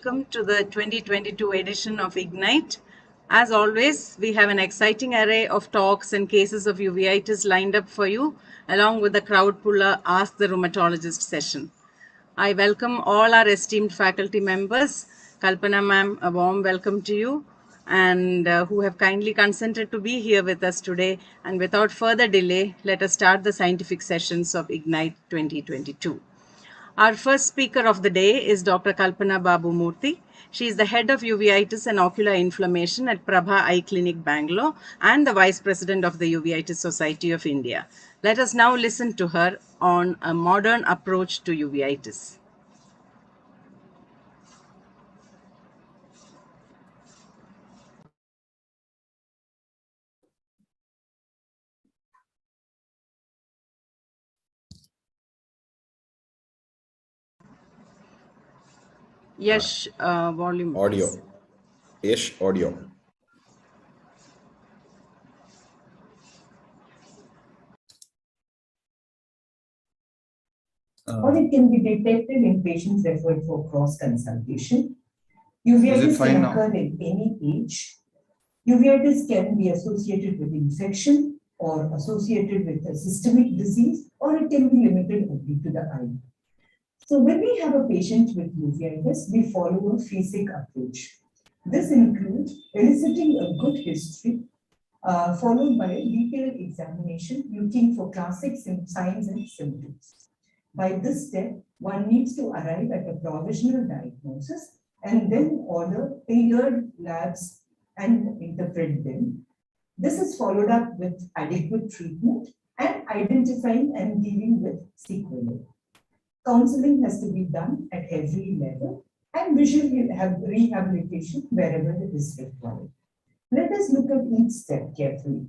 Welcome to the 2022 edition of Ignite. As always, we have an exciting array of talks and cases of uveitis lined up for you, along with the crowd puller Ask the Rheumatologist session. I welcome all our esteemed faculty members. Kalpana ma'am, a warm welcome to you, and who have kindly consented to be here with us today. And without further delay, let us start the scientific sessions of Ignite 2022. Our first speaker of the day is Dr. Kalpana Babu Murthy. She is the head of uveitis and ocular inflammation at Prabha Eye Clinic, Bangalore, and the vice president of the Uveitis Society of India. Let us now listen to her on a modern approach to uveitis. Yes, volume. Audio. Please. Yes, audio. Or it can be detected in patients referred for cross-consultation. Uveitis can occur at any age. Uveitis can be associated with infection or associated with a systemic disease, or it can be limited only to the eye. So when we have a patient with uveitis, we follow a FISIC approach. This includes eliciting a good history, followed by a detailed examination looking for classic signs and symptoms. By this step, one needs to arrive at a provisional diagnosis and then order tailored labs and interpret them. This is followed up with adequate treatment and identifying and dealing with sequelae. Counseling has to be done at every level and visual rehabilitation wherever it is required. Let us look at each step carefully.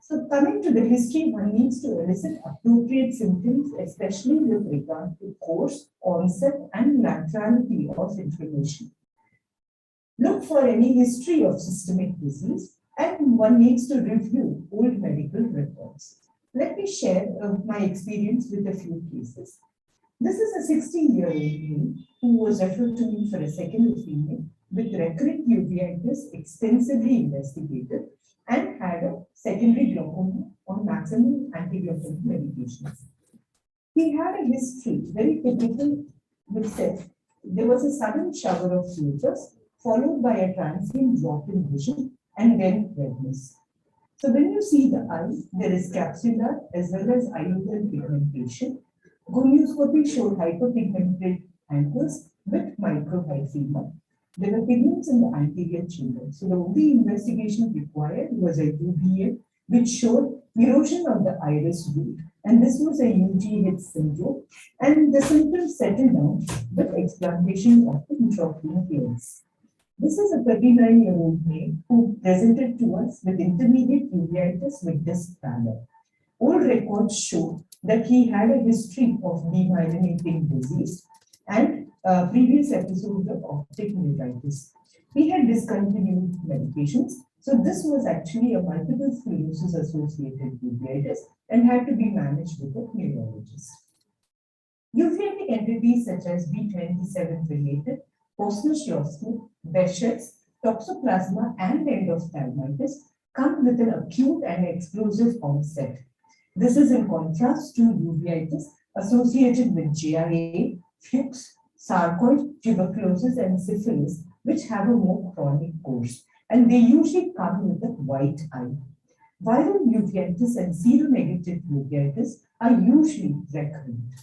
So coming to the history, one needs to elicit appropriate symptoms, especially with regard to course, onset, and laterality of inflammation. Look for any history of systemic disease, and one needs to review old medical records. Let me share my experience with a few cases. This is a 16-year-old male who was referred to me for a second opinion with recurrent uveitis extensively investigated and had a secondary glaucoma on maximum anti-glaucoma medications. He had a history, very typical, which said there was a sudden shower of fluids followed by a transient drop in vision and then redness. So when you see the eye, there is capsular as well as iodine pigmentation. Gonioscopy showed hyperpigmented ankles with microhyphema. There were pigments in the anterior chamber. So the only investigation required was a UVA, which showed erosion of the iris root. And this was a UGH syndrome. And the symptoms settled down with explantation of the intraocular lens. This is a 39-year-old male who presented to us with intermediate uveitis with disc pallor. Old records show that he had a history of demyelinating disease and previous episodes of optic neuritis. He had discontinued medications, so this was actually a multiple sclerosis associated uveitis and had to be managed with a neurologist. Uveitic entities such as B27 related, Posner-Schlossner, Behçet's, toxoplasma, and endophthalmitis come with an acute and explosive onset. This is in contrast to uveitis associated with GIA, fuchs, sarcoid, tuberculosis, and syphilis, which have a more chronic course, and they usually come with a white eye. Viral uveitis and seronegative uveitis are usually recurrent.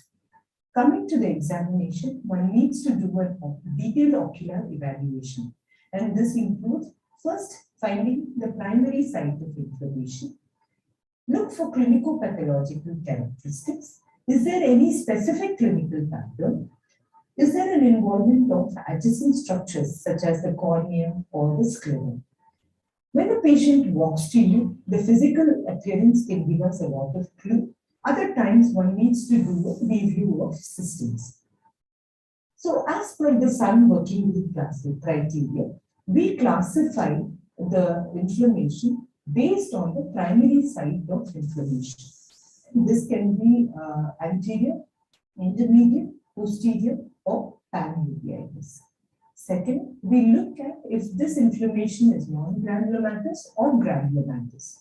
Coming to the examination, one needs to do a detailed ocular evaluation, and this includes first finding the primary site of inflammation. Look for clinicopathological characteristics. Is there any specific clinical pattern? Is there an involvement of adjacent structures such as the cornea or the sclera? When a patient walks to you, the physical appearance can give us a lot of clue. Other times one needs to do a review of systems. So as per the Sun working group criteria, we classify the inflammation based on the primary site of inflammation. This can be anterior, intermediate, posterior, or panuveitis. Second, we look at if this inflammation is non-granulomatous or granulomatous.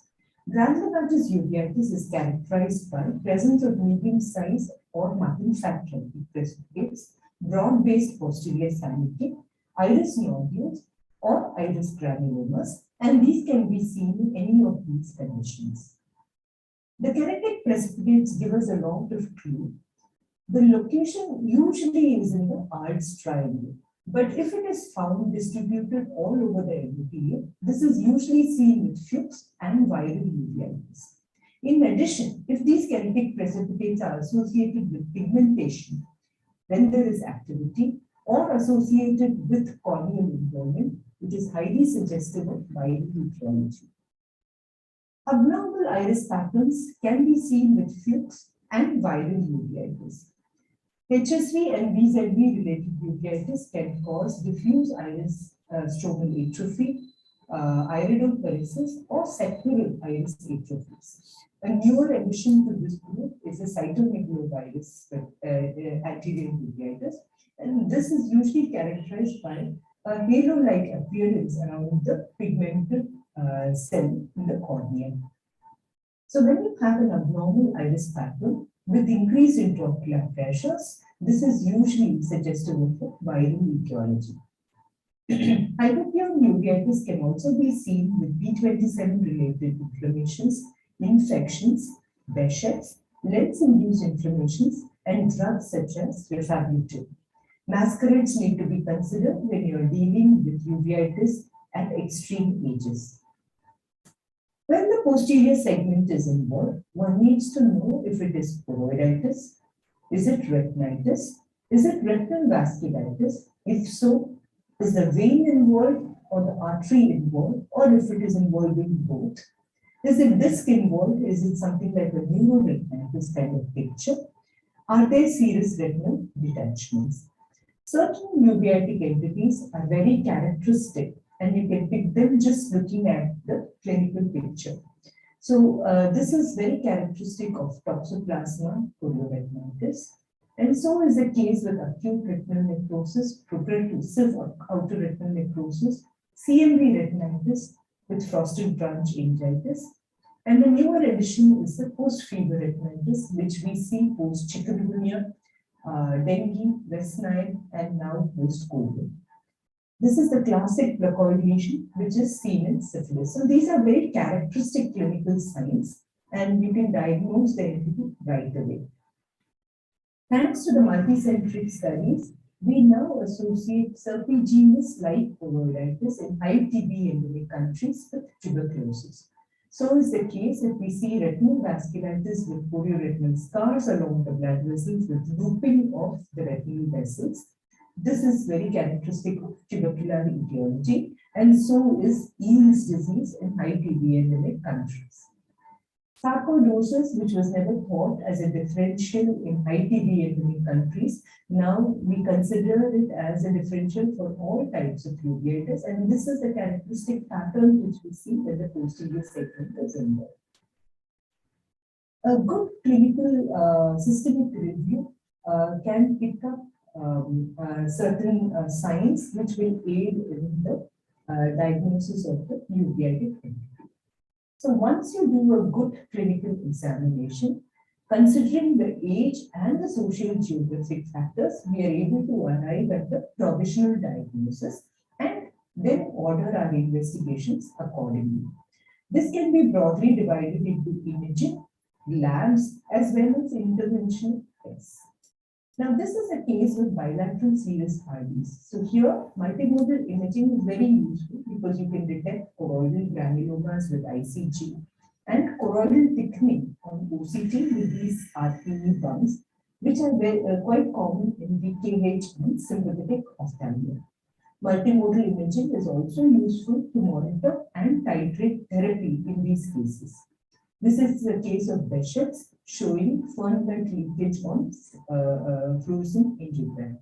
Granulomatous uveitis is characterized by presence of medium-sized or mutton fat-like precipitates, broad-based posterior synaptic, iris nodules, or iris granulomas, and these can be seen in any of these conditions. The kinetic precipitates give us a lot of clue. The location usually is in the arts triangle, but if it is found distributed all over the endothelium, this is usually seen with fuchs and viral uveitis. In addition, if these kinetic precipitates are associated with pigmentation, when there is activity, or associated with corneal involvement, it is highly suggestive of viral etiology. Abnormal iris patterns can be seen with fuchs and viral uveitis. HSV and VZV related uveitis can cause diffuse iris stromal atrophy, iridoparesis, or sectoral iris atrophies. A newer addition to this group is a cytomegalovirus anterior uveitis, and this is usually characterized by a halo-like appearance around the pigmented cell in the cornea. So when you have an abnormal iris pattern with increased intraocular pressures, this is usually suggestive of a viral etiology. Hypopyon uveitis can also be seen with B27 related inflammations, infections, Behçet's, lens-induced inflammations, and drugs such as rifabutin. Masquerades need to be considered when you are dealing with uveitis at extreme ages. When the posterior segment is involved, one needs to know if it is choroiditis, is it retinitis, is it retinal vasculitis? If so, is the vein involved or the artery involved, or if it is involving both? Is it disc involved? Is it something like a neuroretinitis kind of picture? Are there serous retinal detachments? Certain uveitic entities are very characteristic, and you can pick them just looking at the clinical picture. So this is very characteristic of toxoplasma chorioretinitis, and so is the case with acute retinal necrosis, progressive outer retinal necrosis, CMV retinitis with frosted branch uveitis, and the newer addition is the post-fever retinitis, which we see post-chikungunya, dengue, West Nile, and now post-COVID. This is the classic placoid lesion, which is seen in syphilis. So these are very characteristic clinical signs, and you can diagnose the entity right away. Thanks to the multicentric studies, we now associate serpiginous-like choroiditis in high TB endemic countries with tuberculosis. So is the case if we see retinal vasculitis with chorioretinal scars along the blood vessels with looping of the retinal vessels. This is very characteristic of tubercular etiology, and so is Eales disease in high TB endemic countries. Sarcoidosis, which was never thought as a differential in high TB endemic countries, now we consider it as a differential for all types of uveitis, and this is the characteristic pattern which we see when the posterior segment is involved. A good clinical systemic review can pick up certain signs which will aid in the diagnosis of the uveitic entity. So once you do a good clinical examination, considering the age and the social geographic factors, we are able to arrive at the provisional diagnosis and then order our investigations accordingly. This can be broadly divided into imaging, labs, as well as interventional tests. Now, this is a case with bilateral serous RDs. So here, multimodal imaging is very useful because you can detect choroidal granulomas with ICG and choroidal thickening on OCT with these RPE bumps, which are quite common in VKH and sympathetic ophthalmia. Multimodal imaging is also useful to monitor and titrate therapy in these cases. This is the case of Behçet's, showing fern-like leakage on frozen gingiva.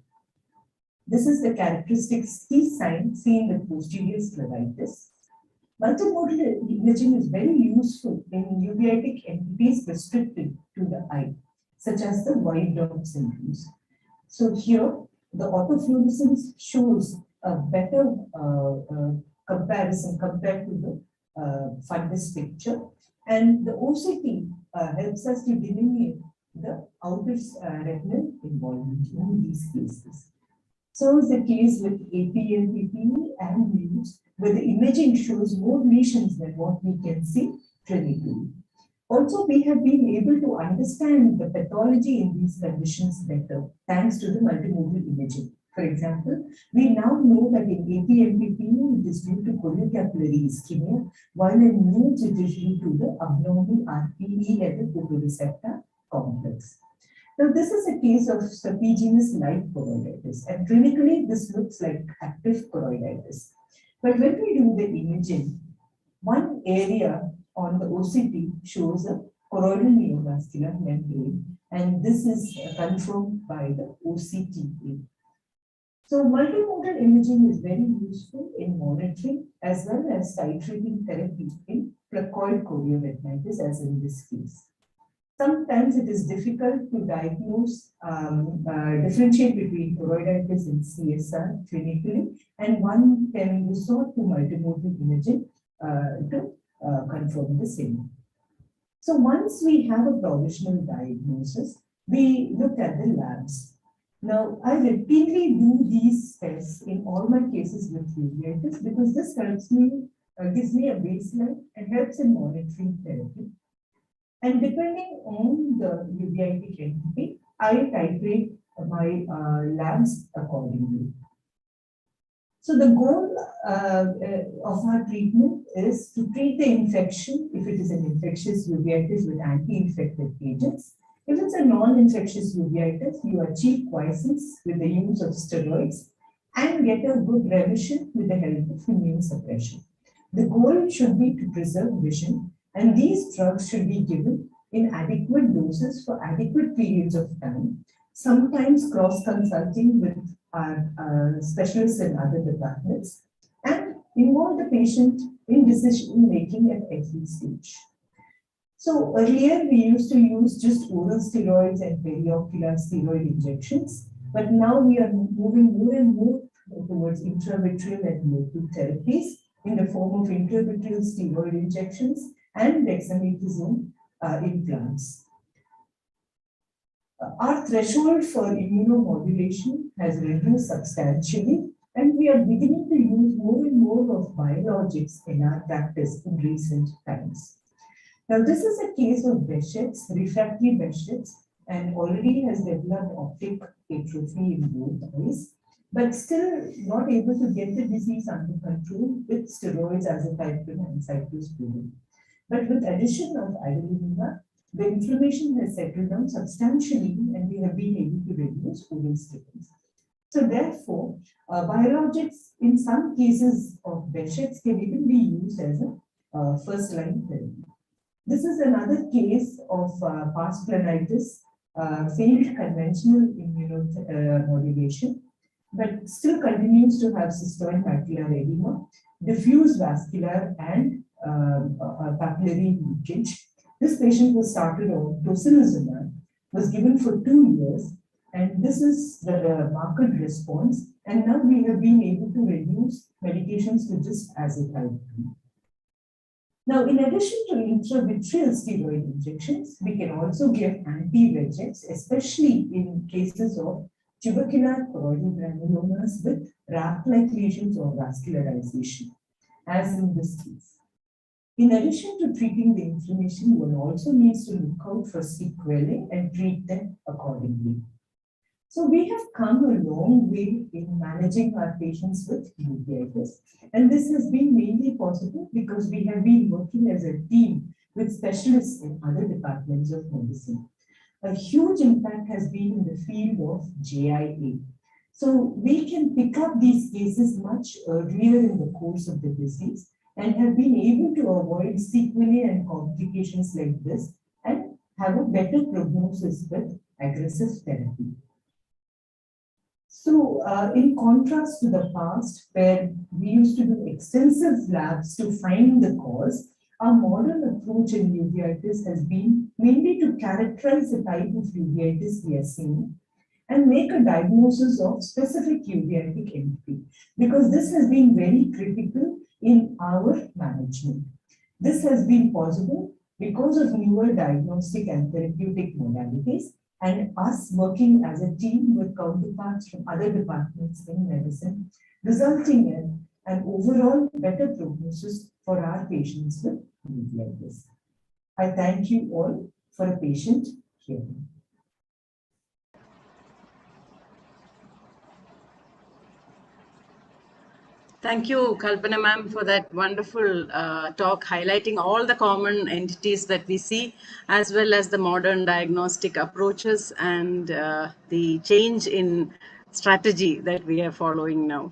This is the characteristic key sign seen with posterior scleritis. Multimodal imaging is very useful in uveitic entities restricted to the eye, such as the white dot syndromes. So here, the autofluorescence shows a better comparison compared to the fundus picture. And the OCT helps us to delineate the outer retinal involvement in these cases. So is the case with APLPP and leaves, where the imaging shows more lesions than what we can see clinically. Also, we have been able to understand the pathology in these conditions better thanks to the multimodal imaging. For example, we now know that in APMPP, it is due to choriocapiillary ischemia, while in nudes it is due to the abnormal RPE at the photoreceptor complex. Now, this is a case of serpiginous light choroiditis, and clinically, this looks like active choroiditis. But when we do the imaging, one area on the OCT shows a choroidal neovascular membrane, and this is confirmed by the OCT. So multimodal imaging is very useful in monitoring as well as titrating therapy in placoid chorioretinitis, as in this case. Sometimes it is difficult to diagnose, differentiate between choroiditis and CSR clinically, and one can resort to multimodal imaging to confirm the same. So once we have a provisional diagnosis, we look at the labs. Now, I routinely do these tests in all my cases with uveitis because this helps me, gives me a baseline and helps in monitoring therapy. And depending on the uveitic entity, I titrate my labs accordingly. So the goal of our treatment is to treat the infection if it is an infectious uveitis with anti-infective agents. If it's a non-infectious uveitis, you achieve quiescence with the use of steroids and get a good remission with the help of immune suppression. The goal should be to preserve vision, and these drugs should be given in adequate doses for adequate periods of time, sometimes cross-consulting with our specialists in other departments, and involve the patient in decision-making at every stage. So earlier we used to use just oral steroids and periocular steroid injections, but now we are moving more and more towards intravitreal and local therapies in the form of intravitreal steroid injections and dexamethasone implants. Our threshold for immunomodulation has reduced substantially, and we are beginning to use more and more of biologics in our practice in recent times. Now, this is a case of Behçet's, refractory Behçet's, and already has developed optic atrophy in both eyes, but still not able to get the disease under control with steroids, azathioprine, and cyclosporine. But with addition of adalimumab, the inflammation has settled down substantially, and we have been able to reduce oral steroids. So therefore, biologics in some cases of Behçet's can even be used as a first-line therapy. This is another case of pars planitis, failed conventional immunomodulation, but still continues to have cystoid macular edema, diffuse vascular and papillary leakage. This patient was started on tocilizumab, was given for 2 years, and this is the marked response. And now we have been able to reduce medications to just azathioprine. Now, in addition to intravitreal steroid injections, we can also give anti-VEGFs, especially in cases of tubercular choroidal granulomas with RAP-like lesions or vascularization, as in this case. In addition to treating the inflammation, one also needs to look out for sequelae and treat them accordingly. So we have come a long way in managing our patients with uveitis, and this has been mainly possible because we have been working as a team with specialists in other departments of medicine. A huge impact has been in the field of JIA. So we can pick up these cases much earlier in the course of the disease and have been able to avoid sequelae and complications like this and have a better prognosis with aggressive therapy. So in contrast to the past, where we used to do extensive labs to find the cause, our modern approach in uveitis has been mainly to characterize the type of uveitis we are seeing and make a diagnosis of specific uveitic entity, because this has been very critical in our management. This has been possible because of newer diagnostic and therapeutic modalities and us working as a team with counterparts from other departments in medicine, resulting in an overall better prognosis for our patients with uveitis. I thank you all for a patient hearing. Thank you, Kalpana ma'am, for that wonderful talk highlighting all the common entities that we see, as well as the modern diagnostic approaches and the change in strategy that we are following now.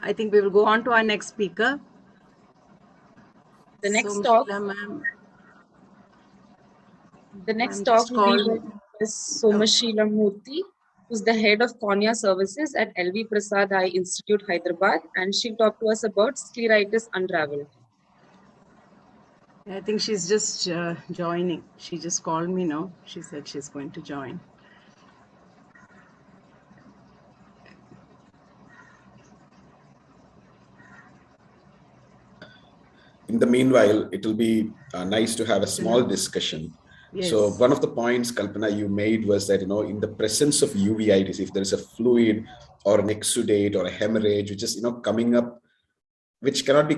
I think we will go on to our next speaker. The next talk will be by Somashila Murthy, who's the head of cornea services at LV Prasad Eye Institute, Hyderabad, and she'll talk to us about scleritis unraveled. I think she's just joining. She just called me now. She said she's going to join. In the meanwhile, it will be nice to have a small discussion. Yes. So one of the points, Kalpana, you made was that, in the presence of uveitis, if there is a fluid or an exudate or a hemorrhage, which is, coming up, which cannot be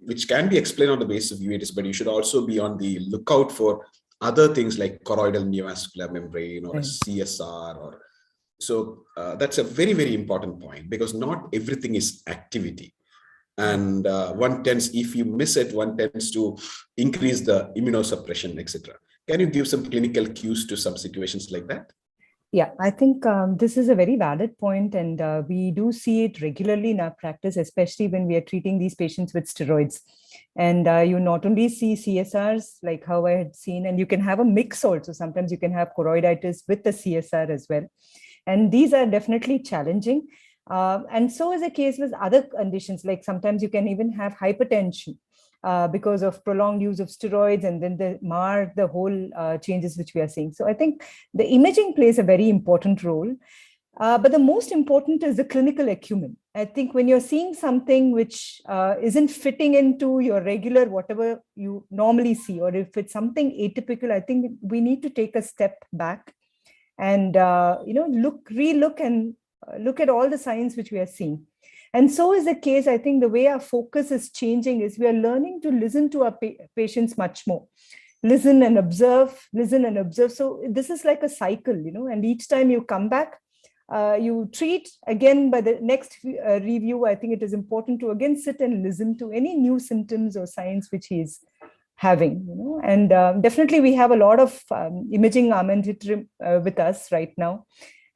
which can be explained on the basis of uveitis, but you should also be on the lookout for other things like choroidal neovascular membrane or a CSR. So that's a very, very important point, because not everything is activity. And if you miss it, one tends to increase the immunosuppression, etc. Can you give some clinical cues to some situations like that? Yeah, I think this is a very valid point, and we do see it regularly in our practice, especially when we are treating these patients with steroids. And you not only see CSRs, like how I had seen, and you can have a mix also. Sometimes you can have choroiditis with the CSR as well. And these are definitely challenging. And so is the case with other conditions, like sometimes you can even have hypertension because of prolonged use of steroids, and then they mar the whole changes which we are seeing. So I think the imaging plays a very important role. But the most important is the clinical acumen. I think when you're seeing something which isn't fitting into your regular, whatever you normally see, or if it's something atypical, I think we need to take a step back and relook and look at all the signs which we are seeing. And so is the case. I think the way our focus is changing is we are learning to listen to our patients much more. Listen and observe. So this is like a cycle, and each time you come back, you treat again. By the next review, I think it is important to again sit and listen to any new symptoms or signs which he is having, and definitely we have a lot of imaging armamentarium with us right now.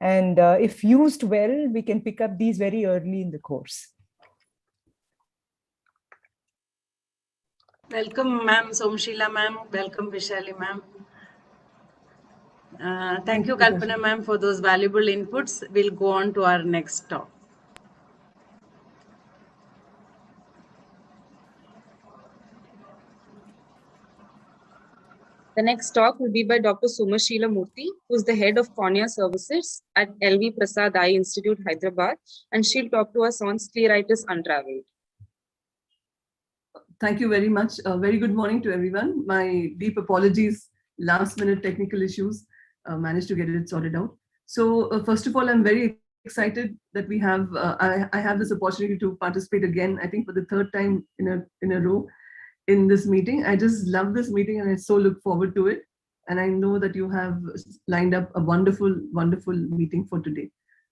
And if used well, we can pick up these very early in the course. Welcome, ma'am, Somashila ma'am. Welcome, Vishali ma'am. Thank you, Kalpana ma'am, for those valuable inputs. We'll go on to our next talk. The next talk will be by Dr. Somashila Murthy, who is the head of cornea services at LV Prasad Eye Institute, Hyderabad, and she'll talk to us on scleritis unraveled. Thank you very much. Very good morning to everyone. My deep apologies, last minute technical issues, managed to get it sorted out. So first of all, I'm very excited that we have, I have this opportunity to participate again, I think for the third time in a row in this meeting. I just love this meeting and I so look forward to it. And I know that you have lined up a wonderful, wonderful meeting for today.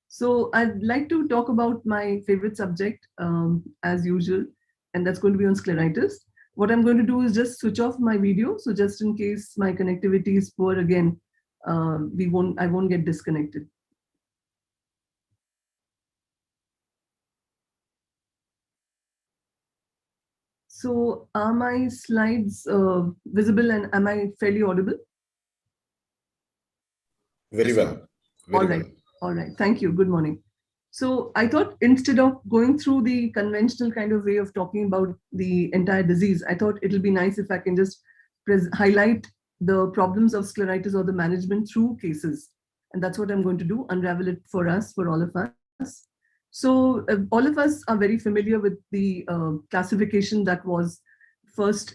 So I'd like to talk about my favorite subject as usual, and that's going to be on scleritis. What I'm going to do is just switch off my video. So just in case my connectivity is poor again, I won't get disconnected. So are my slides visible and am I fairly audible? Very well. All right. Thank you. Good morning. So I thought instead of going through the conventional kind of way of talking about the entire disease, I thought it'll be nice if I can just highlight the problems of scleritis or the management through cases. And that's what I'm going to do, unravel it for us, for all of us. So all of us are very familiar with the classification that was first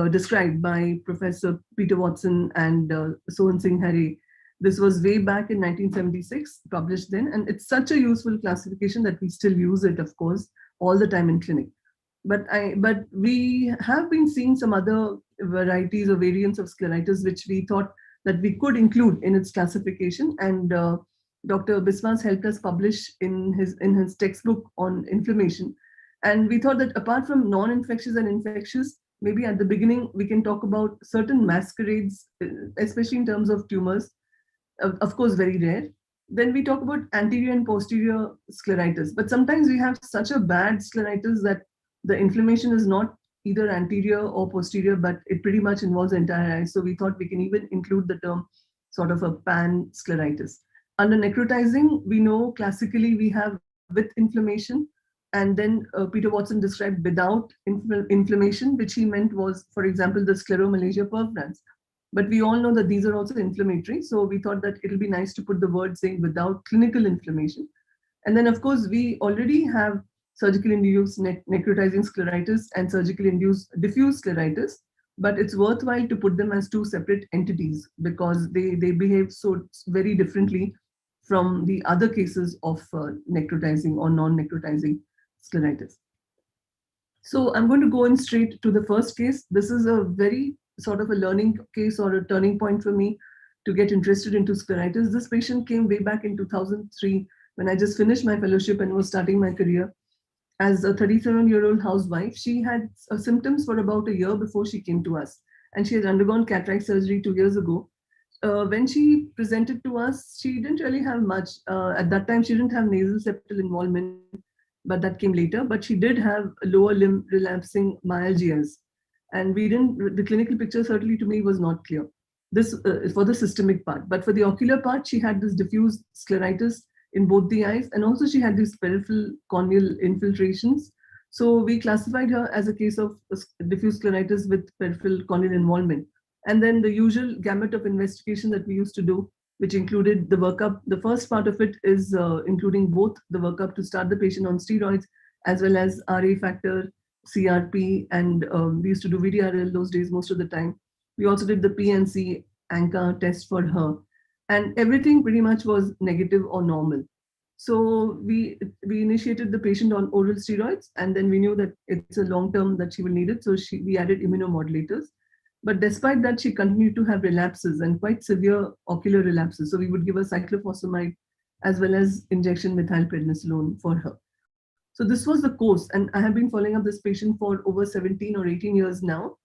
described by Professor Peter Watson and Sohan Singh Hare. This was way back in 1976, published then, and it's such a useful classification that we still use it, of course, all the time in clinic. But we have been seeing some other varieties or variants of scleritis, which we thought that we could include in its classification. And Dr. Biswas helped us publish in his textbook on inflammation. And we thought that apart from non-infectious and infectious, maybe at the beginning, we can talk about certain masquerades, especially in terms of tumors, of course, very rare. Then we talk about anterior and posterior scleritis. But sometimes we have such a bad scleritis that the inflammation is not either anterior or posterior, but it pretty much involves the entire eye. So we thought we can even include the term sort of a pan scleritis. Under necrotizing, we know classically we have with inflammation, and then Peter Watson described without inflammation, which he meant was, for example, the scleromalacia perforans. But we all know that these are also inflammatory. So we thought that it'll be nice to put the word saying without clinical inflammation. And then, of course, we already have surgically induced necrotizing scleritis and surgically induced diffuse scleritis. But it's worthwhile to put them as two separate entities because they behave so very differently from the other cases of necrotizing or non-necrotizing scleritis. So I'm going to go in straight to the first case. This is a very sort of a learning case or a turning point for me to get interested into scleritis. This patient came way back in 2003 when I just finished my fellowship and was starting my career. As a 37-year-old housewife, she had symptoms for about a year before she came to us. And she had undergone cataract surgery 2 years ago. When she presented to us, she didn't really have much. At that time, she didn't have nasal septal involvement, but that came later. But she did have lower limb relapsing myalgias. And the clinical picture certainly to me was not clear. This for the systemic part. But for the ocular part, she had this diffuse scleritis in both the eyes. And also she had these peripheral corneal infiltrations. So we classified her as a case of diffuse scleritis with peripheral corneal involvement. And then the usual gamut of investigation that we used to do, which included the workup. The first part of it is including both the workup to start the patient on steroids, as well as RA factor, CRP, and we used to do VDRL those days most of the time. We also did the PNC ANCA test for her. And everything pretty much was negative or normal. So we initiated the patient on oral steroids, and then we knew that it's a long term that she will need it. So we added immunomodulators. But despite that, she continued to have relapses and quite severe ocular relapses. So we would give her cyclophosphamide as well as injection methylprednisolone for her. So this was the course. And I have been following up this patient for over 17 or 18 years now,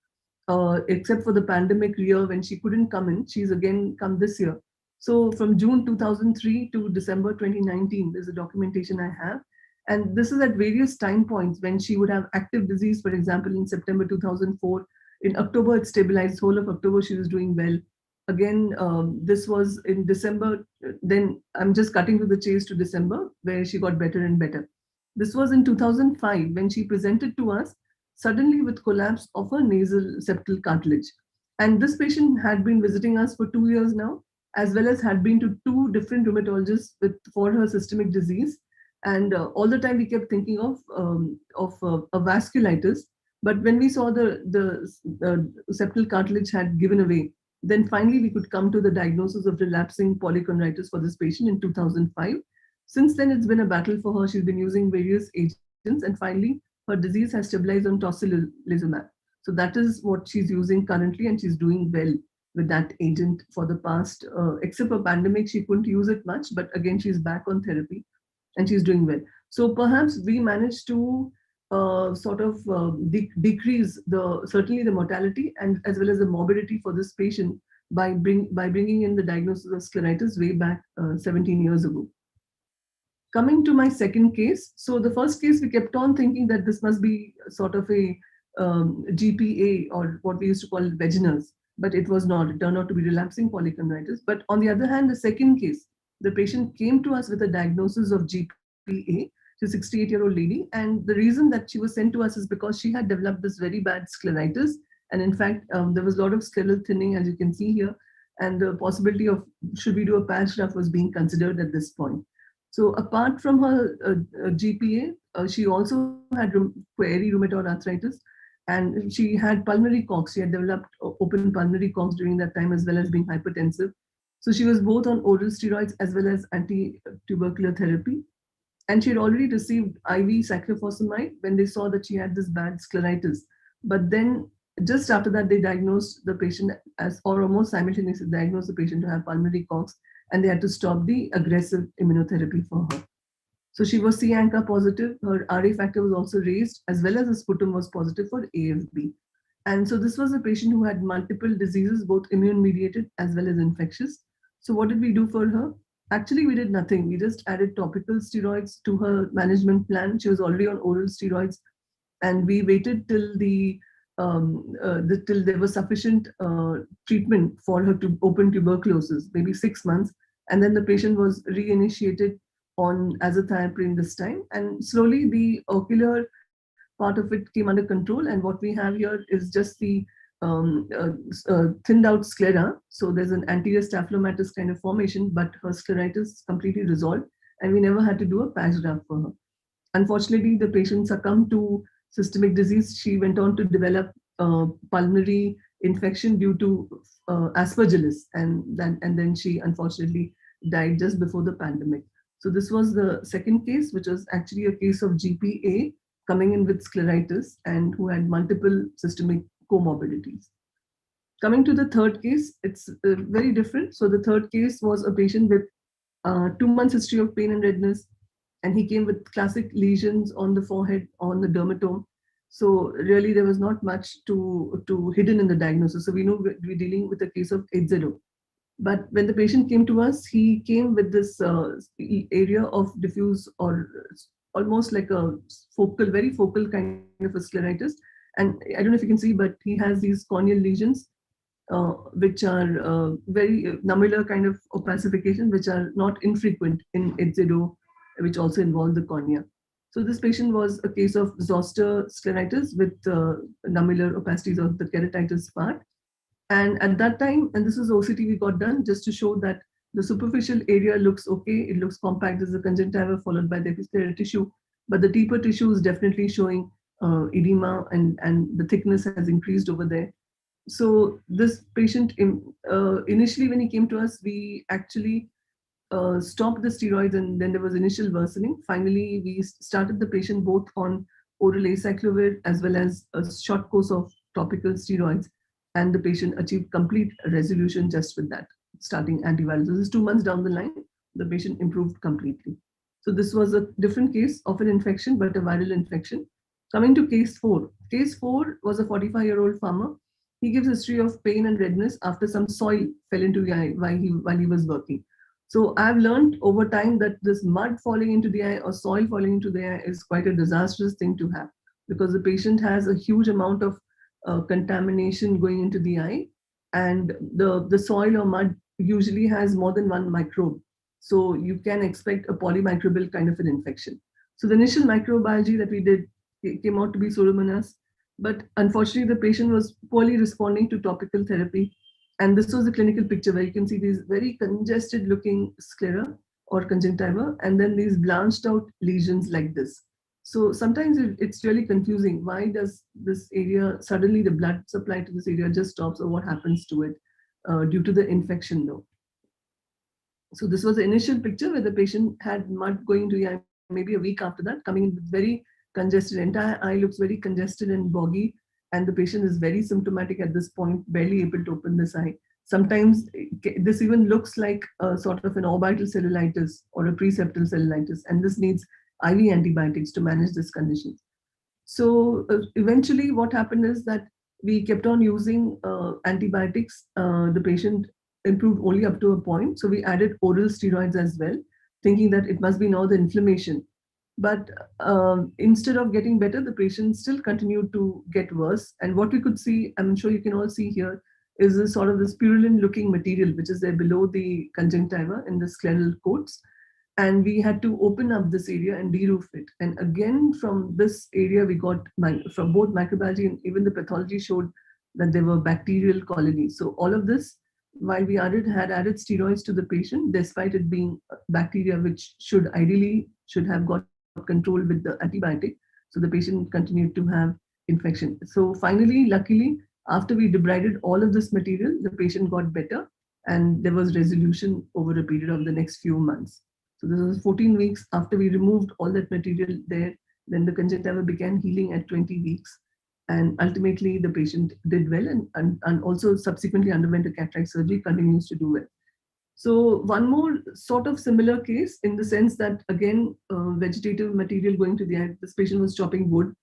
except for the pandemic year when she couldn't come in. She's again come this year. So from June 2003 to December 2019, there's a documentation I have. And this is at various time points when she would have active disease, for example, in September 2004. In October, it stabilized. Whole of October, she was doing well. Again, this was in December. Then I'm just cutting to the chase to December, where she got better and better. This was in 2005 when she presented to us suddenly with collapse of her nasal septal cartilage. And this patient had been visiting us for 2 years now, as well as had been to 2 different rheumatologists for her systemic disease. And all the time we kept thinking of a vasculitis. But when we saw the septal cartilage had given away, then finally we could come to the diagnosis of relapsing polychondritis for this patient in 2005. Since then, it's been a battle for her. She's been using various agents, and finally her disease has stabilized on tocilizumab. So that is what she's using currently, and she's doing well with that agent for the past, except for pandemic, she couldn't use it much, but again, she's back on therapy and she's doing well. So perhaps we managed to decrease certainly the mortality and as well as the morbidity for this patient by bringing in the diagnosis of scleritis way back 17 years ago. Coming to my second case, so the first case we kept on thinking that this must be sort of a GPA or what we used to call Wegener's, but it was not. It turned out to be relapsing polychondritis. But on the other hand, the second case, the patient came to us with a diagnosis of GPA. She's a 68-year-old lady, and the reason that she was sent to us is because she had developed this very bad scleritis, and in fact, there was a lot of scleral thinning, as you can see here, and the possibility of should we do a patch graft was being considered at this point. So apart from her GPA, she also had query rheumatoid arthritis, and she had pulmonary COX. She had developed open pulmonary COX during that time, as well as being hypertensive. So she was both on oral steroids as well as anti-tubercular therapy. And she had already received IV cyclophosphamide when they saw that she had this bad scleritis. But then just after that, they diagnosed the patient or almost simultaneously diagnosed the patient to have pulmonary COX, and they had to stop the aggressive immunotherapy for her. So she was C-ANCA positive, her RA factor was also raised, as well as the sputum was positive for AFB. And so this was a patient who had multiple diseases, both immune-mediated as well as infectious. So what did we do for her? Actually, we did nothing. We just added topical steroids to her management plan. She was already on oral steroids, and we waited till till there was sufficient treatment for her to open tuberculosis, maybe 6 months, and then the patient was reinitiated on azathioprine this time, and slowly the ocular part of it came under control. And what we have here is just the thinned out sclera. So there's an anterior staphylomatous kind of formation, but her scleritis completely resolved, and we never had to do a patch graft for her. Unfortunately, the patient succumbed to systemic disease. She went on to develop pulmonary infection due to aspergillus, and then she unfortunately died just before the pandemic. So this was the second case, which was actually a case of GPA coming in with scleritis and who had multiple systemic comorbidities. Coming to the third case, it's very different. So the third case was a patient with 2 months history of pain and redness, and he came with classic lesions on the forehead, on the dermatome. So really there was not much to hidden in the diagnosis. So we know we're dealing with a case of HZO. But when the patient came to us, he came with this area of diffuse or almost like a very focal kind of a scleritis. And I don't know if you can see, but he has these corneal lesions, which are very nummular kind of opacification, which are not infrequent in HZO, which also involve the cornea. So this patient was a case of zoster scleritis with nummular opacities of the keratitis part. And at that time, and this is OCT we got done just to show that the superficial area looks okay. It looks compact. This is the conjunctiva followed by the epithelial tissue. But the deeper tissue is definitely showing edema, and the thickness has increased over there. So this patient, initially when he came to us, we actually stopped the steroids, and then there was initial worsening. Finally, we started the patient both on oral acyclovir as well as a short course of topical steroids. And the patient achieved complete resolution just with that, starting antivirals. This is 2 months down the line, the patient improved completely. So this was a different case of an infection, but a viral infection. Coming to case 4. Case 4 was a 45-year-old farmer. He gives history of pain and redness after some soil fell into the eye while he was working. So I've learned over time that this mud falling into the eye or soil falling into the eye is quite a disastrous thing to have, because the patient has a huge amount of contamination going into the eye, and the soil or mud usually has more than one microbe. So you can expect a polymicrobial kind of an infection. So the initial microbiology that we did came out to be Pseudomonas, but unfortunately the patient was poorly responding to topical therapy. And this was the clinical picture where you can see these very congested looking sclera or conjunctiva, and then these blanched out lesions like this. So sometimes it's really confusing. Why does this area, suddenly the blood supply to this area just stops, or what happens to it due to the infection though? So this was the initial picture where the patient had mud going into the eye, maybe a week after that, coming in with very congested, entire eye looks very congested and boggy, and the patient is very symptomatic at this point, barely able to open this eye. Sometimes this even looks like a sort of an orbital cellulitis or a preseptal cellulitis, and this needs IV antibiotics to manage this condition. So eventually what happened is that we kept on using antibiotics. The patient improved only up to a point. So we added oral steroids as well, thinking that it must be now the inflammation. But instead of getting better, the patient still continued to get worse. And what we could see, I'm sure you can all see here, is this sort of this purulent looking material, which is there below the conjunctiva in the scleral coats. And we had to open up this area and de-roof it. And again, from this area, we got, from both microbiology and even the pathology showed that there were bacterial colonies. So all of this while we had added steroids to the patient, despite it being bacteria which ideally should have got controlled with the antibiotic. So the patient continued to have infection. So finally, luckily, after we debrided all of this material, the patient got better and there was resolution over a period of the next few months. So this was 14 weeks after we removed all that material there. Then the conjunctiva began healing at 20 weeks. And ultimately, the patient did well and also subsequently underwent a cataract surgery, continues to do well. So one more sort of similar case in the sense that, again, vegetative material going to the eye, this patient was chopping wood.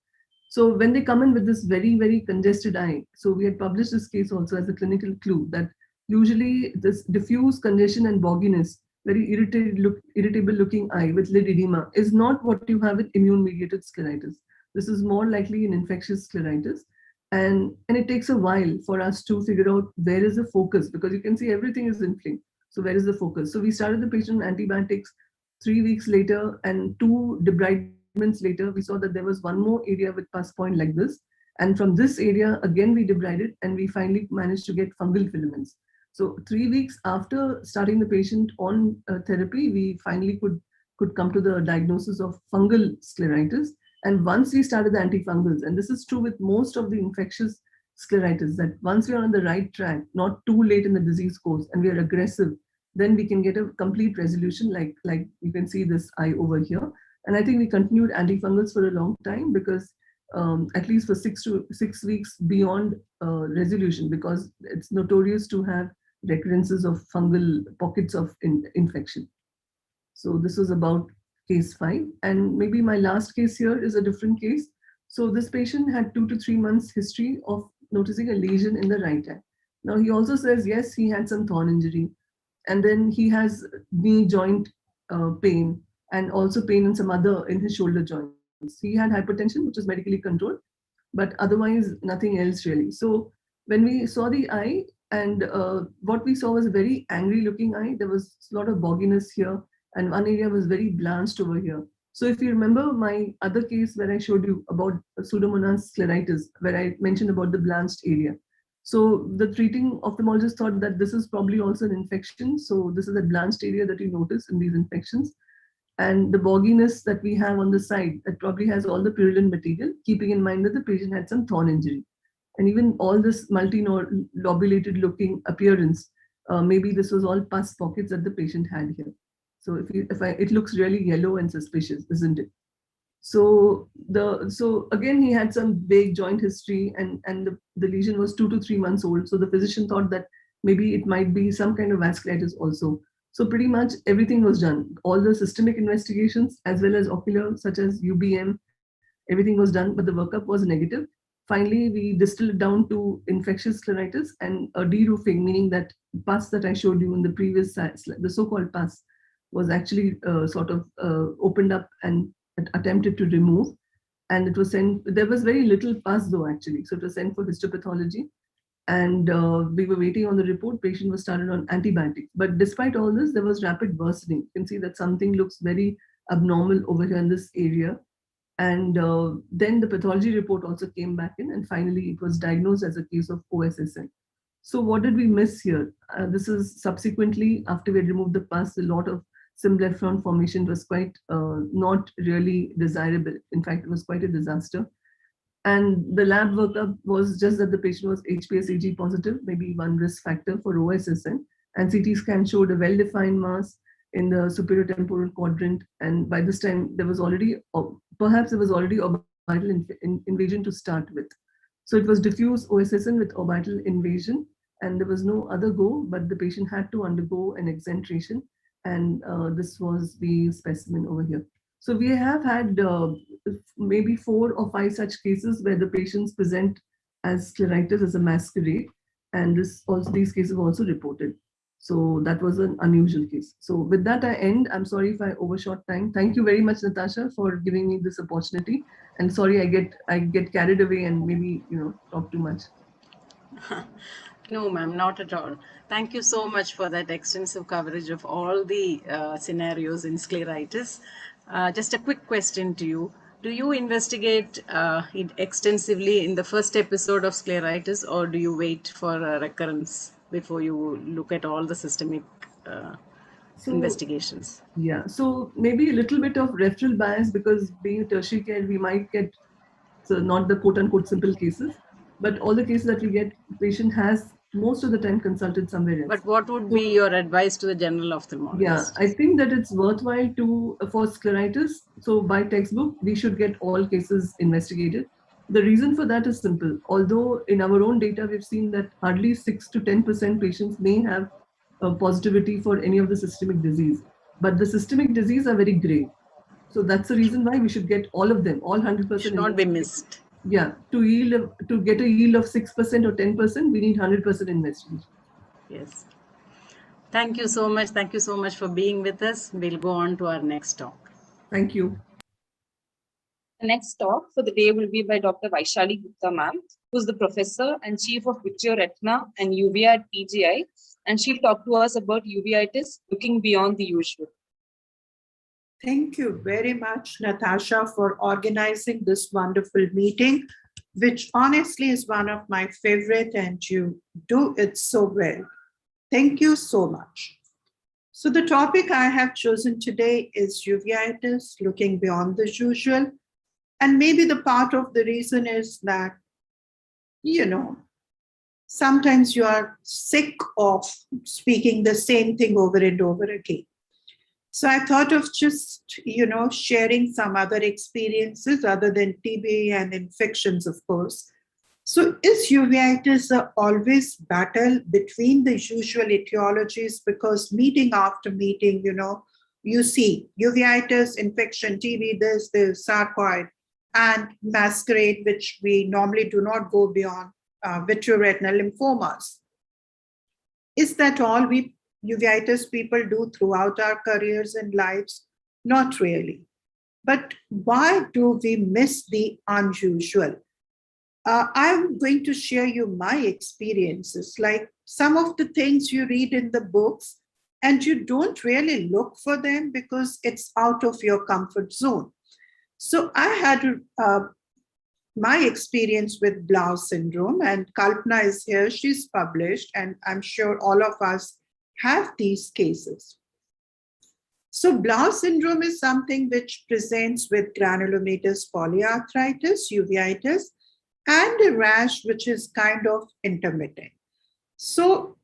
So when they come in with this very, very congested eye, so we had published this case also as a clinical clue that usually this diffuse congestion and bogginess, very irritable looking eye with lid edema is not what you have with immune mediated scleritis. This is more likely an infectious scleritis. And it takes a while for us to figure out where is the focus, because you can see everything is inflamed. So where is the focus? So we started the patient antibiotics 3 weeks later, and 2 debridements later, we saw that there was one more area with pus point like this. And from this area, again, we debrided and we finally managed to get fungal filaments. So 3 weeks after starting the patient on therapy, we finally could come to the diagnosis of fungal scleritis. And once we started the antifungals, and this is true with most of the infectious scleritis, that once we are on the right track, not too late in the disease course, and we are aggressive, then we can get a complete resolution, like you can see this eye over here. And I think we continued antifungals for a long time, because at least for 6 weeks beyond resolution, because it's notorious to have recurrences of fungal pockets of infection. So this was about case 5. And maybe my last case here is a different case. So this patient had 2 to 3 months history of noticing a lesion in the right eye. Now he also says, yes, he had some thorn injury. And then he has knee joint pain and also pain in his shoulder joints. He had hypertension, which is medically controlled, but otherwise nothing else really. So when we saw the eye, and what we saw was a very angry looking eye, there was a lot of bogginess here, and one area was very blanched over here. So if you remember my other case where I showed you about Pseudomonas scleritis, where I mentioned about the blanched area. So the treating ophthalmologist thought that this is probably also an infection. So this is a blanched area that you notice in these infections. And the bogginess that we have on the side, that probably has all the purulent material, keeping in mind that the patient had some thorn injury. And even all this multi-lobulated looking appearance, maybe this was all pus pockets that the patient had here. So it looks really yellow and suspicious, isn't it? So again, he had some vague joint history, and the lesion was 2 to 3 months old. So the physician thought that maybe it might be some kind of vasculitis also. So pretty much everything was done. All the systemic investigations as well as ocular, such as UBM, everything was done, but the workup was negative. Finally, we distilled it down to infectious scleritis and a deroofing, meaning that pus that I showed you in the previous slide, the so-called pus, was actually opened up and attempted to remove. And it was sent, there was very little pus though actually. So it was sent for histopathology. And we were waiting on the report. Patient was started on antibiotics. But despite all this, there was rapid worsening. You can see that something looks very abnormal over here in this area. And then the pathology report also came back in, and finally it was diagnosed as a case of OSSN. So what did we miss here? This is subsequently, after we had removed the pus, a lot of symblepharon formation was quite not really desirable. In fact, it was quite a disaster. And the lab workup was just that the patient was HPS-AG positive, maybe one risk factor for OSSN. And CT scan showed a well-defined mass in the superior temporal quadrant. And by this time, there was already, perhaps there was already orbital invasion to start with. So it was diffuse OSSN with orbital invasion, and there was no other go, but the patient had to undergo an exentration. And this was the specimen over here. So we have had maybe 4 or 5 such cases where the patients present as scleritis as a masquerade, and these cases were also reported. So that was an unusual case. So with that, I end. I'm sorry if I overshot time. Thank you very much, Natasha, for giving me this opportunity. And sorry, I get carried away and maybe talk too much. No, ma'am, not at all. Thank you so much for that extensive coverage of all the scenarios in scleritis. Just a quick question to you. Do you investigate it extensively in the first episode of scleritis, or do you wait for a recurrence? before you look at all the systemic investigations? Yeah, so maybe a little bit of referral bias, because being a tertiary care, we might get, so not the quote unquote simple cases, but all the cases that we get, the patient has most of the time consulted somewhere else. But what would be your advice to the general ophthalmologist? Yeah, I think that it's worthwhile for scleritis. So by textbook, we should get all cases investigated. The reason for that is simple. Although in our own data, we've seen that hardly 6 to 10% patients may have a positivity for any of the systemic disease, but the systemic disease are very grave. So that's the reason why we should get all of them, all 100%. Should not be missed. Yeah, to get a yield of 6% or 10%, we need 100% investigation. Yes. Thank you so much. Thank you so much for being with us. We'll go on to our next talk. Thank you. The next talk for the day will be by Dr. Vaishali Gupta ma'am, who's the professor and chief of Vitreoretina and UVA at PGI, and she'll talk to us about uveitis, looking beyond the usual. Thank you very much, Natasha, for organizing this wonderful meeting, which honestly is one of my favorite, and you do it so well. Thank you so much. So the topic I have chosen today is uveitis, looking beyond the usual. And maybe the part of the reason is that, sometimes you are sick of speaking the same thing over and over again. So I thought of just, sharing some other experiences other than TB and infections, of course. So is uveitis always battle between the usual etiologies? Because meeting after meeting, you see uveitis, infection, TB, there's the sarcoid, and masquerade, which we normally do not go beyond, vitreoretinal lymphomas. Is that all we uveitis people do throughout our careers and lives? Not really. But why do we miss the unusual? I'm going to share you my experiences, like some of the things you read in the books and you don't really look for them because it's out of your comfort zone. So I had my experience with Blau syndrome, and Kalpana is here, she's published, and I'm sure all of us have these cases. So Blau syndrome is something which presents with granulomatous polyarthritis, uveitis, and a rash which is kind of intermittent. So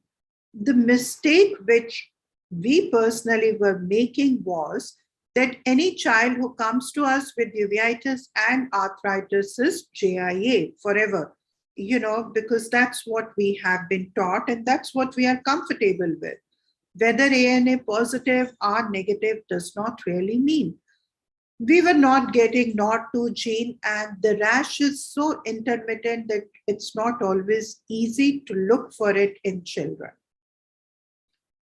the mistake which we personally were making was that any child who comes to us with uveitis and arthritis is JIA forever, because that's what we have been taught and that's what we are comfortable with. Whether ANA positive or negative does not really mean. We were not getting NOD2 gene, and the rash is so intermittent that it's not always easy to look for it in children.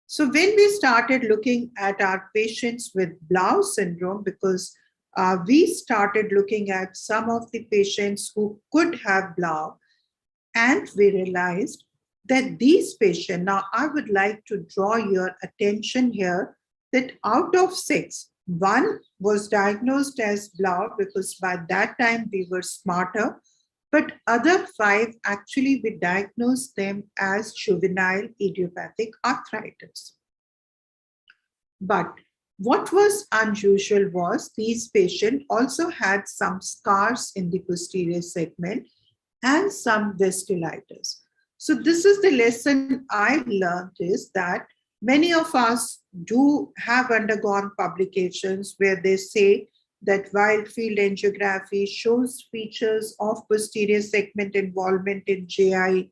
So when we started looking at our patients with Blau syndrome, because we started looking at some of the patients who could have Blau, and we realized that these patients, now I would like to draw your attention here that out of 6, 1 was diagnosed as Blau because by that time we were smarter, but other 5 actually we diagnosed them as juvenile idiopathic arthritis. But what was unusual was these patients also had some scars in the posterior segment and some vasculitis. So this is the lesson I learned, is that many of us do have undergone publications where they say that wide field angiography shows features of posterior segment involvement in JIA,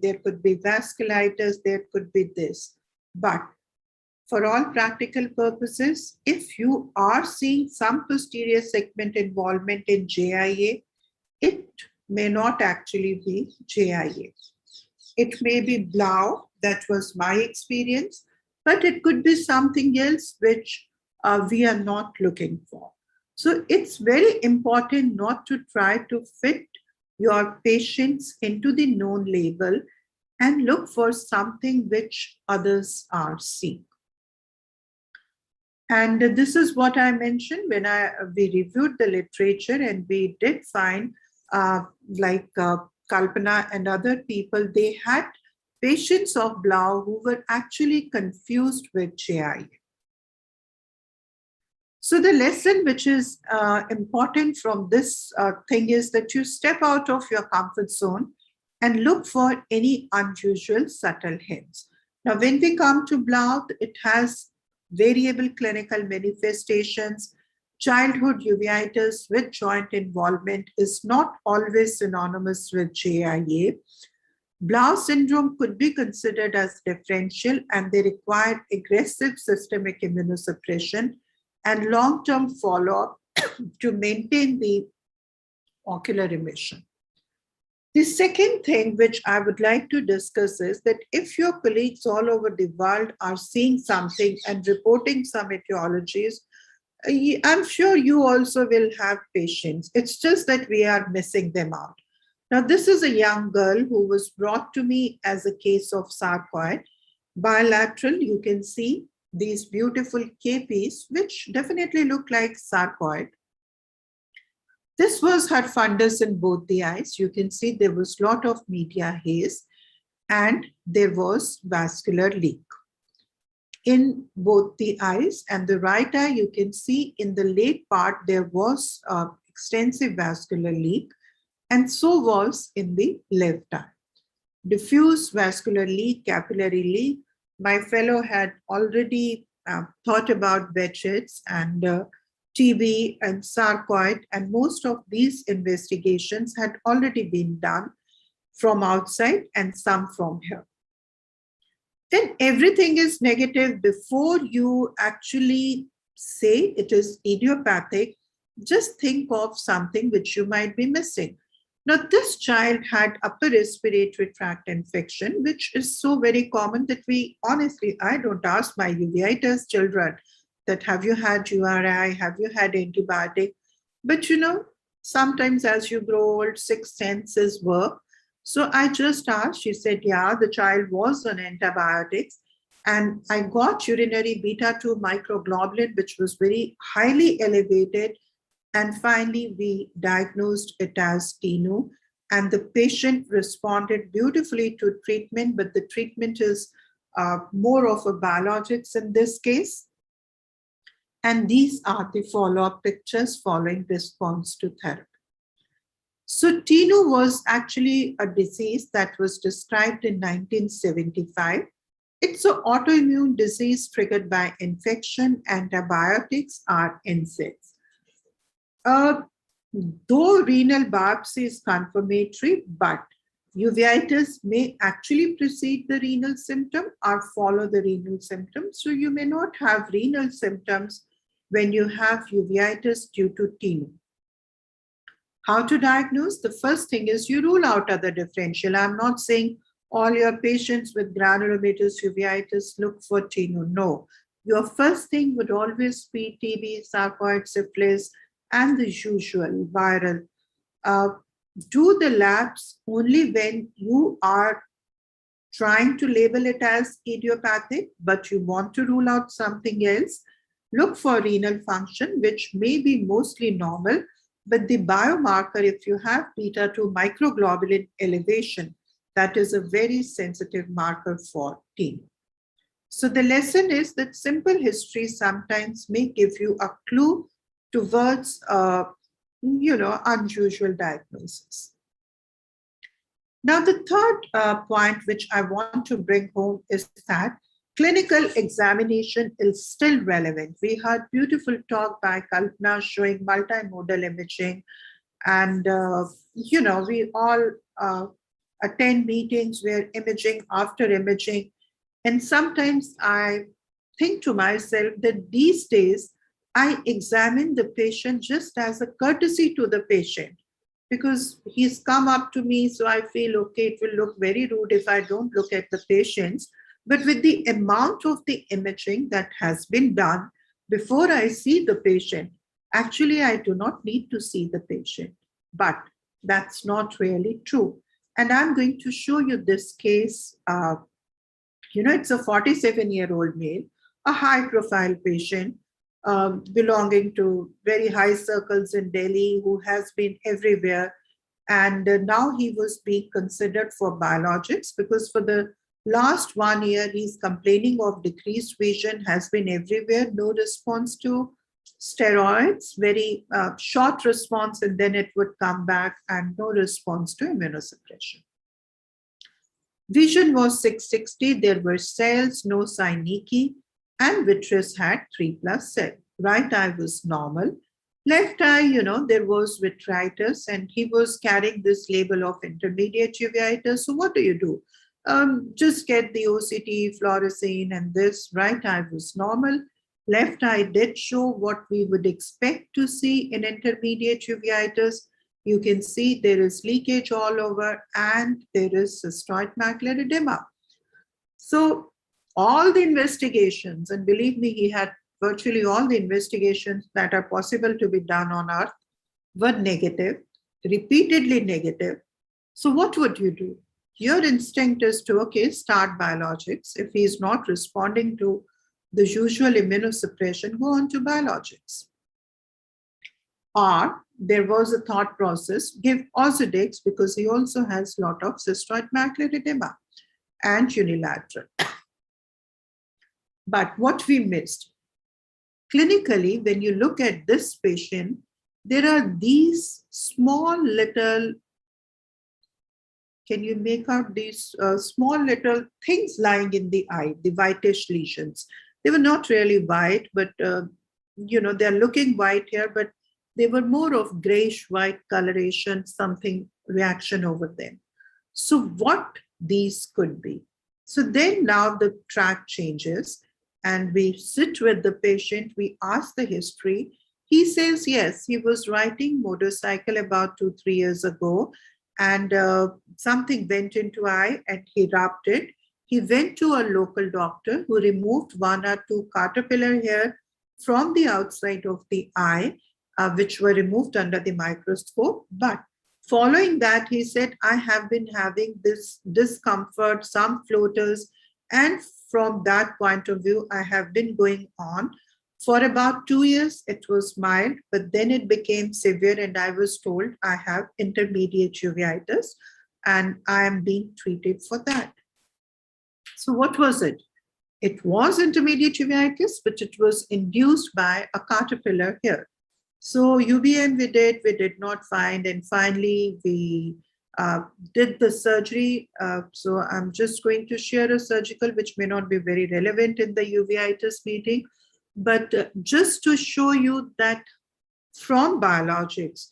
there could be vasculitis, there could be this. But for all practical purposes, if you are seeing some posterior segment involvement in JIA, it may not actually be JIA. It may be Blau, that was my experience, but it could be something else which we are not looking for. So it's very important not to try to fit your patients into the known label and look for something which others are seeing. And this is what I mentioned when we reviewed the literature, and we did find Kalpana and other people, they had patients of Blau who were actually confused with JIA. So the lesson which is important from this thing is that you step out of your comfort zone and look for any unusual subtle hints. Now, when we come to Blau, it has variable clinical manifestations. Childhood uveitis with joint involvement is not always synonymous with JIA. Blau syndrome could be considered as differential, and they require aggressive systemic immunosuppression and long-term follow-up to maintain the ocular remission. The second thing which I would like to discuss is that if your colleagues all over the world are seeing something and reporting some etiologies, I'm sure you also will have patients. It's just that we are missing them out. Now, this is a young girl who was brought to me as a case of sarcoid. Bilateral, you can see these beautiful KPs, which definitely look like sarcoid. This was her fundus in both the eyes. You can see there was a lot of media haze and there was vascular leak in both the eyes. And the right eye, you can see in the late part, there was extensive vascular leak, and so was in the left eye. Diffuse vascular leak, capillary leak. My fellow had already thought about Behçet's and TB and sarcoid, and most of these investigations had already been done from outside and some from here. Then everything is negative before you actually say it is idiopathic. Just think of something which you might be missing. Now, this child had upper respiratory tract infection, which is so very common that I don't ask my uveitis children that have you had URI, have you had antibiotic? But sometimes as you grow old, sixth senses work. So I just asked, she said, yeah, the child was on antibiotics. And I got urinary beta-2 microglobulin, which was very highly elevated. And finally, we diagnosed it as TINU. And the patient responded beautifully to treatment, but the treatment is more of a biologics in this case. And these are the follow-up pictures following response to therapy. So TINU was actually a disease that was described in 1975. It's an autoimmune disease triggered by infection. Antibiotics are NSAIDs. Though renal biopsy is confirmatory, but uveitis may actually precede the renal symptom or follow the renal symptoms. So you may not have renal symptoms when you have uveitis due to TINU. How to diagnose? The first thing is you rule out other differential. I'm not saying all your patients with granulomatous uveitis look for TINU. No. Your first thing would always be TB, sarcoid, syphilis, and the usual viral. Do the labs only when you are trying to label it as idiopathic, but you want to rule out something else. Look for renal function, which may be mostly normal, but the biomarker, if you have beta-2 microglobulin elevation, that is a very sensitive marker for TINU. So the lesson is that simple history sometimes may give you a clue towards unusual diagnosis. Now, the third point which I want to bring home is that clinical examination is still relevant. We heard beautiful talk by Kalpana showing multimodal imaging, and we all attend meetings where imaging after imaging, and sometimes I think to myself that these days I examine the patient just as a courtesy to the patient, because he's come up to me, so I feel, okay, it will look very rude if I don't look at the patients. But with the amount of the imaging that has been done before I see the patient, actually, I do not need to see the patient. But that's not really true. And I'm going to show you this case. It's a 47-year-old male, a high-profile patient, belonging to very high circles in Delhi, who has been everywhere. And now he was being considered for biologics, because for the Last 1 year, he's complaining of decreased vision, has been everywhere, no response to steroids, very short response, and then it would come back, and no response to immunosuppression. Vision was 660, there were cells, no synecdoche, and vitreous had 3+ cell. Right eye was normal. Left eye, there was vitritis, and he was carrying this label of intermediate uveitis. So what do? Just get the OCT, fluorescein, and this. Right eye was normal. Left eye did show what we would expect to see in intermediate uveitis. You can see there is leakage all over, and there is cystoid macular edema. So all the investigations, and believe me, he had virtually all the investigations that are possible to be done on earth, were negative, repeatedly negative. So what would you do? Your instinct is to, okay, start biologics. If he is not responding to the usual immunosuppression, go on to biologics. Or there was a thought process, give Ozurdex because he also has a lot of cystoid macular edema and unilateral. But what we missed, clinically, when you look at this patient, there are these small little, can you make out these small little things lying in the eye, the whitish lesions. They were not really white, but they're looking white here, but they were more of grayish white coloration, something reaction over them. So what these could be? So then now the track changes, and we sit with the patient, we ask the history. He says, yes, he was riding motorcycle about 2-3 years ago, and something went into eye and he rubbed it. He went to a local doctor who removed 1 or 2 caterpillar hair from the outside of the eye, which were removed under the microscope. But following that, he said, I have been having this discomfort, some floaters, and from that point of view, I have been going on. For about 2 years, it was mild, but then it became severe, and I was told I have intermediate uveitis, and I am being treated for that. So what was it? It was intermediate uveitis, but it was induced by a caterpillar hair. So UVM we did not find, and finally we did the surgery. So I'm just going to share a surgical, which may not be very relevant in the uveitis meeting, but just to show you that from biologics,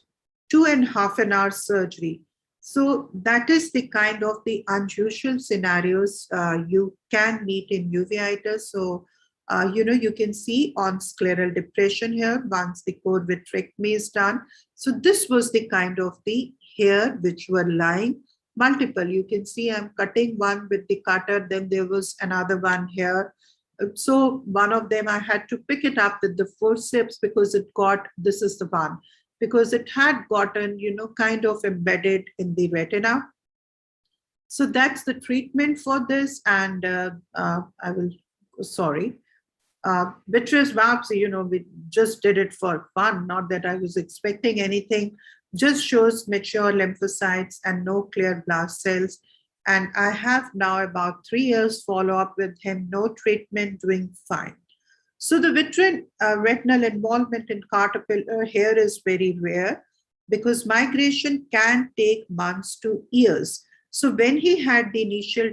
2.5 hour surgery. So that is the kind of the unusual scenarios you can meet in uveitis. So you can see on scleral depression here once the core vitrectomy is done. So this was the kind of the hair which were lying multiple. You can see I'm cutting one with the cutter, then there was another one here. So one of them I had to pick it up with the forceps because it got, this is the one, because it had gotten, kind of embedded in the retina. So that's the treatment for this. And vitreous biopsy, we just did it for fun, not that I was expecting anything, just shows mature lymphocytes and no clear blast cells. And I have now about 3 years follow-up with him, no treatment, doing fine. So the retinal involvement in caterpillar hair is very rare because migration can take months to years. So when he had the initial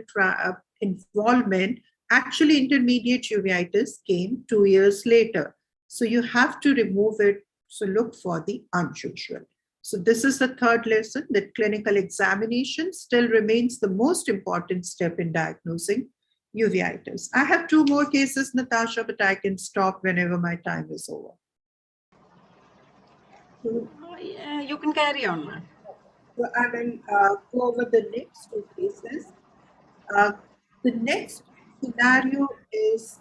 involvement, actually intermediate uveitis came 2 years later. So you have to remove it. So look for the unusual. So this is the third lesson, that clinical examination still remains the most important step in diagnosing uveitis. I have 2 more cases, Natasha, but I can stop whenever my time is over. Yeah, you can carry on, ma'am. So I will go over the next 2 cases. The next scenario is,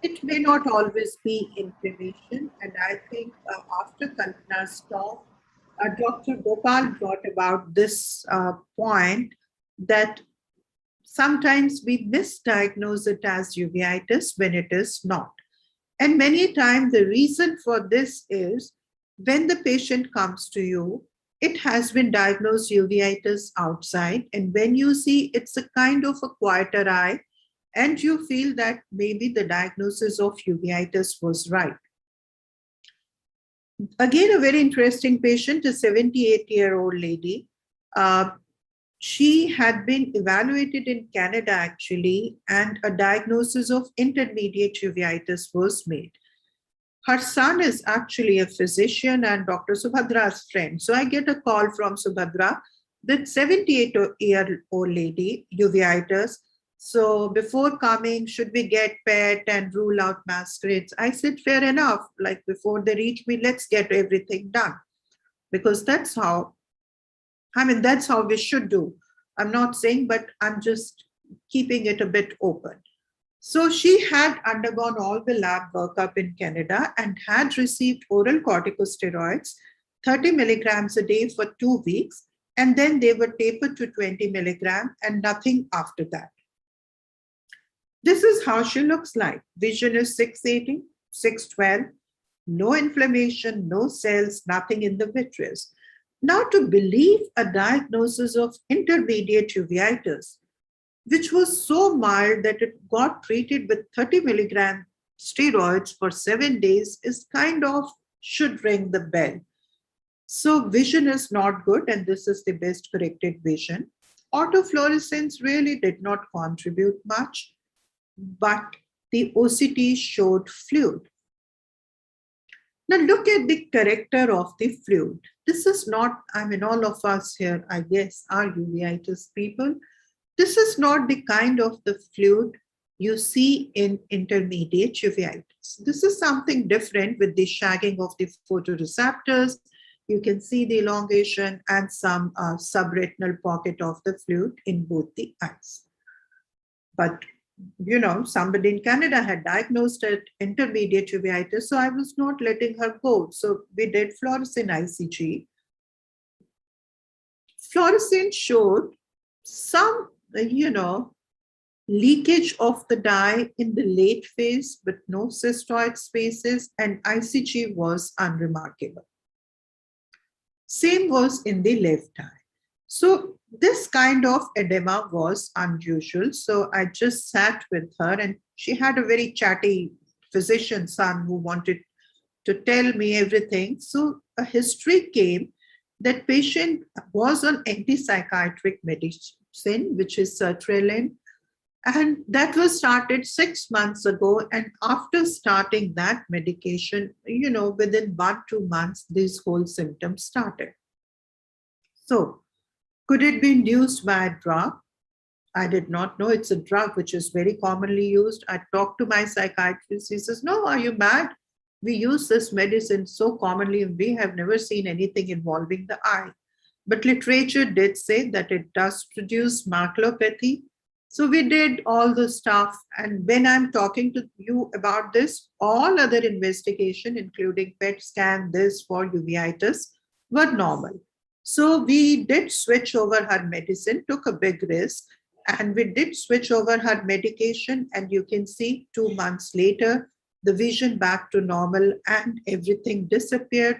it may not always be inflammation, and I think after Kalpana's talk, Dr. Gopal brought about this point that sometimes we misdiagnose it as uveitis when it is not. And many times the reason for this is when the patient comes to you, it has been diagnosed uveitis outside. And when you see, it's a kind of a quieter eye, and you feel that maybe the diagnosis of uveitis was right. Again, a very interesting patient, a 78-year-old lady. She had been evaluated in Canada actually, and a diagnosis of intermediate uveitis was made. Her son is actually a physician and Dr. Subhadra's friend. So I get a call from Subhadra, that 78-year-old lady, uveitis. So before coming, should we get PET and rule out masquerades? I said, fair enough. Like before they reach me, let's get everything done. Because that's how we should do. I'm not saying, but I'm just keeping it a bit open. So she had undergone all the lab workup in Canada and had received oral corticosteroids, 30 milligrams a day for 2 weeks. And then they were tapered to 20 milligrams and nothing after that. This is how she looks like. Vision is 680, 612, no inflammation, no cells, nothing in the vitreous. Now, to believe a diagnosis of intermediate uveitis, which was so mild that it got treated with 30 milligram steroids for 7 days, is kind of should ring the bell. So vision is not good, and this is the best corrected vision. Autofluorescence really did not contribute much, but the OCT showed fluid. Now look at the character of the fluid. This is not, all of us here, I guess, are uveitis people. This is not the kind of the fluid you see in intermediate uveitis. This is something different with the shagging of the photoreceptors. You can see the elongation and some subretinal pocket of the fluid in both the eyes. But somebody in Canada had diagnosed it intermediate uveitis, so I was not letting her go. So we did fluorescein ICG. Fluorescein showed some, leakage of the dye in the late phase, but no cystoid spaces, and ICG was unremarkable. Same was in the left eye. So this kind of edema was unusual. So I just sat with her, and she had a very chatty physician son who wanted to tell me everything. So a history came that patient was on antipsychotic medicine, which is sertraline, and that was started 6 months ago. And after starting that medication, within 1-2 months, these whole symptoms started. So could it be induced by a drug? I did not know. It's a drug which is very commonly used. I talked to my psychiatrist. He says, no, are you mad? We use this medicine so commonly, and we have never seen anything involving the eye. But literature did say that it does produce maculopathy. So we did all the stuff. And when I'm talking to you about this, all other investigation, including PET scan, this for uveitis, were normal. So we did switch over her medicine, took a big risk, and we did switch over her medication. And you can see 2 months later, the vision back to normal and everything disappeared.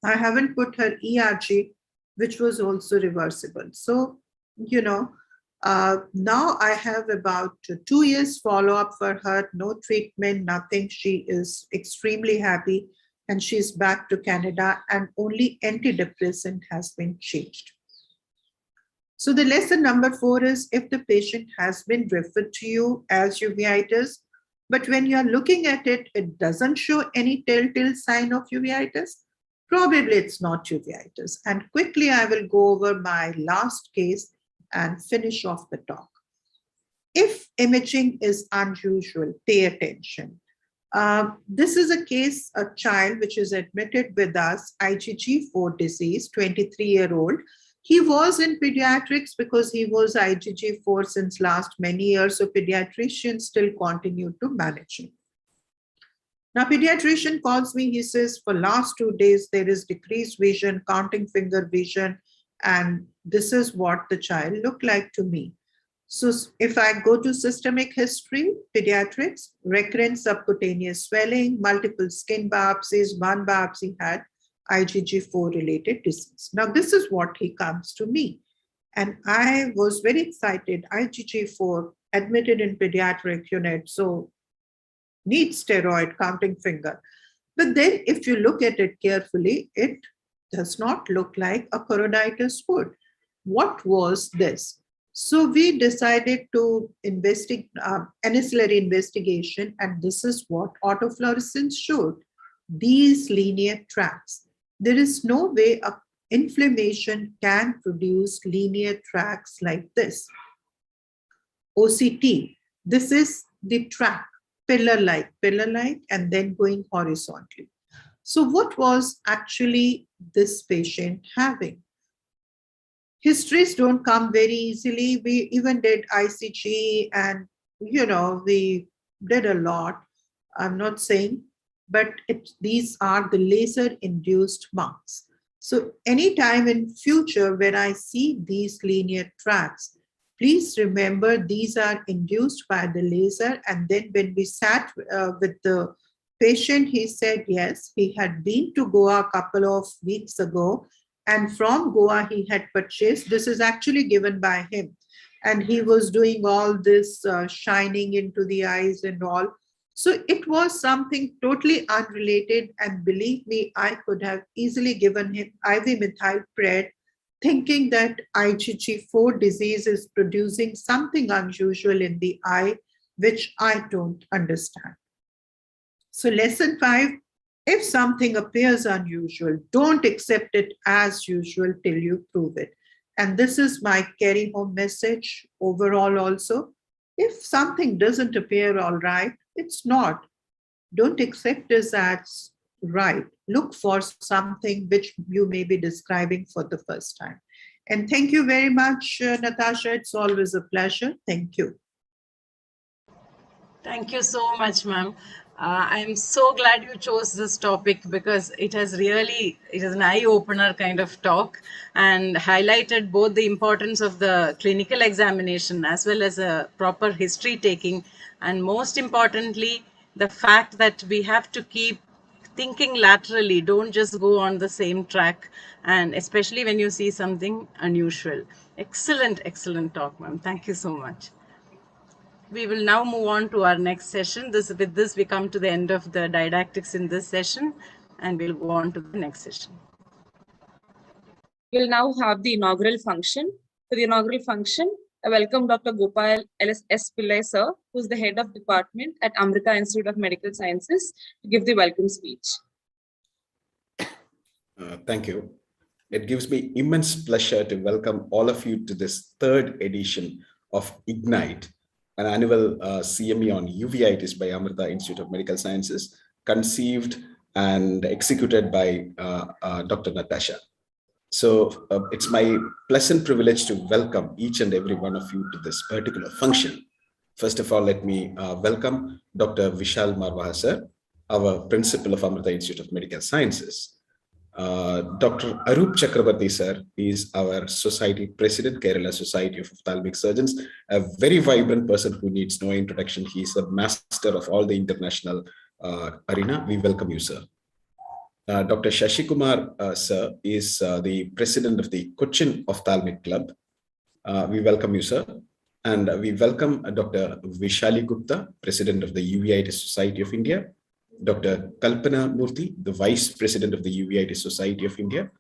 I haven't put her ERG, which was also reversible. So, now I have about 2 years follow-up for her, no treatment, nothing. She is extremely happy, and she's back to Canada, and only antidepressant has been changed. So the lesson number 4 is, if the patient has been referred to you as uveitis, but when you're looking at it, it doesn't show any telltale sign of uveitis, probably it's not uveitis. And quickly, I will go over my last case and finish off the talk. If imaging is unusual, pay attention. This is a case, a child which is admitted with us, IgG4 disease, 23-year-old. He was in pediatrics because he was IgG4 since last many years, so pediatricians still continue to manage him. Now, pediatrician calls me, he says, for last 2 days, there is decreased vision, counting finger vision, and this is what the child looked like to me. So if I go to systemic history, pediatrics, recurrent subcutaneous swelling, multiple skin biopsies, one biopsy had IgG4 related disease. Now, this is what he comes to me. And I was very excited. IgG4 admitted in pediatric unit, so needs steroid, counting finger. But then if you look at it carefully, it does not look like a choroiditis would. What was this? So we decided to investigate ancillary investigation, and this is what autofluorescence showed. These linear tracks. There is no way a inflammation can produce linear tracks like this. OCT, this is the track, pillar-like, and then going horizontally. So what was actually this patient having? Histories don't come very easily. We even did ICG and, we did a lot. I'm not saying, but these are the laser-induced marks. So anytime in future when I see these linear tracks, please remember these are induced by the laser. And then when we sat with the patient, he said, yes, he had been to Goa a couple of weeks ago. And from Goa, he had purchased, this is actually given by him. And he was doing all this shining into the eyes and all. So it was something totally unrelated. And believe me, I could have easily given him IV methylpred, thinking that IgG4 disease is producing something unusual in the eye, which I don't understand. So lesson 5, if something appears unusual, don't accept it as usual till you prove it. And this is my carry home message overall also. If something doesn't appear all right, it's not. Don't accept this as right. Look for something which you may be describing for the first time. And thank you very much, Natasha. It's always a pleasure. Thank you. Thank you so much, ma'am. I'm so glad you chose this topic because it is an eye-opener kind of talk and highlighted both the importance of the clinical examination as well as a proper history taking, and most importantly, the fact that we have to keep thinking laterally, don't just go on the same track, and especially when you see something unusual. Excellent talk, ma'am. Thank you so much. We will now move on to our next session. With this, we come to the end of the didactics in this session, and we'll go on to the next session. We'll now have the inaugural function. For the inaugural function, I welcome Dr. Gopal S. Pillai, sir, who's the head of department at Amrita Institute of Medical Sciences, to give the welcome speech. Thank you. It gives me immense pleasure to welcome all of you to this third edition of Ignite, an annual CME on uveitis by Amrita Institute of Medical Sciences, conceived and executed by Dr. Natasha. So it's my pleasant privilege to welcome each and every one of you to this particular function. First of all, let me welcome Dr. Vishal Marwaha, sir, our principal of Amrita Institute of Medical Sciences. Dr. Arup Chakrabarti, sir, is our society president, Kerala Society of Ophthalmic Surgeons, a very vibrant person who needs no introduction. He is a master of all the international arena. We welcome you, sir. Dr. Shashi Kumar, sir, is the president of the Cochin Ophthalmic Club. We welcome you, sir. And we welcome Dr. Vishali Gupta, president of the Uveitis Society of India. Dr. Kalpana Murthy, the Vice President of the Uveitis Society of India,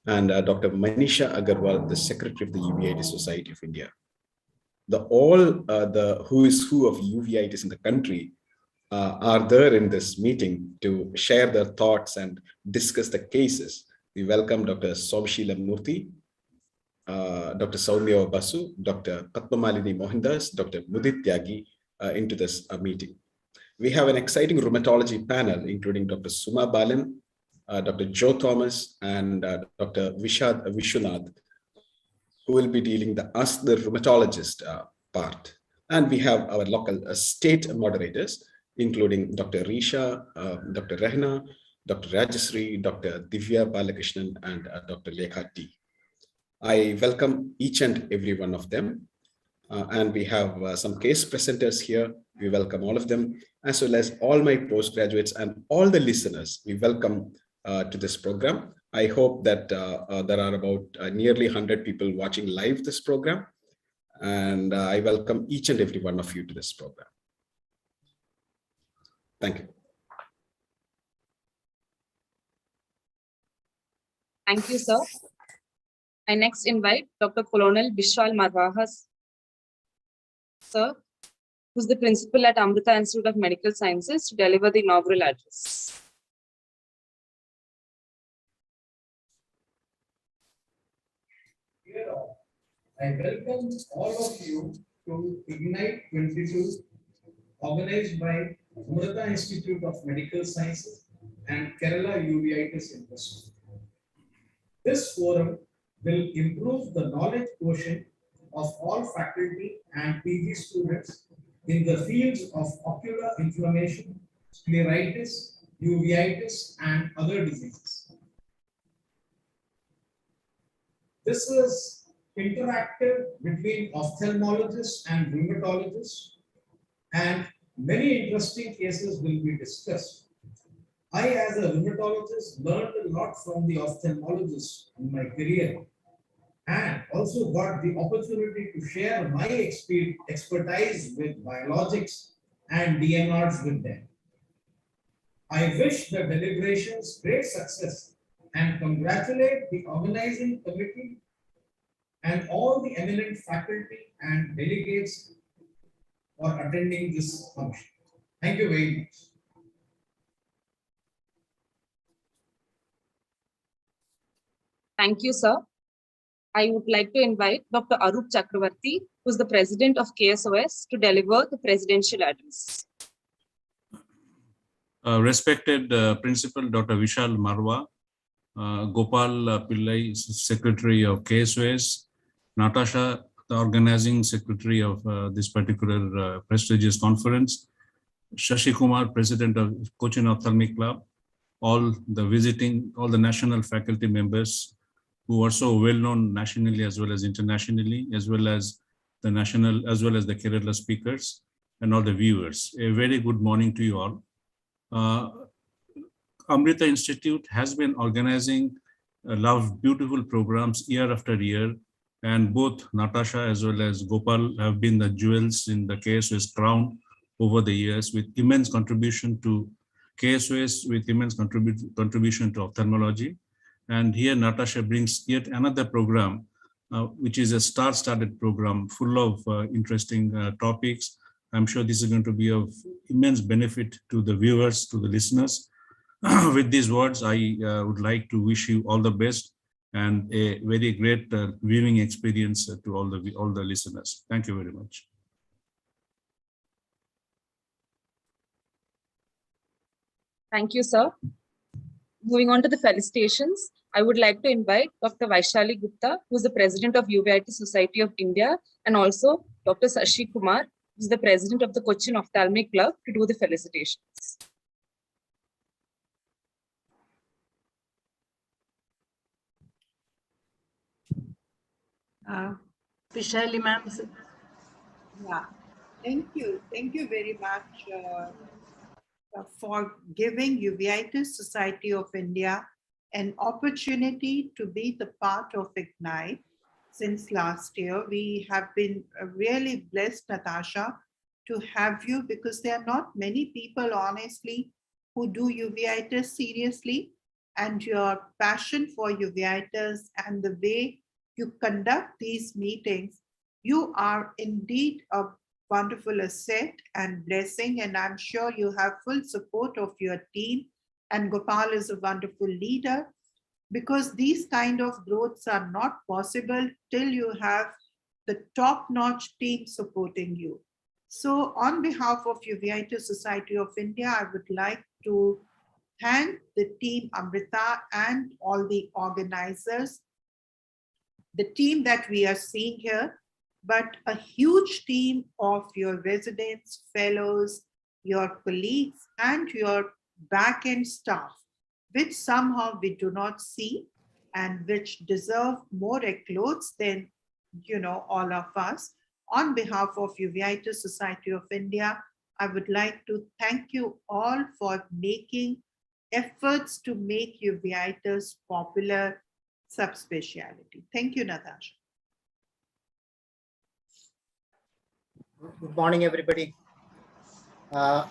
and Dr. Manisha Agarwal, the Secretary of the Uveitis Society of India. The who is who of uveitis in the country are there in this meeting to share their thoughts and discuss the cases. We welcome Dr. Somshila Murthy, Dr. Soumya Basu, Dr. Padmamalini Mohandas, Dr. Mudit Tyagi into this meeting. We have an exciting rheumatology panel, including Dr. Suma Balan, Dr. Joe Thomas, and Dr. Vishad Vishwanath, who will be dealing the Ask the Rheumatologist part. And we have our local state moderators, including Dr. Risha, Dr. Rehna, Dr. Rajasri, Dr. Divya Balakrishnan, and Dr. Lekha T. I welcome each and every one of them. And we have some case presenters here. We welcome all of them, as well as all my postgraduates and all the listeners. We welcome to this program. I hope that there are about nearly 100 people watching live this program. And I welcome each and every one of you to this program. Thank you. Thank you, sir. I next invite Dr. Colonel Vishal Marwaha, sir, who's the principal at Amrita Institute of Medical Sciences, to deliver the inaugural address. I welcome all of you to Ignite 22, organized by Amrita Institute of Medical Sciences and Kerala Uveitis Institute. This forum will improve the knowledge quotient of all faculty and PG students in the fields of ocular inflammation, scleritis, uveitis, and other diseases. This is interactive between ophthalmologists and rheumatologists, and many interesting cases will be discussed. I, as a rheumatologist, learned a lot from the ophthalmologists in my career, and also got the opportunity to share my expertise with biologics and DMRs with them. I wish the deliberations great success and congratulate the organizing committee and all the eminent faculty and delegates for attending this function. Thank you very much. Thank you, sir. I would like to invite Dr. Arup Chakravarti, who is the president of KSOS, to deliver the presidential address. Respected Principal Dr. Vishal Marwa, Gopal Pillai, Secretary of KSOS, Natasha, the organizing secretary of this particular prestigious conference, Shashi Kumar, President of Cochin Ophthalmic Club, all the national faculty members who are so well known nationally as well as internationally, as well as the Kerala speakers and all the viewers. A very good morning to you all. Amrita Institute has been organizing beautiful programs year after year, and both Natasha as well as Gopal have been the jewels in the KSOS crown over the years, with immense contribution to KSOS, with immense contribution to ophthalmology. And here Natasha brings yet another program, which is a star-studded program full of interesting topics. I'm sure this is going to be of immense benefit to the viewers, to the listeners. With these words, I would like to wish you all the best and a very great viewing experience to all the listeners. Thank you very much. Thank you, sir. Moving on to the felicitations, I would like to invite Dr. Vaishali Gupta, who is the president of Uveitis Society of India, and also Dr. Shashi Kumar, who is the president of the Cochin Ophthalmic Club, to do the felicitations. Vishali ma'am. Yeah, thank you. Thank you very much for giving Uveitis Society of India an opportunity to be the part of Ignite since last year. We have been really blessed, Natasha, to have you, because there are not many people, honestly, who do uveitis seriously, and your passion for uveitis and the way you conduct these meetings, you are indeed a wonderful asset and blessing, and I'm sure you have full support of your team, and Gopal is a wonderful leader, because these kind of growths are not possible till you have the top-notch team supporting you. So on behalf of Uveitis Society of India, I would like to thank the team Amrita and all the organizers, the team that we are seeing here, but a huge team of your residents, fellows, your colleagues, and your back-end staff, which somehow we do not see and which deserve more accolades than, all of us. On behalf of Uveitis Society of India, I would like to thank you all for making efforts to make uveitis popular subspecialty. Thank you, Natasha. Good morning, everybody. Dr.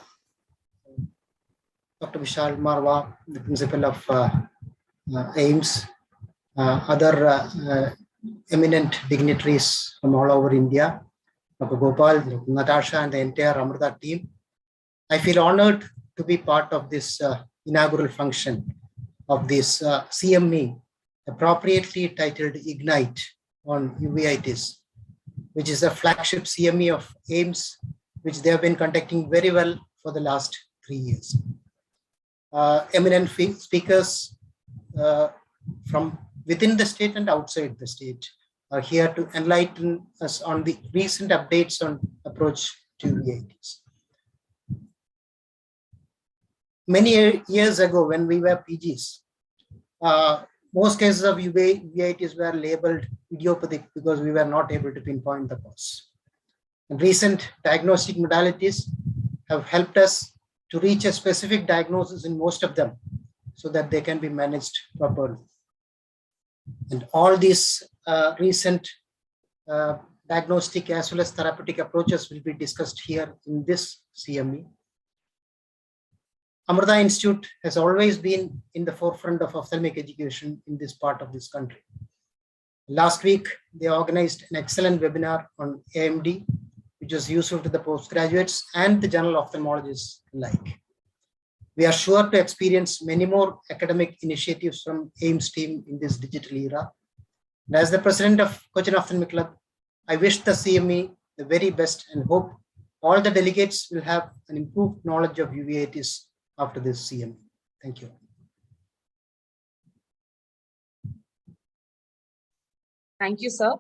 Vishal Marwa, the principal of AIMS, other eminent dignitaries from all over India, Dr. Gopal, Dr. Natasha, and the entire Amrita team. I feel honored to be part of this inaugural function of this CME, appropriately titled Ignite on uveitis, which is a flagship CME of AIMS, which they have been conducting very well for the last 3 years. Eminent speakers from within the state and outside the state are here to enlighten us on the recent updates on approach to uveitis. Many years ago, when we were PGs, most cases of uveitis were labeled idiopathic because we were not able to pinpoint the cause. And recent diagnostic modalities have helped us to reach a specific diagnosis in most of them so that they can be managed properly. And all these recent diagnostic as well as therapeutic approaches will be discussed here in this CME. Amrita Institute has always been in the forefront of ophthalmic education in this part of this country. Last week, they organized an excellent webinar on AMD, which was useful to the postgraduates and the general ophthalmologists alike. We are sure to experience many more academic initiatives from AIMS team in this digital era. And as the president of Cochin Ophthalmic Club, I wish the CME the very best and hope all the delegates will have an improved knowledge of uveitis after this CME. Thank you. Thank you, sir.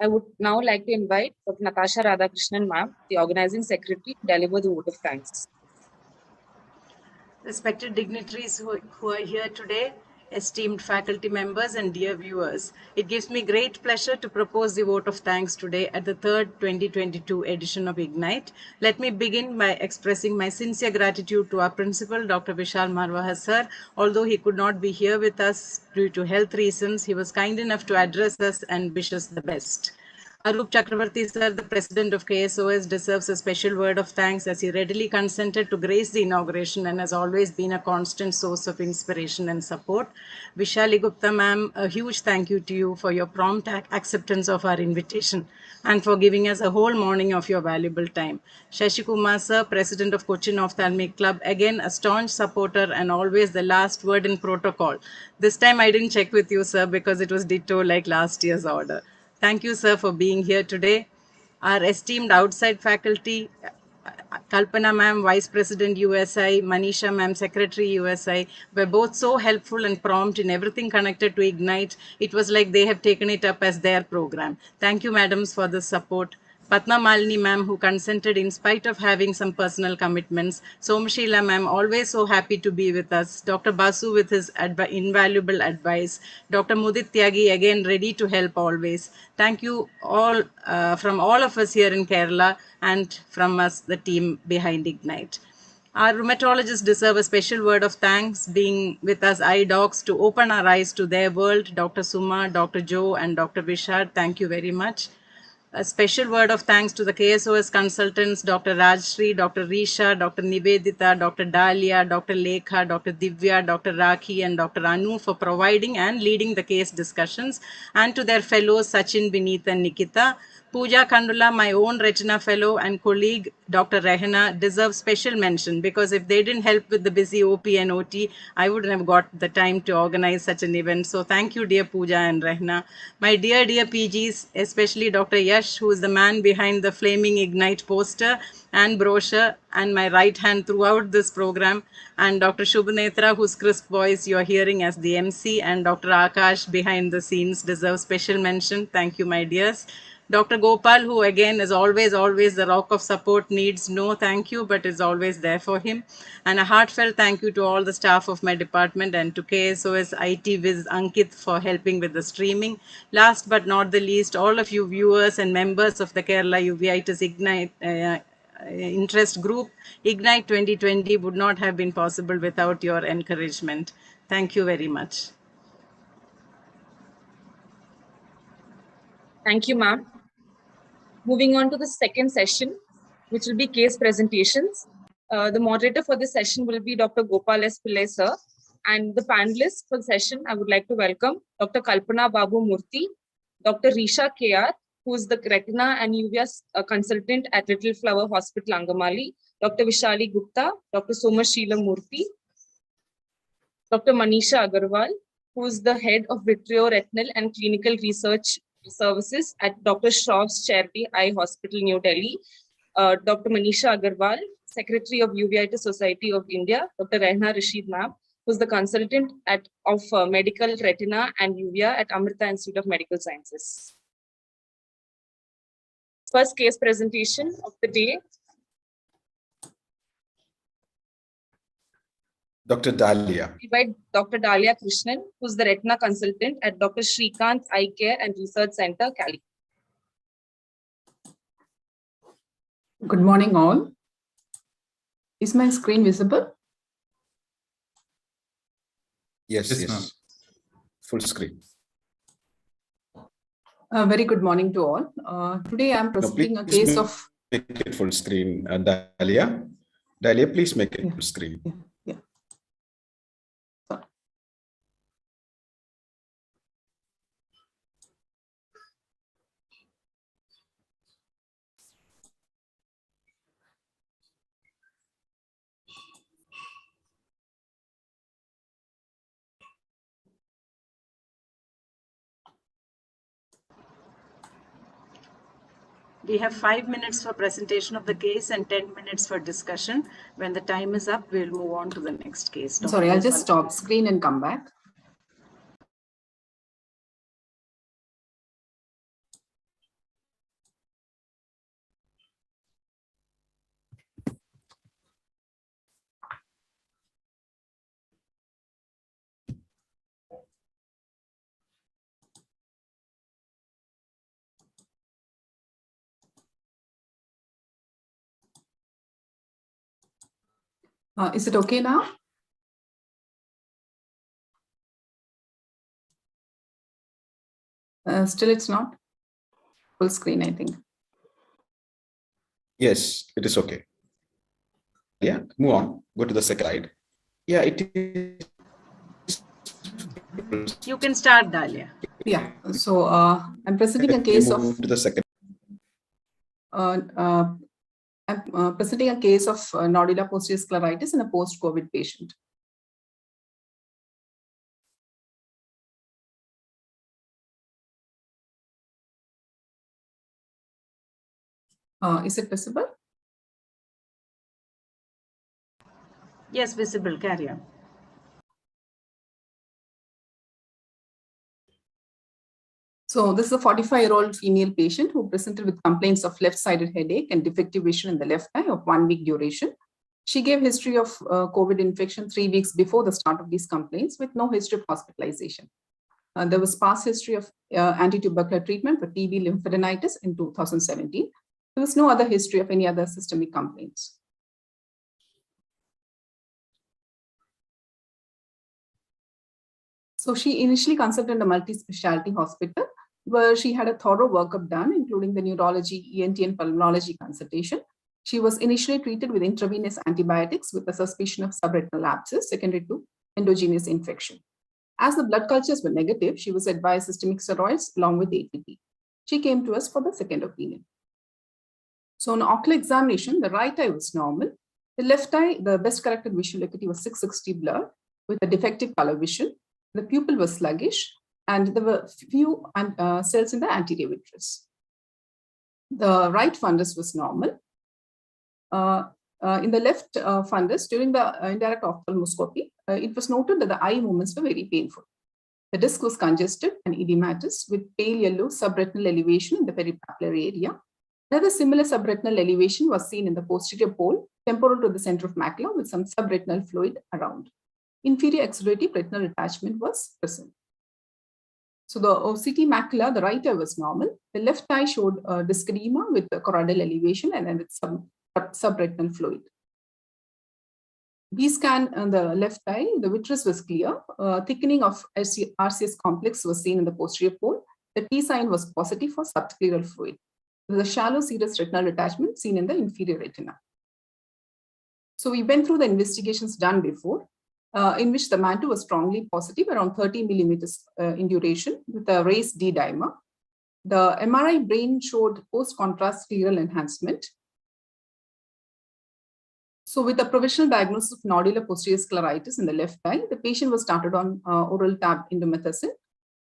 I would now like to invite Dr. Natasha Radhakrishnan ma'am, the organizing secretary, to deliver the vote of thanks. Respected dignitaries who are here today, esteemed faculty members and dear viewers, it gives me great pleasure to propose the vote of thanks today at the third 2022 edition of Ignite. Let me begin by expressing my sincere gratitude to our principal, Dr. Vishal Marwa sir. Although he could not be here with us due to health reasons, he was kind enough to address us and wish us the best. Arup Chakravarti sir, the president of KSOS, deserves a special word of thanks as he readily consented to grace the inauguration and has always been a constant source of inspiration and support. Vishali Gupta ma'am, a huge thank you to you for your prompt acceptance of our invitation and for giving us a whole morning of your valuable time. Shashi Kumar sir, president of Cochin Ophthalmic Club, again a staunch supporter and always the last word in protocol. This time I didn't check with you, sir, because it was ditto like last year's order. Thank you, sir, for being here today. Our esteemed outside faculty, Kalpana ma'am, Vice President USI, Manisha ma'am, Secretary USI, were both so helpful and prompt in everything connected to Ignite. It was like they have taken it up as their program. Thank you, madams, for the support. Patna Malini ma'am, who consented in spite of having some personal commitments. Somashila ma'am, always so happy to be with us. Dr. Basu with his invaluable advice. Dr. Mudit Tyagi, again ready to help always. Thank you all from all of us here in Kerala and from us, the team behind Ignite. Our rheumatologists deserve a special word of thanks, being with us eye docs to open our eyes to their world. Dr. Suma, Dr. Joe, and Dr. Vishad, thank you very much. A special word of thanks to the KSOS consultants, Dr. Rajshri, Dr. Risha, Dr. Nivedita, Dr. Dalia, Dr. Lekha, Dr. Divya, Dr. Rakhi, and Dr. Anu for providing and leading the case discussions, and to their fellows Sachin, Vineet, and Nikita. Pooja Kandula, my own retina fellow and colleague, Dr. Rehana, deserve special mention because if they didn't help with the busy OP and OT, I wouldn't have got the time to organize such an event. So thank you, dear Pooja and Rehana. My dear PGs, especially Dr. Yash, who is the man behind the Flaming Ignite poster and brochure and my right hand throughout this program, and Dr. Shubhanetra, whose crisp voice you are hearing as the MC, and Dr. Akash behind the scenes deserve special mention. Thank you, my dears. Dr. Gopal, who again is always the rock of support, needs no thank you, but is always there for him. And a heartfelt thank you to all the staff of my department and to KSOS IT Viz Ankit for helping with the streaming. Last but not the least, all of you viewers and members of the Kerala Uveitis Ignite interest group, Ignite 2020 would not have been possible without your encouragement. Thank you very much. Thank you, ma'am. Moving on to the second session, which will be case presentations. The moderator for this session will be Dr. Gopal S. Pillai, sir. And the panelists for the session, I would like to welcome Dr. Kalpana Babu Murthy, Dr. Risha K.R., who is the Retina and Uvea consultant at Little Flower Hospital, Angamali, Dr. Vishali Gupta, Dr. Somashila Murthy, Dr. Manisha Agarwal, who is the head of Vitreoretinal and Clinical Research Services at Dr. Shroff's Charity Eye Hospital, New Delhi, Dr. Manisha Agarwal, Secretary of Uveitis Society of India, Dr. Rehna Rashid Ma'am, who is the consultant of Medical Retina and Uvea at Amrita Institute of Medical Sciences. First case presentation of the day. Dr. Dalia. By Dr. Dalia Krishnan, who is the retina consultant at Dr. Shrikant Eye Care and Research Center, Cali. Good morning, all. Is my screen visible? Yes, yes. Full screen. Very good morning to all. Today I'm presenting a case of... Make it full screen, Dalia. Dalia, please make it full screen. Yeah. Sorry. We have 5 minutes for presentation of the case and 10 minutes for discussion. When the time is up, we'll move on to the next case. Sorry, I'll just stop screen and come back. Is it okay now? Still, it's not full screen, I think. Yes, it is okay. Yeah, move on. Go to the second slide. Yeah, it is. You can start, Dalia. Yeah, so I'm presenting a case of... To the second. I'm presenting a case of nodular posterior scleritis in a post-COVID patient. Is it visible? Yes, visible. Carry on. So this is a 45-year-old female patient who presented with complaints of left-sided headache and defective vision in the left eye of 1 week duration. She gave history of COVID infection 3 weeks before the start of these complaints with no history of hospitalization. There was past history of anti-tubercular treatment for TB lymphadenitis in 2017. There was no other history of any other systemic complaints. So she initially consulted a multi-specialty hospital where she had a thorough workup done, including the neurology, ENT, and pulmonology consultation. She was initially treated with intravenous antibiotics with a suspicion of subretinal abscess secondary to endogenous infection. As the blood cultures were negative, she was advised systemic steroids along with ATP. She came to us for the second opinion. So on ocular examination, the right eye was normal. The left eye, the best corrected visual acuity was 660 blur with a defective color vision. The pupil was sluggish, and there were few cells in the anterior vitreous. The right fundus was normal. In the left fundus, during the indirect ophthalmoscopy, it was noted that the eye movements were very painful. The disc was congested and edematous with pale yellow subretinal elevation in the peripapillary area. Another similar subretinal elevation was seen in the posterior pole, temporal to the center of macula with some subretinal fluid around. Inferior exudative retinal detachment was present. So the OCT macula, the right eye was normal. The left eye showed disc edema with the choroidal elevation and with some subretinal fluid. B-scan on the left eye, the vitreous was clear. Thickening of RCS complex was seen in the posterior pole. The T sign was positive for subscleral fluid. There was a shallow serous retinal detachment seen in the inferior retina. So we went through the investigations done before, in which the mantle was strongly positive, around 30 millimeters in duration, with a raised D dimer. The MRI brain showed post-contrast scleral enhancement. So with a provisional diagnosis of nodular posterior scleritis in the left eye, the patient was started on oral tab indomethacin,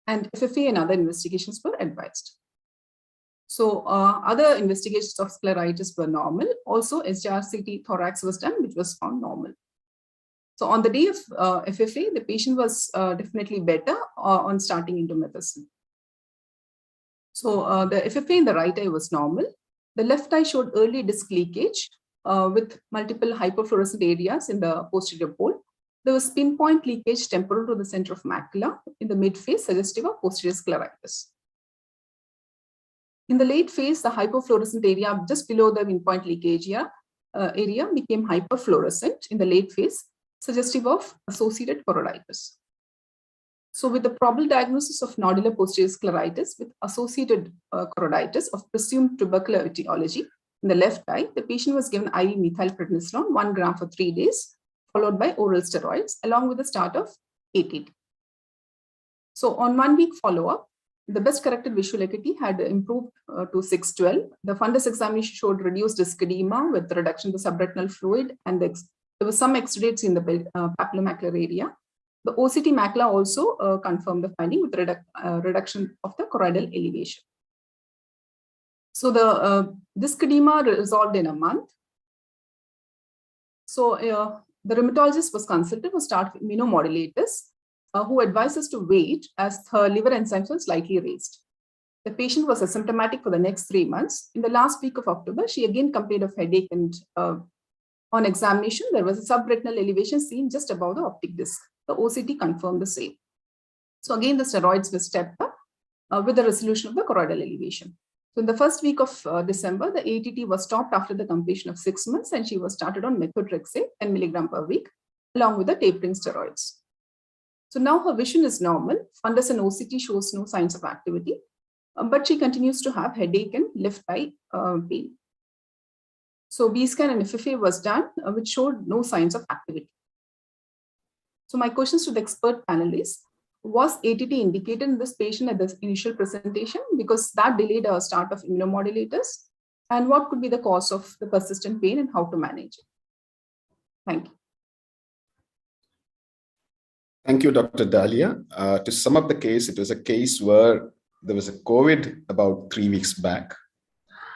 and FFA and other investigations were advised. So other investigations of scleritis were normal. Also, SGRCT thorax was done, which was found normal. So on the day of FFA, the patient was definitely better on starting indomethacin. So the FFA in the right eye was normal. The left eye showed early disc leakage with multiple hyperfluorescent areas in the posterior pole. There was pinpoint leakage temporal to the center of macula in the mid phase, suggestive of posterior scleritis. In the late phase, the hyperfluorescent area just below the pinpoint leakage area became hyperfluorescent in the late phase, suggestive of associated choroiditis. So with the probable diagnosis of nodular posterior scleritis with associated choroiditis of presumed tubercular etiology in the left eye, the patient was given IV methylprednisolone 1 gram for 3 days, followed by oral steroids, along with the start of ATT. So on 1 week follow-up, the best corrected visual acuity had improved to 612. The fundus examination showed reduced disc edema with reduction of the subretinal fluid, and there was some exudates in the papillomacular area. The OCT macula also confirmed the finding with reduction of the choroidal elevation. So the disc edema resolved in a month. So the rheumatologist was consulted to start immunomodulators, who advised us to wait as her liver enzymes were slightly raised. The patient was asymptomatic for the next 3 months. In the last week of October, she again complained of headache, and on examination, there was a subretinal elevation seen just above the optic disc. The OCT confirmed the same. So again, the steroids were stepped up with the resolution of the choroidal elevation. So in the first week of December, the ATT was stopped after the completion of 6 months, and she was started on methotrexate 10 milligram per week, along with the tapering steroids. So now her vision is normal. Fundus and OCT shows no signs of activity, but she continues to have headache and left eye pain. So B-scan and FFA was done, which showed no signs of activity. So my questions to the expert panel is, was ATT indicated in this patient at the initial presentation because that delayed a start of immunomodulators? And what could be the cause of the persistent pain and how to manage it? Thank you. Thank you, Dr. Dahlia. To sum up the case, it was a case where there was a COVID about 3 weeks back,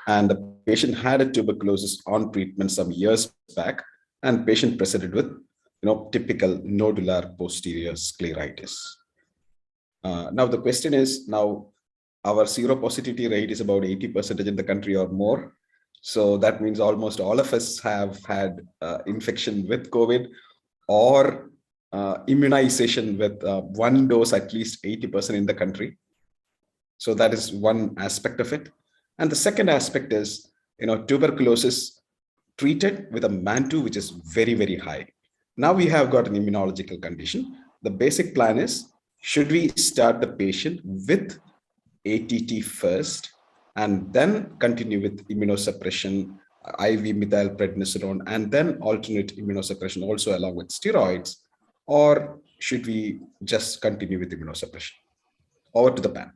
and the patient had a tuberculosis on treatment some years back, and patient presented with typical nodular posterior scleritis. Now the question is, now our seropositivity rate is about 80% in the country or more. So that means almost all of us have had infection with COVID or immunization with 1 dose, at least 80% in the country. So that is one aspect of it. And the second aspect is, tuberculosis treated with a MAN2, which is very, very high. Now we have got an immunological condition. The basic plan is, should we start the patient with ATT first and then continue with immunosuppression, IV methylprednisolone, and then alternate immunosuppression also along with steroids, or should we just continue with immunosuppression? Over to the panel.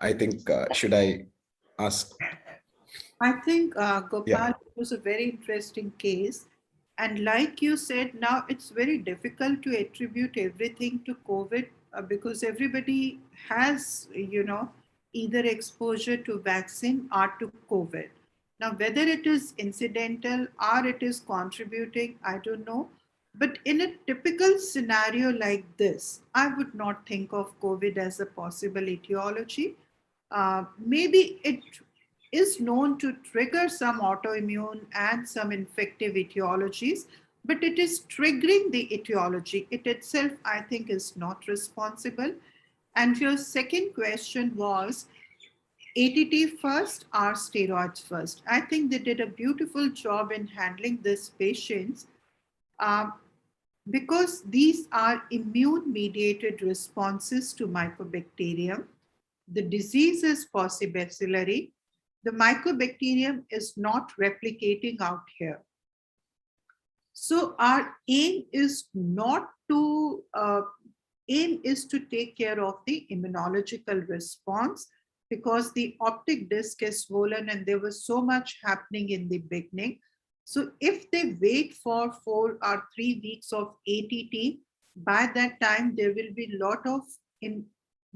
I think, should I ask? I think, Gopal, Yeah. it was a very interesting case. And like you said, now it's very difficult to attribute everything to COVID because everybody has, either exposure to vaccine or to COVID. Now, whether it is incidental or it is contributing, I don't know. But in a typical scenario like this, I would not think of COVID as a possible etiology. Maybe it is known to trigger some autoimmune and some infective etiologies, but it is triggering the etiology. It itself, I think, is not responsible. And your second question was ATT first or steroids first? I think they did a beautiful job in handling these patients because these are immune-mediated responses to mycobacterium. The disease is paucibacillary. The mycobacterium is not replicating out here. So our aim is not to take care of the immunological response, because the optic disc is swollen and there was so much happening in the beginning. So if they wait for 4 or 3 weeks of ATT, by that time there will be a lot of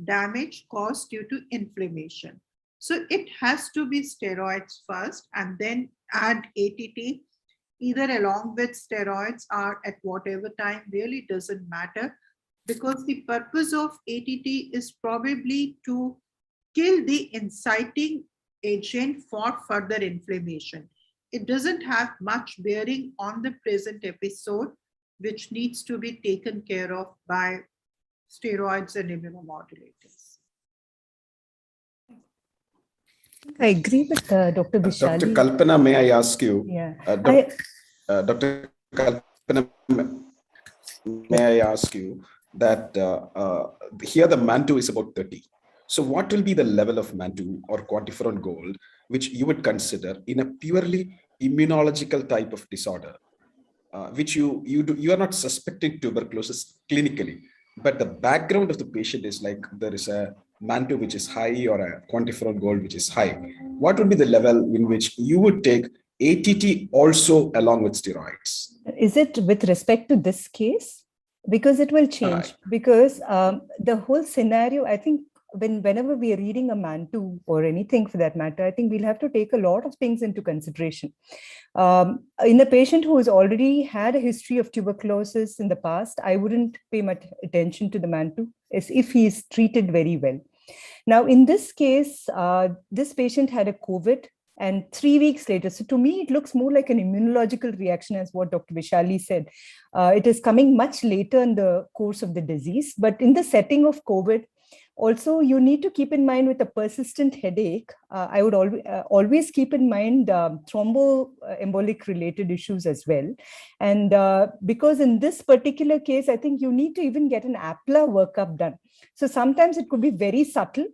damage caused due to inflammation. So it has to be steroids first and then add ATT, either along with steroids or at whatever time, really doesn't matter, because the purpose of ATT is probably to kill the inciting agent for further inflammation. It doesn't have much bearing on the present episode, which needs to be taken care of by steroids and immunomodulators. I agree with Dr. Vishali. Dr. Kalpana, may I ask you? Yeah. Dr. Kalpana, may I ask you that here the MANTO is about 30. So what will be the level of MANTO or quantiferon gold which you would consider in a purely immunological type of disorder, which you are not suspecting tuberculosis clinically, but the background of the patient is like there is a MANTO which is high or a quantiferon gold which is high? What would be the level in which you would take ATT also along with steroids? Is it with respect to this case? Because it will change. Because the whole scenario, I think, whenever we are reading a MANTO or anything for that matter, I think we'll have to take a lot of things into consideration. In a patient who has already had a history of tuberculosis in the past, I wouldn't pay much attention to the MANTO as if he is treated very well. Now, in this case, this patient had a COVID, and 3 weeks later, so to me, it looks more like an immunological reaction, as what Dr. Vishali said. It is coming much later in the course of the disease, but in the setting of COVID, also, you need to keep in mind with a persistent headache, I would always keep in mind thromboembolic related issues as well. And because in this particular case, I think you need to even get an APLA workup done. So sometimes it could be very subtle.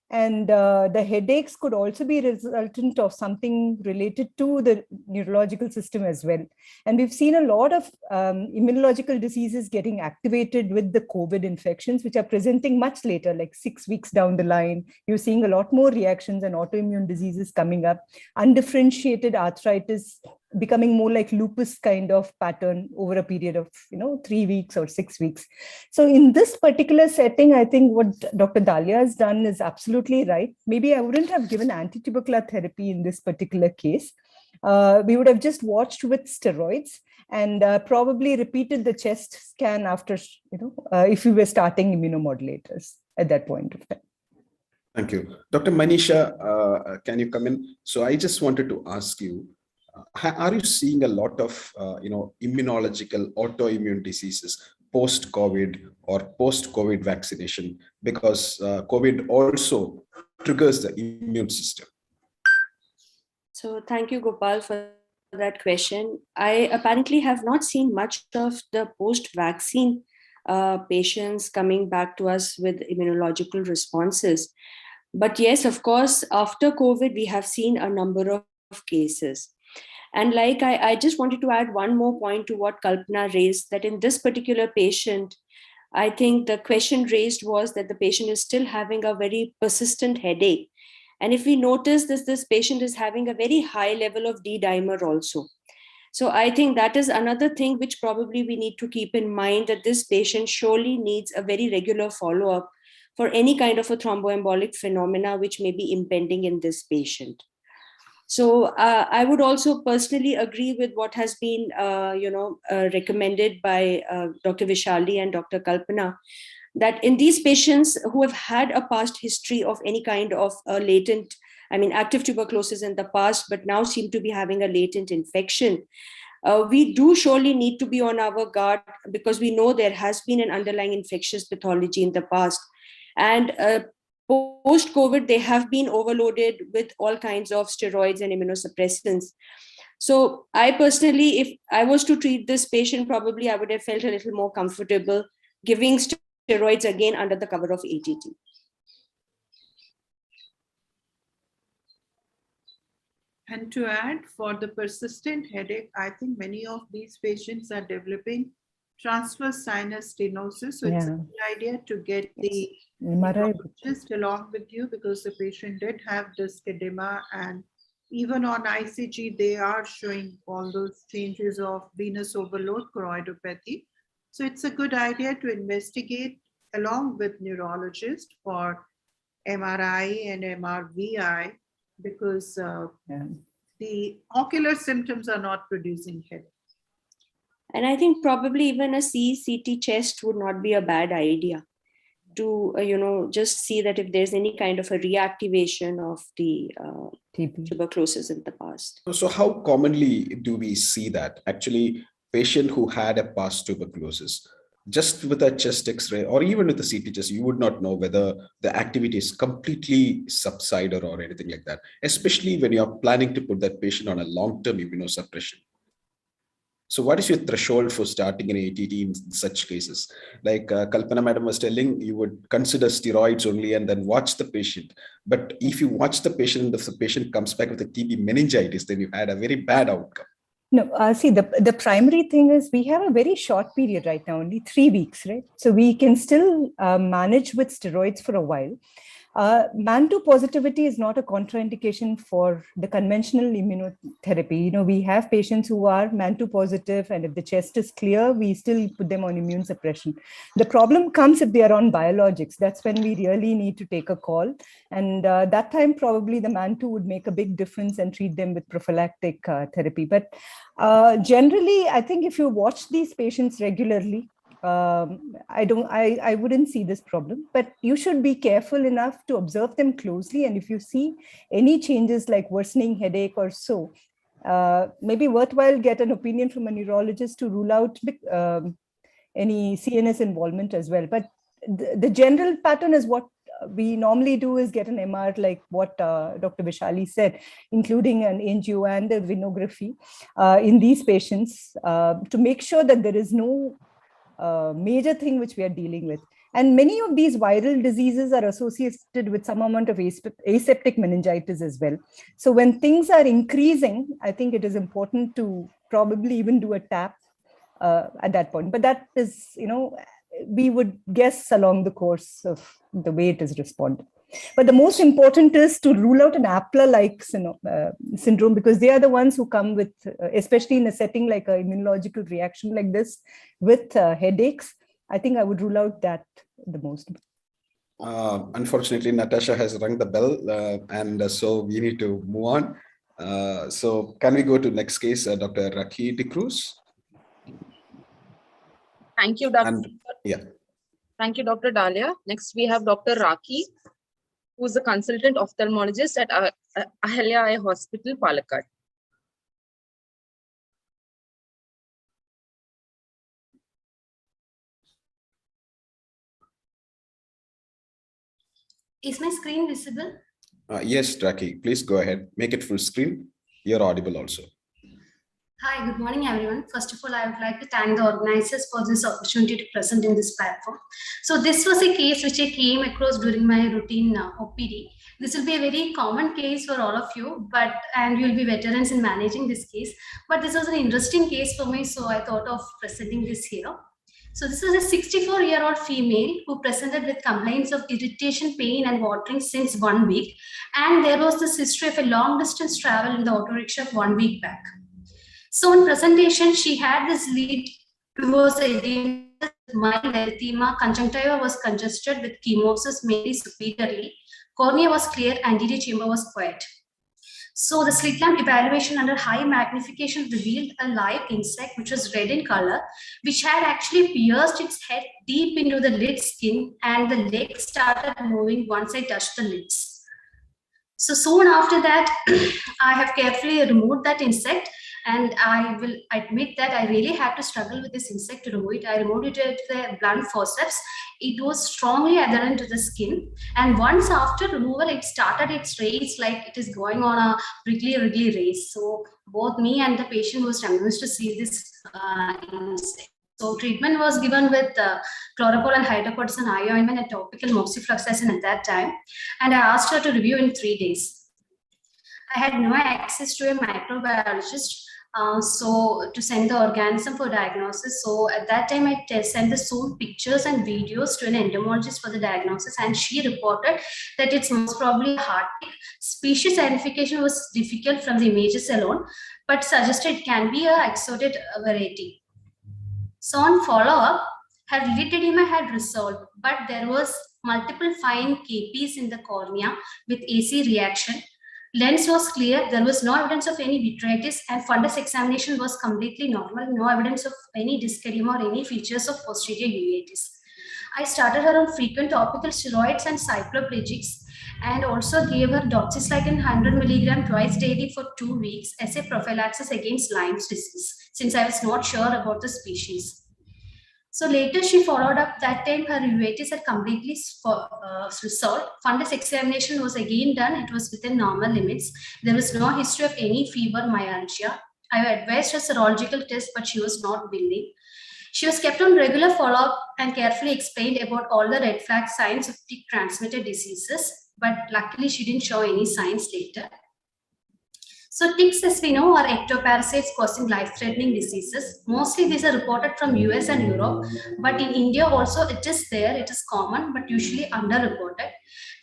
And the headaches could also be resultant of something related to the neurological system as well. And we've seen a lot of immunological diseases getting activated with the COVID infections, which are presenting much later, like 6 weeks down the line. You're seeing a lot more reactions and autoimmune diseases coming up, undifferentiated arthritis becoming more like lupus kind of pattern over a period of 3 weeks or 6 weeks. So in this particular setting, I think what Dr. Dalia has done is absolutely right. Maybe I wouldn't have given anti-tubercular therapy in this particular case. We would have just watched with steroids and probably repeated the chest scan after, if we were starting immunomodulators at that point of time. Thank you. Dr. Manisha, can you come in? So I just wanted to ask you, are you seeing a lot of immunological autoimmune diseases post-COVID or post-COVID vaccination, because COVID also triggers the immune system? So thank you, Gopal, for that question. I apparently have not seen much of the post-vaccine patients coming back to us with immunological responses. But yes, of course, after COVID, we have seen a number of cases. And like I just wanted to add one more point to what Kalpana raised, that in this particular patient, I think the question raised was that the patient is still having a very persistent headache. And if we notice this patient is having a very high level of D-dimer also. So I think that is another thing which probably we need to keep in mind, that this patient surely needs a very regular follow-up for any kind of a thromboembolic phenomena which may be impending in this patient. So I would also personally agree with what has been, recommended by Dr. Vishali and Dr. Kalpana, that in these patients who have had a past history of any kind of latent, active tuberculosis in the past, but now seem to be having a latent infection, we do surely need to be on our guard, because we know there has been an underlying infectious pathology in the past. And post-COVID, they have been overloaded with all kinds of steroids and immunosuppressants. So I personally, if I was to treat this patient, probably I would have felt a little more comfortable giving steroids again under the cover of ATT. And to add, for the persistent headache, I think many of these patients are developing transverse sinus stenosis. So it's a good idea to get the neurologist along with you, because the patient did have disc edema, and even on ICG, they are showing all those changes of venous overload, choroidopathy. So it's a good idea to investigate along with neurologist for MRI and MRVI, because the ocular symptoms are not producing headache. And I think probably even a CT chest would not be a bad idea to, just see that if there's any kind of a reactivation of the tuberculosis in the past. So how commonly do we see that? Actually, patient who had a past tuberculosis, just with a chest X-ray or even with the CT chest, you would not know whether the activity is completely subsided or anything like that, especially when you're planning to put that patient on a long-term immunosuppression. So what is your threshold for starting an ATT in such cases? Like Kalpana madam was telling, you would consider steroids only and then watch the patient. But if you watch the patient and if the patient comes back with a TB meningitis, then you had a very bad outcome. No, see, the primary thing is we have a very short period right now, only 3 weeks, right? So we can still manage with steroids for a while. MAN2 positivity is not a contraindication for the conventional immunotherapy. We have patients who are MAN2 positive, and if the chest is clear, we still put them on immune suppression. The problem comes if they are on biologics. That's when we really need to take a call. And that time, probably the MAN2 would make a big difference and treat them with prophylactic therapy. But generally, I think if you watch these patients regularly, I wouldn't see this problem, but you should be careful enough to observe them closely. And if you see any changes like worsening headache or so, maybe worthwhile get an opinion from a neurologist to rule out any CNS involvement as well. But the general pattern is what we normally do is get an MR, like what Dr. Vishali said, including an angio and a venography in these patients to make sure that there is no major thing which we are dealing with. And many of these viral diseases are associated with some amount of aseptic meningitis as well. So when things are increasing, I think it is important to probably even do a TAP at that point. But that is, we would guess along the course of the way it is responded. But the most important is to rule out an APLA-like syndrome, because they are the ones who come with, especially in a setting like an immunological reaction like this, with headaches. I think I would rule out that the most. Unfortunately, Natasha has rung the bell, and so we need to move on. So can we go to next case, Dr. Rakhi De Cruz? Thank you, Dr. Thank you, Dr. Dalia. Next, we have Dr. Rakhi, who is a consultant ophthalmologist at Ahalya Hospital, Palakkad. Is my screen visible? Yes, Rakhi, please go ahead. Make it full screen. You're audible also. Hi, good morning, everyone. First of all, I would like to thank the organizers for this opportunity to present in this platform. So this was a case which I came across during my routine OPD. This will be a very common case for all of you, and you'll be veterans in managing this case. But this was an interesting case for me, so I thought of presenting this here. So this is a 64-year-old female who presented with complaints of irritation, pain, and watering since 1 week. And there was this history of a long-distance travel in the auto rickshaw 1 week back. So in presentation, she had this lead towards the mild erythema, conjunctiva was congested with chemosis mainly superiorly, cornea was clear, anterior chamber was quiet. So the slit lamp evaluation under high magnification revealed a live insect which was red in color, which had actually pierced its head deep into the lid skin, and the legs started moving once I touched the lids. So soon after that, I have carefully removed that insect, And I will admit that I really had to struggle with this insect to remove it. I removed it with the blunt forceps. It was strongly adherent to the skin. And once after removal, it started its race like it is going on a wriggly race. So both me and the patient was amused to see this insect. So treatment was given with chloroquine and hydrocortisone eye ointment and topical moxifloxacin at that time. And I asked her to review in 3 days. I had no access to a microbiologist, so to send the organism for diagnosis. So at that time, I sent the soon pictures and videos to an entomologist for the diagnosis, and she reported that it's most probably a heart tick. Species identification was difficult from the images alone, but suggested it can be a exotic variety. So on follow-up, her lid edema had resolved, but there was multiple fine KPs in the cornea with AC reaction. Lens was clear, there was no evidence of any vitritis, and fundus examination was completely normal, no evidence of any disc edema or any features of posterior uveitis. I started her on frequent topical steroids and cycloplegics, and also gave her doxycycline 100 mg twice daily for 2 weeks as a prophylaxis against Lyme's disease, since I was not sure about the species. So later she followed up. That time her uveitis had completely resolved. Fundus examination was again done. It was within normal limits. There was no history of any fever, myalgia. I advised her serological test, but she was not willing. She was kept on regular follow-up and carefully explained about all the red flag signs of tick transmitted diseases, but luckily she didn't show any signs later. So ticks, as we know, are ectoparasites causing life-threatening diseases. Mostly these are reported from US and Europe, but in India also it is there, it is common, but usually underreported.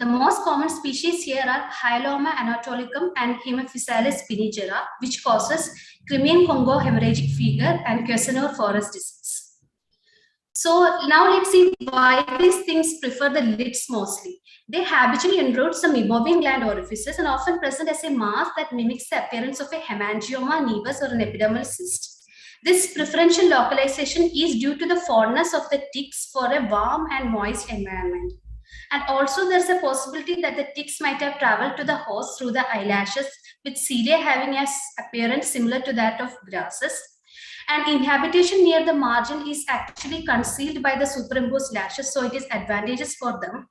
The most common species here are Hyaloma anatolicum and Hemophysalis spinigera, which causes Crimean Congo hemorrhagic fever and Quesnel forest disease. So now let's see why these things prefer the lids mostly. They habitually intrude some meibomian gland orifices and often present as a mass that mimics the appearance of a hemangioma, nevus, or an epidermal cyst. This preferential localization is due to the fondness of the ticks for a warm and moist environment. And also there's a possibility that the ticks might have traveled to the host through the eyelashes, with cilia having an appearance similar to that of grasses. And inhabitation near the margin is actually concealed by the superimposed lashes, so it is advantageous for them.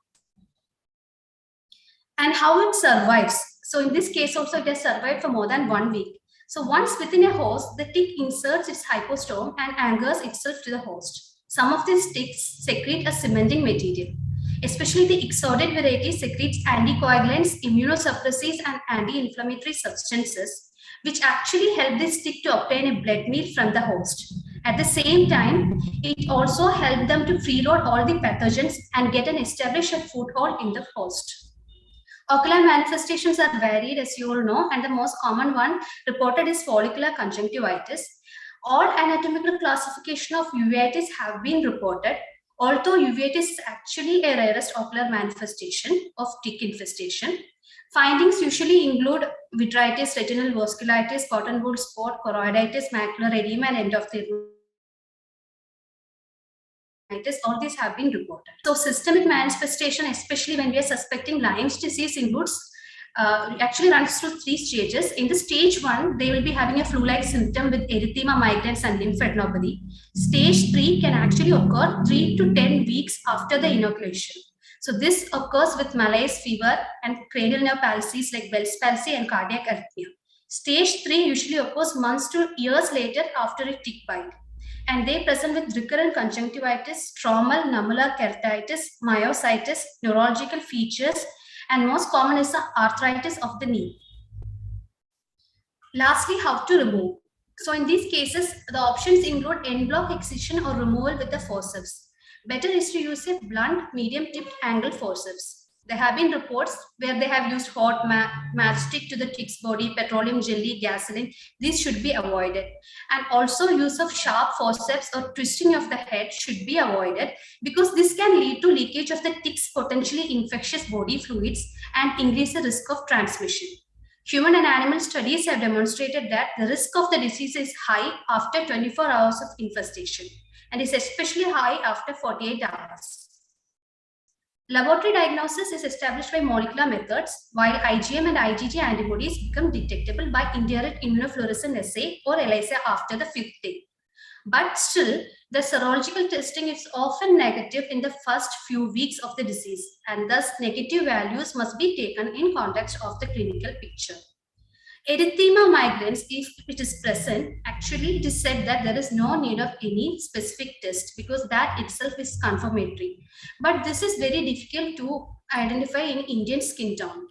And how it survives. So in this case also it has survived for more than 1 week. So once within a host, the tick inserts its hypostome and anchors itself to the host. Some of these ticks secrete a cementing material. Especially the exotic variety secretes anticoagulants, immunosuppressives, and anti-inflammatory substances, which actually help this tick to obtain a blood meal from the host. At the same time, it also helps them to preload all the pathogens and get an established foothold in the host. Ocular manifestations are varied, as you all know, and the most common one reported is follicular conjunctivitis. All anatomical classification of uveitis have been reported, although uveitis is actually a rarest ocular manifestation of tick infestation. Findings usually include vitritis, retinal vasculitis, cotton wool spot, choroiditis, macular edema, and endophthalmitis. All these have been reported. So systemic manifestation, especially when we are suspecting Lyme's disease, includes actually runs through 3 stages. In the stage 1, they will be having a flu-like symptom with erythema, migrants, and lymphadenopathy. Stage 3 can actually occur 3 to 10 weeks after the inoculation. So this occurs with malaise, fever, and cranial nerve palsies like Bell's palsy and cardiac arrhythmia. Stage 3 usually occurs months to years later after a tick bite. And they present with recurrent conjunctivitis, traumal nummular keratitis, myositis, neurological features, and most common is the arthritis of the knee. Lastly, how to remove. So in these cases, the options include en bloc excision or removal with the forceps. Better is to use a blunt, medium-tipped angle forceps. There have been reports where they have used hot matchstick to the tick's body, petroleum jelly, gasoline. These should be avoided. And also use of sharp forceps or twisting of the head should be avoided, because this can lead to leakage of the tick's potentially infectious body fluids and increase the risk of transmission. Human and animal studies have demonstrated that the risk of the disease is high after 24 hours of infestation, and is especially high after 48 hours. Laboratory diagnosis is established by molecular methods, while IgM and IgG antibodies become detectable by indirect immunofluorescence assay or ELISA after the 5th day. But still, the serological testing is often negative in the first few weeks of the disease, and thus negative values must be taken in context of the clinical picture. Erythema migrans, if it is present, actually it is said that there is no need of any specific test because that itself is confirmatory. But this is very difficult to identify in Indian skin tone.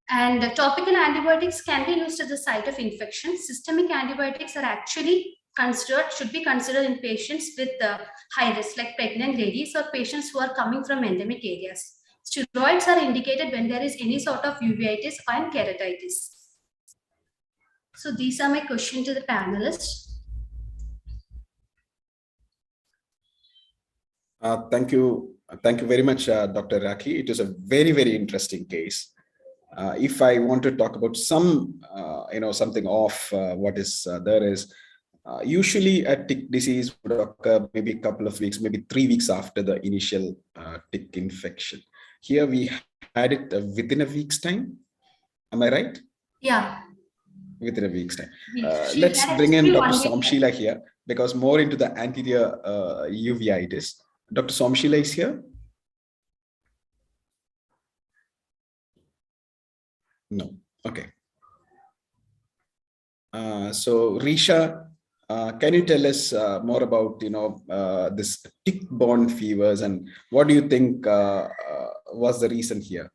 And topical antibiotics can be used at the site of infection. Systemic antibiotics are actually should be considered in patients with high risk, like pregnant ladies or patients who are coming from endemic areas. Steroids are indicated when there is any sort of uveitis and keratitis. So these are my questions to the panelists. Thank you very much, Dr. Rakhi. It is a very, very interesting case. If I want to talk about some, something of what is there is, usually a tick disease would occur maybe a couple of weeks, maybe 3 weeks after the initial tick infection. Here we had it within a week's time. Am I right? Yeah. Within a week's time. Let's bring in Dr. Somshila here, because more into the anterior uveitis. Dr. Somshila is here. No. Okay. So Risha, can you tell us more about this tick-borne fevers, and what do you think was the reason here?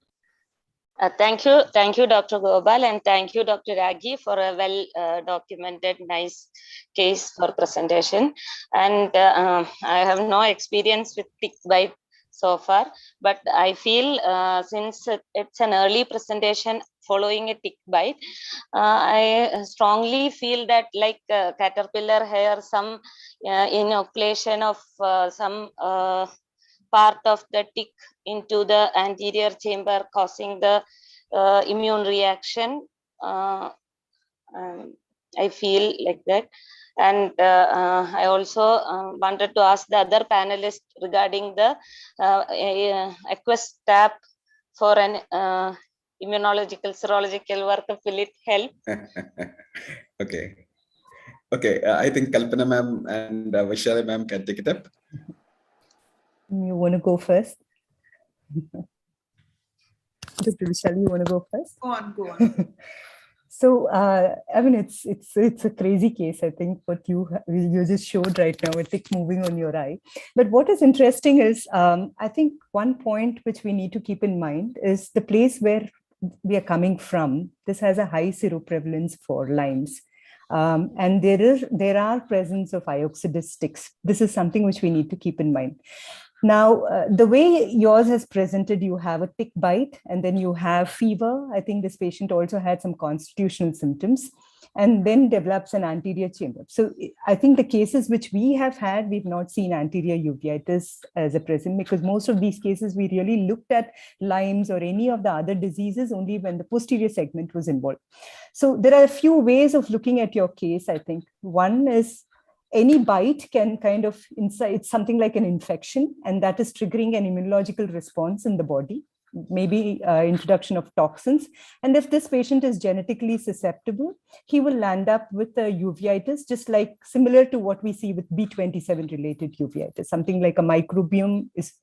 Thank you, Dr. Gopal, and thank you, Dr. Raghi, for a well-documented, nice case for presentation. And I have no experience with tick bite so far, but I feel since it's an early presentation following a tick bite, I strongly feel that like caterpillar hair, some inoculation of some part of the tick into the anterior chamber, causing the immune reaction. I feel like that. And I also wanted to ask the other panelists regarding the aqueous tap for an immunological, serological work. Will it help? Okay. I think Kalpana ma'am and Vaishali ma'am can take it up. You want to go first? Dr. Vishali, you want to go first? Go on. So, I mean, it's a crazy case. I think what you just showed right now, with tick moving on your eye. But what is interesting is, I think one point which we need to keep in mind is the place where we are coming from. This has a high seroprevalence for Lyme's. And there are presence of ioxidus ticks. This is something which we need to keep in mind. Now, the way yours has presented, you have a tick bite and then you have fever. I think this patient also had some constitutional symptoms and then develops an anterior chamber. So I think the cases which we have had, we've not seen anterior uveitis as a present, because most of these cases, we really looked at Lyme's or any of the other diseases only when the posterior segment was involved. So there are a few ways of looking at your case, I think. One is, any bite can kind of incite something like an infection, and that is triggering an immunological response in the body, maybe introduction of toxins. And if this patient is genetically susceptible, he will land up with a uveitis, just like similar to what we see with B27 related uveitis, something like a microbiome is,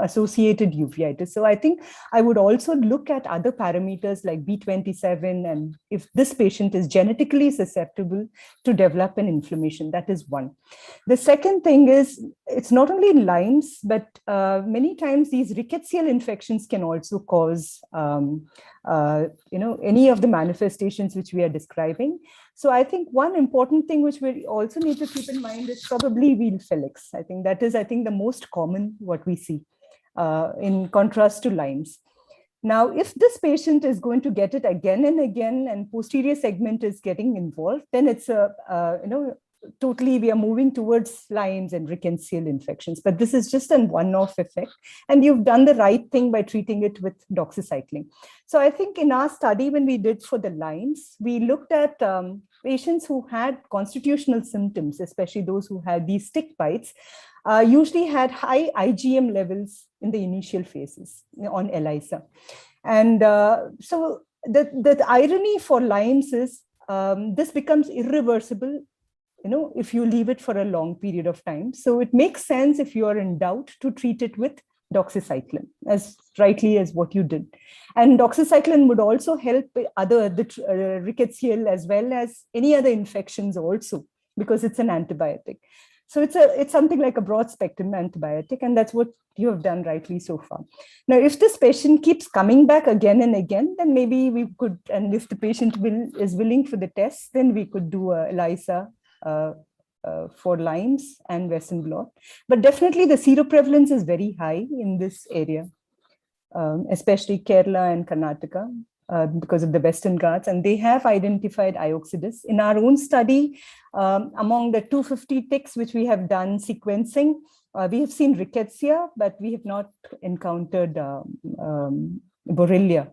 associated uveitis. So I think I would also look at other parameters like B27, and if this patient is genetically susceptible to develop an inflammation, that is one. The second thing is, it's not only Lyme's, but many times these rickettsial infections can also cause any of the manifestations which we are describing. So I think one important thing which we also need to keep in mind is probably wheel Felix. I think that is, the most common what we see in contrast to Lyme's. Now, if this patient is going to get it again and again and posterior segment is getting involved, then it's totally we are moving towards Lyme's and rickettsial infections. But this is just a one-off effect, and you've done the right thing by treating it with doxycycline. So I think in our study, when we did for the Lyme's, we looked at patients who had constitutional symptoms, especially those who had these stick bites, usually had high IgM levels in the initial phases on ELISA. And so the irony for Lyme's is this becomes irreversible, if you leave it for a long period of time. So it makes sense, if you are in doubt, to treat it with doxycycline, as rightly as what you did. And doxycycline would also help the rickettsial as well as any other infections also, because it's an antibiotic. So it's something like a broad spectrum antibiotic, and that's what you have done rightly so far. Now, if this patient keeps coming back again and again, then maybe we could, and if the patient is willing for the test, then we could do a ELISA for Lyme's and Western blot. But definitely the seroprevalence is very high in this area, especially Kerala and Karnataka, because of the Western Ghats, and they have identified Ioxidus. In our own study, among the 250 ticks which we have done sequencing, we have seen rickettsia, but we have not encountered Borrelia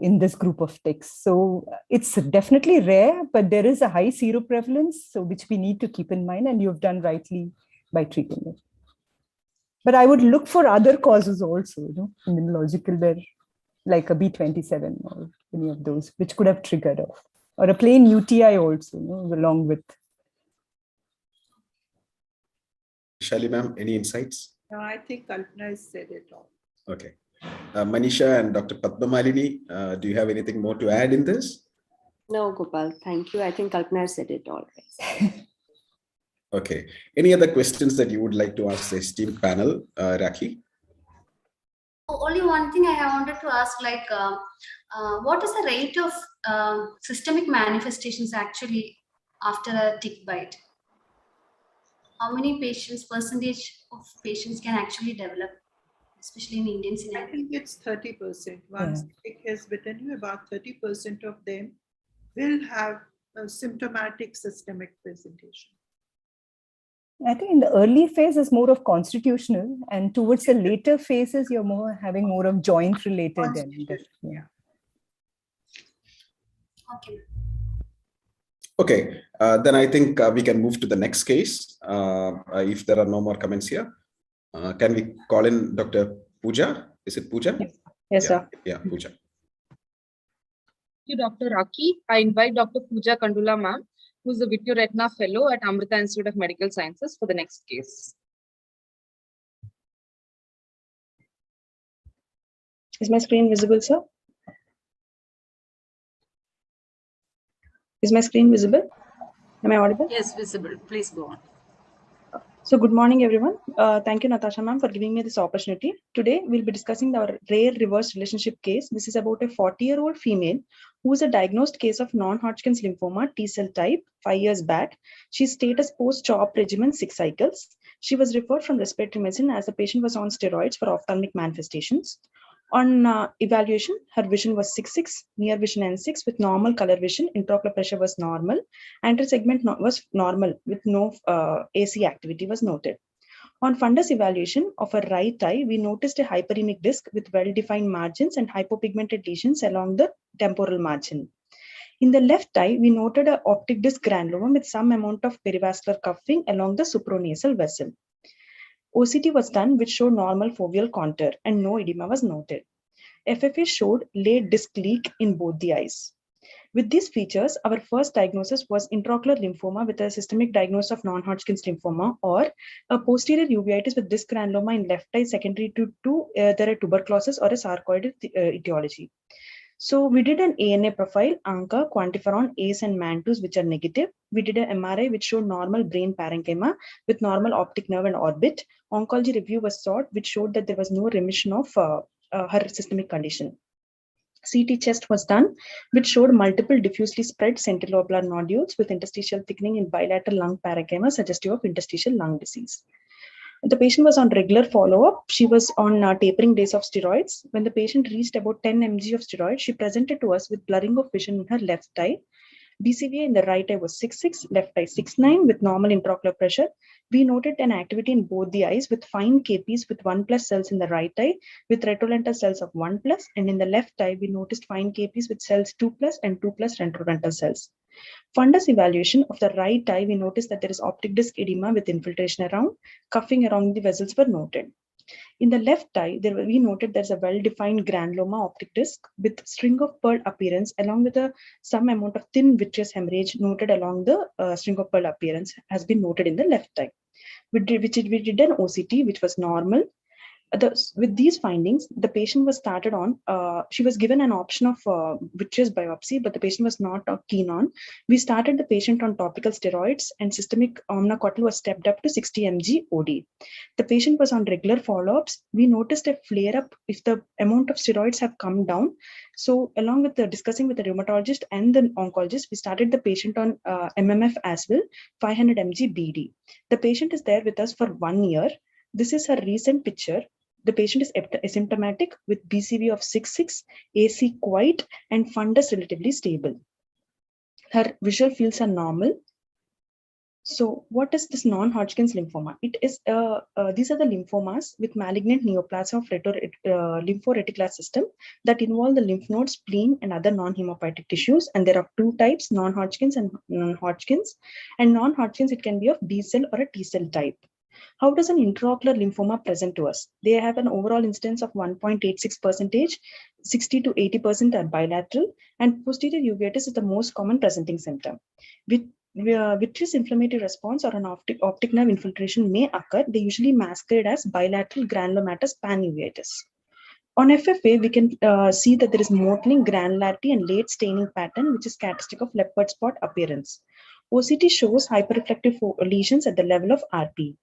in this group of ticks. So it's definitely rare, but there is a high seroprevalence, so which we need to keep in mind, and you've done rightly by treating it. But I would look for other causes also, immunological, like a B27 or any of those, which could have triggered off, or a plain UTI also, along with. Shali ma'am, any insights? No, I think Kalpana has said it all. Okay. Manisha and Dr. Padmamalini, do you have anything more to add in this? No, Gopal, thank you. I think Kalpana has said it all right. Okay. Any other questions that you would like to ask the esteemed panel, Rakhi? Only one thing I wanted to ask, like, what is the rate of systemic manifestations actually after a tick bite? How many percentage of patients can actually develop, especially in Indian scenario? I think it's 30%. Once the tick has bitten you, about 30% of them will have a symptomatic systemic presentation. I think in the early phase is more of constitutional, and towards the later phases, you're having more of joint related. Okay. Okay, then I think we can move to the next case. If there are no more comments here, can we call in Dr. Pooja? Is it Pooja? Yes, sir. Yeah, Pooja. Thank you, Dr. Raki. I invite Dr. Pooja Kandula ma'am, who is the Vitreoretina Fellow at Amrita Institute of Medical Sciences, for the next case. Is my screen visible, sir? Is my screen visible? Am I audible? Yes, visible. Please go on. So good morning, everyone. Thank you, Natasha ma'am, for giving me this opportunity. Today, we'll be discussing our rare reverse relationship case. This is about a 40-year-old female who is a diagnosed case of non-Hodgkin's lymphoma T-cell type 5 years back. She stayed as post-CHOP regimen 6 cycles. She was referred from respiratory medicine as the patient was on steroids for ophthalmic manifestations. On evaluation, her vision was 6/6, near vision N6 with normal color vision, intraocular pressure was normal, anterior segment was normal with no AC activity was noted. On fundus evaluation of her right eye, we noticed a hyperemic disc with well-defined margins and hypopigmented lesions along the temporal margin. In the left eye, we noted an optic disc granuloma with some amount of perivascular cuffing along the supranasal vessel. OCT was done, which showed normal foveal contour and no edema was noted. FFA showed late disc leak in both the eyes. With these features, our first diagnosis was intraocular lymphoma with a systemic diagnosis of non-Hodgkin's lymphoma, or a posterior uveitis with disc granuloma in left eye secondary to either a tuberculosis or a sarcoid etiology. So we did an ANA profile, ANCA, quantiferon, ACE and MANTOs, which are negative. We did an MRI, which showed normal brain parenchyma with normal optic nerve and orbit. Oncology review was sought, which showed that there was no remission of her systemic condition. CT chest was done, which showed multiple diffusely spread sentinel-lobular nodules with interstitial thickening in bilateral lung parenchyma, suggestive of interstitial lung disease. The patient was on regular follow-up. She was on tapering days of steroids. When the patient reached about 10 mg of steroids, she presented to us with blurring of vision in her left eye. BCVA in the right eye was 6/6, left eye 6/9 with normal intraocular pressure. We noted an activity in both the eyes with fine KPs with 1+ cells in the right eye with retrolental cells of 1+, and in the left eye, we noticed fine KPs with cells 2+ and 2+ retrolental cells. Fundus evaluation of the right eye, we noticed that there is optic disc edema with infiltration around, cuffing around the vessels were noted. In the left eye, we noted there's a well-defined granuloma optic disc with string of pearl appearance along with some amount of thin vitreous hemorrhage noted along the string of pearl appearance has been noted in the left eye. We did an OCT, which was normal. With these findings, the patient was started on, she was given an option of vitreous biopsy, but the patient was not keen on. We started the patient on topical steroids and systemic omnacotil was stepped up to 60 mg OD. The patient was on regular follow-ups. We noticed a flare-up if the amount of steroids have come down. So along with discussing with the rheumatologist and the oncologist, we started the patient on MMF as well, 500 mg BD. The patient is there with us for 1 year. This is her recent picture. The patient is asymptomatic with BCV of 6.6, AC quiet, and fundus relatively stable. Her visual fields are normal. So what is this non-Hodgkin's lymphoma? It is these are the lymphomas with malignant neoplasm of lymphoreticular system that involve the lymph nodes, spleen, and other non-hematopoietic tissues. And there are two types, non-Hodgkin's and non-Hodgkin's. And non-Hodgkin's, it can be of B cell or a T cell type. How does an intraocular lymphoma present to us? They have an overall incidence of 1.86%, 60 to 80% are bilateral, and posterior uveitis is the most common presenting symptom. Vitreous inflammatory response or an optic nerve infiltration may occur. They usually masquerade as bilateral granulomatous panuveitis. On FFA, we can see that there is mottling, granularity, and late staining pattern, which is characteristic of leopard spot appearance. OCT shows hyperreflective lesions at the level of RP.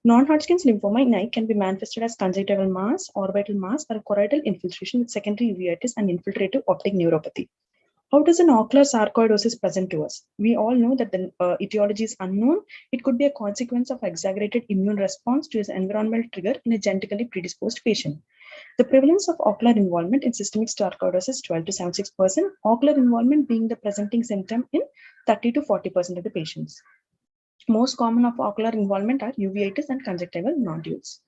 Non-Hodgkin's lymphoma in eye can be manifested as conjunctival mass, orbital mass, or choroidal infiltration with secondary uveitis and infiltrative optic neuropathy. How does an ocular sarcoidosis present to us? We all know that the etiology is unknown. It could be a consequence of exaggerated immune response to an environmental trigger in a genetically predisposed patient. The prevalence of ocular involvement in systemic sarcoidosis is 12 to 76%, ocular involvement being the presenting symptom in 30 to 40% of the patients. Most common of ocular involvement are uveitis and conjunctival nodules.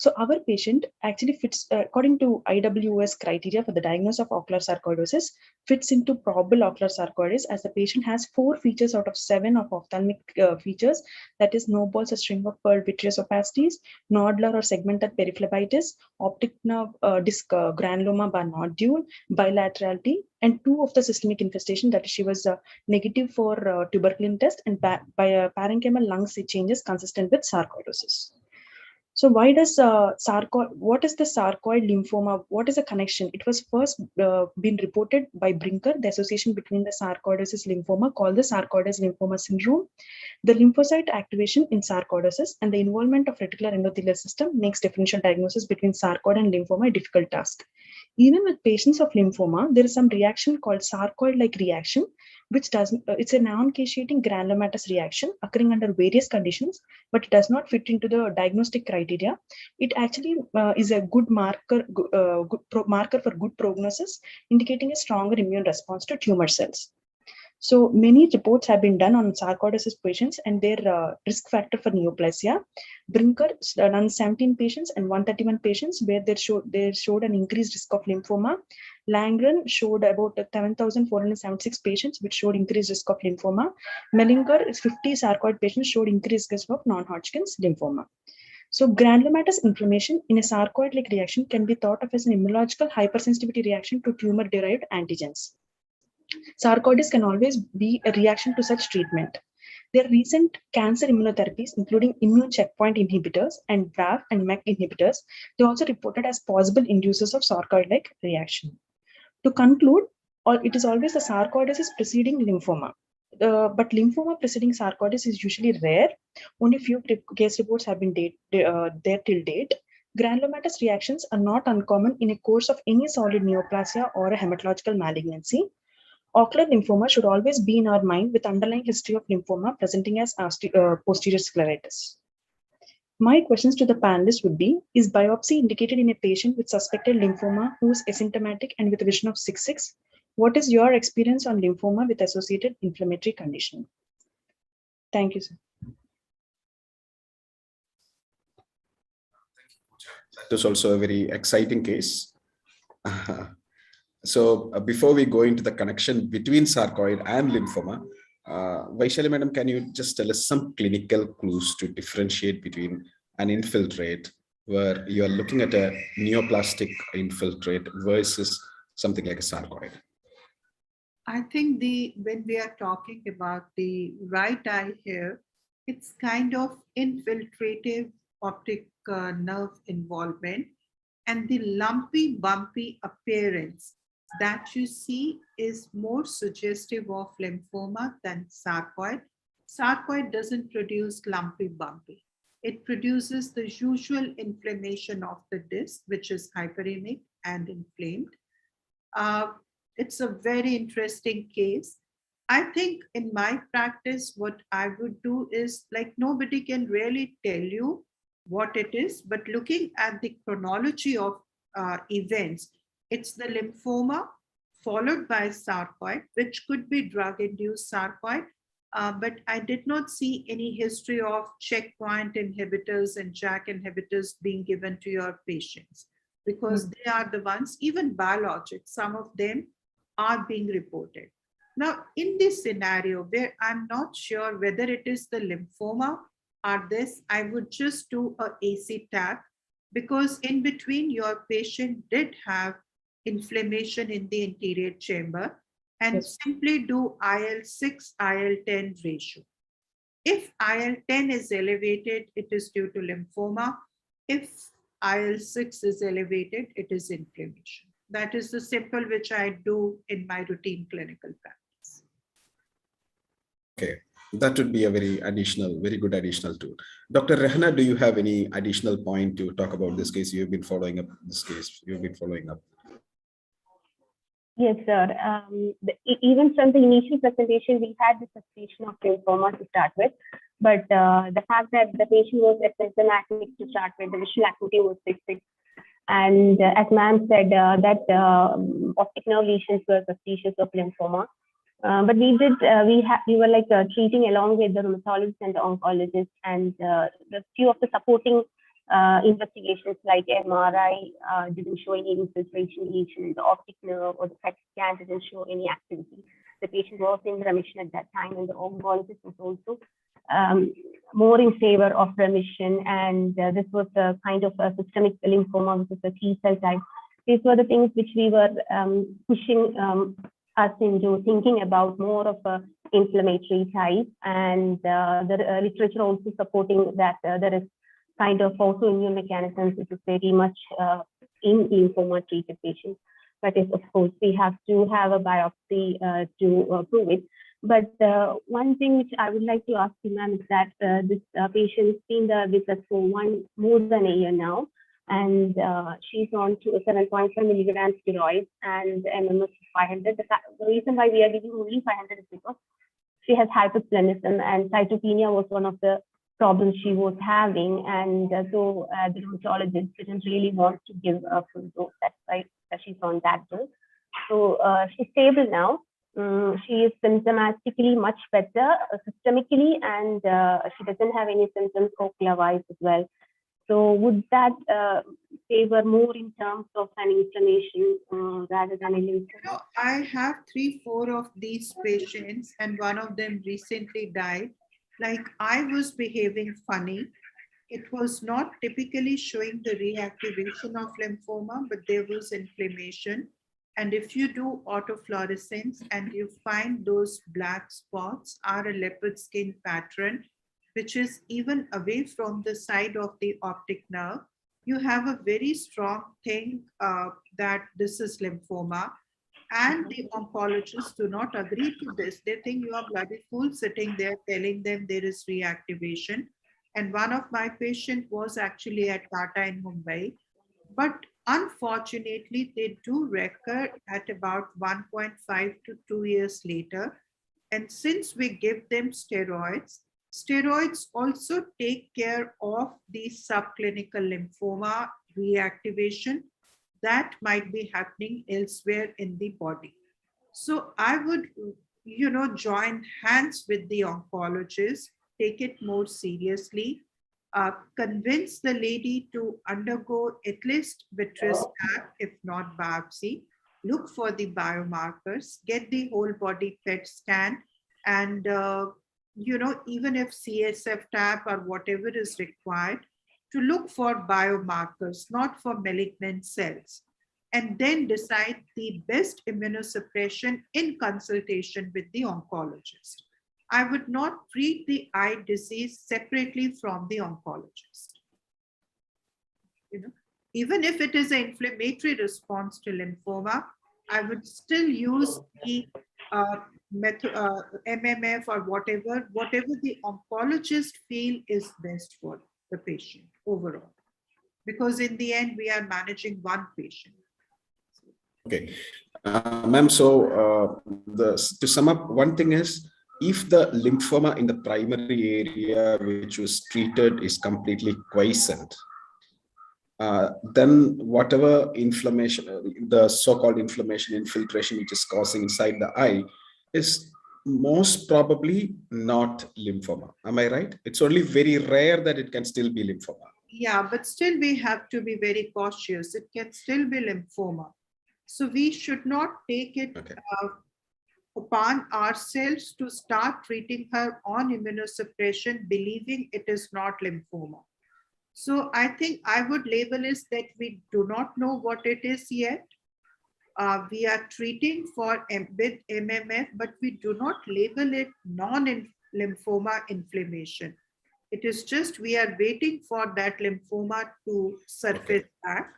So our patient actually fits, according to IWS criteria for the diagnosis of ocular sarcoidosis, fits into probable ocular sarcoidosis as the patient has 4 features out of 7 of ophthalmic features, that is no balls or string of pearl vitreous opacities, nodular or segmental periphlebitis, optic nerve disc granuloma bar nodule, bilaterality, and 2 of the systemic infestation, that she was negative for tuberculin test and by parenchymal lung changes consistent with sarcoidosis. So why does what is the sarcoid lymphoma? What is the connection? It was first been reported by Brinker, the association between the sarcoidosis lymphoma called the sarcoidosis lymphoma syndrome. The lymphocyte activation in sarcoidosis and the involvement of reticular endothelial system makes differential diagnosis between sarcoid and lymphoma a difficult task. Even with patients of lymphoma, there is some reaction called sarcoid-like reaction, which it's a non-caseating granulomatous reaction occurring under various conditions, but it does not fit into the diagnostic criteria. It actually is a good marker, marker for good prognosis, indicating a stronger immune response to tumor cells. So many reports have been done on sarcoidosis patients and their risk factor for neoplasia. Brinker done 17 patients and 131 patients where they showed an increased risk of lymphoma. Langren showed about 7,476 patients which showed increased risk of lymphoma. Mellinger 50 sarcoid patients showed increased risk of non-Hodgkin's lymphoma. So granulomatous inflammation in a sarcoid-like reaction can be thought of as an immunological hypersensitivity reaction to tumor-derived antigens. Sarcoidosis can always be a reaction to such treatment. There are recent cancer immunotherapies, including immune checkpoint inhibitors and BRAF and MEK inhibitors. They also reported as possible inducers of sarcoid-like reaction. To conclude, it is always the sarcoidosis preceding lymphoma. But lymphoma preceding sarcoidosis is usually rare. Only few case reports have been there till date. Granulomatous reactions are not uncommon in a course of any solid neoplasia or a hematological malignancy. Ocular lymphoma should always be in our mind with underlying history of lymphoma presenting as posterior scleritis. My questions to the panelists would be, is biopsy indicated in a patient with suspected lymphoma who is asymptomatic and with a vision of 6.6? What is your experience on lymphoma with associated inflammatory condition? Thank you, sir. That was also a very exciting case. So before we go into the connection between sarcoid and lymphoma, Vaishali madam, can you just tell us some clinical clues to differentiate between an infiltrate where you are looking at a neoplastic infiltrate versus something like a sarcoid? I think when we are talking about the right eye here, it's kind of infiltrative optic nerve involvement, and the lumpy, bumpy appearance that you see is more suggestive of lymphoma than sarcoid. Sarcoid doesn't produce lumpy, bumpy. It produces the usual inflammation of the disc, which is hyperemic and inflamed. It's a very interesting case. I think in my practice, what I would do is, like, nobody can really tell you what it is, but looking at the chronology of events, it's the lymphoma followed by sarcoid, which could be drug-induced sarcoid. But I did not see any history of checkpoint inhibitors and JAK inhibitors being given to your patients, because they are the ones, even biologics, some of them are being reported. Now, in this scenario where I'm not sure whether it is the lymphoma or this, I would just do a AC tag, because in between your patient did have inflammation in the anterior chamber, and simply do IL-6, IL-10 ratio. If IL-10 is elevated, it is due to lymphoma. If IL-6 is elevated, it is inflammation. That is the simple which I do in my routine clinical practice. Okay, that would be a very good additional tool. Dr. Rehna, do you have any additional point to talk about this case? You've been following up this case. You've been following up. Yes, sir. Even from the initial presentation, we had the suspicion of lymphoma to start with, but the fact that the patient was asymptomatic to start with, the visual acuity was 6.6. And as ma'am said, that optic nerve lesions were suspicious of lymphoma. But we were like treating along with the rheumatologist and the oncologist, and the few of the supporting investigations like MRI didn't show any infiltration lesion in the optic nerve, or the PET scan didn't show any activity. The patient was in remission at that time, and the oncologist was also more in favor of remission, and this was a kind of a systemic lymphoma, which is a T cell type. These were the things which we were pushing us into thinking about more of a inflammatory type, and the literature also supporting that there is kind of autoimmune mechanisms which is very much in lymphoma treated patients. But yes, of course, we have to have a biopsy to prove it. But one thing which I would like to ask you, ma'am, is that this patient's been with us for more than a year now, and she's on to 7.5 milligrams steroids and MMS 500. The reason why we are giving only 500 is because she has hypersplenism, and cytopenia was one of the problems she was having, and so the rheumatologist didn't really want to give a full dose. That's why she's on that dose. So she's stable now. She is symptomatically much better systemically, and she doesn't have any symptoms cochlear-wise as well. So would that favor more in terms of an inflammation rather than a lymphoma? I have 3-4 of these patients, and one of them recently died. Like, I was behaving funny. It was not typically showing the reactivation of lymphoma, but there was inflammation. And if you do autofluorescence and you find those black spots are a leopard skin pattern, which is even away from the side of the optic nerve, you have a very strong thing that this is lymphoma. And the oncologists do not agree to this. They think you are bloody fool sitting there telling them there is reactivation. And one of my patients was actually at Tata in Mumbai. But unfortunately, they do recur at about 1.5 to 2 years later. And since we give them steroids, steroids also take care of the subclinical lymphoma reactivation that might be happening elsewhere in the body. So I would, join hands with the oncologist, take it more seriously, convince the lady to undergo at least vitreous tag, if not biopsy, look for the biomarkers, get the whole body PET scan, and even if CSF tap or whatever is required, to look for biomarkers, not for malignant cells, and then decide the best immunosuppression in consultation with the oncologist. I would not treat the eye disease separately from the oncologist. Even if it is an inflammatory response to lymphoma, I would still use the MMF or whatever the oncologist feel is best for the patient overall. Because in the end, we are managing one patient. Okay, ma'am, so to sum up, one thing is, if the lymphoma in the primary area which was treated is completely quiescent, then whatever inflammation, the so-called inflammation infiltration which is causing inside the eye is most probably not lymphoma. Am I right? It's only very rare that it can still be lymphoma. Yeah, but still we have to be very cautious. It can still be lymphoma. So we should not take it upon ourselves to start treating her on immunosuppression, believing it is not lymphoma. So I think I would label is that we do not know what it is yet. We are treating with MMF, but we do not label it non-lymphoma inflammation. It is just we are waiting for that lymphoma to surface back,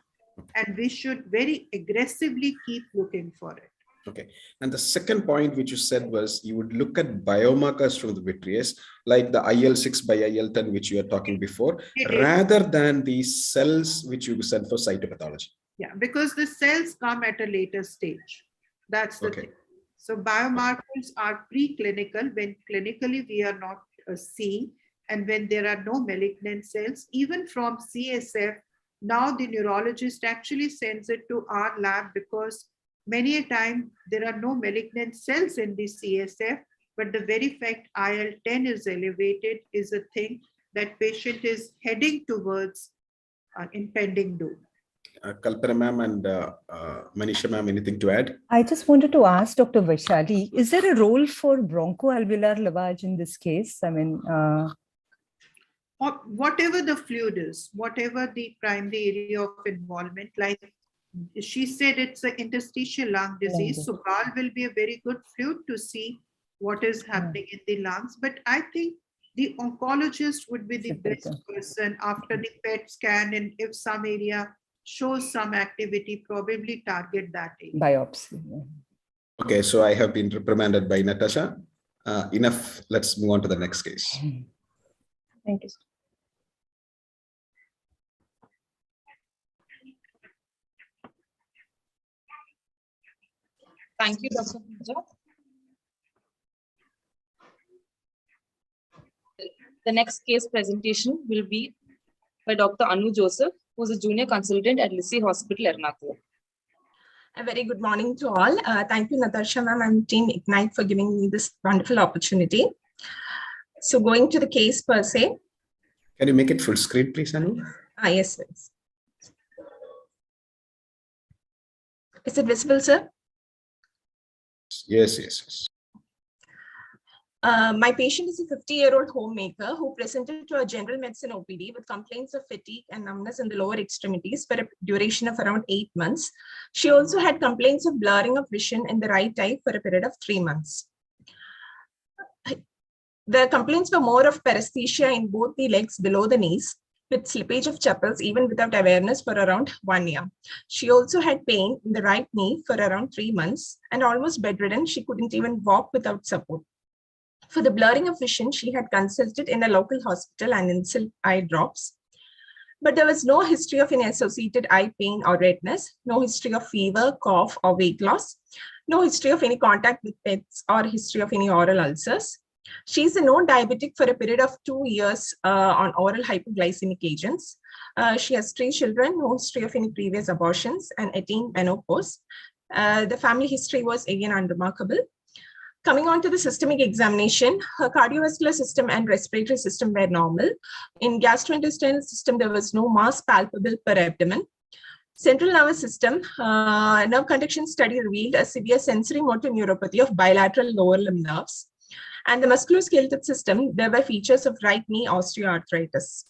and we should very aggressively keep looking for it. Okay. And the second point which you said was you would look at biomarkers from the vitreous, like the IL-6 by IL-10, which you were talking before, rather than the cells which you said for cytopathology. Yeah, because the cells come at a later stage. That's the thing. So biomarkers are preclinical when clinically we are not seeing, and when there are no malignant cells, even from CSF, now the neurologist actually sends it to our lab because many a time there are no malignant cells in the CSF, but the very fact IL-10 is elevated is a thing that patient is heading towards impending doom. Kalpana ma'am and Manisha ma'am, anything to add? I just wanted to ask Dr. Vaishali, is there a role for bronchoalveolar lavage in this case? I mean, whatever the fluid is, whatever the primary area of involvement, like she said, it's an interstitial lung disease. So gall will be a very good fluid to see what is happening in the lungs. But I think the oncologist would be the best person after the PET scan, and if some area shows some activity, probably target that area. Biopsy. Okay, so I have been reprimanded by Natasha. Enough. Let's move on to the next case. Thank you. Thank you, Dr. Pooja. The next case presentation will be by Dr. Anu Joseph, who is a junior consultant at Lissi Hospital, Ernakulam. A very good morning to all. Thank you, Natasha ma'am and Team Ignite for giving me this wonderful opportunity. So going to the case per se. Can you make it full screen, please, Anu? Yes, sir. Is it visible, sir? Yes, yes, yes. My patient is a 50-year-old homemaker who presented to a general medicine OPD with complaints of fatigue and numbness in the lower extremities for a duration of around 8 months. She also had complaints of blurring of vision in the right eye for a period of 3 months. The complaints were more of paresthesia in both the legs below the knees, with slippage of chapels even without awareness for around 1 year. She also had pain in the right knee for around 3 months and almost bedridden. She couldn't even walk without support. For the blurring of vision, she had consulted in a local hospital and instilled eye drops. But there was no history of any associated eye pain or redness, no history of fever, cough, or weight loss, no history of any contact with pets or history of any oral ulcers. She is a known diabetic for a period of 2 years on oral hypoglycemic agents. She has 3 children, no history of any previous abortions, and attained menopause. The family history was again unremarkable. Coming on to the systemic examination, her cardiovascular system and respiratory system were normal. In gastrointestinal system, there was no mass palpable per abdomen. Central nervous system, nerve conduction study revealed a severe sensory motor neuropathy of bilateral lower limb nerves. And the musculoskeletal system, there were features of right knee osteoarthritis.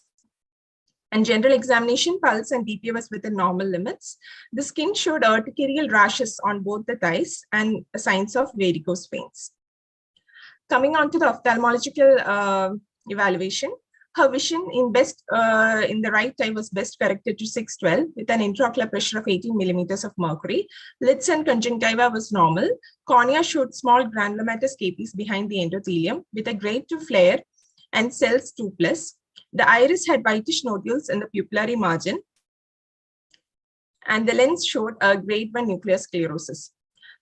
And general examination, pulse and BPA was within normal limits. The skin showed urticarial rashes on both the thighs and signs of varicose veins. Coming on to the ophthalmological evaluation, her vision in the right eye was best corrected to 612 with an intraocular pressure of 18 millimeters of mercury. Lids and conjunctiva was normal. Cornea showed small granulomatous capices behind the endothelium with a grade 2 flare and cells 2+. The iris had whitish nodules in the pupillary margin, and the lens showed a grade 1 nuclear sclerosis.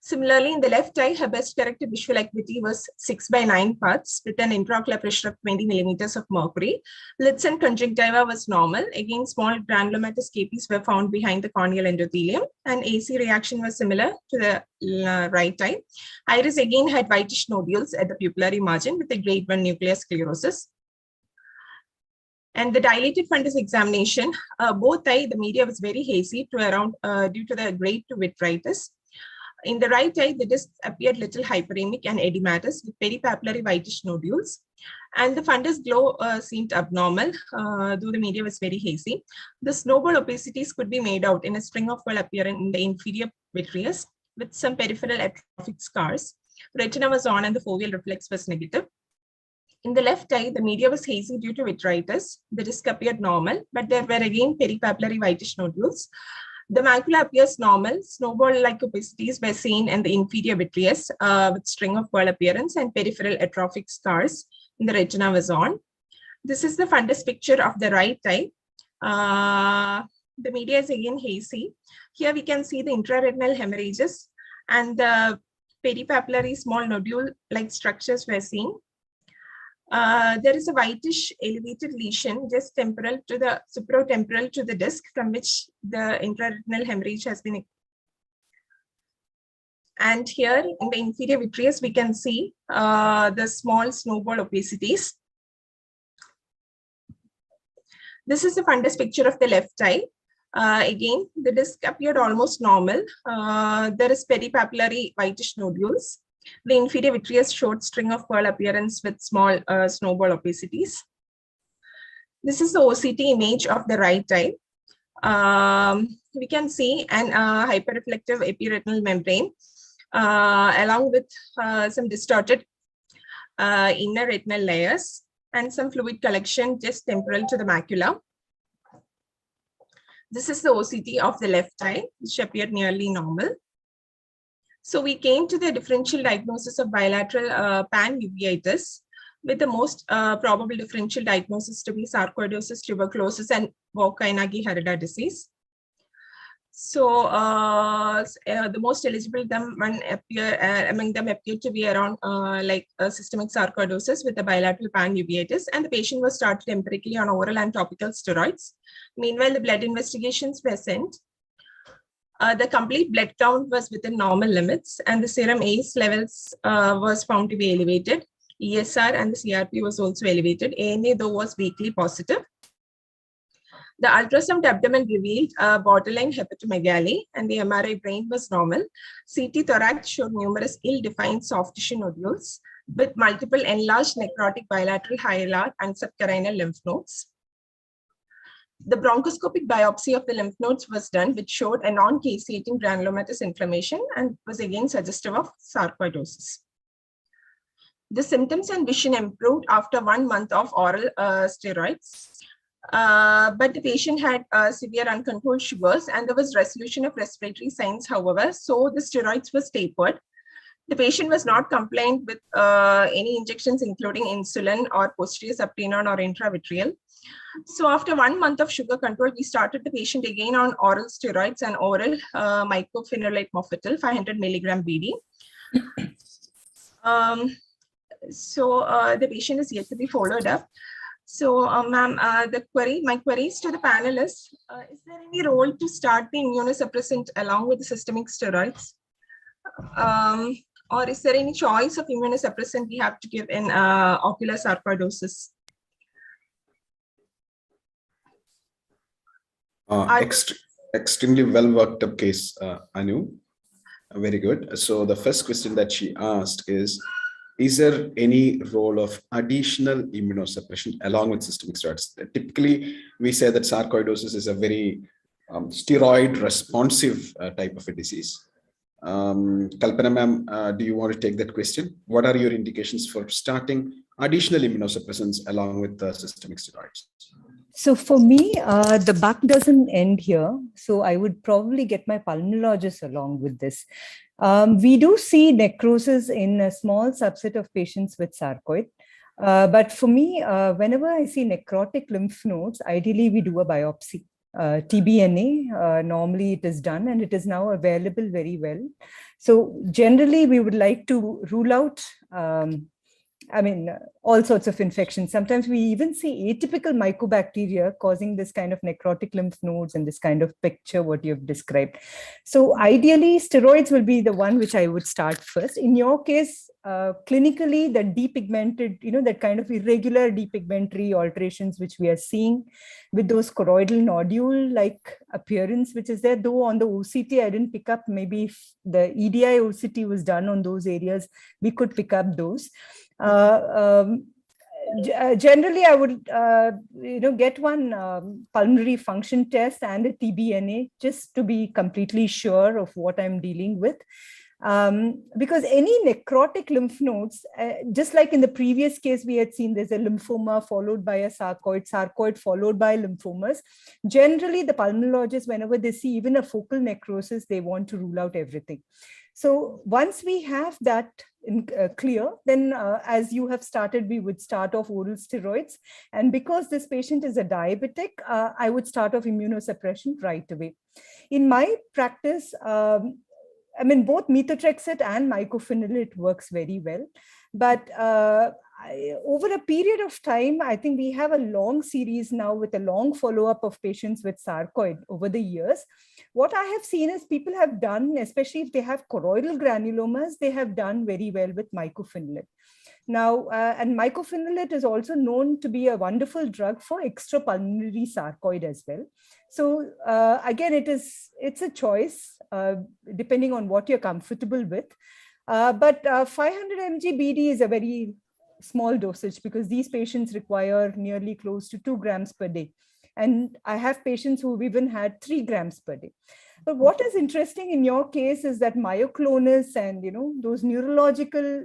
Similarly, in the left eye, her best corrected visual acuity was 6/9 parts with an intraocular pressure of 20 millimeters of mercury. Lids and conjunctiva was normal. Again, small granulomatous capices were found behind the corneal endothelium, and AC reaction was similar to the right eye. Iris again had whitish nodules at the pupillary margin with a grade 1 nuclear sclerosis. And the dilated fundus examination, both eye, the media was very hazy to around due to the grade 2 vitritis. In the right eye, the disc appeared little hyperemic and edematous with peripapillary whitish nodules. And the fundus glow seemed abnormal, though the media was very hazy. The snowball opacities could be made out in a string of well appearance in the inferior vitreous with some peripheral atrophic scars. Retina was on and the foveal reflex was negative. In the left eye, the media was hazy due to vitritis. The disc appeared normal, but there were again peripapillary whitish nodules. The macula appears normal. Snowball-like opacities were seen in the inferior vitreous with string of pearl appearance and peripheral atrophic scars. The retina was on. This is the fundus picture of the right eye. The media is again hazy. Here we can see the intraretinal hemorrhages and the peripapillary small nodule-like structures were seen. There is a whitish elevated lesion just temporal to the supratemporal to the disc from which the intraretinal hemorrhage has been. And here in the inferior vitreous, we can see the small snowball opacities. This is the fundus picture of the left eye. Again, the disc appeared almost normal. There is peripapillary whitish nodules. The inferior vitreous showed string of pearl appearance with small snowball opacities. This is the OCT image of the right eye. We can see an hyperreflective epiretinal membrane along with some distorted inner retinal layers and some fluid collection just temporal to the macula. This is the OCT of the left eye, which appeared nearly normal. So we came to the differential diagnosis of bilateral pan-uveitis, with the most probable differential diagnosis to be sarcoidosis, tuberculosis, and Vohkay-Nagy-Harada disease. So the most eligible among them appeared to be around systemic sarcoidosis with the bilateral pan-uveitis, and the patient was started empirically on oral and topical steroids. Meanwhile, the blood investigations were sent. The complete blood count was within normal limits, and the serum ACE levels was found to be elevated. ESR and the CRP was also elevated. ANA, though, was weakly positive. The ultrasound abdomen revealed borderline hepatomegaly, and the MRI brain was normal. CT thorax showed numerous ill-defined soft tissue nodules with multiple enlarged necrotic bilateral hilar and subcarinal lymph nodes. The bronchoscopic biopsy of the lymph nodes was done, which showed a non-caseating granulomatous inflammation and was again suggestive of sarcoidosis. The symptoms and vision improved after 1 month of oral steroids, but the patient had severe uncontrolled sugars and there was resolution of respiratory signs, however, so the steroids was tapered. The patient was not compliant with any injections, including insulin or posterior subtenon or intravitreal. So after 1 month of sugar control, we started the patient again on oral steroids and oral mycophenolate mofetil, 500 milligram BD. The patient is yet to be followed up. So, ma'am, my queries to the panel is there any role to start the immunosuppressant along with the systemic steroids? Or is there any choice of immunosuppressant we have to give in ocular sarcoidosis? Extremely well worked up case, Anu. Very good. So the first question that she asked is there any role of additional immunosuppression along with systemic steroids? Typically, we say that sarcoidosis is a very steroid responsive type of a disease. Kalpana ma'am, do you want to take that question? What are your indications for starting additional immunosuppressants along with the systemic steroids? So for me, the buck doesn't end here. So I would probably get my pulmonologist along with this. We do see necrosis in a small subset of patients with sarcoid. But for me, whenever I see necrotic lymph nodes, ideally we do a biopsy. TBNA, normally it is done and it is now available very well. So generally we would like to rule out all sorts of infections. Sometimes we even see atypical mycobacteria causing this kind of necrotic lymph nodes and this kind of picture, what you've described. So ideally, steroids will be the one which I would start first. In your case, clinically, the depigmented, that kind of irregular depigmentary alterations which we are seeing with those choroidal nodule-like appearance, which is there, though on the OCT, I didn't pick up, maybe if the EDI OCT was done on those areas, we could pick up those. Generally, I would, get one pulmonary function test and a TBNA just to be completely sure of what I'm dealing with. Because any necrotic lymph nodes, just like in the previous case, we had seen there's a lymphoma followed by a sarcoid followed by lymphomas. Generally, the pulmonologists, whenever they see even a focal necrosis, they want to rule out everything. So once we have that clear, then as you have started, we would start off oral steroids. And because this patient is a diabetic, I would start off immunosuppression right away. In my practice, both methotrexate and mycophenolate works very well. But over a period of time, I think we have a long series now with a long follow-up of patients with sarcoid over the years. What I have seen is people have done, especially if they have choroidal granulomas, they have done very well with mycophenolate. Now, and mycophenolate is also known to be a wonderful drug for extrapulmonary sarcoid as well. So again, it's a choice depending on what you're comfortable with. But 500 mg BD is a very small dosage because these patients require nearly close to 2 grams per day. And I have patients who've even had 3 grams per day. But what is interesting in your case is that myoclonus and, those neurological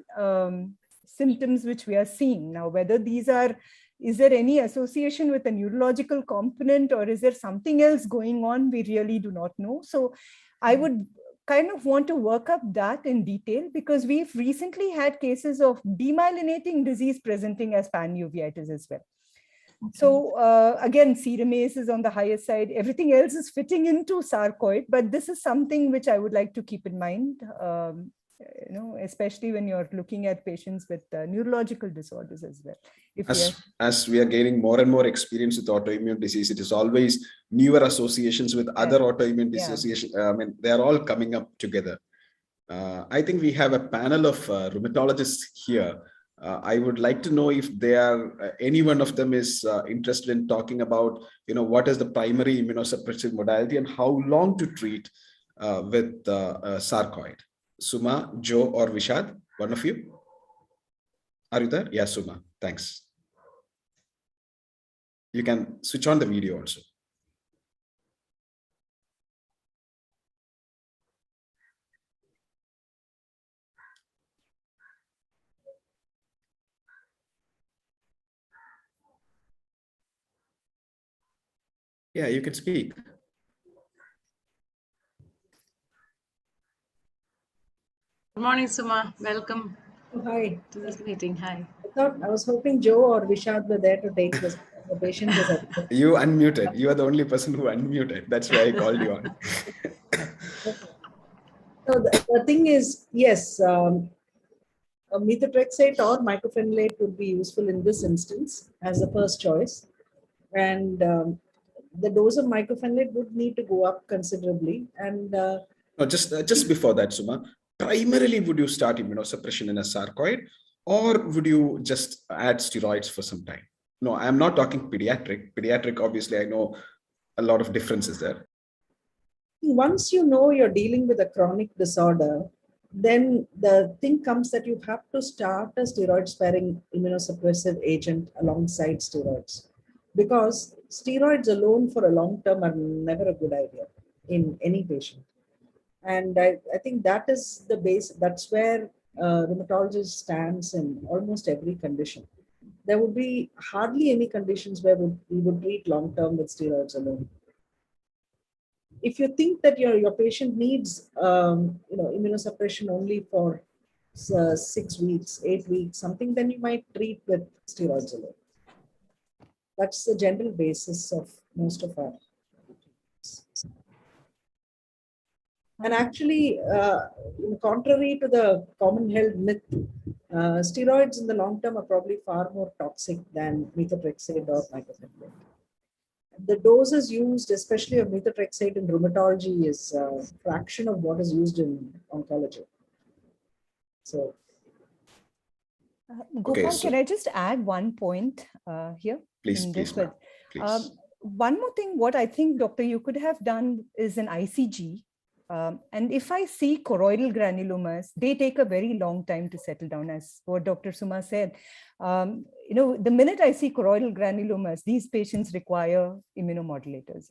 symptoms which we are seeing now, whether these are, is there any association with a neurological component or is there something else going on? We really do not know. So I would kind of want to work up that in detail because we've recently had cases of demyelinating disease presenting as pan-uveitis as well. So again, serum ACE is on the higher side. Everything else is fitting into sarcoid, but this is something which I would like to keep in mind, especially when you're looking at patients with neurological disorders as well. As we are gaining more and more experience with autoimmune disease, it is always newer associations with other autoimmune diseases. They are all coming up together. I think we have a panel of rheumatologists here. I would like to know if they are, any one of them is interested in talking about, what is the primary immunosuppressive modality and how long to treat with sarcoid. Suma, Joe, or Vishad, one of you? Are you there? Yeah, Suma, thanks. You can switch on the video also. Yeah, you can speak. Good morning, Suma. Welcome. Oh, hi. To this meeting. Hi. I was hoping Joe or Vishad were there to take this. The patient was at You unmuted. You are the only person who unmuted. That's why I called you on. So the thing is, yes, methotrexate or mycophenolate would be useful in this instance as the first choice. And the dose of mycophenolate would need to go up considerably. And no, just before that, Suma, primarily would you start immunosuppression in a sarcoid or would you just add steroids for some time? No, I'm not talking pediatric. Pediatric, obviously, I know a lot of differences there. once you know you're dealing with a chronic disorder, then the thing comes that you have to start a steroid-sparing immunosuppressive agent alongside steroids, because steroids alone for a long term are never a good idea in any patient. And I think that is the base. That's where rheumatologist stands in almost every condition. There would be hardly any conditions where we would treat long term with steroids alone. If you think that your patient needs immunosuppression only for 6 weeks, 8 weeks, something, then you might treat with steroids alone. That's the general basis of most of our. And actually, contrary to the common held myth, steroids in the long term are probably far more toxic than methotrexate or mycophenolate. The doses used, especially of methotrexate in rheumatology, is a fraction of what is used in oncology. So, Gopal, can I just add one point here? Please, please. One more thing, what I think, doctor, you could have done is an ICG. And if I see choroidal granulomas, they take a very long time to settle down, as what Dr. Suma said. The minute I see choroidal granulomas, these patients require immunomodulators,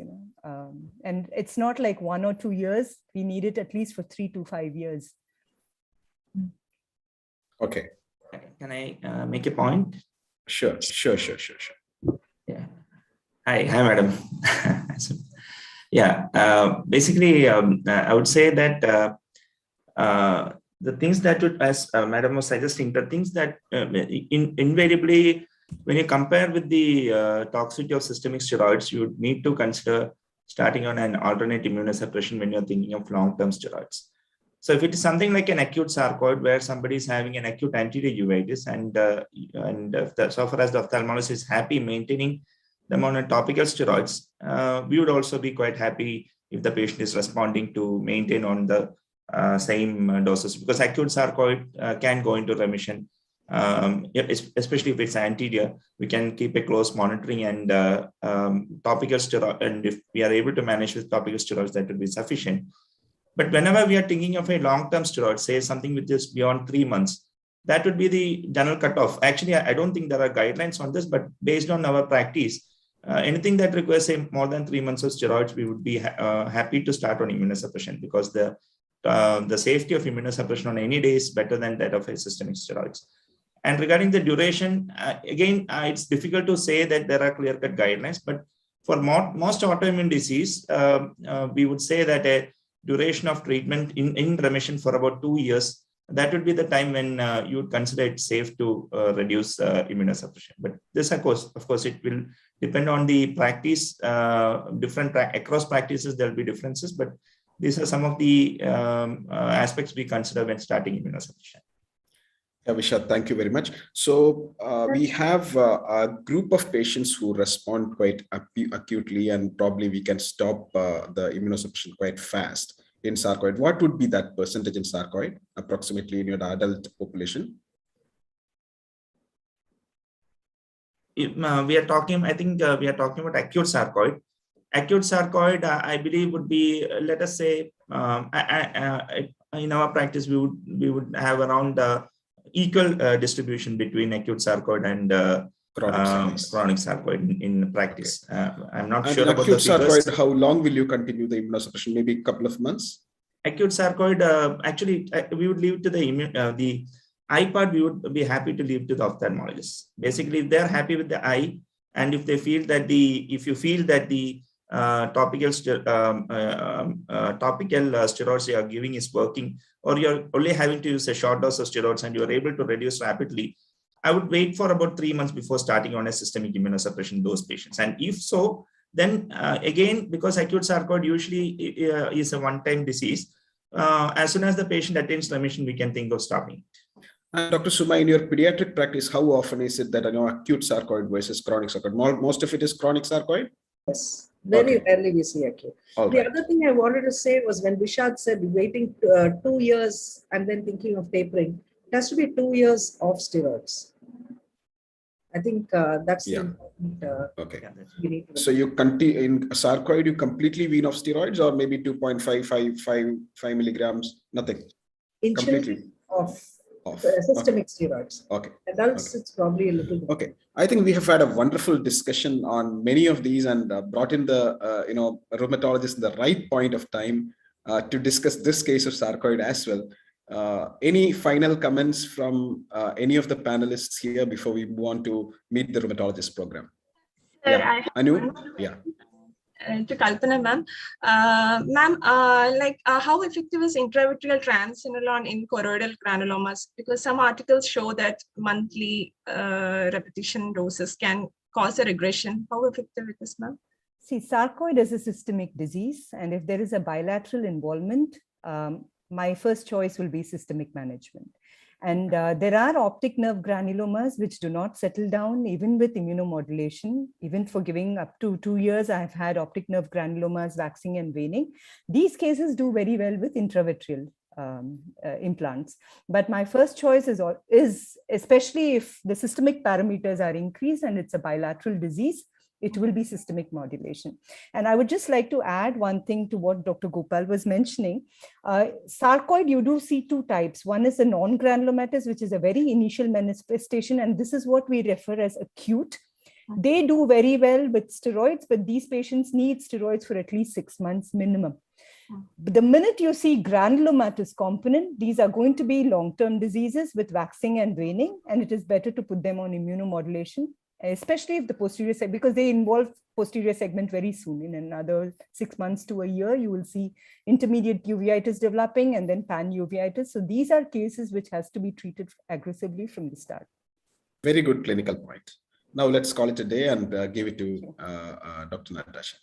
and it's not like 1 or 2 years. We need it at least for 3 to 5 years. Okay. Can I make a point? Sure. Yeah. Hi, madam. Yeah, basically, I would say that the things that would, as Madam was suggesting, the things that invariably, when you compare with the toxicity of systemic steroids, you would need to consider starting on an alternate immunosuppression when you're thinking of long-term steroids. So if it is something like an acute sarcoid where somebody is having an acute anterior uveitis, and so far as the ophthalmologist is happy maintaining them on a topical steroids, we would also be quite happy if the patient is responding to maintain on the same doses, because acute sarcoid can go into remission, especially if it's anterior. We can keep a close monitoring, and topical steroid, and if we are able to manage with topical steroids, that would be sufficient. But whenever we are thinking of a long-term steroid, say something which is beyond 3 months, that would be the general cutoff. Actually, I don't think there are guidelines on this, but based on our practice, anything that requires say more than 3 months of steroids, we would be happy to start on immunosuppression, because the safety of immunosuppression on any day is better than that of a systemic steroids. And regarding the duration, again, it's difficult to say that there are clear-cut guidelines, but for most autoimmune disease, we would say that a duration of treatment in remission for about 2 years, that would be the time when you would consider it safe to reduce immunosuppression. But this, of course, it will depend on the practice. Across practices, there will be differences, but these are some of the aspects we consider when starting immunosuppression. Yeah, Vishal, thank you very much. So we have a group of patients who respond quite acutely, and probably we can stop the immunosuppression quite fast in sarcoid. What would be that percentage in sarcoid, approximately in your adult population? We are talking, I think we are talking about acute sarcoid. Acute sarcoid, I believe, would be, let us say, in our practice, we would have around equal distribution between acute sarcoid and chronic sarcoid in practice. I'm not sure about the figures. Sarcoid, how long will you continue the immunosuppression? Maybe a couple of months? Acute sarcoid, actually, we would leave to the eye part. We would be happy to leave to the ophthalmologist. Basically, if they're happy with the eye, and if they feel that if you feel that the topical steroids you are giving is working, or you're only having to use a short dose of steroids and you're able to reduce rapidly, I would wait for about 3 months before starting on a systemic immunosuppression in those patients. And if so, then again, because acute sarcoid usually is a one-time disease, as soon as the patient attains remission, we can think of stopping. And Dr. Suma, in your pediatric practice, how often is it that acute sarcoid versus chronic sarcoid? Most of it is chronic sarcoid? Yes, very rarely we see acute. The other thing I wanted to say was, when Vishad said waiting 2 years and then thinking of tapering, it has to be 2 years of steroids. I think that's Yeah. the Okay. we need to So you continue in sarcoid, you completely wean off steroids, or maybe 2.5 milligrams, nothing. in Completely children of off. systemic steroids. Okay. Adults, it's probably a little bit. Okay. I think we have had a wonderful discussion on many of these and brought in the rheumatologist in the right point of time to discuss this case of sarcoid as well. Any final comments from any of the panelists here before we move on to meet the rheumatologist program? Sir, Yeah, I have Anu? Yeah. To Kalpana, ma'am. Ma'am, how effective is intravitreal triamcinolone in choroidal granulomas? Because some articles show that monthly repetition doses can cause a regression. How effective it is, ma'am? See, sarcoid is a systemic disease, and if there is a bilateral involvement, my first choice will be systemic management. And there are optic nerve granulomas which do not settle down even with immunomodulation. Even for giving up to 2 years, I've had optic nerve granulomas waxing and waning. These cases do very well with intravitreal implants. But my first choice is, especially if the systemic parameters are increased and it's a bilateral disease, it will be systemic modulation. And I would just like to add one thing to what Dr. Gopal was mentioning. Sarcoid, you do see two types. One is the non-granulomatous, which is a very initial manifestation, and this is what we refer as acute. They do very well with steroids, but these patients need steroids for at least 6 months minimum. But the minute you see granulomatous component, these are going to be long-term diseases with waxing and waning, and it is better to put them on immunomodulation, especially if the posterior segment, because they involve posterior segment very soon. In another 6 months to a year, you will see intermediate uveitis developing and then pan-uveitis. So these are cases which has to be treated aggressively from the start. Very good clinical point. Now let's call it a day and give it to Dr. Natasha.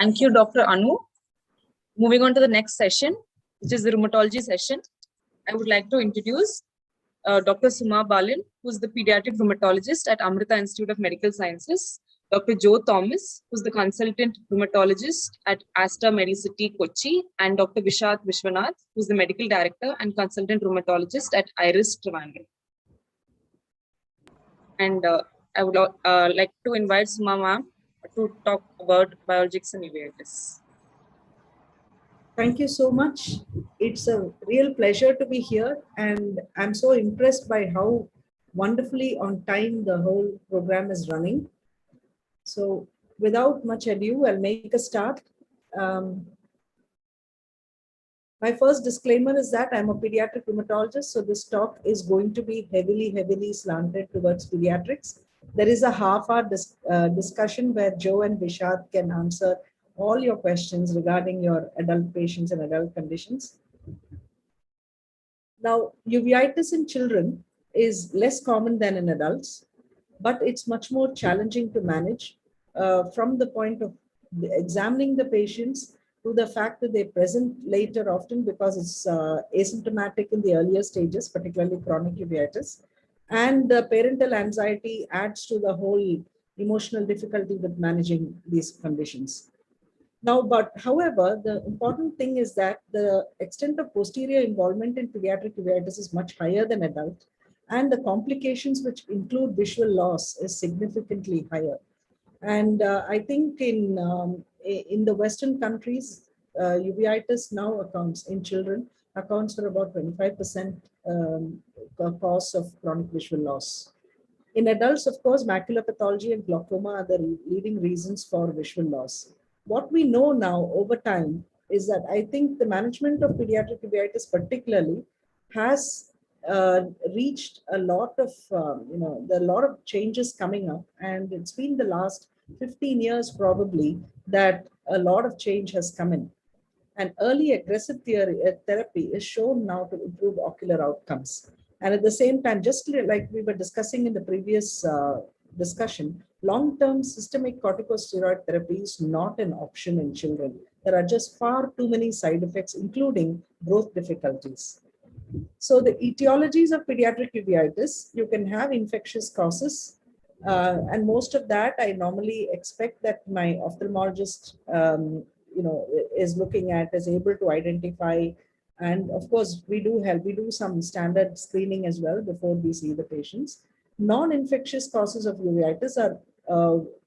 Thank you, Dr. Anu. Moving on to the next session, which is the rheumatology session. I would like to introduce Dr. Suma Balan, who's the pediatric rheumatologist at Amrita Institute of Medical Sciences, Dr. Joe Thomas, who's the consultant rheumatologist at Asta Medicity, Kochi, and Dr. Vishat Vishwanath, who's the medical director and consultant rheumatologist at Iris Trivandrum. And I would like to invite Suma ma'am to talk about biologics and uveitis. Thank you so much. It's a real pleasure to be here, and I'm so impressed by how wonderfully on time the whole program is running. So without much ado, I'll make a start. My first disclaimer is that I'm a pediatric rheumatologist, so this talk is going to be heavily slanted towards pediatrics. There is a half-hour discussion where Joe and Vishat can answer all your questions regarding your adult patients and adult conditions. Now, uveitis in children is less common than in adults, but it's much more challenging to manage from the point of examining the patients to the fact that they present later often because it's asymptomatic in the earlier stages, particularly chronic uveitis. And the parental anxiety adds to the whole emotional difficulty with managing these conditions. Now, but however, the important thing is that the extent of posterior involvement in pediatric uveitis is much higher than adult, and the complications which include visual loss is significantly higher. And I think in the Western countries, uveitis now accounts in children accounts for about 25% cause of chronic visual loss. In adults, of course, macular pathology and glaucoma are the leading reasons for visual loss. What we know now over time is that I think the management of pediatric uveitis particularly has reached a lot of, there are a lot of changes coming up, and it's been the last 15 years probably that a lot of change has come in. And early aggressive therapy is shown now to improve ocular outcomes. And at the same time, just like we were discussing in the previous discussion, long-term systemic corticosteroid therapy is not an option in children. There are just far too many side effects, including growth difficulties. So the etiologies of pediatric uveitis, you can have infectious causes. And most of that, I normally expect that my ophthalmologist is looking at, is able to identify And of course, we do some standard screening as well before we see the patients. Non-infectious causes of uveitis are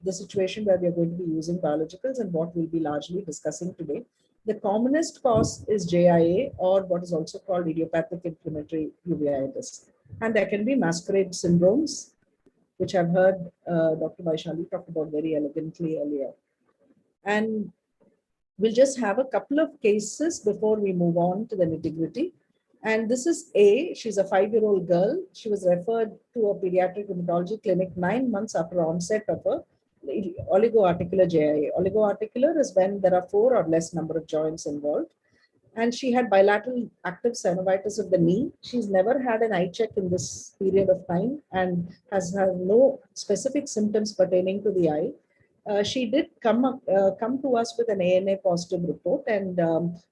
the situation where we are going to be using biologicals and what we'll be largely discussing today. The commonest cause is JIA, or what is also called idiopathic inflammatory uveitis. And there can be masquerade syndromes, which I've heard Dr. Vaishali talk about very elegantly earlier. And we'll just have a couple of cases before we move on to the nitty-gritty. And this is A. She's a 5-year-old girl. She was referred to a pediatric rheumatology clinic 9 months after onset of a oligoarticular JIA. Oligoarticular is when there are 4 or less number of joints involved. And she had bilateral active synovitis of the knee. She's never had an eye check in this period of time and has had no specific symptoms pertaining to the eye. She did come to us with an ANA positive report, and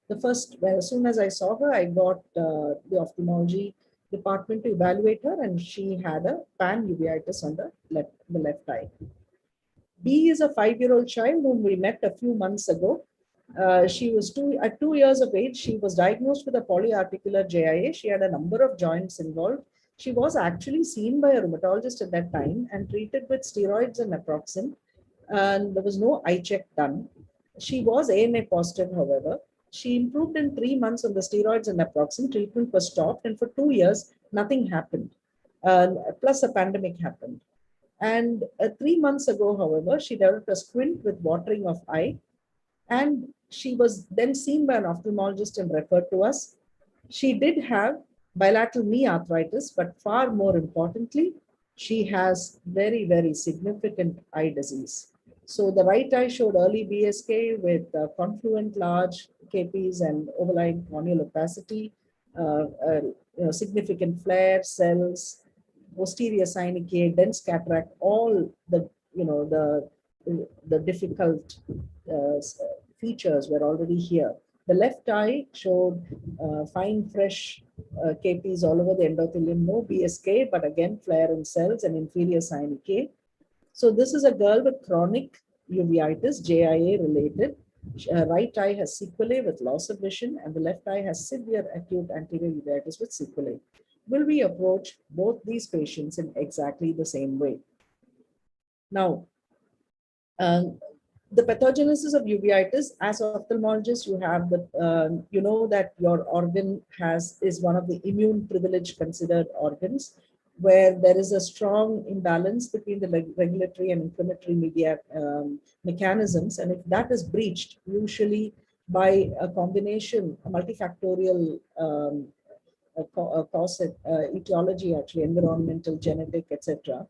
as soon as I saw her, I got the ophthalmology department to evaluate her, and she had a pan uveitis on the left eye. B is a 5-year-old child whom we met a few months ago. She was at 2 years of age. She was diagnosed with a polyarticular JIA. She had a number of joints involved. She was actually seen by a rheumatologist at that time and treated with steroids and naproxen. And there was no eye check done. She was ANA positive, however. She improved in 3 months on the steroids and naproxen. Treatment was stopped, and for 2 years, nothing happened. Plus a pandemic happened. And 3 months ago, however, she developed a squint with watering of eye. And she was then seen by an ophthalmologist and referred to us. She did have bilateral knee arthritis, but far more importantly, she has very, very significant eye disease. So the right eye showed early BSK with confluent large KPs and overlying corneal opacity, significant flare, cells, posterior synechiae, dense cataract, all the difficult features were already here. The left eye showed fine, fresh KPs all over the endothelium, no BSK, but again, flare in cells and inferior synechiae. So this is a girl with chronic uveitis, JIA related. Right eye has sequelae with loss of vision, and the left eye has severe acute anterior uveitis with sequelae. Will we approach both these patients in exactly the same way? Now, the pathogenesis of uveitis, as ophthalmologists, you have the, you know that your organ is one of the immune privileged considered organs, where there is a strong imbalance between the regulatory and inflammatory media mechanisms. And if that is breached, usually by a combination, a multifactorial cause, etiology, actually, environmental, genetic, etc.,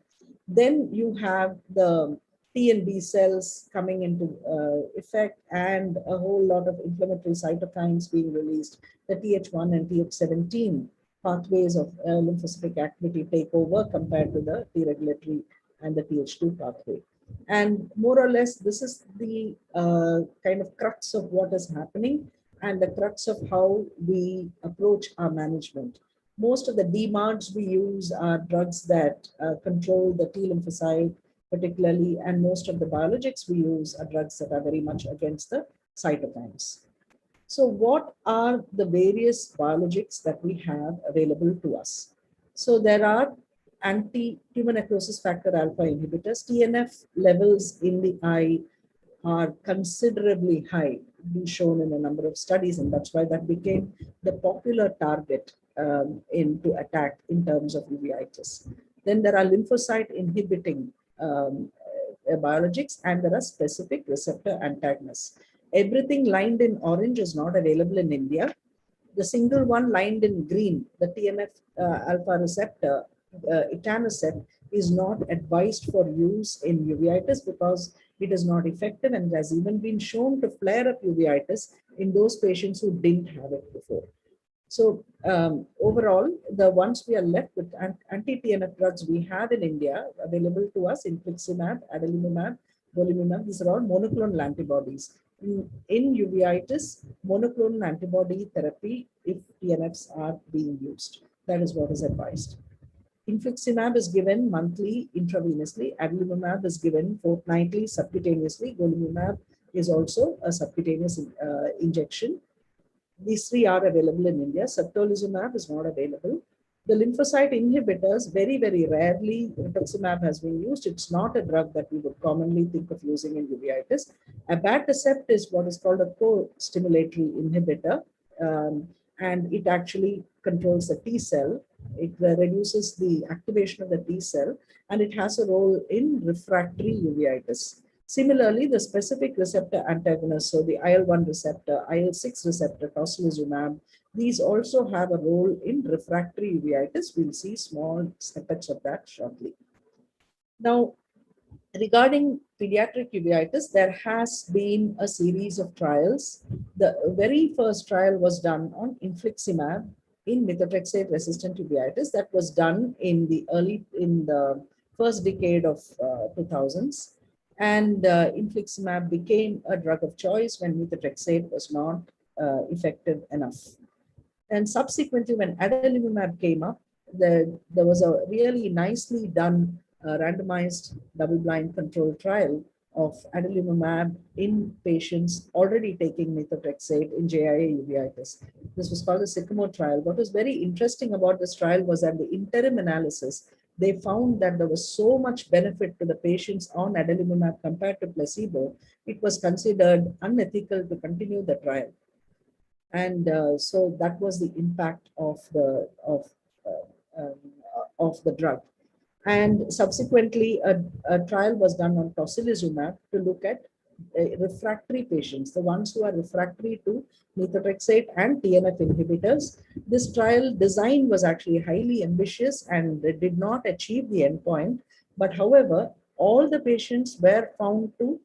then you have the T and B cells coming into effect, and a whole lot of inflammatory cytokines being released. The Th1 and Th17 pathways of lymphocytic activity take over compared to the T regulatory and the Th2 pathway. And more or less, this is the kind of crux of what is happening and the crux of how we approach our management. Most of the DMARDs we use are drugs that control the T lymphocyte particularly, and most of the biologics we use are drugs that are very much against the cytokines. So what are the various biologics that we have available to us? So there are anti-tumor necrosis factor alpha inhibitors. TNF levels in the eye are considerably high, been shown in a number of studies, and that's why that became the popular target to attack in terms of uveitis. Then there are lymphocyte inhibiting biologics, and there are specific receptor antagonists. Everything lined in orange is not available in India. The single one lined in green, the TNF alpha receptor, etanercept, is not advised for use in uveitis because it is not effective, and has even been shown to flare up uveitis in those patients who didn't have it before. So overall, the ones we are left with anti-TNF drugs we have in India available to us, infliximab, adalimumab, golimumab, these are all monoclonal antibodies. In uveitis, monoclonal antibody therapy, if TNFs are being used, that is what is advised. Infliximab is given monthly intravenously, adalimumab is given fortnightly subcutaneously, golimumab is also a subcutaneous injection. These three are available in India. Satralizumab is not available. The lymphocyte inhibitors, very, very rarely rituximab has been used. It's not a drug that we would commonly think of using in uveitis. Abatacept is what is called a co-stimulatory inhibitor, and it actually controls the T cell. It reduces the activation of the T cell, and it has a role in refractory uveitis. Similarly, the specific receptor antagonists, so the IL-1 receptor, IL-6 receptor, tocilizumab, these also have a role in refractory uveitis. We'll see small snippets of that shortly. Now, regarding pediatric uveitis, there has been a series of trials. The very first trial was done on infliximab in methotrexate-resistant uveitis. That was done in the first decade of 2000s. And infliximab became a drug of choice when methotrexate was not effective enough. And subsequently, when adalimumab came up, there was a really nicely done randomized double-blind controlled trial of adalimumab in patients already taking methotrexate in JIA uveitis. This was called the Sycamore trial. What was very interesting about this trial was that the interim analysis, they found that there was so much benefit to the patients on adalimumab compared to placebo, it was considered unethical to continue the trial. And so that was the impact of the drug. And subsequently, a trial was done on tocilizumab to look at refractory patients, the ones who are refractory to methotrexate and TNF inhibitors. This trial design was actually highly ambitious and it did not achieve the endpoint. But however, all the patients were found to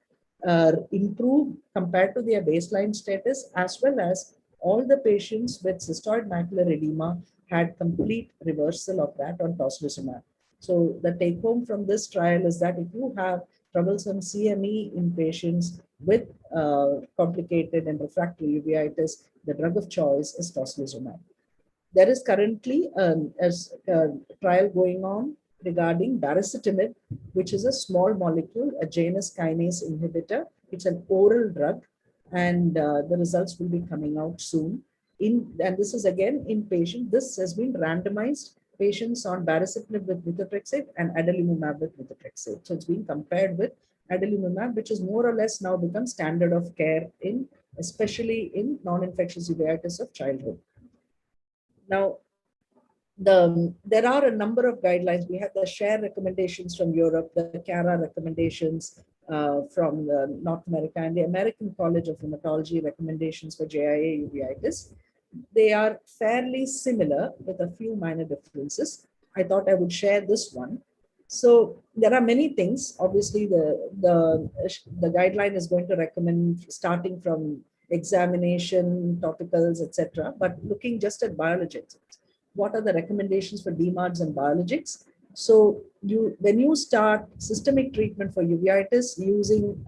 improve compared to their baseline status, as well as all the patients with cystoid macular edema had complete reversal of that on tocilizumab. So the take home from this trial is that if you have troublesome CME in patients with complicated and refractory uveitis, the drug of choice is tocilizumab. There is currently a trial going on regarding baricitinib, which is a small molecule, a Janus kinase inhibitor. It's an oral drug, and the results will be coming out soon. And this is again in patient. This has been randomized patients on baricitinib with methotrexate and adalimumab with methotrexate. So it's being compared with adalimumab, which is more or less now become standard of care in, especially in non-infectious uveitis of childhood. Now, there are a number of guidelines. We have the SHARE recommendations from Europe, the CARA recommendations from North America, and the American College of Rheumatology recommendations for JIA uveitis. They are fairly similar with a few minor differences. I thought I would share this one. So there are many things. Obviously, the guideline is going to recommend starting from examination, topicals, etc. But looking just at biologics, what are the recommendations for DMARDs and biologics? So when you start systemic treatment for uveitis using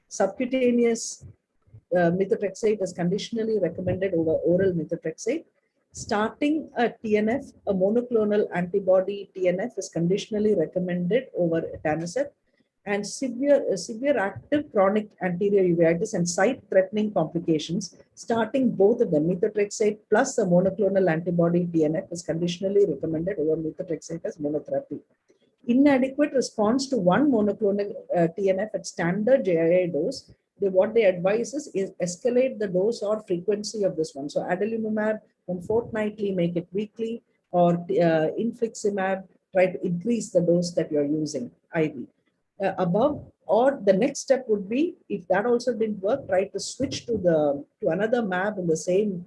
subcutaneous methotrexate is conditionally recommended over oral methotrexate. Starting a TNF, a monoclonal antibody TNF is conditionally recommended over etanercept. And severe active chronic anterior uveitis and sight-threatening complications, starting both of them, methotrexate plus a monoclonal antibody TNF is conditionally recommended over methotrexate as monotherapy. Inadequate response to one monoclonal TNF at standard JIA dose, what they advise is escalate the dose or frequency of this one. So adalimumab, from fortnightly, make it weekly, or infliximab, try to increase the dose that you're using IV. Above, or the next step would be, if that also didn't work, try to switch to another mAb in the same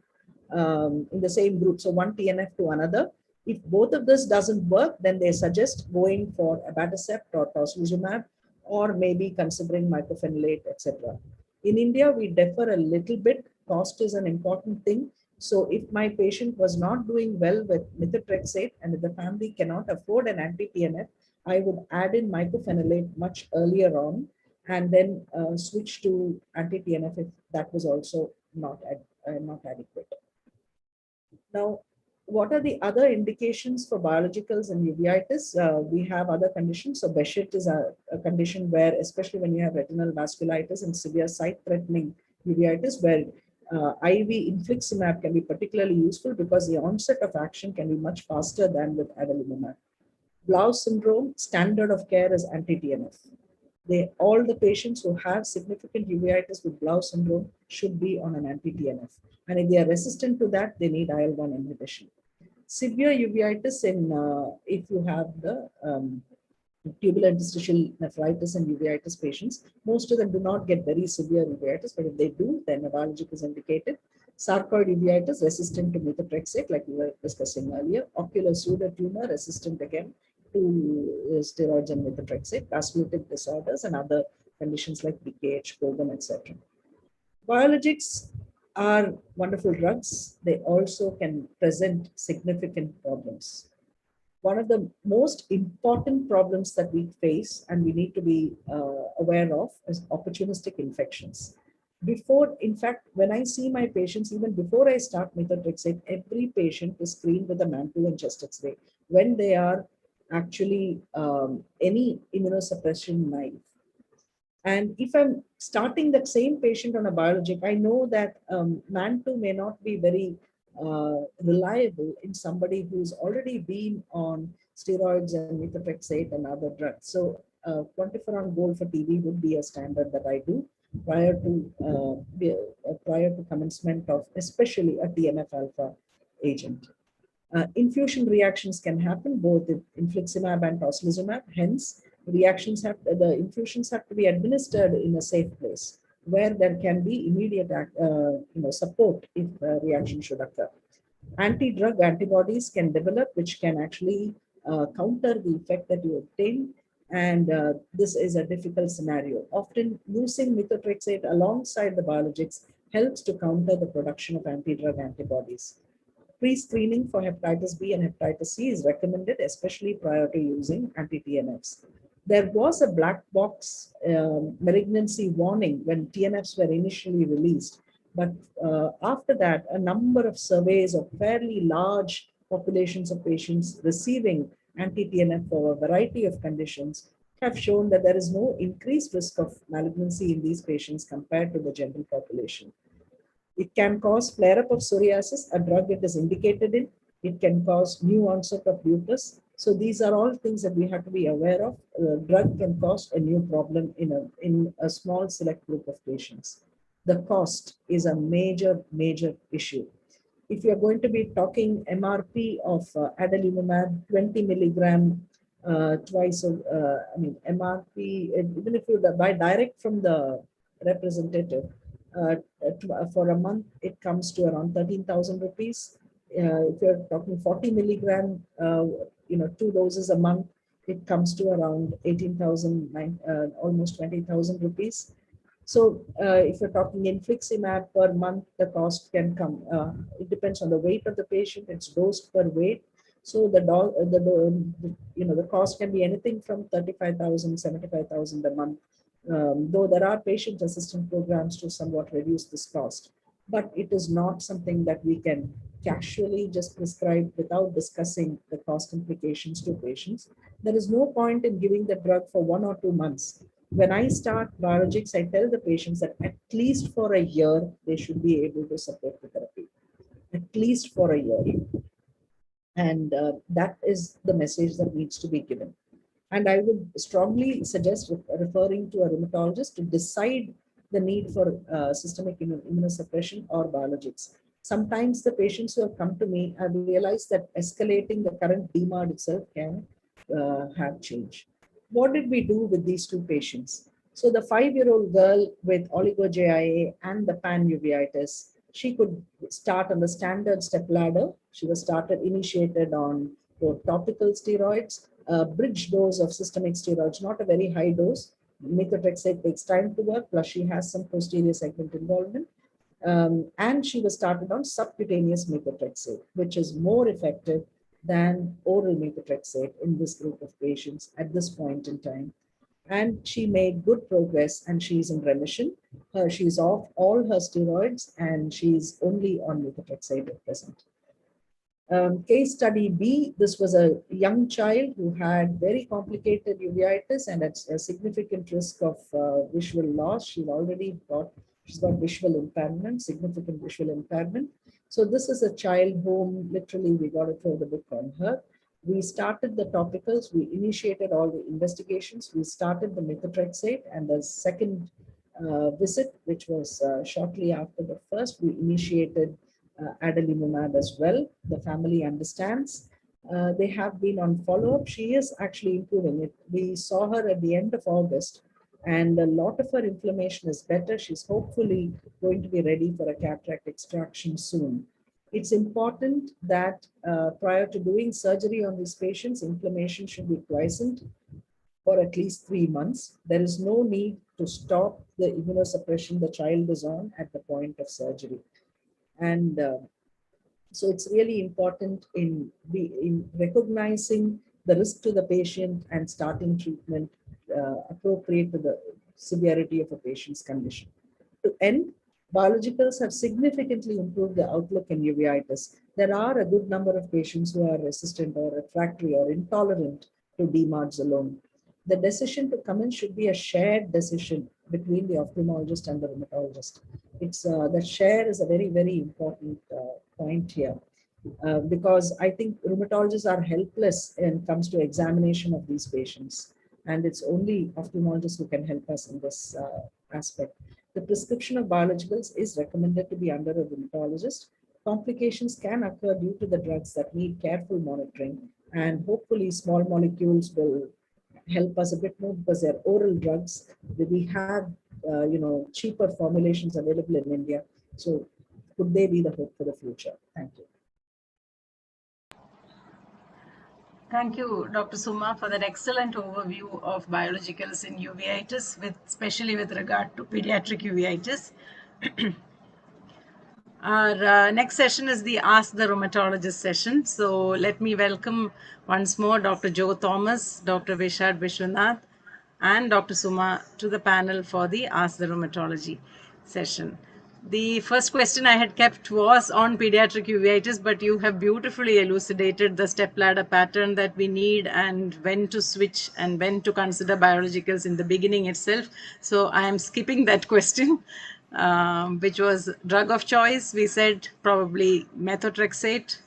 group. So one TNF to another. If both of this doesn't work, then they suggest going for abatacept or tocilizumab, or maybe considering mycophenolate, etc. In India, we differ a little bit. Cost is an important thing. So if my patient was not doing well with methotrexate and if the family cannot afford an anti-TNF, I would add in mycophenolate much earlier on and then switch to anti-TNF if that was also not adequate. Now, what are the other indications for biologicals in uveitis? We have other conditions. So Behçet is a condition where, especially when you have retinal vasculitis and severe sight-threatening uveitis, where IV infliximab can be particularly useful because the onset of action can be much faster than with adalimumab. Blau syndrome, standard of care is anti-TNF. All the patients who have significant uveitis with Blau syndrome should be on an anti-TNF. And if they are resistant to that, they need IL-1 inhibition. Severe uveitis if you have the tubular interstitial nephritis and uveitis patients, most of them do not get very severe uveitis, but if they do, then a biologic is indicated. Sarcoid uveitis resistant to methotrexate, like we were discussing earlier. Ocular pseudotumor resistant again to steroids and methotrexate. Vasculitic disorders and other conditions like PKH, Cogan, etc. Biologics are wonderful drugs. They also can present significant problems. One of the most important problems that we face and we need to be aware of is opportunistic infections. In fact, when I see my patients, even before I start methotrexate, every patient is screened with a mantle and chest X-ray when they are actually any immunosuppression naive. And if I'm starting that same patient on a biologic, I know that MAN2 may not be very reliable in somebody who's already been on steroids and methotrexate and other drugs. So quantiferon gold for TB would be a standard that I do prior to commencement of especially a TNF-alpha agent. Infusion reactions can happen both with infliximab and tocilizumab. Hence, the infusions have to be administered in a safe place where there can be immediate support if a reaction should occur. Anti-drug antibodies can develop, which can actually counter the effect that you obtain. And this is a difficult scenario. Often using methotrexate alongside the biologics helps to counter the production of anti-drug antibodies. Pre-screening for hepatitis B and hepatitis C is recommended, especially prior to using anti-TNFs. There was a black box malignancy warning when TNFs were initially released. But after that, a number of surveys of fairly large populations of patients receiving anti-TNF for a variety of conditions have shown that there is no increased risk of malignancy in these patients compared to the general population. It can cause flare-up of psoriasis, a drug it is indicated in. It can cause new onset of lupus. So these are all things that we have to be aware of. The drug can cause a new problem in a small select group of patients. The cost is a major issue. If you're going to be talking MRP of adalimumab, 20 milligram twice, MRP, even if you buy direct from the representative, for a month, it comes to around 13,000 rupees. If you're talking 40 milligram, 2 doses a month, it comes to around 18,000, almost 20,000 rupees. So if you're talking infliximab per month, the cost can come. It depends on the weight of the patient. It's dosed per weight. So the cost can be anything from 35,000, 75,000 a month. Though there are patient assistance programs to somewhat reduce this cost, but it is not something that we can casually just prescribe without discussing the cost implications to patients. There is no point in giving the drug for 1 or 2 months. When I start biologics, I tell the patients that at least for a year, they should be able to support the therapy, at least for a year. And that is the message that needs to be given. And I would strongly suggest referring to a rheumatologist to decide the need for systemic immunosuppression or biologics. Sometimes the patients who have come to me have realized that escalating the current DMARD itself can have change. What did we do with these 2 patients? So the 5-year-old girl with oligo-JIA and the pan-uveitis, she could start on the standard step ladder. She was initiated on both topical steroids, a bridge dose of systemic steroids, not a very high dose. Methotrexate takes time to work, plus she has some posterior segment involvement. And she was started on subcutaneous methotrexate, which is more effective than oral methotrexate in this group of patients at this point in time. And she made good progress and she's in remission. She's off all her steroids and she's only on methotrexate at present. Case study B, this was a young child who had very complicated uveitis and at a significant risk of visual loss. She'd already got She's got visual impairment, significant visual impairment. So this is a child whom literally we got to throw the book on her. We started the topicals, we initiated all the investigations, we started the methotrexate, and the second visit, which was shortly after the first, we initiated adalimumab as well. The family understands. They have been on follow-up. She is actually improving it. We saw her at the end of August, and a lot of her inflammation is better. She's hopefully going to be ready for a cataract extraction soon. It's important that prior to doing surgery on these patients, inflammation should be quiescent for at least 3 months. There is no need to stop the immunosuppression the child is on at the point of surgery. And so it's really important in recognizing the risk to the patient and starting treatment appropriate to the severity of a patient's condition. To end, biologicals have significantly improved the outlook in uveitis. There are a good number of patients who are resistant or refractory or intolerant to DMARDs alone. The decision to come in should be a shared decision between the ophthalmologist and the rheumatologist. It's the share is a very, very important point here, because I think rheumatologists are helpless when it comes to examination of these patients, and it's only ophthalmologists who can help us in this aspect. The prescription of biologicals is recommended to be under a rheumatologist. Complications can occur due to the drugs that need careful monitoring, and hopefully small molecules will help us a bit more because they're oral drugs. We have cheaper formulations available in India. So could they be the hope for the future? Thank you. Thank you, Dr. Suma, for that excellent overview of biologicals in uveitis, especially with regard to pediatric uveitis. Our next session is the Ask the Rheumatologist session. So let me welcome once more Dr. Joe Thomas, Dr. Vishad Vishwanath, and Dr. Suma to the panel for the Ask the Rheumatology session. The first question I had kept was on pediatric uveitis, but you have beautifully elucidated the stepladder pattern that we need and when to switch and when to consider biologicals in the beginning itself. So I am skipping that question, which was drug of choice. We said probably methotrexate,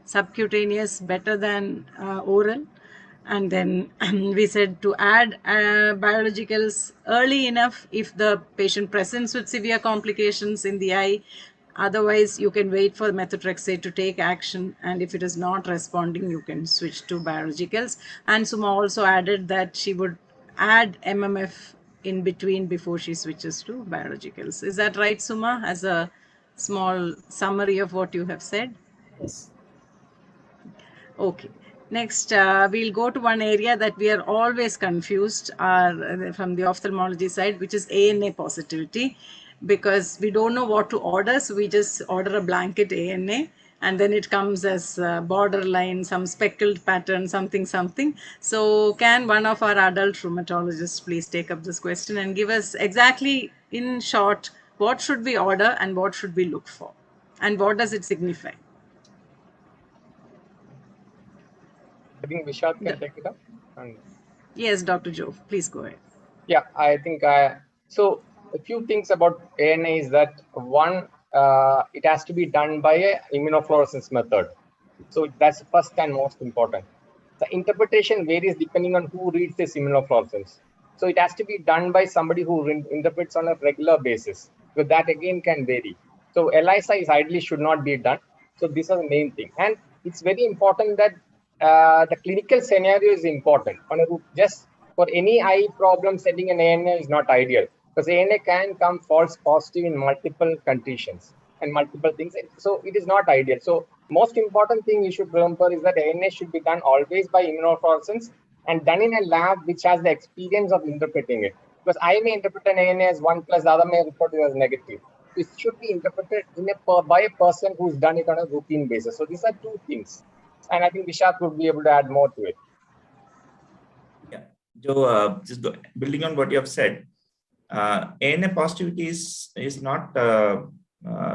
subcutaneous better than oral. And then we said to add biologicals early enough if the patient presents with severe complications in the eye. Otherwise, you can wait for methotrexate to take action. And if it is not responding, you can switch to biologicals. And Suma also added that she would add MMF in between before she switches to biologicals. Is that right, Suma, as a small summary of what you have said? Yes. Okay. Next, we'll go to one area that we are always confused from the ophthalmology side, which is ANA positivity, because we don't know what to order. So we just order a blanket ANA, and then it comes as borderline, some speckled pattern, something. So can one of our adult rheumatologists please take up this question and give us exactly in short, what should we order and what should we look for? And what does it signify? I think Vishad can take it up. Yes, Dr. Joe, please go ahead. Yeah, I think so. A few things about ANA is that one, it has to be done by a immunofluorescence method. So that's first and most important. The interpretation varies depending on who reads this immunofluorescence. So it has to be done by somebody who interprets on a regular basis. So that again can vary. So ELISA is ideally should not be done. So these are the main thing. And it's very important that the clinical scenario is important. Just for any eye problem, setting an ANA is not ideal because ANA can come false positive in multiple conditions and multiple things. So it is not ideal. So most important thing you should remember is that ANA should be done always by immunofluorescence and done in a lab which has the experience of interpreting it. Because I may interpret an ANA as 1+, the other may report it as negative. It should be interpreted by a person who's done it on a routine basis. So these are two things. And I think Vishad would be able to add more to it. Yeah, Joe, just building on what you have said, ANA positivity is not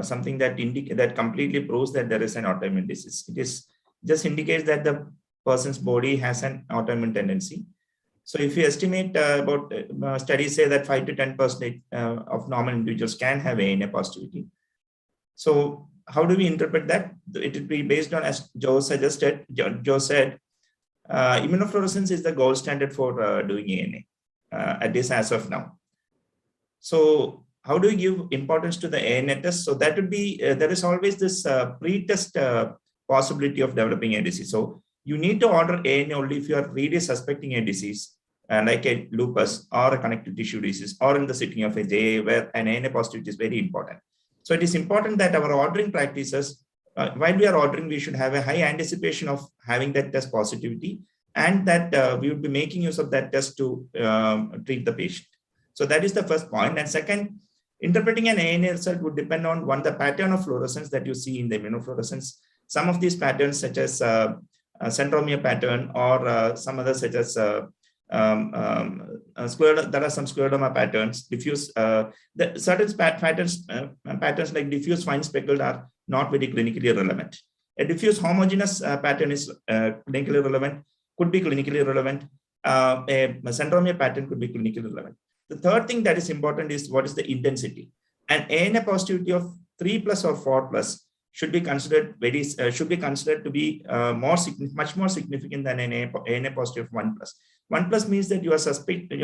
something that completely proves that there is an autoimmune disease. It is just indicates that the person's body has an autoimmune tendency. So if you estimate about studies say that 5 to 10% of normal individuals can have ANA positivity. So how do we interpret that? It would be based on, as Joe suggested, Joe said, immunofluorescence is the gold standard for doing ANA, at least as of now. So how do you give importance to the ANA test? So that would be, there is always this pre-test possibility of developing a disease. So you need to order ANA only if you are really suspecting a disease, like a lupus or a connective tissue disease, or in the setting of a JA where an ANA positivity is very important. So it is important that our ordering practices, while we are ordering, we should have a high anticipation of having that test positivity, and that we would be making use of that test to treat the patient. So that is the first point. And second, interpreting an ANA result would depend on one, the pattern of fluorescence that you see in the immunofluorescence. Some of these patterns, such as centromere pattern, or some others such as there are some scleroderma patterns, diffuse. Certain patterns like diffuse fine speckled are not very clinically relevant. A diffuse homogeneous pattern is clinically relevant, could be clinically relevant. A centromere pattern could be clinically relevant. The third thing that is important is what is the intensity. An ANA positivity of 3+ or 4+ should be considered to be much more significant than an ANA positive of 1+. 1+ means that you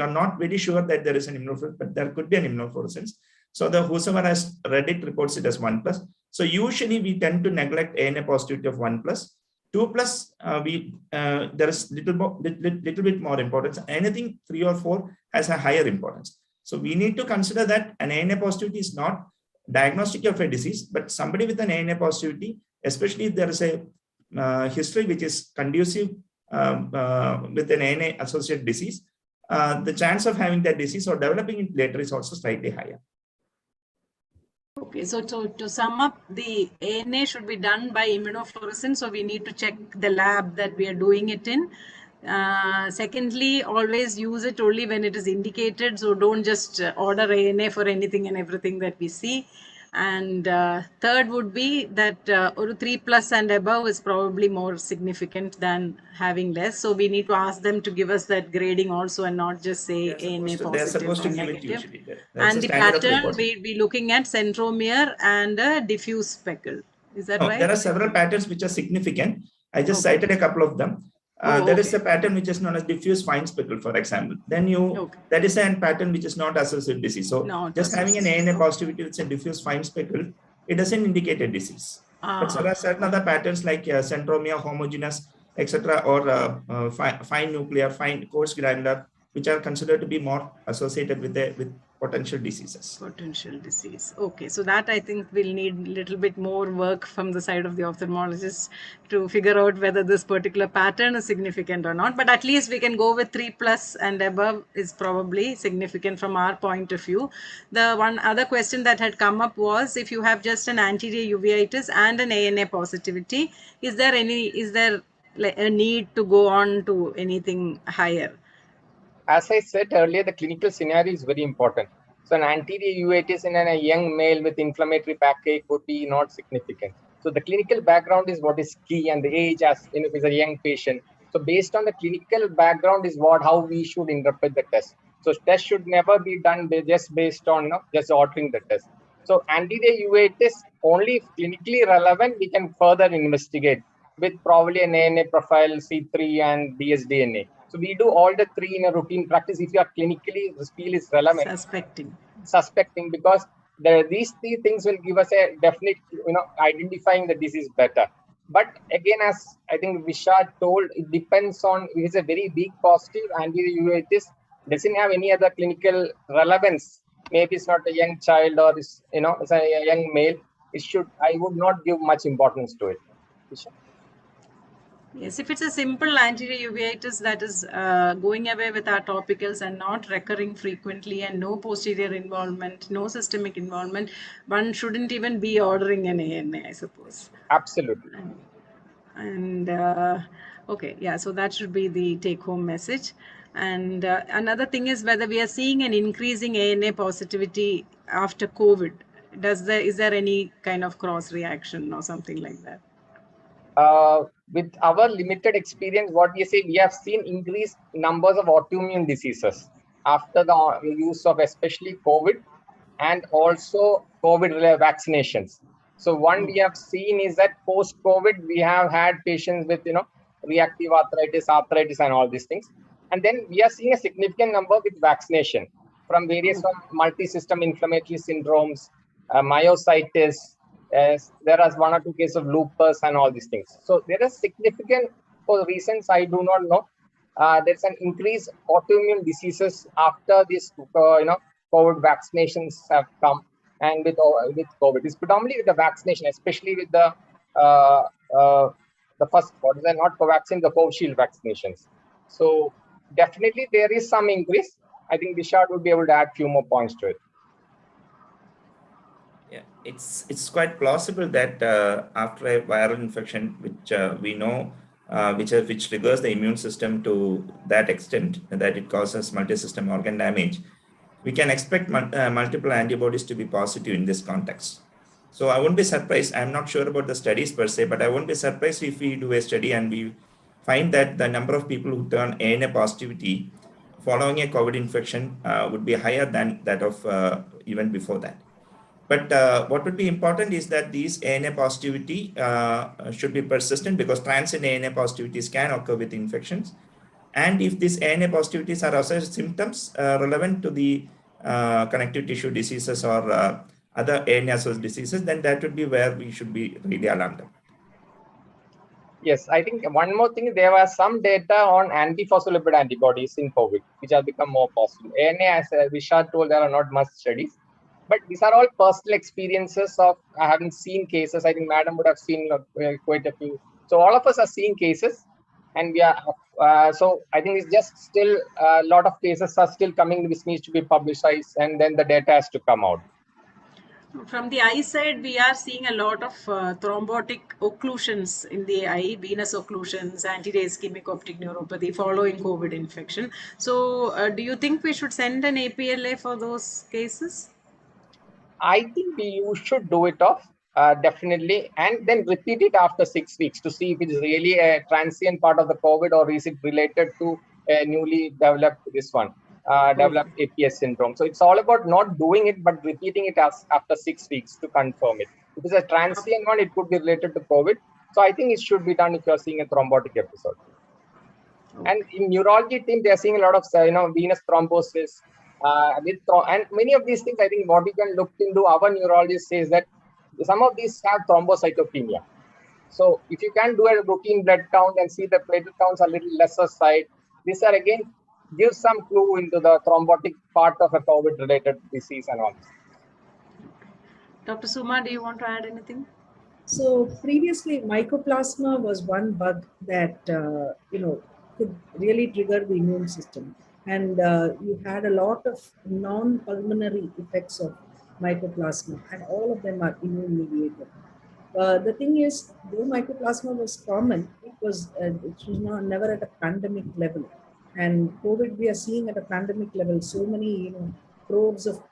are not very sure that there is an immunofluorescence, but there could be an immunofluorescence. So whosoever has read it reports it as 1+. So usually we tend to neglect ANA positivity of 1+. 2+, there is little bit more importance. Anything 3 or 4 has a higher importance. So we need to consider that an ANA positivity is not diagnostic of a disease, but somebody with an ANA positivity, especially if there is a history which is conducive with an ANA associated disease, the chance of having that disease or developing it later is also slightly higher. Okay, so to sum up, the ANA should be done by immunofluorescence. So we need to check the lab that we are doing it in. Secondly, always use it only when it is indicated. So don't just order ANA for anything and everything that we see. And third would be that 3+ and above is probably more significant than having less. So we need to ask them to give us that grading also, and not just say ANA positive and negative. And the pattern we'll be looking at centromere and a diffuse speckle. Is that right? There are several patterns which are significant. I just cited a couple of them. There is a pattern which is known as diffuse fine speckle, for example. Then that is a pattern which is not associated with disease. So just having an ANA positivity with a diffuse fine speckle, it doesn't indicate a disease. But there are certain other patterns like centromere, homogeneous, etc., or fine nuclear, fine coarse granular, which are considered to be more associated with potential diseases. Potential disease. Okay, so that I think will need a little bit more work from the side of the ophthalmologist to figure out whether this particular pattern is significant or not. But at least we can go with 3+ and above is probably significant from our point of view. The one other question that had come up was, if you have just an anterior uveitis and an ANA positivity, is there a need to go on to anything higher? As I said earlier, the clinical scenario is very important. So an anterior uveitis in a young male with inflammatory backache would be not significant. So the clinical background is what is key, and the age, as if it's a young patient. So based on the clinical background is how we should interpret the test. So test should never be done just based on just ordering the test. So anterior uveitis, only if clinically relevant, we can further investigate with probably an ANA profile, C3 and dsDNA. So we do all the 3 in a routine practice if you are clinically feel is relevant. Suspecting, because these 3 things will give us a definite, identifying the disease better. But again, as I think Vishal told, it depends on if it's a very big positive anterior uveitis, doesn't have any other clinical relevance. Maybe it's not a young child or it's a young male. I would not give much importance to it. Vishal? Yes, if it's a simple anterior uveitis that is going away with our topicals and not recurring frequently and no posterior involvement, no systemic involvement, one shouldn't even be ordering an ANA, I suppose. Absolutely. And okay, yeah, so that should be the take-home message. And another thing is whether we are seeing an increasing ANA positivity after COVID. Is there any kind of cross reaction or something like that? with our limited experience, what we say, we have seen increased numbers of autoimmune diseases after the use of especially COVID and also COVID vaccinations. So one we have seen is that post-COVID, we have had patients with, reactive arthritis, and all these things. And then we are seeing a significant number with vaccination from various multi-system inflammatory syndromes, myositis. There are 1 or 2 cases of lupus and all these things. So there is significant, for reasons I do not know, there's an increased autoimmune diseases after this, COVID vaccinations have come, and with COVID, it's predominantly with the vaccination, especially with the first, what is that, not Covaxin, the Covishield vaccinations. So definitely there is some increase. I think Vishal would be able to add few more points to it. Yeah, it's quite plausible that after a viral infection, which we know, which triggers the immune system to that extent that it causes multi-system organ damage, we can expect multiple antibodies to be positive in this context. So I won't be surprised. I'm not sure about the studies per se, but I won't be surprised if we do a study and we find that the number of people who turn ANA positivity following a COVID infection would be higher than that of even before that. But what would be important is that these ANA positivity should be persistent, because transient ANA positivities can occur with infections. And if these ANA positivities are also symptoms relevant to the connective tissue diseases or other ANA-associated diseases, then that would be where we should be really alarmed. Yes, I think one more thing, there was some data on antiphospholipid antibodies in COVID, which have become more positive. ANA, as Vishal told, there are not much studies, but these are all personal experiences of, I haven't seen cases. I think Madam would have seen quite a few. So all of us are seeing cases, and we are, so I think it's just still a lot of cases are still coming, which needs to be publicized, and then the data has to come out. From the eye side, we are seeing a lot of thrombotic occlusions in the eye, venous occlusions, anterior ischemic optic neuropathy following COVID infection. So do you think we should send an APLA for those cases? I think you should do it off, definitely, and then repeat it after 6 weeks to see if it is really a transient part of the COVID, or is it related to a newly developed developed APS syndrome. So it's all about not doing it, but repeating it after 6 weeks to confirm it. If it's a transient one, it could be related to COVID. So I think it should be done if you're seeing a thrombotic episode. And in neurology team, they are seeing a lot of venous thrombosis. And many of these things, I think what we can look into, our neurologist says that some of these have thrombocytopenia. So if you can do a routine blood count and see the platelet counts are a little lesser side, these are again gives some clue into the thrombotic part of a COVID-related disease and all this. Dr. Suma, do you want to add anything? So previously, mycoplasma was one bug that could really trigger the immune system, and you had a lot of non-pulmonary effects of mycoplasma, and all of them are immune mediated. The thing is, though mycoplasma was common, it was never at a pandemic level. And COVID, we are seeing at a pandemic level so many probes of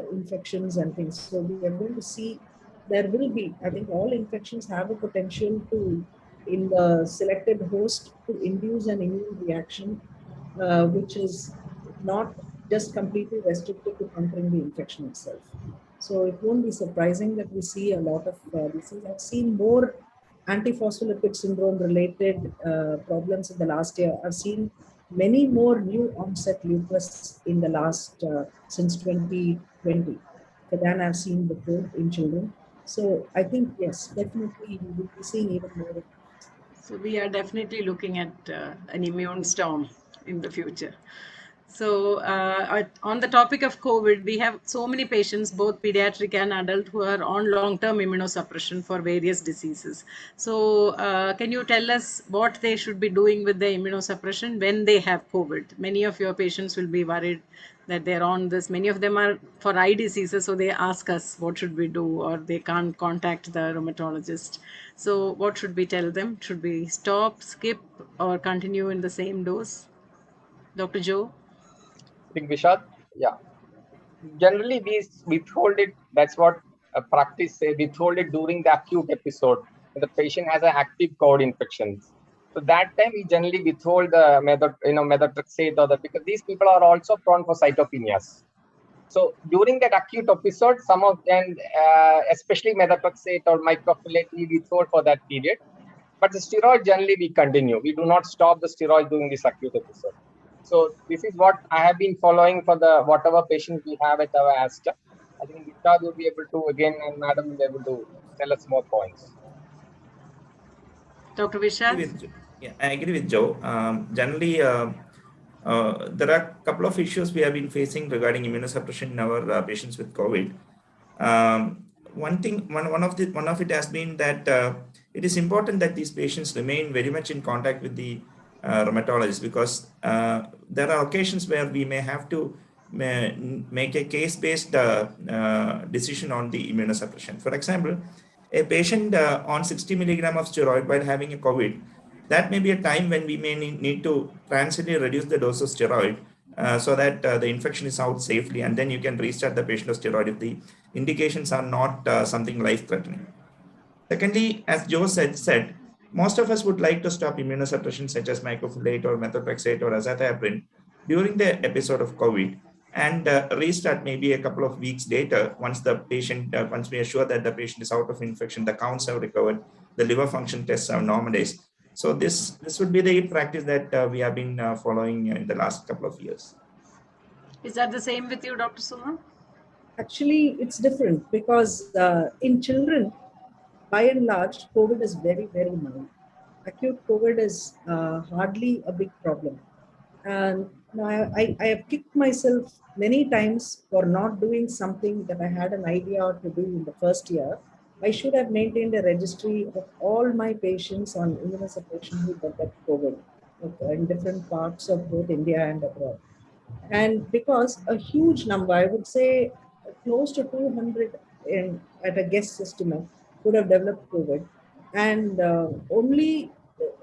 infections and things. So we are going to see there will be, I think all infections have a potential to, in the selected host, to induce an immune reaction, which is not just completely restricted to countering the infection itself. So it won't be surprising that we see a lot of disease. I've seen more antiphospholipid syndrome related problems in the last year. I've seen many more new onset lupus in the last, since 2020, than I've seen before in children. So I think, yes, definitely we will be seeing even more. So we are definitely looking at an immune storm in the future. So on the topic of COVID, we have so many patients, both pediatric and adult, who are on long-term immunosuppression for various diseases. So can you tell us what they should be doing with the immunosuppression when they have COVID? Many of your patients will be worried that they're on this. Many of them are for eye diseases, so they ask us what should we do, or they can't contact the rheumatologist. So what should we tell them? Should we stop, skip, or continue in the same dose? Dr. Joe? I think Vishal, yeah. Generally, we withhold it. That's what practice say. Withhold it during the acute episode. when the patient has an active COVID infection. So that time we generally withhold the methotrexate or because these people are also prone for cytopenias. So during that acute episode, some of them, especially methotrexate or mycophenolate, we withhold for that period. But the steroid generally we continue. We do not stop the steroid during this acute episode. So this is what I have been following for the whatever patients we have at our Asta. I think Vishal will be able to again, and Madam will be able to tell us more points. Dr. Vishal? I agree with Joe. Generally, there are a couple of issues we have been facing regarding immunosuppression in our patients with COVID. One of it has been that it is important that these patients remain very much in contact with the rheumatologist, because there are occasions where we may have to make a case-based decision on the immunosuppression. For example, a patient on 60 milligram of steroid while having a COVID, that may be a time when we may need to transiently reduce the dose of steroid so that the infection is out safely, and then you can restart the patient of steroid if the indications are not something life-threatening. Secondly, as Joe said, most of us would like to stop immunosuppression such as mycophenolate or methotrexate or azathioprine during the episode of COVID, and restart maybe a couple of weeks later once the patient, once we are sure that the patient is out of infection, the counts have recovered, the liver function tests are normalized. So this would be the practice that we have been following in the last couple of years. Is that the same with you, Dr. Suma? Actually, it's different because in children, by and large, COVID is very, very mild. Acute COVID is hardly a big problem. And I have kicked myself many times for not doing something that I had an idea to do in the first year. I should have maintained a registry of all my patients on immunosuppression who developed COVID in different parts of both India and abroad. And because a huge number, I would say close to 200 at a guess estimate, would have developed COVID. And only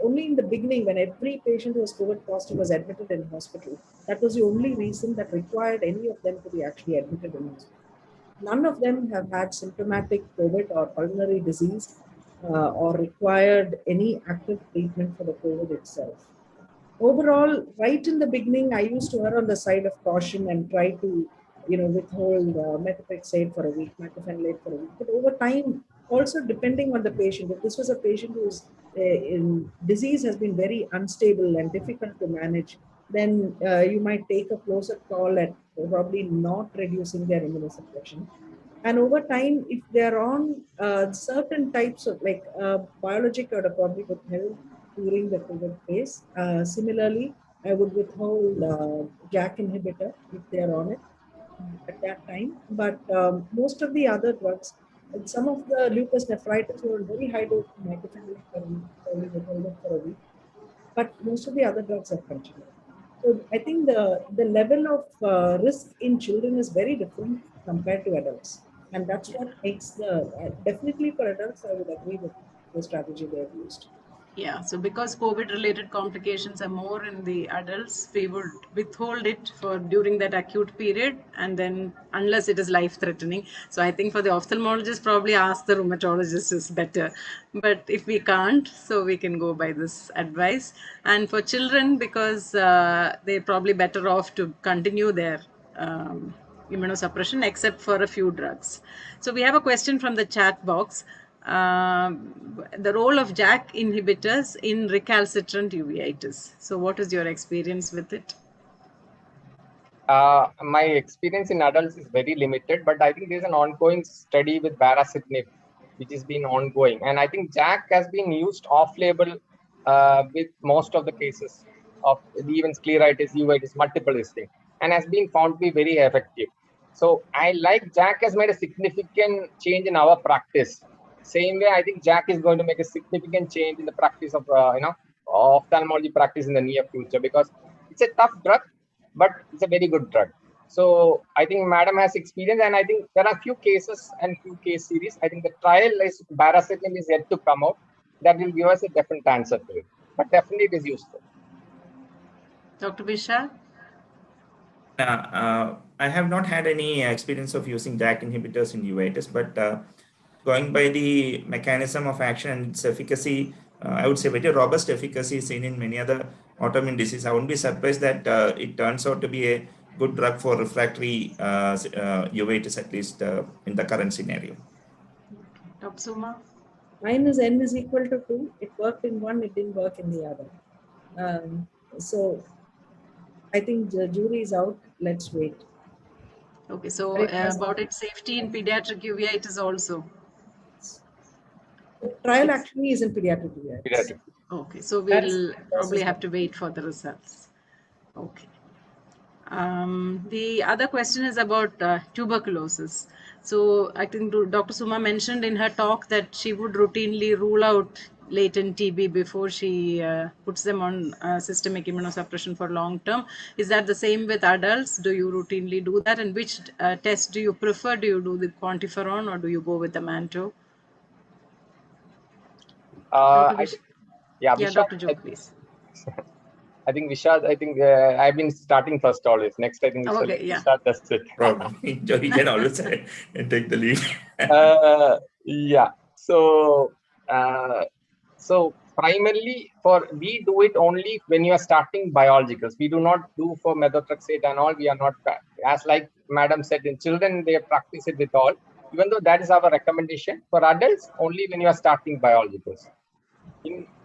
in the beginning, when every patient who was COVID positive was admitted in hospital, that was the only reason that required any of them to be actually admitted in hospital. None of them have had symptomatic COVID or pulmonary disease or required any active treatment for the COVID itself. Overall, right in the beginning, I used to err on the side of caution and try to, withhold methotrexate for a week, mycophenolate for a week. But over time, also depending on the patient, if this was a patient whose disease has been very unstable and difficult to manage, then you might take a closer call at probably not reducing their immunosuppression. And over time, if they're on certain types of biologic, I would have probably withheld during the COVID phase. Similarly, I would withhold JAK inhibitor if they are on it at that time. But most of the other drugs, some of the lupus nephritis were very high dose mycophenolate for a week. But most of the other drugs are continued. So I think the level of risk in children is very different compared to adults. And that's what makes definitely for adults, I would agree with the strategy they have used. Yeah, so because COVID-related complications are more in the adults, we would withhold it for during that acute period, and then unless it is life-threatening. So I think for the ophthalmologist, probably ask the rheumatologist is better. But if we can't, so we can go by this advice. And for children, because they're probably better off to continue their immunosuppression except for a few drugs. So we have a question from the chat box. The role of JAK inhibitors in recalcitrant uveitis. So what is your experience with it? My experience in adults is very limited, but I think there's an ongoing study with baricitinib, which has been ongoing. And I think JAK has been used off-label with most of the cases of even scleritis, uveitis, multiple things, and has been found to be very effective. So I like JAK has made a significant change in our practice. Same way, I think JAK is going to make a significant change in the practice of ophthalmology practice in the near future, because it's a tough drug, but it's a very good drug. So I think Madam has experience, and I think there are few cases and few case series. I think the trial is baricitinib is yet to come out. That will give us a different answer to it, but definitely it is useful. Dr. Vishal? I have not had any experience of using JAK inhibitors in uveitis, but going by the mechanism of action and its efficacy, I would say very robust efficacy seen in many other autoimmune diseases. I wouldn't be surprised that it turns out to be a good drug for refractory uveitis, at least in the current scenario. Dr. Suma? Mine is n is equal to 2. It worked in one, it didn't work in the other. So I think the jury is out. Let's wait. Okay, so about its safety in pediatric uveitis also. The trial actually is in pediatric uveitis. Pediatric. Okay, so we'll probably have to wait for the results. Okay. The other question is about tuberculosis. So I think Dr. Suma mentioned in her talk that she would routinely rule out latent TB before she puts them on systemic immunosuppression for long term. Is that the same with adults? Do you routinely do that? And which test do you prefer? Do you do the quantiferon or do you go with the Manto? Yeah, Dr. Joe, please. I think Vishad, I've been starting first always. Next, I think Vishad does it. Probably. He can always take the lead. Yeah. So primarily we do it only when you are starting biologicals. We do not do for methotrexate and all. We are not, as like Madam said, in children, they practice it with all. Even though that is our recommendation. For adults, only when you are starting biologicals.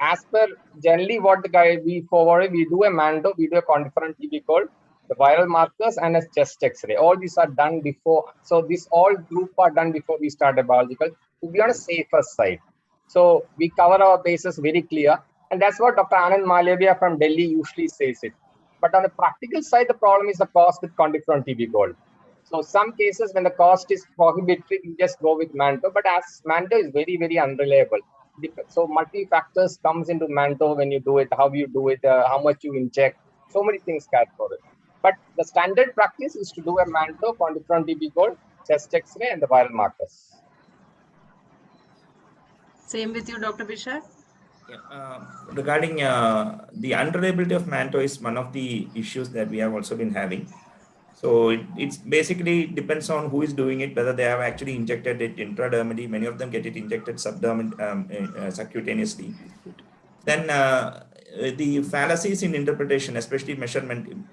As per generally what the guy we forward, we do a Mando, we do a quantiferon TB called the viral markers and a chest X-ray. All these are done before. So this all group are done before we start a biological to be on a safer side. So we cover our bases very clear. And that's what Dr. Anand Malevia from Delhi usually says it. But on the practical side, the problem is the cost with quantiferon TB gold. So some cases when the cost is prohibitory, we just go with Manto. But as Manto is very, very unreliable. So multi-factors comes into Manto when you do it, how you do it, how much you inject, so many things carry for it. But the standard practice is to do a Manto, quantiferon TB gold, chest X-ray, and the viral markers. Same with you, Dr. Vishal? Yeah, regarding the unreliability of Manto is one of the issues that we have also been having. So it's basically depends on who is doing it, whether they have actually injected it intradermally. Many of them get it injected subcutaneously. Then the fallacies in interpretation, especially measurement,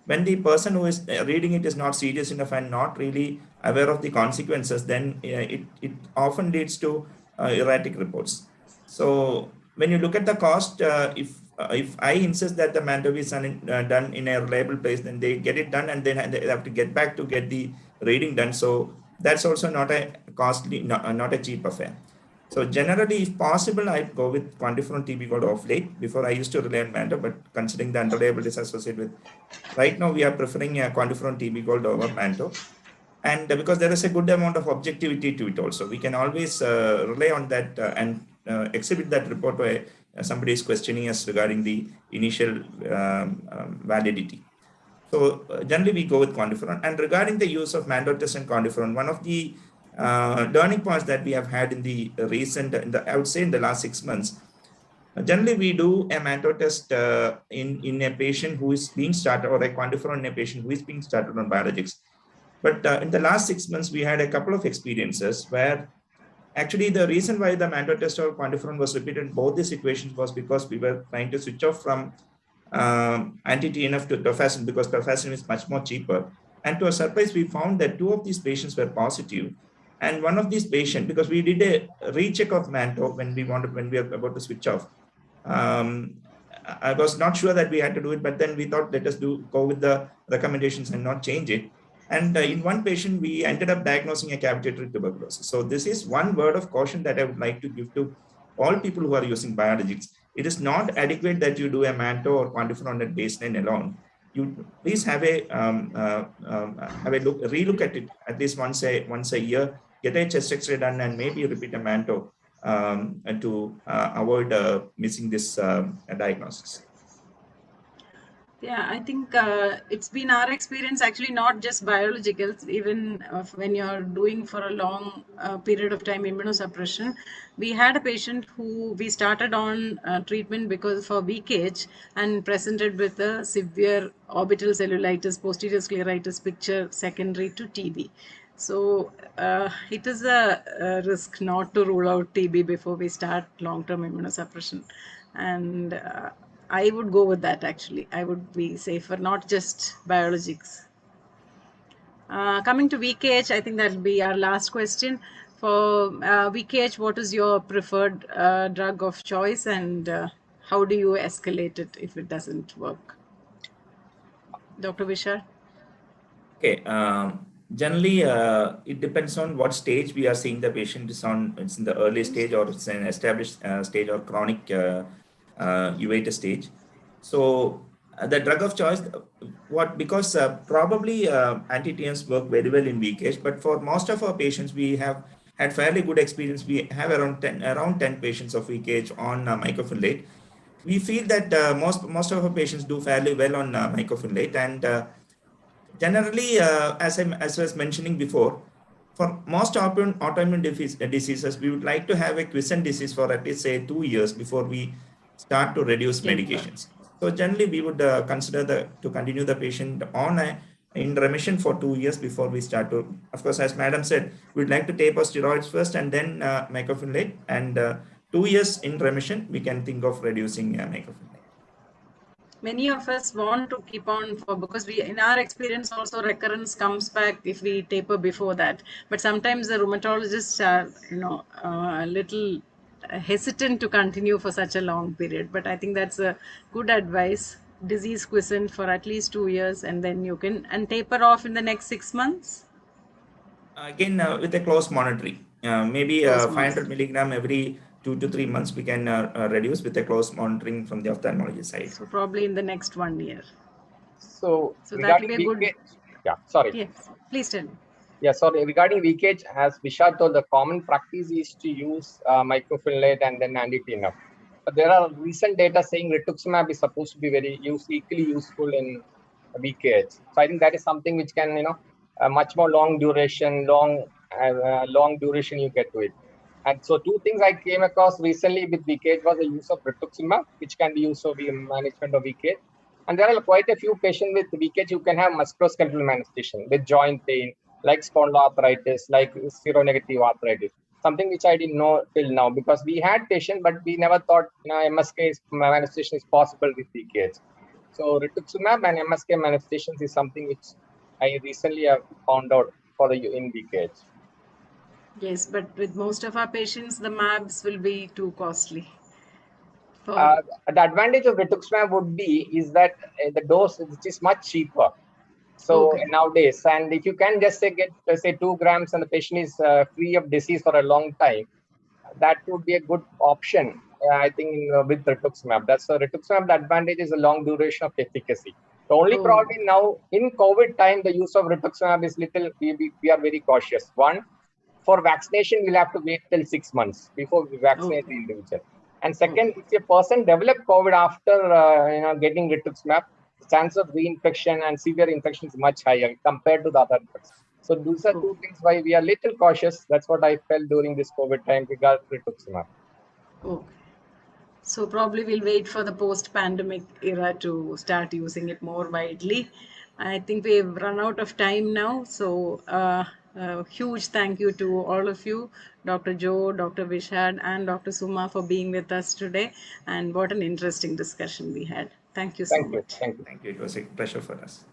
when the person who is reading it is not serious enough and not really aware of the consequences, then it often leads to erratic reports. So when you look at the cost, if I insist that the Manto is done in a reliable place, then they get it done and then they have to get back to get the reading done. So that's also not a costly, not a cheap affair. So generally, if possible, I go with quantiferon TB gold off late. Before I used to rely on Manto, but considering the unreliabilities associated with, right now we are preferring a quantiferon TB gold over Manto. And because there is a good amount of objectivity to it also, we can always rely on that and exhibit that report where somebody is questioning us regarding the initial validity. So generally we go with quantiferon. And regarding the use of Manto test and quantiferon, one of the learning points that we have had in the recent, I would say in the last 6 months, generally we do a Manto test in a patient who is being started, or a quantiferon in a patient who is being started on biologics. But in the last 6 months, we had a couple of experiences where actually the reason why the Manto test or quantiferon was repeated in both the situations was because we were trying to switch off from anti-TNF to tofasine, because tofasine is much more cheaper. And to our surprise, we found that 2 of these patients were positive. And one of these patients, because we did a recheck of Manto when we were about to switch off. I was not sure that we had to do it, but then we thought, let us go with the recommendations and not change it. And in one patient, we ended up diagnosing a cavitary tuberculosis. So this is one word of caution that I would like to give to all people who are using biologics. It is not adequate that you do a Manto or quantiferon at baseline alone. You please have a relook at it at least once a year. Get a chest X-ray done and maybe repeat a Manto to avoid missing this diagnosis. Yeah, I think it's been our experience, actually, not just biologicals, even when you're doing for a long period of time immunosuppression. We had a patient who we started on treatment because for leakage and presented with a severe orbital cellulitis, posterior scleritis picture secondary to TB. So it is a risk not to rule out TB before we start long-term immunosuppression. And I would go with that actually. I would be safer, not just biologics. Coming to VKH, I think that'll be our last question. For VKH, what is your preferred drug of choice, and how do you escalate it if it doesn't work? Dr. Vishal? Okay. Generally, it depends on what stage we are seeing the patient is on. It's in the early stage, or it's an established stage, or chronic uveitis stage. So the drug of choice, because probably anti-TNFs work very well in VKH, but for most of our patients, we have had fairly good experience. We have around 10 patients of VKH on mycophenolate. We feel that most of our patients do fairly well on mycophenolate, and generally, as I was mentioning before, for most autoimmune diseases, we would like to have a quiescent disease for at least say 2 years before we start to reduce medications. So generally, we would consider to continue the patient on in remission for 2 years before we start to. Of course, as Madam said, we'd like to taper steroids first and then mycophenolate, and 2 years in remission, we can think of reducing mycophenolate. Many of us want to keep on because in our experience also recurrence comes back if we taper before that. But sometimes the rheumatologists are, a little hesitant to continue for such a long period. But I think that's a good advice. Disease quiescent for at least 2 years, and then you can taper off in the next 6 months. Again, with a close monitoring, maybe 500 milligram every 2 to 3 months we can reduce with a close monitoring from the ophthalmology side. So probably in the next 1 year. So that will be a good. Yeah, sorry. Yes, please tell me. Yeah, sorry. Regarding VKH, as Vishal told, the common practice is to use mycophenolate and then anti-TNF. But there are recent data saying rituximab is supposed to be equally useful in VKH. So I think that is something which can, much more long duration you get to it. And so 2 things I came across recently with VKH was the use of rituximab, which can be used for management of VKH. And there are quite a few patients with VKH who can have musculoskeletal manifestation with joint pain, like spondyloarthritis, like seronegative arthritis, something which I didn't know till now, because we had patients, but we never thought MSK manifestation is possible with VKH. So rituximab and MSK manifestations is something which I recently have found out in VKH. Yes, but with most of our patients, the MABs will be too costly. The advantage of rituximab is that the dose is much cheaper. So nowadays, and if you can just get, say, 2 grams and the patient is free of disease for a long time, that would be a good option, I think, with rituximab. That's so rituximab, the advantage is a long duration of efficacy. The only problem now in COVID time, the use of rituximab is we are very cautious. One, for vaccination, we'll have to wait till 6 months before we vaccinate the individual. And second, if a person develops COVID after getting rituximab, the chance of reinfection and severe infection is much higher compared to the other drugs. So these are 2 things why we are little cautious. That's what I felt during this COVID time regarding rituximab. Okay. So probably we'll wait for the post-pandemic era to start using it more widely. I think we've run out of time now. So huge thank you to all of you, Dr. Joe, Dr. Vishad, and Dr. Suma for being with us today. And what an interesting discussion we had. Thank you so much. Thank you. It was a pleasure for us.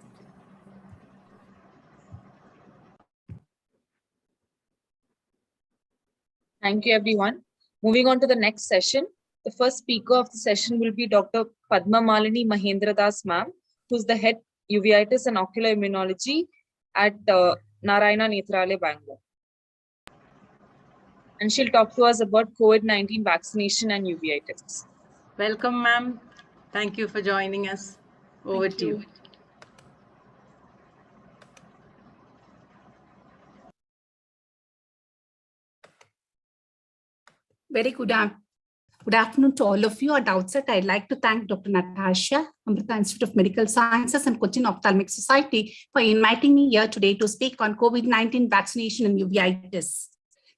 Thank you, everyone. Moving on to the next session. The first speaker of the session will be Dr. Padma Malini Mahendra Das ma'am, who's the head uveitis and ocular immunology at Narayana Nethralaya, Bangalore. And she'll talk to us about COVID-19 vaccination and uveitis. Welcome, ma'am. Thank you for joining us. Over to you. Very good afternoon to all of you. At the outset, I'd like to thank Dr. Natasha, Amrita Institute of Medical Sciences and Cochin Ophthalmic Society for inviting me here today to speak on COVID-19 vaccination and uveitis.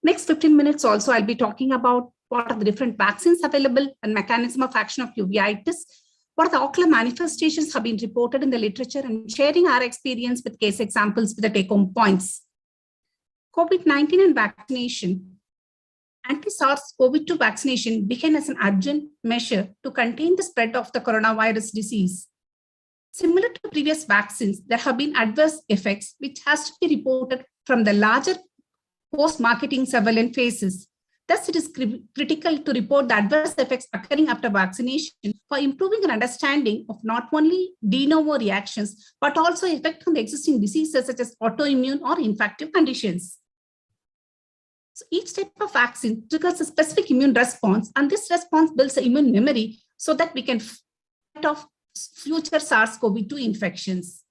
Next 15 minutes also, I'll be talking about what are the different vaccines available and mechanism of action of uveitis, what are the ocular manifestations have been reported in the literature, and sharing our experience with case examples with the take-home points. COVID-19 and vaccination. Anti-SARS-CoV-2 vaccination began as an urgent measure to contain the spread of the coronavirus disease. Similar to previous vaccines, there have been adverse effects which has to be reported from the larger post-marketing surveillance phases. Thus, it is critical to report the adverse effects occurring after vaccination for improving an understanding of not only de novo reactions, but also effect on the existing diseases such as autoimmune or infective conditions. So each type of vaccine triggers a specific immune response, and this response builds an immune memory so that we can fight off future SARS-CoV-2 infections.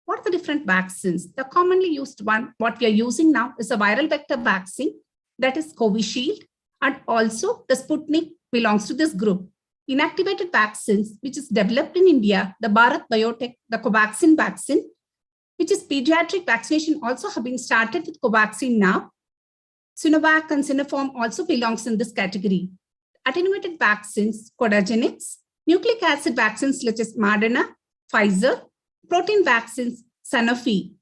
What are the different vaccines? The commonly used one, what we are using now, is a viral vector vaccine, that is Covishield, and also the Sputnik belongs to this group. Inactivated vaccines, which is developed in India, the Bharat Biotech, the Covaxin vaccine, which is pediatric vaccination, also have been started with Covaxin now. Sinovac and Sinopharm also belongs in this category. Attenuated vaccines, Codagenix, nucleic acid vaccines such as Moderna, Pfizer, protein vaccines, Sanofi.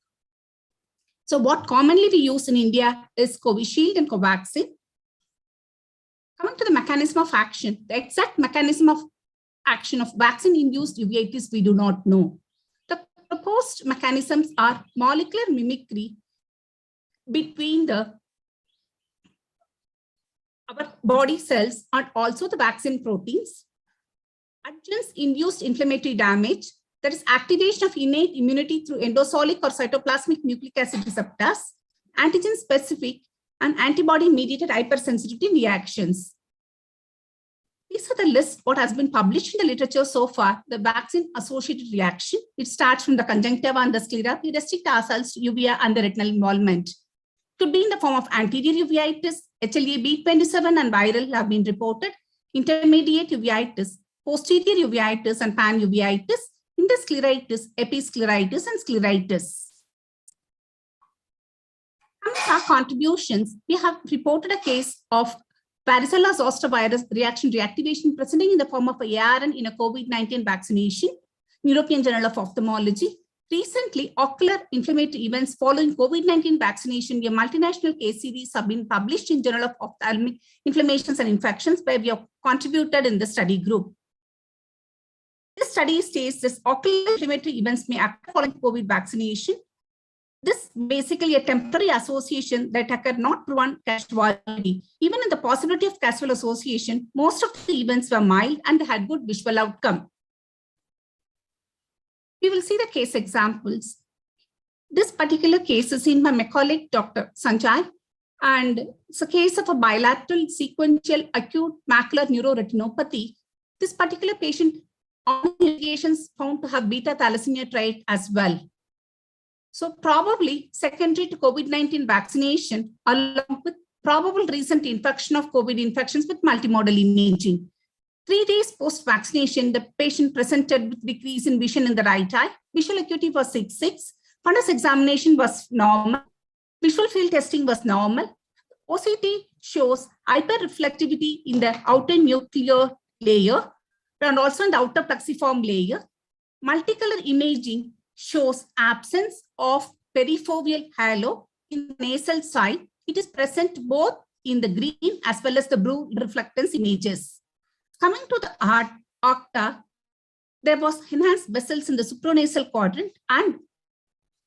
So what commonly we use in India is Covishield and Covaxin. Coming to the mechanism of action, the exact mechanism of action of vaccine-induced uveitis we do not know. The proposed mechanisms are molecular mimicry between our body cells and also the vaccine proteins, adjuvant-induced inflammatory damage, that is activation of innate immunity through endosolic or cytoplasmic nucleic acid receptors, antigen-specific and antibody-mediated hypersensitivity reactions. These are the list what has been published in the literature so far, the vaccine-associated reaction. It starts from the conjunctiva and the sclera. We restrict ourselves to uvea and the retinal involvement. Could be in the form of anterior uveitis, HLA-B27 and viral have been reported, intermediate uveitis, posterior uveitis and panuveitis, endoscleritis, episcleritis and scleritis. Coming to our contributions, we have reported a case of varicella zoster virus reactivation presenting in the form of ARN in a COVID-19 vaccination, European Journal of Ophthalmology. Recently, ocular inflammatory events following COVID-19 vaccination via multinational case series have been published in Journal of Ophthalmic Inflammations and Infections, where we have contributed in the study group. This study states that ocular inflammatory events may occur following COVID vaccination. This basically a temporary association that occur not proven casualty. Even in the possibility of casual association, most of the events were mild and had good visual outcome. We will see the case examples. This particular case is seen by my colleague, Dr. Sanjay, and it's a case of a bilateral sequential acute macular neuroretinopathy. This particular patient on investigations found to have beta thalassemia trait as well. So probably secondary to COVID-19 vaccination, along with probable recent infection of COVID infections with multimodal imaging. 3 days post-vaccination, the patient presented with decrease in vision in the right eye. Visual acuity was 6.6. Fundus examination was normal. Visual field testing was normal. OCT shows hyperreflectivity in the outer nuclear layer and also in the outer plexiform layer. Multicolor imaging shows absence of perifoveal halo in the nasal side. It is present both in the green as well as the blue reflectance images. Coming to the octa, there was enhanced vessels in the supranasal quadrant and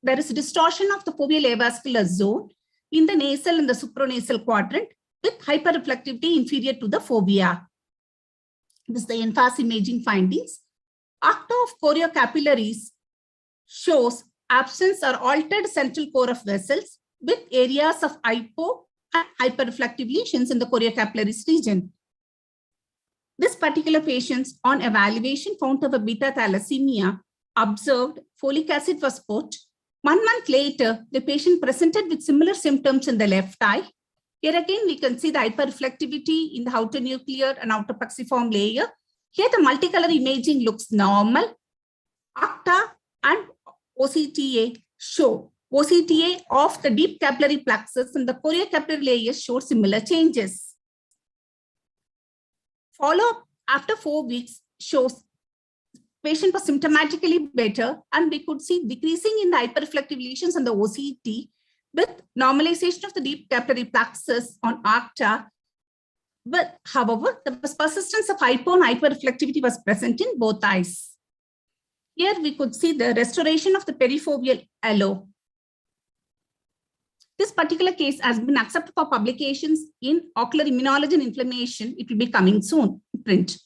there is a distortion of the foveal avascular zone in the nasal and the supranasal quadrant with hyperreflectivity inferior to the fovea. This is the NFAS imaging findings. Octa of choriocapillaries shows absence or altered central core of vessels with areas of hypo and hyperreflective lesions in the choriocapillaries region. This particular patient on evaluation found to have a beta thalassemia, observed folic acid was put. 1 month later, the patient presented with similar symptoms in the left eye. Here again, we can see the hyperreflectivity in the outer nuclear and outer plexiform layer. Here the multicolor imaging looks normal. Octa and OCTA show OCTA of the deep capillary plexus and the choriocapillary layers show similar changes. Follow-up after 4 weeks shows patient was symptomatically better and we could see decreasing in the hyperreflective lesions on the OCT with normalization of the deep capillary plexus on ARCTA. But however, the persistence of hypo and hyperreflectivity was present in both eyes. Here we could see the restoration of the perifoveal halo. This particular case has been accepted for publications in Ocular Immunology and Inflammation. It will be coming soon, print.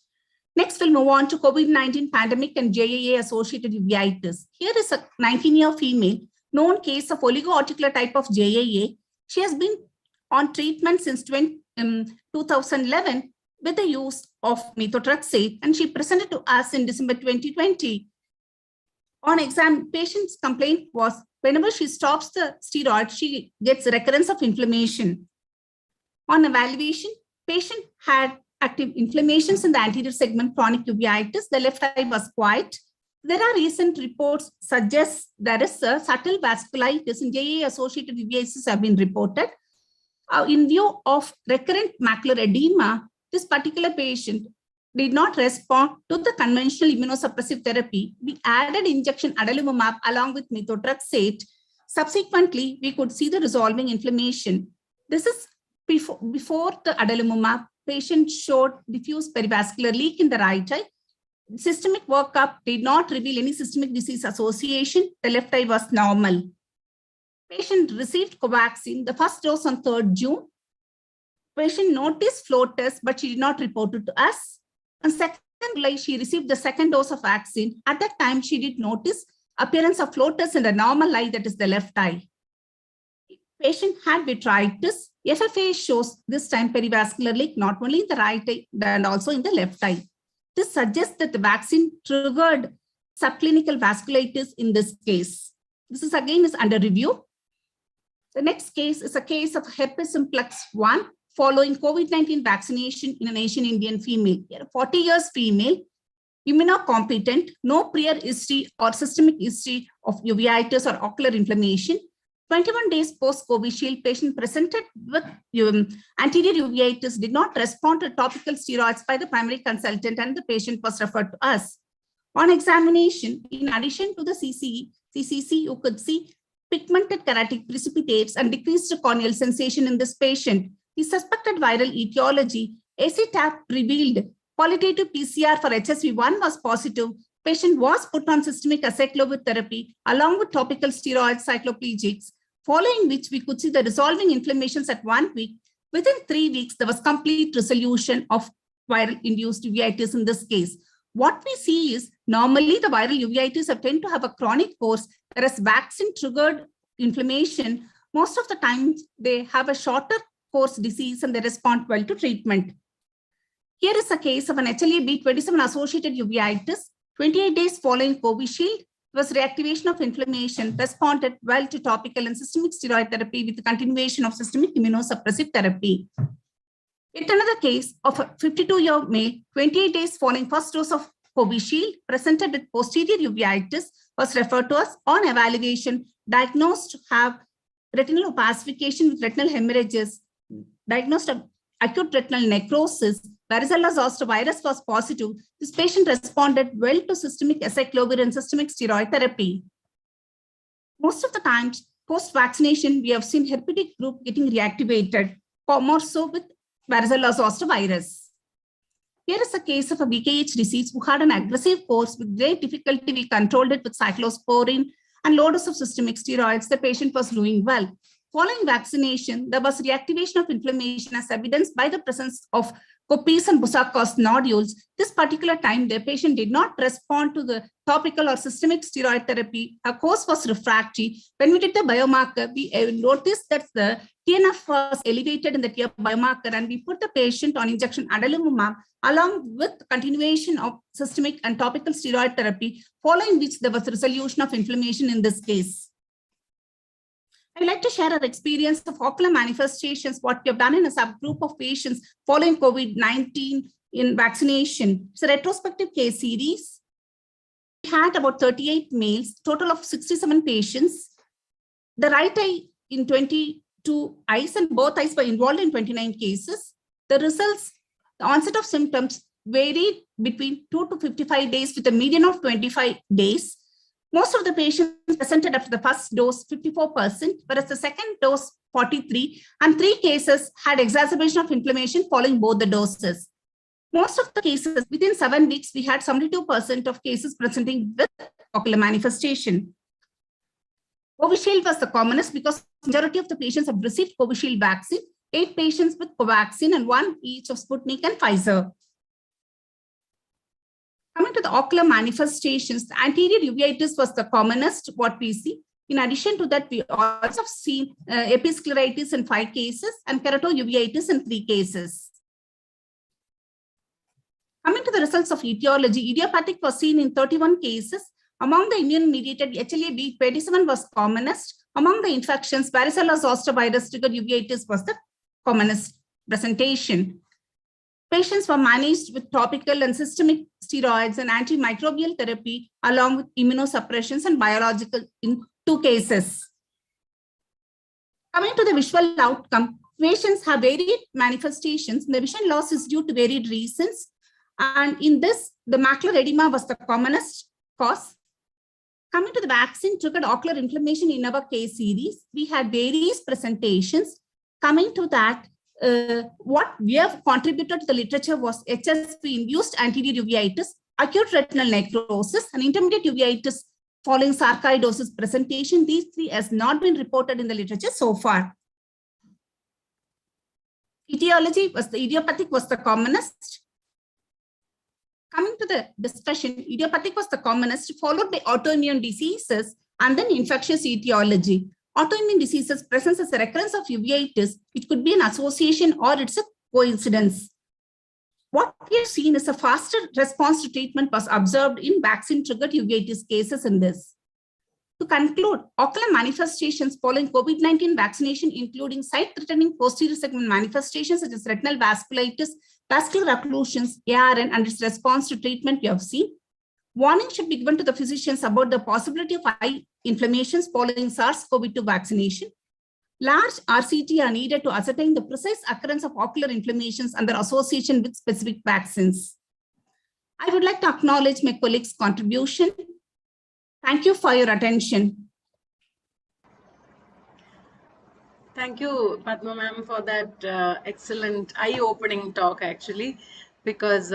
Next, we'll move on to COVID-19 pandemic and JAA-associated uveitis. Here is a 19-year female, known case of oligoarticular type of JAA. She has been on treatment since 2011 with the use of methotrexate, and she presented to us in December 2020. On exam, patient's complaint was whenever she stops the steroid, she gets recurrence of inflammation. On evaluation, patient had active inflammations in the anterior segment chronic uveitis. The left eye was quiet. There are recent reports suggest there is a subtle vasculitis in JAA-associated uveitis have been reported. In view of recurrent macular edema, this particular patient did not respond to the conventional immunosuppressive therapy. We added injection adalimumab along with methotrexate. Subsequently, we could see the resolving inflammation. This is before the adalimumab. Patient showed diffuse perivascular leak in the right eye. Systemic workup did not reveal any systemic disease association. The left eye was normal. Patient received Covaxin, the first dose on 3rd June. Patient noticed floaters, but she did not report it to us. On 2nd July, she received the second dose of vaccine. At that time, she did notice appearance of floaters in the normal eye, that is the left eye. Patient had vitritis. FFA shows this time perivascular leak, not only in the right eye, and also in the left eye. This suggests that the vaccine triggered subclinical vasculitis in this case. This is again under review. The next case is a case of herpes simplex 1 following COVID-19 vaccination in an Asian Indian female. 40 years female, immunocompetent, no prior history or systemic history of uveitis or ocular inflammation. 21 days post-Covishield, patient presented with anterior uveitis, did not respond to topical steroids by the primary consultant, and the patient was referred to us. On examination, in addition to the CCC, you could see pigmented keratic precipitates and decreased corneal sensation in this patient. The suspected viral etiology, ACTAP revealed qualitative PCR for HSV1 was positive. Patient was put on systemic acyclovir therapy along with topical steroids, cycloplegics, following which we could see the resolving inflammations at 1 week. Within 3 weeks, there was complete resolution of viral-induced uveitis in this case. What we see is normally the viral uveitis tend to have a chronic course, whereas vaccine-triggered inflammation, most of the time they have a shorter course disease and they respond well to treatment. Here is a case of an HLA-B27 associated uveitis. 28 days following Covishield was reactivation of inflammation, responded well to topical and systemic steroid therapy with the continuation of systemic immunosuppressive therapy. Yet another case of a 52-year male, 28 days following first dose of Covishield, presented with posterior uveitis, was referred to us. On evaluation, diagnosed to have retinal opacification with retinal hemorrhages, diagnosed of acute retinal necrosis, varicella zoster virus was positive. This patient responded well to systemic acyclovir and systemic steroid therapy. Most of the times, post-vaccination, we have seen herpetic group getting reactivated, more so with varicella zoster virus. Here is a case of a BKH disease who had an aggressive course. With great difficulty, we controlled it with cyclosporine and low dose of systemic steroids. The patient was doing well. Following vaccination, there was reactivation of inflammation as evidenced by the presence of copies and Boussard-Cos nodules. This particular time, the patient did not respond to the topical or systemic steroid therapy. Her course was refractory. When we did the biomarker, we noticed that the TNF was elevated in the TNF biomarker, and we put the patient on injection adalimumab along with continuation of systemic and topical steroid therapy, following which there was resolution of inflammation in this case. I'd like to share our experience of ocular manifestations, what we have done in a subgroup of patients following COVID-19 in vaccination. It's a retrospective case series. We had about 38 males, total of 67 patients. The right eye in 22 eyes and both eyes were involved in 29 cases. The results, the onset of symptoms varied between 2 to 55 days with a median of 25 days. Most of the patients presented after the first dose, 54%, whereas the second dose, 43%, and 3 cases had exacerbation of inflammation following both the doses. Most of the cases, within 7 weeks, we had 72% of cases presenting with ocular manifestation. Covishield was the commonest because majority of the patients have received Covishield vaccine, 8 patients with Covaxin and 1 each of Sputnik and Pfizer. Coming to the ocular manifestations, the anterior uveitis was the commonest, what we see. In addition to that, we also have seen episcleritis in 5 cases and keratouveitis in 3 cases. Coming to the results of etiology, idiopathic was seen in 31 cases. Among the immune-mediated HLA-B27 was commonest. Among the infections, varicella zoster virus triggered uveitis was the commonest presentation. Patients were managed with topical and systemic steroids and antimicrobial therapy along with immunosuppressions and biological in 2 cases. Coming to the visual outcome, patients have varied manifestations. The vision loss is due to varied reasons. And in this, the macular edema was the commonest cause. Coming to the vaccine-triggered ocular inflammation in our case series, we had various presentations. Coming to that, what we have contributed to the literature was HSV-induced anterior uveitis, acute retinal necrosis, and intermediate uveitis following sarcoidosis presentation. These 3 has not been reported in the literature so far. Etiology was the idiopathic was the commonest. Coming to the discussion, idiopathic was the commonest, followed by autoimmune diseases and then infectious etiology. Autoimmune diseases presents as a recurrence of uveitis. It could be an association or it's a coincidence. What we have seen is a faster response to treatment was observed in vaccine-triggered uveitis cases in this. To conclude, ocular manifestations following COVID-19 vaccination, including sight-threatening posterior segment manifestations such as retinal vasculitis, vascular occlusions, ARN, and its response to treatment we have seen. Warning should be given to the physicians about the possibility of eye inflammations following SARS-CoV-2 vaccination. Large RCT are needed to ascertain the precise occurrence of ocular inflammations and their association with specific vaccines. I would like to acknowledge my colleagues' contribution. Thank you for your attention. Thank you, Padma ma'am, for that excellent eye-opening talk, actually, because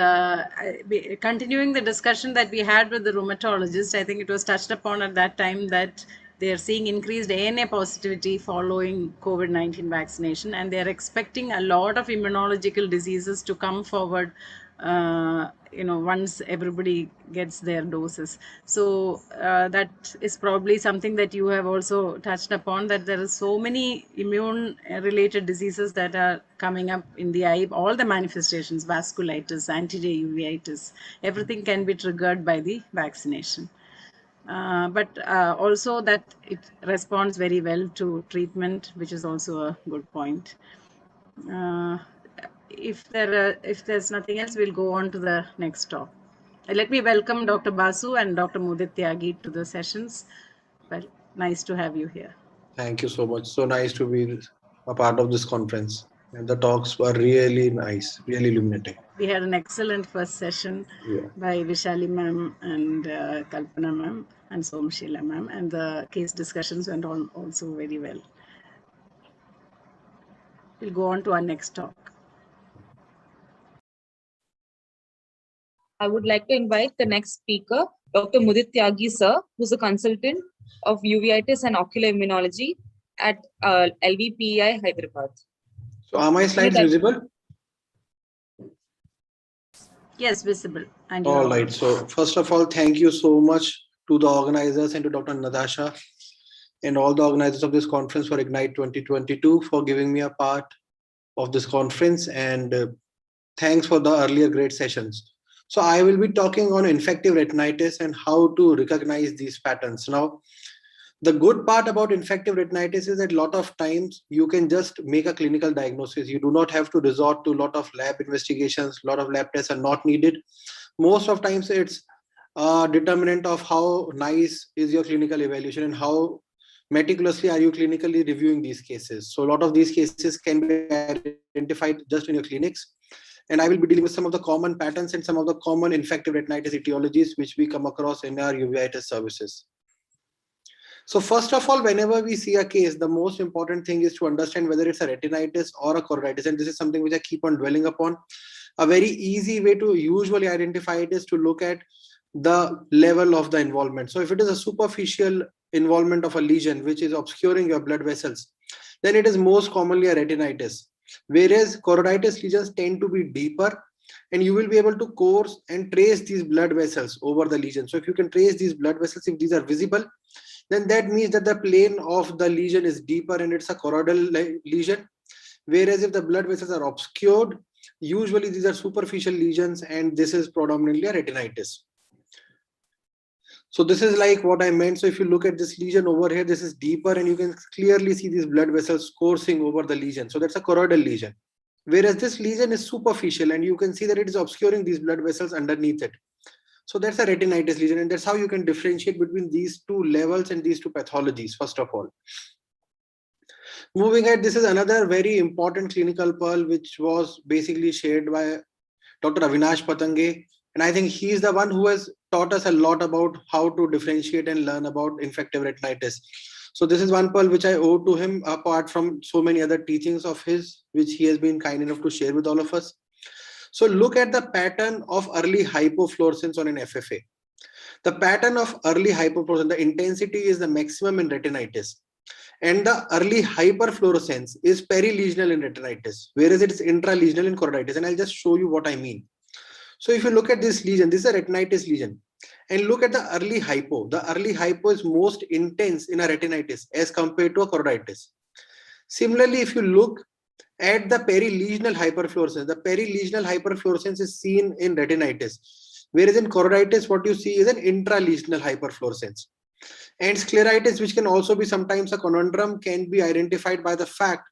continuing the discussion that we had with the rheumatologist, I think it was touched upon at that time that they are seeing increased ANA positivity following COVID-19 vaccination, and they are expecting a lot of immunological diseases to come forward once everybody gets their doses. So that is probably something that you have also touched upon, that there are so many immune related diseases that are coming up in the eye. All the manifestations, vasculitis, anterior uveitis, everything can be triggered by the vaccination. But also that it responds very well to treatment, which is also a good point. If there's nothing else, we'll go on to the next talk. Let me welcome Dr. Basu and Dr. Mudit Tyagi to the sessions. Well, nice to have you here. Thank you so much. So nice to be a part of this conference. And the talks were really nice, really illuminating. We had an excellent first session by Vishali ma'am and Kalpana ma'am and Somashila ma'am, and the case discussions went on also very well. We'll go on to our next talk. I would like to invite the next speaker, Dr. Mudit Tyagi sir, who's a consultant of uveitis and ocular immunology at LVPEI Hyderabad. So are my slides visible? Yes, visible. And all right. So first of all, thank you so much to the organizers and to Dr. Natasha and all the organizers of this conference for Ignite 2022 for giving me a part of this conference, and thanks for the earlier great sessions. So I will be talking on infective retinitis and how to recognize these patterns. Now, the good part about infective retinitis is that a lot of times you can just make a clinical diagnosis. You do not have to resort to a lot of lab investigations. A lot of lab tests are not needed. Most of times it's a determinant of how nice is your clinical evaluation and how meticulously are you clinically reviewing these cases. So a lot of these cases can be identified just in your clinics. And I will be dealing with some of the common patterns and some of the common infective retinitis etiologies which we come across in our uveitis services. So first of all, whenever we see a case, the most important thing is to understand whether it's a retinitis or a choroiditis. And this is something which I keep on dwelling upon. A very easy way to usually identify it is to look at the level of the involvement. So if it is a superficial involvement of a lesion which is obscuring your blood vessels, then it is most commonly a retinitis. Whereas choroiditis lesions tend to be deeper, and you will be able to course and trace these blood vessels over the lesion. So if you can trace these blood vessels, if these are visible, then that means that the plane of the lesion is deeper and it's a choroidal lesion. Whereas if the blood vessels are obscured, usually these are superficial lesions, and this is predominantly a retinitis. So this is like what I meant. So if you look at this lesion over here, this is deeper and you can clearly see these blood vessels coursing over the lesion. So that's a choroidal lesion. Whereas this lesion is superficial and you can see that it is obscuring these blood vessels underneath it. So that's a retinitis lesion, and that's how you can differentiate between these two levels and these two pathologies, first of all. Moving ahead, this is another very important clinical pearl which was basically shared by Dr. Avinash Patange. And I think he's the one who has taught us a lot about how to differentiate and learn about infective retinitis. So this is one pearl which I owe to him, apart from so many other teachings of his, which he has been kind enough to share with all of us. So look at the pattern of early hypofluorescence on an FFA. The pattern of early hypofluorescence, the intensity is the maximum in retinitis. And the early hyperfluorescence is perilesional in retinitis, whereas it's intralesional in choroiditis. And I'll just show you what I mean. So if you look at this lesion, this is a retinitis lesion. And look at the early hypo. The early hypo is most intense in a retinitis as compared to a choroiditis. Similarly, if you look at the perilesional hyperfluorescence, the perilesional hyperfluorescence is seen in retinitis, whereas in choroiditis, what you see is an intralesional hyperfluorescence. And scleritis, which can also be sometimes a conundrum, can be identified by the fact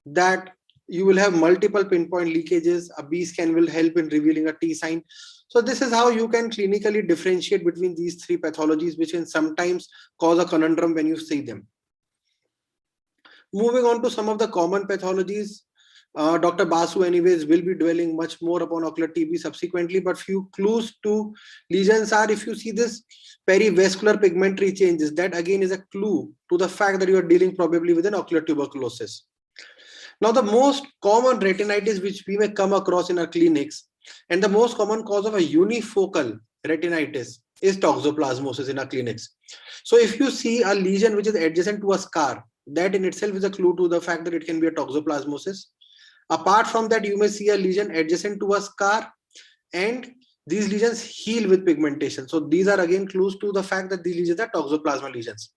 that you will have multiple pinpoint leakages. A B scan will help in revealing a T sign. So this is how you can clinically differentiate between these three pathologies, which can sometimes cause a conundrum when you see them. Moving on to some of the common pathologies, Dr. Basu anyways will be dwelling much more upon ocular TB subsequently, but few clues to lesions are, if you see this perivascular pigmentary changes, that again is a clue to the fact that you are dealing probably with an ocular tuberculosis. Now the most common retinitis which we may come across in our clinics, and the most common cause of a unifocal retinitis, is toxoplasmosis in our clinics. So if you see a lesion which is adjacent to a scar, that in itself is a clue to the fact that it can be a toxoplasmosis. Apart from that, you may see a lesion adjacent to a scar, and these lesions heal with pigmentation. So these are again clues to the fact that these lesions are toxoplasma lesions.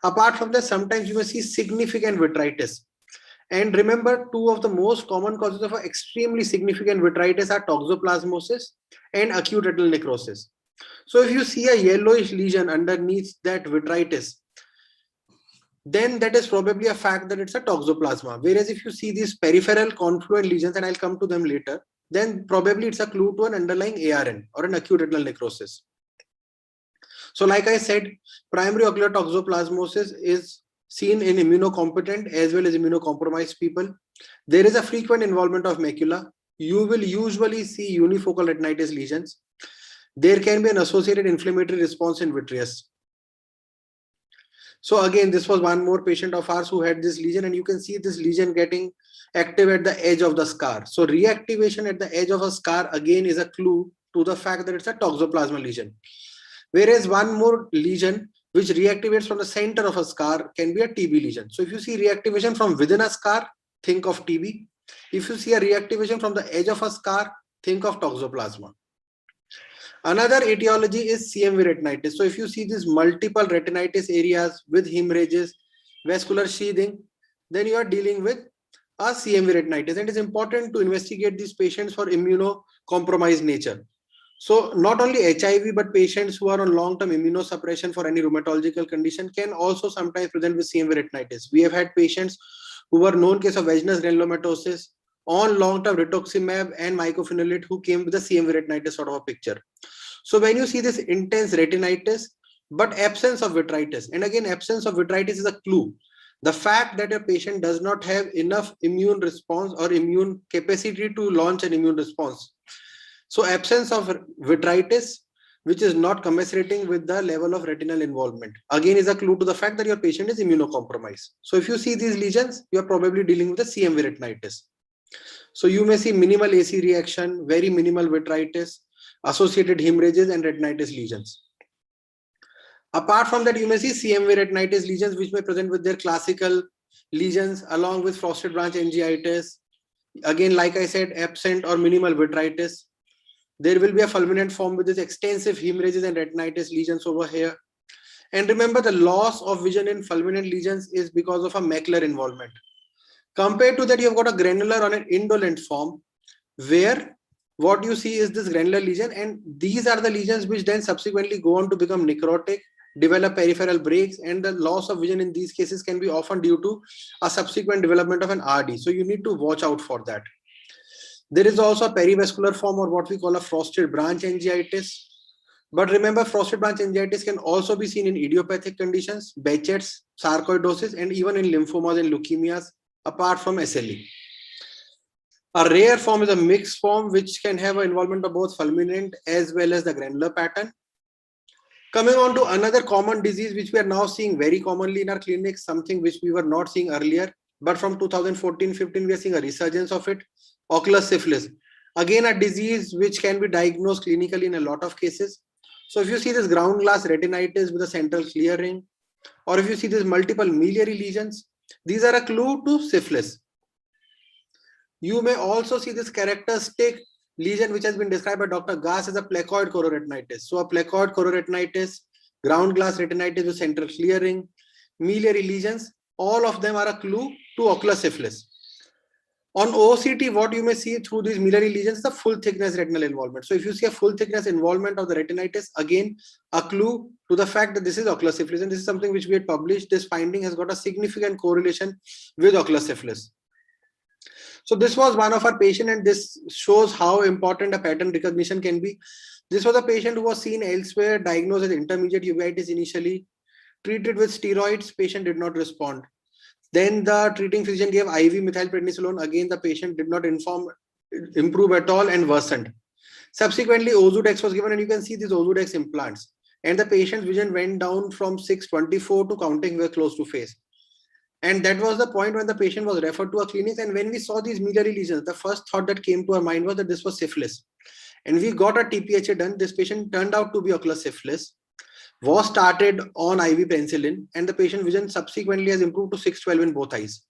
Apart from that, sometimes you may see significant vitritis. And remember, two of the most common causes of extremely significant vitritis are toxoplasmosis and acute retinal necrosis. So if you see a yellowish lesion underneath that vitritis, then that is probably a fact that it's a toxoplasma. Whereas if you see these peripheral confluent lesions, and I'll come to them later, then probably it's a clue to an underlying ARN or an acute retinal necrosis. So like I said, primary ocular toxoplasmosis is seen in immunocompetent as well as immunocompromised people. There is a frequent involvement of macula. You will usually see unifocal retinitis lesions. There can be an associated inflammatory response in vitreous. So again, this was one more patient of ours who had this lesion, and you can see this lesion getting active at the edge of the scar. So reactivation at the edge of a scar again is a clue to the fact that it's a toxoplasma lesion. Whereas one more lesion which reactivates from the center of a scar can be a TB lesion. So if you see reactivation from within a scar, think of TB. If you see a reactivation from the edge of a scar, think of toxoplasma. Another etiology is CMV retinitis. So if you see these multiple retinitis areas with hemorrhages, vascular sheathing, then you are dealing with a CMV retinitis. And it is important to investigate these patients for immunocompromised nature. So not only HIV, but patients who are on long-term immunosuppression for any rheumatological condition can also sometimes present with CMV retinitis. We have had patients who were known case of vaginous granulomatosis on long-term rituximab and mycophenolate who came with a CMV retinitis sort of a picture. So when you see this intense retinitis, but absence of vitritis, and again, absence of vitritis is a clue. The fact that a patient does not have enough immune response or immune capacity to launch an immune response. So absence of vitritis which is not commensurating with the level of retinal involvement. Again, is a clue to the fact that your patient is immunocompromised. So if you see these lesions, you are probably dealing with a CMV retinitis. So you may see minimal AC reaction, very minimal vitritis, associated hemorrhages and retinitis lesions. Apart from that, you may see CMV retinitis lesions, which may present with their classical lesions along with frosted branch angiitis. Again, like I said, absent or minimal vitritis. There will be a fulminant form with this extensive hemorrhages and retinitis lesions over here. And remember, the loss of vision in fulminant lesions is because of a macular involvement. Compared to that, you've got a granular on an indolent form, where what you see is this granular lesion, and these are the lesions which then subsequently go on to become necrotic, develop peripheral breaks, and the loss of vision in these cases can be often due to a subsequent development of an RD. So you need to watch out for that. There is also a perivascular form, or what we call a frosted branch angiitis. But remember, frosted branch angiitis can also be seen in idiopathic conditions, Behçet's, sarcoidosis, and even in lymphomas and leukemias, apart from SLE. A rare form is a mixed form, which can have an involvement of both fulminant as well as the granular pattern. Coming on to another common disease, which we are now seeing very commonly in our clinics, something which we were not seeing earlier, but from 2014-15, we are seeing a resurgence of it, ocular syphilis. Again, a disease which can be diagnosed clinically in a lot of cases. So if you see this ground glass retinitis with a central clearing, or if you see these multiple miliary lesions, these are a clue to syphilis. You may also see this characteristic lesion which has been described by Dr. Gass as a placoid chororetinitis. So a placoid chororetinitis, ground glass retinitis with central clearing, miliary lesions, all of them are a clue to ocular syphilis. On OCT, what you may see through these miliary lesions is the full thickness retinal involvement. So if you see a full thickness involvement of the retinitis, again, a clue to the fact that this is ocular syphilis. And this is something which we had published. This finding has got a significant correlation with ocular syphilis. So this was one of our patients, and this shows how important a pattern recognition can be. This was a patient who was seen elsewhere, diagnosed as intermediate uveitis initially, treated with steroids, patient did not respond. Then the treating physician gave IV methylprednisolone. Again, the patient did not improve at all and worsened. Subsequently, Ozudex was given, and you can see these Ozudex implants. And the patient's vision went down from 624 to counting were close to phase. And that was the point when the patient was referred to a clinic. And when we saw these miliary lesions, the first thought that came to our mind was that this was syphilis. And we got a TPHA done. This patient turned out to be ocular syphilis, was started on IV penicillin, and the patient vision subsequently has improved to 612 in both eyes.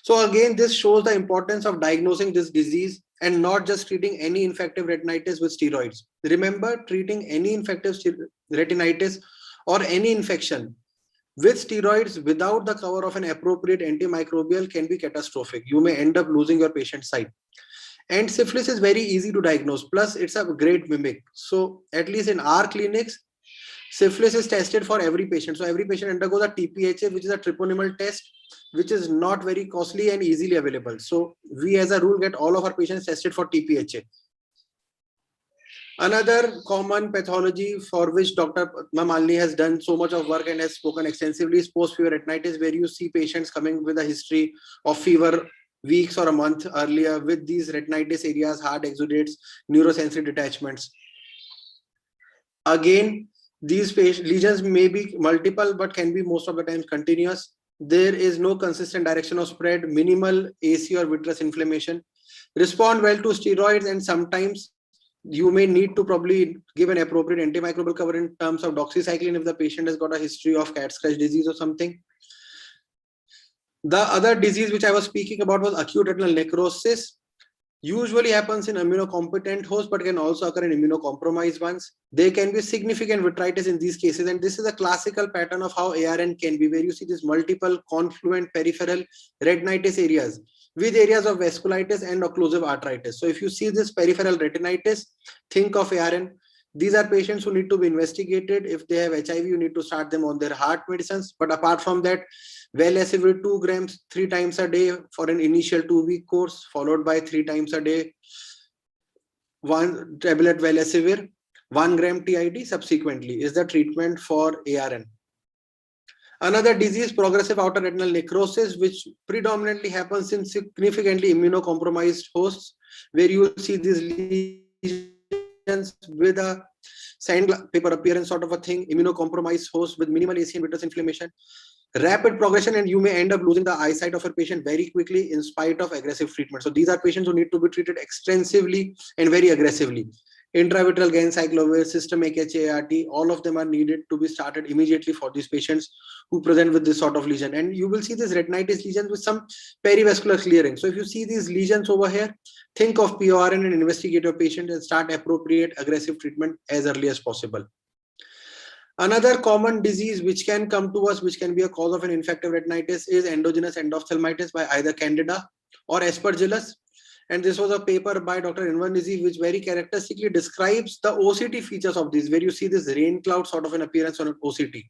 So again, this shows the importance of diagnosing this disease and not just treating any infective retinitis with steroids. Remember, treating any infective retinitis or any infection with steroids without the cover of an appropriate antimicrobial can be catastrophic. You may end up losing your patient's sight. And syphilis is very easy to diagnose. Plus, it's a great mimic. So at least in our clinics, syphilis is tested for every patient. So every patient undergoes a TPHA, which is a treponemal test, which is not very costly and easily available. So we as a rule get all of our patients tested for TPHA. Another common pathology for which Dr. Malini has done so much of work and has spoken extensively is post-fever retinitis, where you see patients coming with a history of fever weeks or a month earlier with these retinitis areas, hard exudates, neurosensory detachments. Again, these lesions may be multiple, but can be most of the time continuous. There is no consistent direction of spread, minimal AC or vitreous inflammation. Respond well to steroids, and sometimes you may need to probably give an appropriate antimicrobial cover in terms of doxycycline if the patient has got a history of cat scratch disease or something. The other disease which I was speaking about was acute retinal necrosis. Usually happens in immunocompetent hosts, but can also occur in immunocompromised ones. There can be significant vitritis in these cases, and this is a classical pattern of how ARN can be, where you see these multiple confluent peripheral retinitis areas with areas of vasculitis and occlusive arthritis. So if you see this peripheral retinitis, think of ARN. These are patients who need to be investigated. If they have HIV, you need to start them on their heart medicines. But apart from that, Velacivir 2 grams 3 times a day for an initial 2-week course, followed by 3 times a day 1 tablet Velacivir, 1 gram TID subsequently is the treatment for ARN. Another disease, progressive outer retinal necrosis, which predominantly happens in significantly immunocompromised hosts, where you see these lesions lesions with a sandpaper appearance sort of a thing, immunocompromised host with minimal AC and vitreous inflammation, rapid progression, and you may end up losing the eyesight of a patient very quickly in spite of aggressive treatment. So these are patients who need to be treated extensively and very aggressively. Intravitreal ganciclovir, systemic HART, all of them are needed to be started immediately for these patients who present with this sort of lesion. And you will see this retinitis lesions with some perivascular clearing. So if you see these lesions over here, think of PORN and investigate your patient and start appropriate aggressive treatment as early as possible. Another common disease which can come to us, which can be a cause of an infective retinitis, is endogenous endophthalmitis by either Candida or Aspergillus. And this was a paper by Dr. Invernizi, which very characteristically describes the OCT features of these, where you see this rain cloud sort of an appearance on an OCT.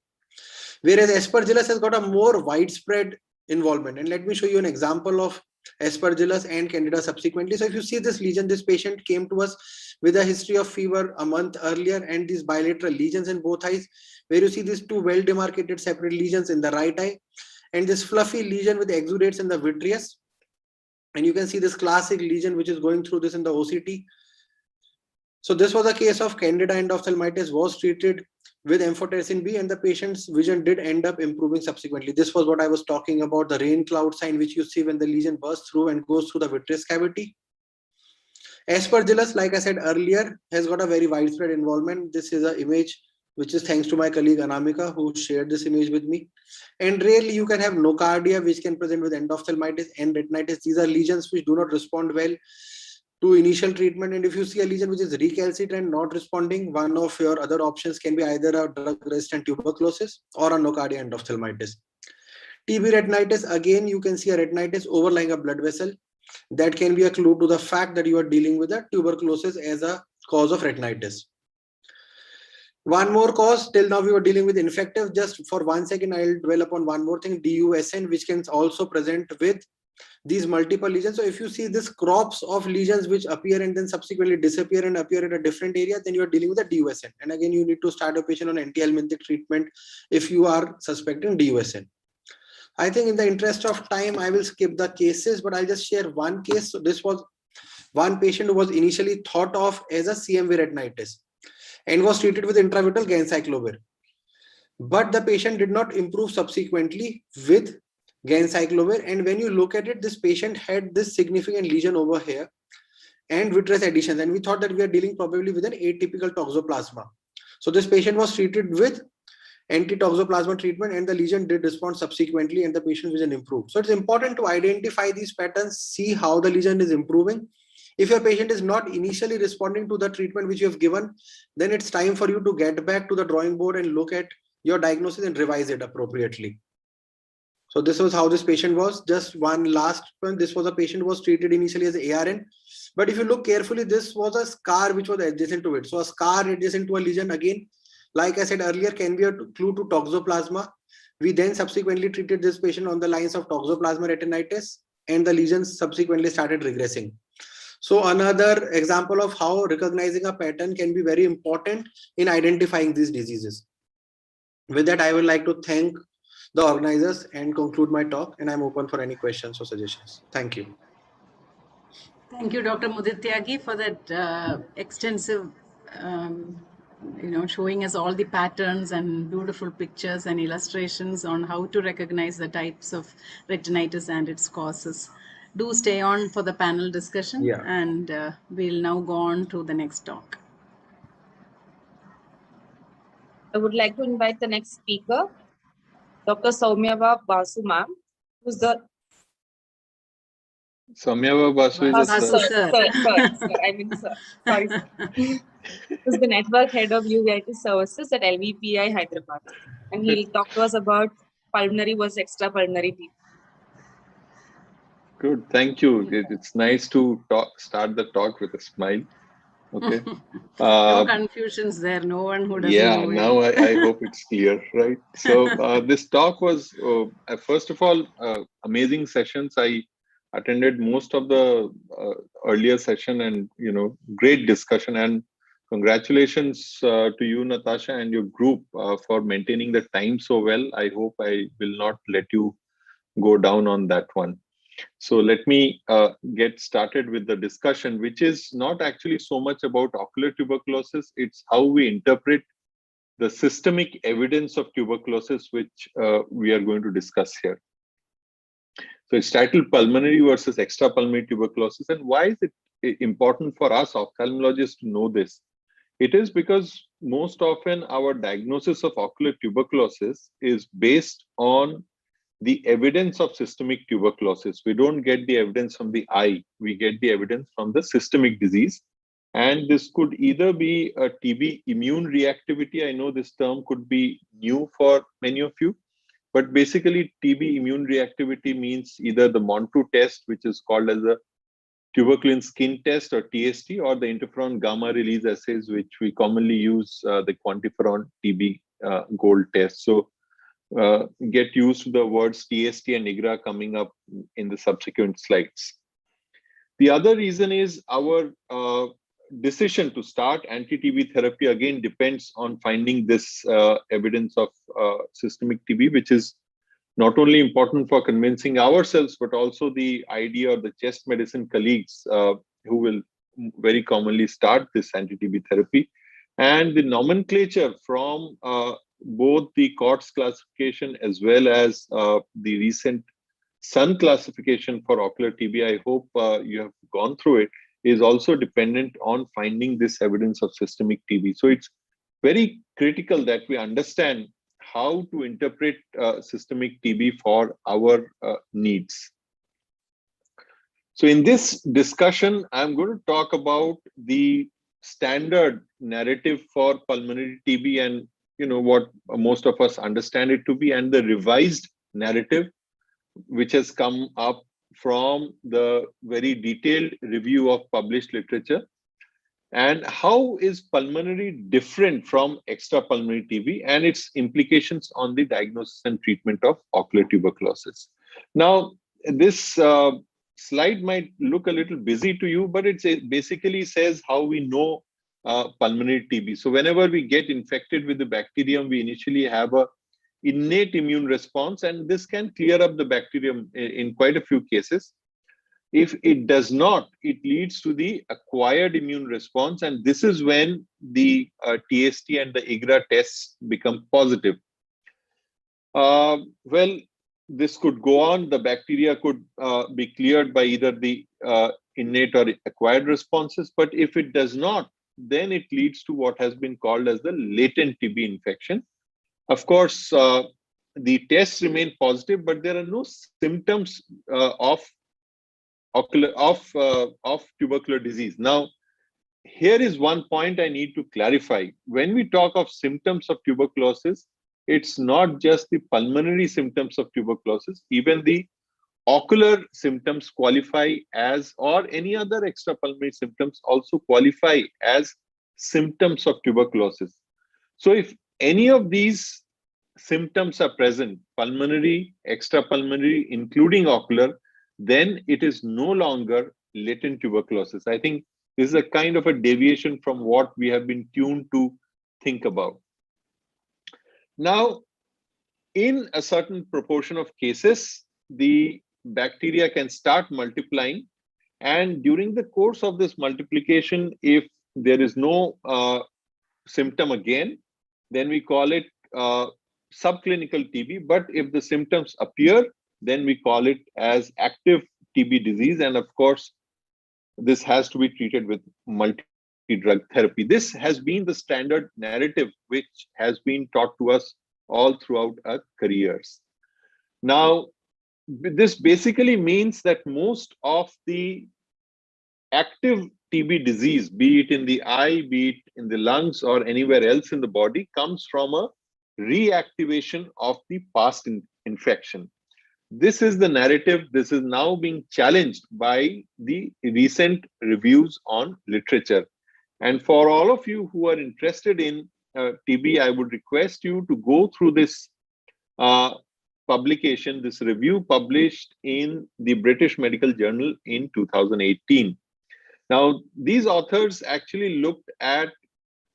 Whereas Aspergillus has got a more widespread involvement. And let me show you an example of Aspergillus and Candida subsequently. So if you see this lesion, this patient came to us with a history of fever a month earlier and these bilateral lesions in both eyes, where you see these two well demarcated separate lesions in the right eye and this fluffy lesion with exudates in the vitreous. And you can see this classic lesion which is going through this in the OCT. So this was a case of Candida endophthalmitis, was treated with amphotericin B, and the patient's vision did end up improving subsequently. This was what I was talking about, the rain cloud sign which you see when the lesion bursts through and goes through the vitreous cavity. Aspergillus, like I said earlier, has got a very widespread involvement. This is an image which is thanks to my colleague Anamika, who shared this image with me. And rarely you can have nocardia, which can present with endophthalmitis and retinitis. These are lesions which do not respond well to initial treatment. And if you see a lesion which is recalcitrant, not responding, one of your other options can be either a drug-resistant tuberculosis or a nocardia endophthalmitis. TB retinitis, again, you can see a retinitis overlying a blood vessel. That can be a clue to the fact that you are dealing with a tuberculosis as a cause of retinitis. One more cause, till now we were dealing with infective. Just for 1 second, I'll dwell upon one more thing, DUSN, which can also present with these multiple lesions. So if you see this crops of lesions which appear and then subsequently disappear and appear in a different area, then you are dealing with a DUSN. And again, you need to start a patient on anti-helminthic treatment if you are suspecting DUSN. I think in the interest of time, I will skip the cases, but I'll just share one case. So this was one patient who was initially thought of as a CMV retinitis and was treated with intravitreal ganciclovir. But the patient did not improve subsequently with ganciclovir. And when you look at it, this patient had this significant lesion over here and vitreous adhesions. And we thought that we are dealing probably with an atypical toxoplasma. So this patient was treated with anti-toxoplasma treatment and the lesion did respond subsequently and the patient vision improved. So it's important to identify these patterns, see how the lesion is improving. If your patient is not initially responding to the treatment which you have given, then it's time for you to get back to the drawing board and look at your diagnosis and revise it appropriately. So this was how this patient was. Just one last point. This was a patient who was treated initially as ARN. But if you look carefully, this was a scar which was adjacent to it. So a scar adjacent to a lesion, again, like I said earlier, can be a clue to toxoplasma. We then subsequently treated this patient on the lines of toxoplasma retinitis and the lesions subsequently started regressing. So another example of how recognizing a pattern can be very important in identifying these diseases. With that, I would like to thank the organizers and conclude my talk, and I'm open for any questions or suggestions. Thank you. Thank you, Dr. Mudit Tyagi, for that extensive showing us all the patterns and beautiful pictures and illustrations on how to recognize the types of retinitis and its causes. Do stay on for the panel discussion, and we'll now go on to the next talk. I would like to invite the next speaker, Dr. Soumyava Basu ma'am, who's the Soumyava Basu is sir. I mean sir. Sorry, sir. Who's the network head of Uveitis services at LVPI Hyderabad, and he'll talk to us about pulmonary versus extrapulmonary teeth. Good, thank you. It's nice to start the talk with a smile. Okay. No confusions there. No one who doesn't yeah, know now I hope it's clear, right? So this talk was, first of all, amazing sessions. I attended most of the earlier session and, great discussion, and congratulations to you, Natasha, and your group for maintaining the time so well. I hope I will not let you go down on that one. So let me get started with the discussion, which is not actually so much about ocular tuberculosis. It's how we interpret the systemic evidence of tuberculosis, which we are going to discuss here. So it's titled Pulmonary versus Extrapulmonary Tuberculosis. And why is it important for us ophthalmologists to know this? It is because most often our diagnosis of ocular tuberculosis is based on the evidence of systemic tuberculosis. We don't get the evidence from the eye, we get the evidence from the systemic disease. And this could either be a TB immune reactivity. I know this term could be new for many of you, but basically TB immune reactivity means either the Montu test, which is called as a tuberculin skin test or TST, or the interferon gamma release assays, which we commonly use, the quantiferon TB gold test. So get used to the words TST and IGRA coming up in the subsequent slides. The other reason is our decision to start anti-TB therapy again depends on finding this evidence of systemic TB, which is not only important for convincing ourselves, but also the idea or the chest medicine colleagues who will very commonly start this anti-TB therapy. And the nomenclature from both the COTS classification as well as the recent Sun classification for ocular TB, I hope you have gone through it, is also dependent on finding this evidence of systemic TB. So it's very critical that we understand how to interpret systemic TB for our needs. So in this discussion, I'm going to talk about the standard narrative for pulmonary TB and what most of us understand it to be, and the revised narrative which has come up from the very detailed review of published literature. And how is pulmonary different from extrapulmonary TB and its implications on the diagnosis and treatment of ocular tuberculosis. Now, this slide might look a little busy to you, but it basically says how we know pulmonary TB. So whenever we get infected with the bacterium, we initially have a innate immune response, and this can clear up the bacterium in quite a few cases. If it does not, it leads to the acquired immune response, and this is when the TST and the IGRA tests become positive. Well, this could go on. The bacteria could be cleared by either the innate or acquired responses, but if it does not, then it leads to what has been called as the latent TB infection. Of course, the tests remain positive, but there are no symptoms of tubercular disease. Now, here is one point I need to clarify. When we talk of symptoms of tuberculosis, it's not just the pulmonary symptoms of tuberculosis, even the ocular symptoms qualify as, or any other extrapulmonary symptoms also qualify as symptoms of tuberculosis. So if any of these symptoms are present, pulmonary, extrapulmonary, including ocular, then it is no longer latent tuberculosis. I think this is a kind of a deviation from what we have been tuned to think about. Now, in a certain proportion of cases, the bacteria can start multiplying, and during the course of this multiplication, if there is no symptom again, then we call it subclinical TB. But if the symptoms appear, then we call it as active TB disease. And of course, this has to be treated with multi-drug therapy. This has been the standard narrative which has been taught to us all throughout our careers. Now, this basically means that most of the active TB disease, be it in the eye, be it in the lungs or anywhere else in the body, comes from a reactivation of the past infection. This is the narrative. This is now being challenged by the recent reviews on literature. And for all of you who are interested in TB, I would request you to go through this publication, this review published in the British Medical Journal in 2018. Now, these authors actually looked at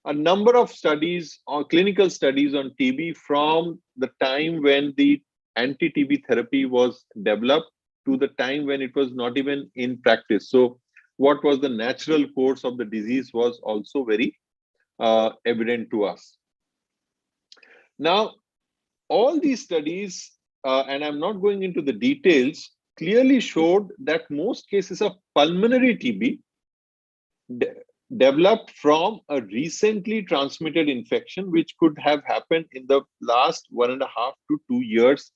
a number of studies or clinical studies on TB from the time when the anti-TB therapy was developed to the time when it was not even in practice. So what was the natural course of the disease was also very evident to us. Now, all these studies, and I'm not going into the details, clearly showed that most cases of pulmonary TB developed from a recently transmitted infection, which could have happened in the last 1.5 to 2 years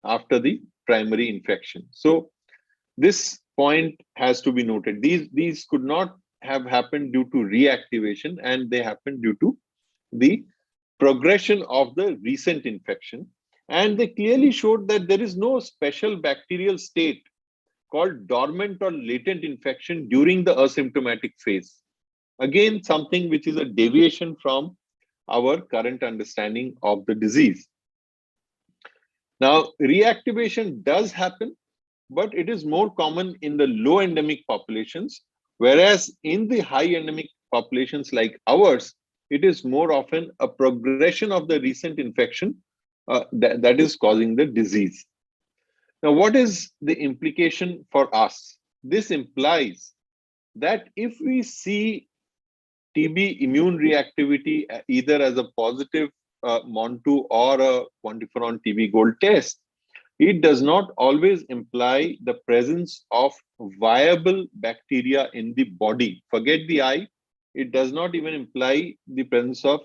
after the primary infection. So this point has to be noted. These could not have happened due to reactivation, and they happened due to the progression of the recent infection. And they clearly showed that there is no special bacterial state called dormant or latent infection during the asymptomatic phase. Again, something which is a deviation from our current understanding of the disease. Now, reactivation does happen, but it is more common in the low endemic populations, whereas in the high endemic populations like ours, it is more often a progression of the recent infection that is causing the disease. Now, what is the implication for us? This implies that if we see TB immune reactivity either as a positive MON2 or a quantiferon TB Gold test, it does not always imply the presence of viable bacteria in the body. Forget the eye. It does not even imply the presence of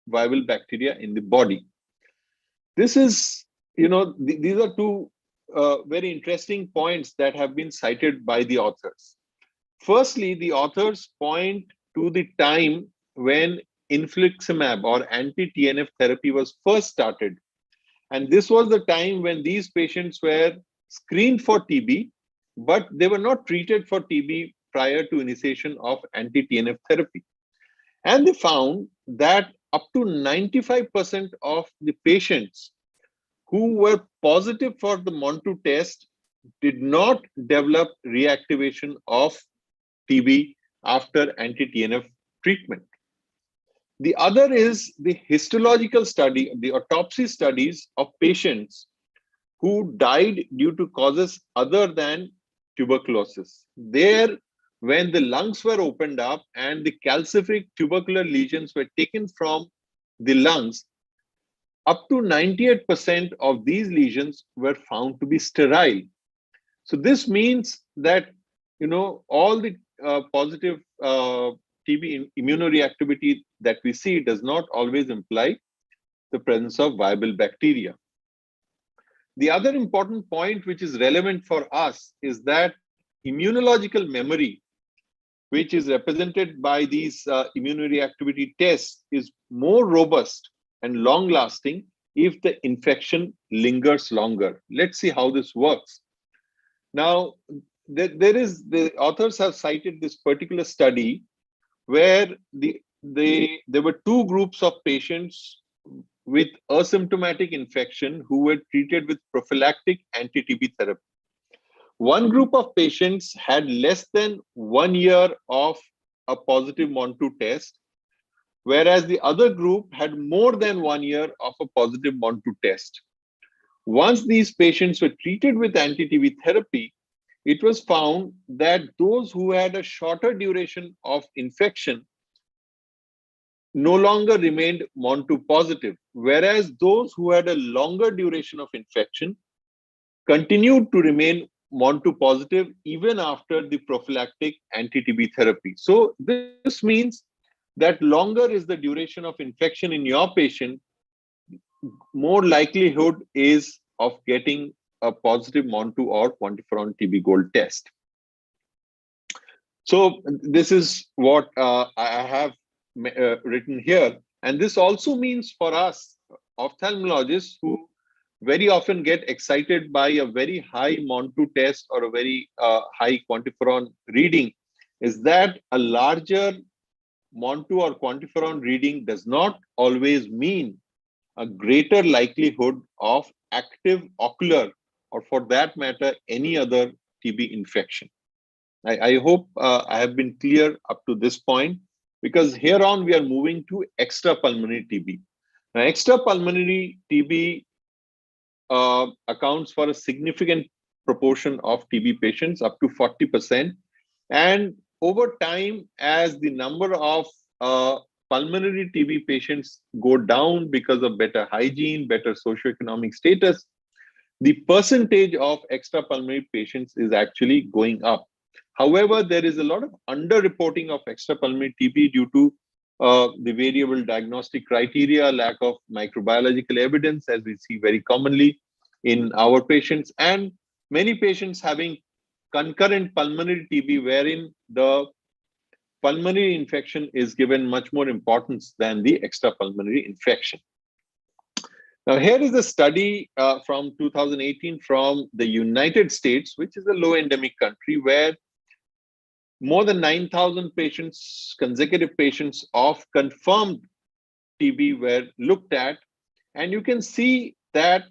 viable bacteria in the body. This is, these are two very interesting points that have been cited by the authors. Firstly, the authors point to the time when infliximab or anti-TNF therapy was first started. And this was the time when these patients were screened for TB, but they were not treated for TB prior to initiation of anti-TNF therapy. And they found that up to 95% of the patients who were positive for the MON2 test did not develop reactivation of TB after anti-TNF treatment. The other is the histological study, the autopsy studies of patients who died due to causes other than tuberculosis. There, when the lungs were opened up and the calcific tubercular lesions were taken from the lungs, up to 98% of these lesions were found to be sterile. So this means that, all the positive TB immunoreactivity that we see does not always imply the presence of viable bacteria. The other important point which is relevant for us is that immunological memory, which is represented by these immunoreactivity tests, is more robust and long-lasting if the infection lingers longer. Let's see how this works. Now, the authors have cited this particular study where there were two groups of patients with asymptomatic infection who were treated with prophylactic anti-TB therapy. One group of patients had less than 1 year of a positive MON2 test, whereas the other group had more than 1 year of a positive MON2 test. Once these patients were treated with anti-TB therapy, it was found that those who had a shorter duration of infection no longer remained MON2 positive, whereas those who had a longer duration of infection continued to remain MON2 positive even after the prophylactic anti-TB therapy. So this means that longer is the duration of infection in your patient, more likelihood is of getting a positive MON2 or quantiferon TB Gold test. So this is what I have written here. And this also means for us ophthalmologists who very often get excited by a very high MON2 test or a very high quantiferon reading, is that a larger MON2 or quantiferon reading does not always mean a greater likelihood of active ocular, or for that matter, any other TB infection. I hope I have been clear up to this point, because here on we are moving to extrapulmonary TB. Now, extrapulmonary TB accounts for a significant proportion of TB patients, up to 40%. And over time, as the number of pulmonary TB patients go down because of better hygiene, better socioeconomic status, the percentage of extrapulmonary patients is actually going up. However, there is a lot of underreporting of extrapulmonary TB due to the variable diagnostic criteria, lack of microbiological evidence, as we see very commonly in our patients, and many patients having concurrent pulmonary TB, wherein the pulmonary infection is given much more importance than the extrapulmonary infection. Now, here is a study from 2018 from the United States, which is a low endemic country, where more than 9,000 patients, consecutive patients of confirmed TB were looked at. And you can see that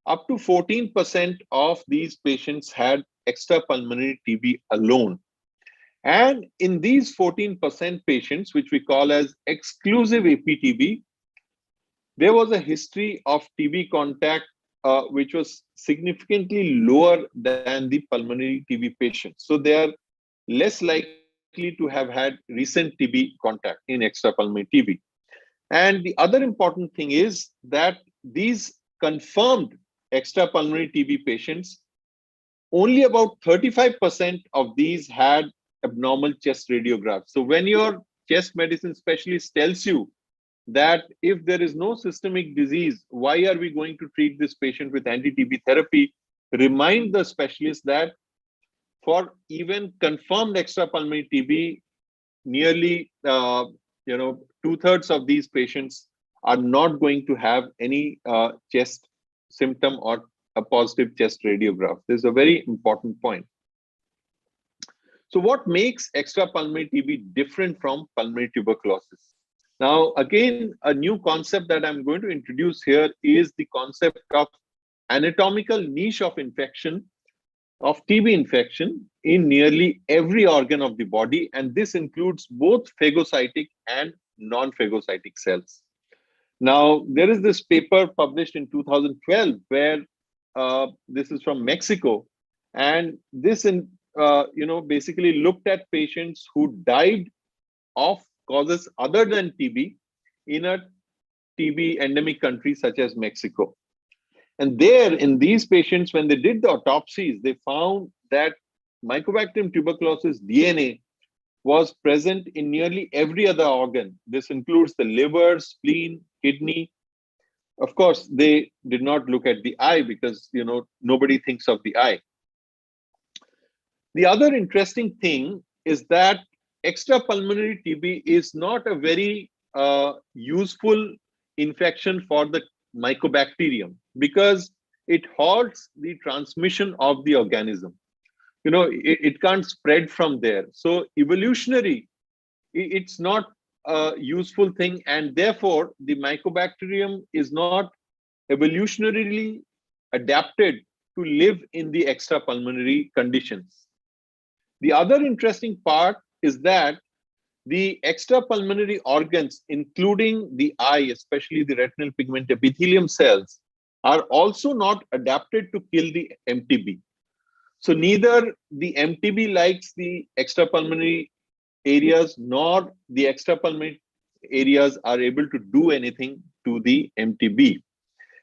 up to 14% of these patients had extrapulmonary TB alone. And in these 14% patients, which we call as exclusive APTB, there was a history of TB contact which was significantly lower than the pulmonary TB patients. So they are less likely to have had recent TB contact in extrapulmonary TB. And the other important thing is that these confirmed extrapulmonary TB patients, only about 35% of these had abnormal chest radiographs. So when your chest medicine specialist tells you that if there is no systemic disease, why are we going to treat this patient with anti-TB therapy? Remind the specialist that for even confirmed extrapulmonary TB, nearly 2/3 of these patients are not going to have any chest symptom or a positive chest radiograph. This is a very important point. So what makes extrapulmonary TB different from pulmonary tuberculosis? Now, again, a new concept that I'm going to introduce here is the concept of anatomical niche of infection, of TB infection in nearly every organ of the body. And this includes both phagocytic and non-phagocytic cells. Now, there is this paper published in 2012 where this is from Mexico. And this basically looked at patients who died of causes other than TB in a TB endemic country such as Mexico. And there, in these patients, when they did the autopsies, they found that Mycobacterium tuberculosis DNA was present in nearly every other organ. This includes the liver, spleen, kidney. Of course, they did not look at the eye because nobody thinks of the eye. The other interesting thing is that extrapulmonary TB is not a very useful infection for the Mycobacterium because it halts the transmission of the organism. It can't spread from there. So evolutionary, it's not a useful thing, and therefore the Mycobacterium is not evolutionarily adapted to live in the extrapulmonary conditions. The other interesting part is that the extrapulmonary organs, including the eye, especially the retinal pigment epithelium cells, are also not adapted to kill the MTB. So neither the MTB likes the extrapulmonary areas nor the extrapulmonary areas are able to do anything to the MTB.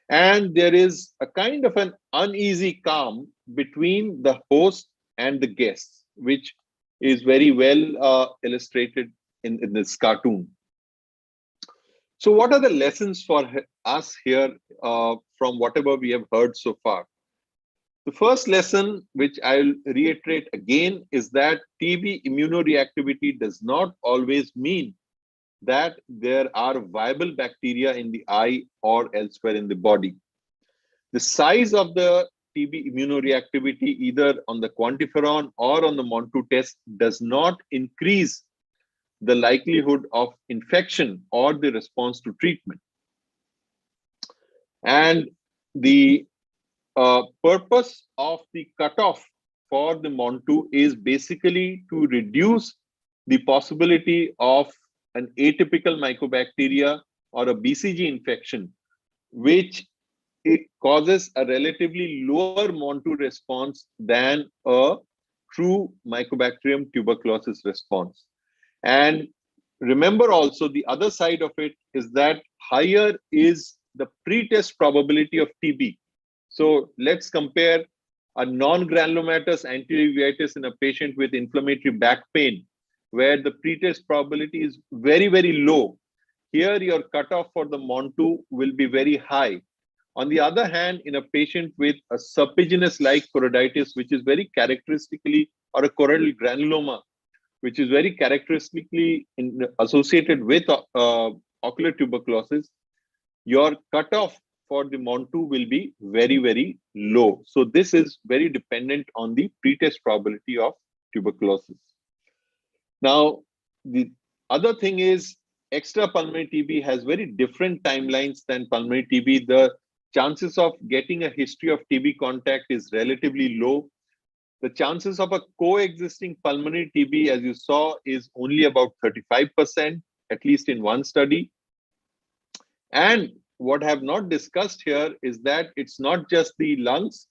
And there is a kind of an uneasy calm between the host and the guests, which is very well illustrated in this cartoon. So what are the lessons for us here from whatever we have heard so far? The first lesson, which I'll reiterate again, is that TB immunoreactivity does not always mean that there are viable bacteria in the eye or elsewhere in the body. The size of the TB immunoreactivity, either on the quantiferon or on the Montu test, does not increase the likelihood of infection or the response to treatment. And the purpose of the cutoff for the Montu is basically to reduce the possibility of an atypical mycobacteria or a BCG infection, which it causes a relatively lower MON2 response than a true Mycobacterium tuberculosis response. And remember also the other side of it is that higher is the pretest probability of TB. So let's compare a non-granulomatous anterior uveitis in a patient with inflammatory back pain, where the pretest probability is very, very low. Here, your cutoff for the MON2 will be very high. On the other hand, in a patient with a serpiginous-like choroiditis, which is very characteristically, or a choroidal granuloma, which is very characteristically associated with ocular tuberculosis, your cutoff for the MON2 will be very, very low. So this is very dependent on the pretest probability of tuberculosis. Now, the other thing is extrapulmonary TB has very different timelines than pulmonary TB. The chances of getting a history of TB contact is relatively low. The chances of a coexisting pulmonary TB, as you saw, is only about 35%, at least in one study. And what I have not discussed here is that it's not just the lungs,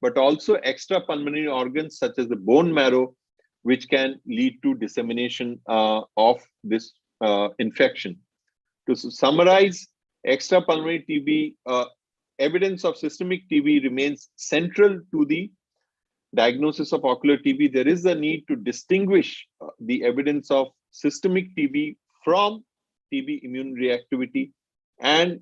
but also extrapulmonary organs such as the bone marrow, which can lead to dissemination of this infection. To summarize, extrapulmonary TB, evidence of systemic TB remains central to the diagnosis of ocular TB. There is a need to distinguish the evidence of systemic TB from TB immune reactivity, and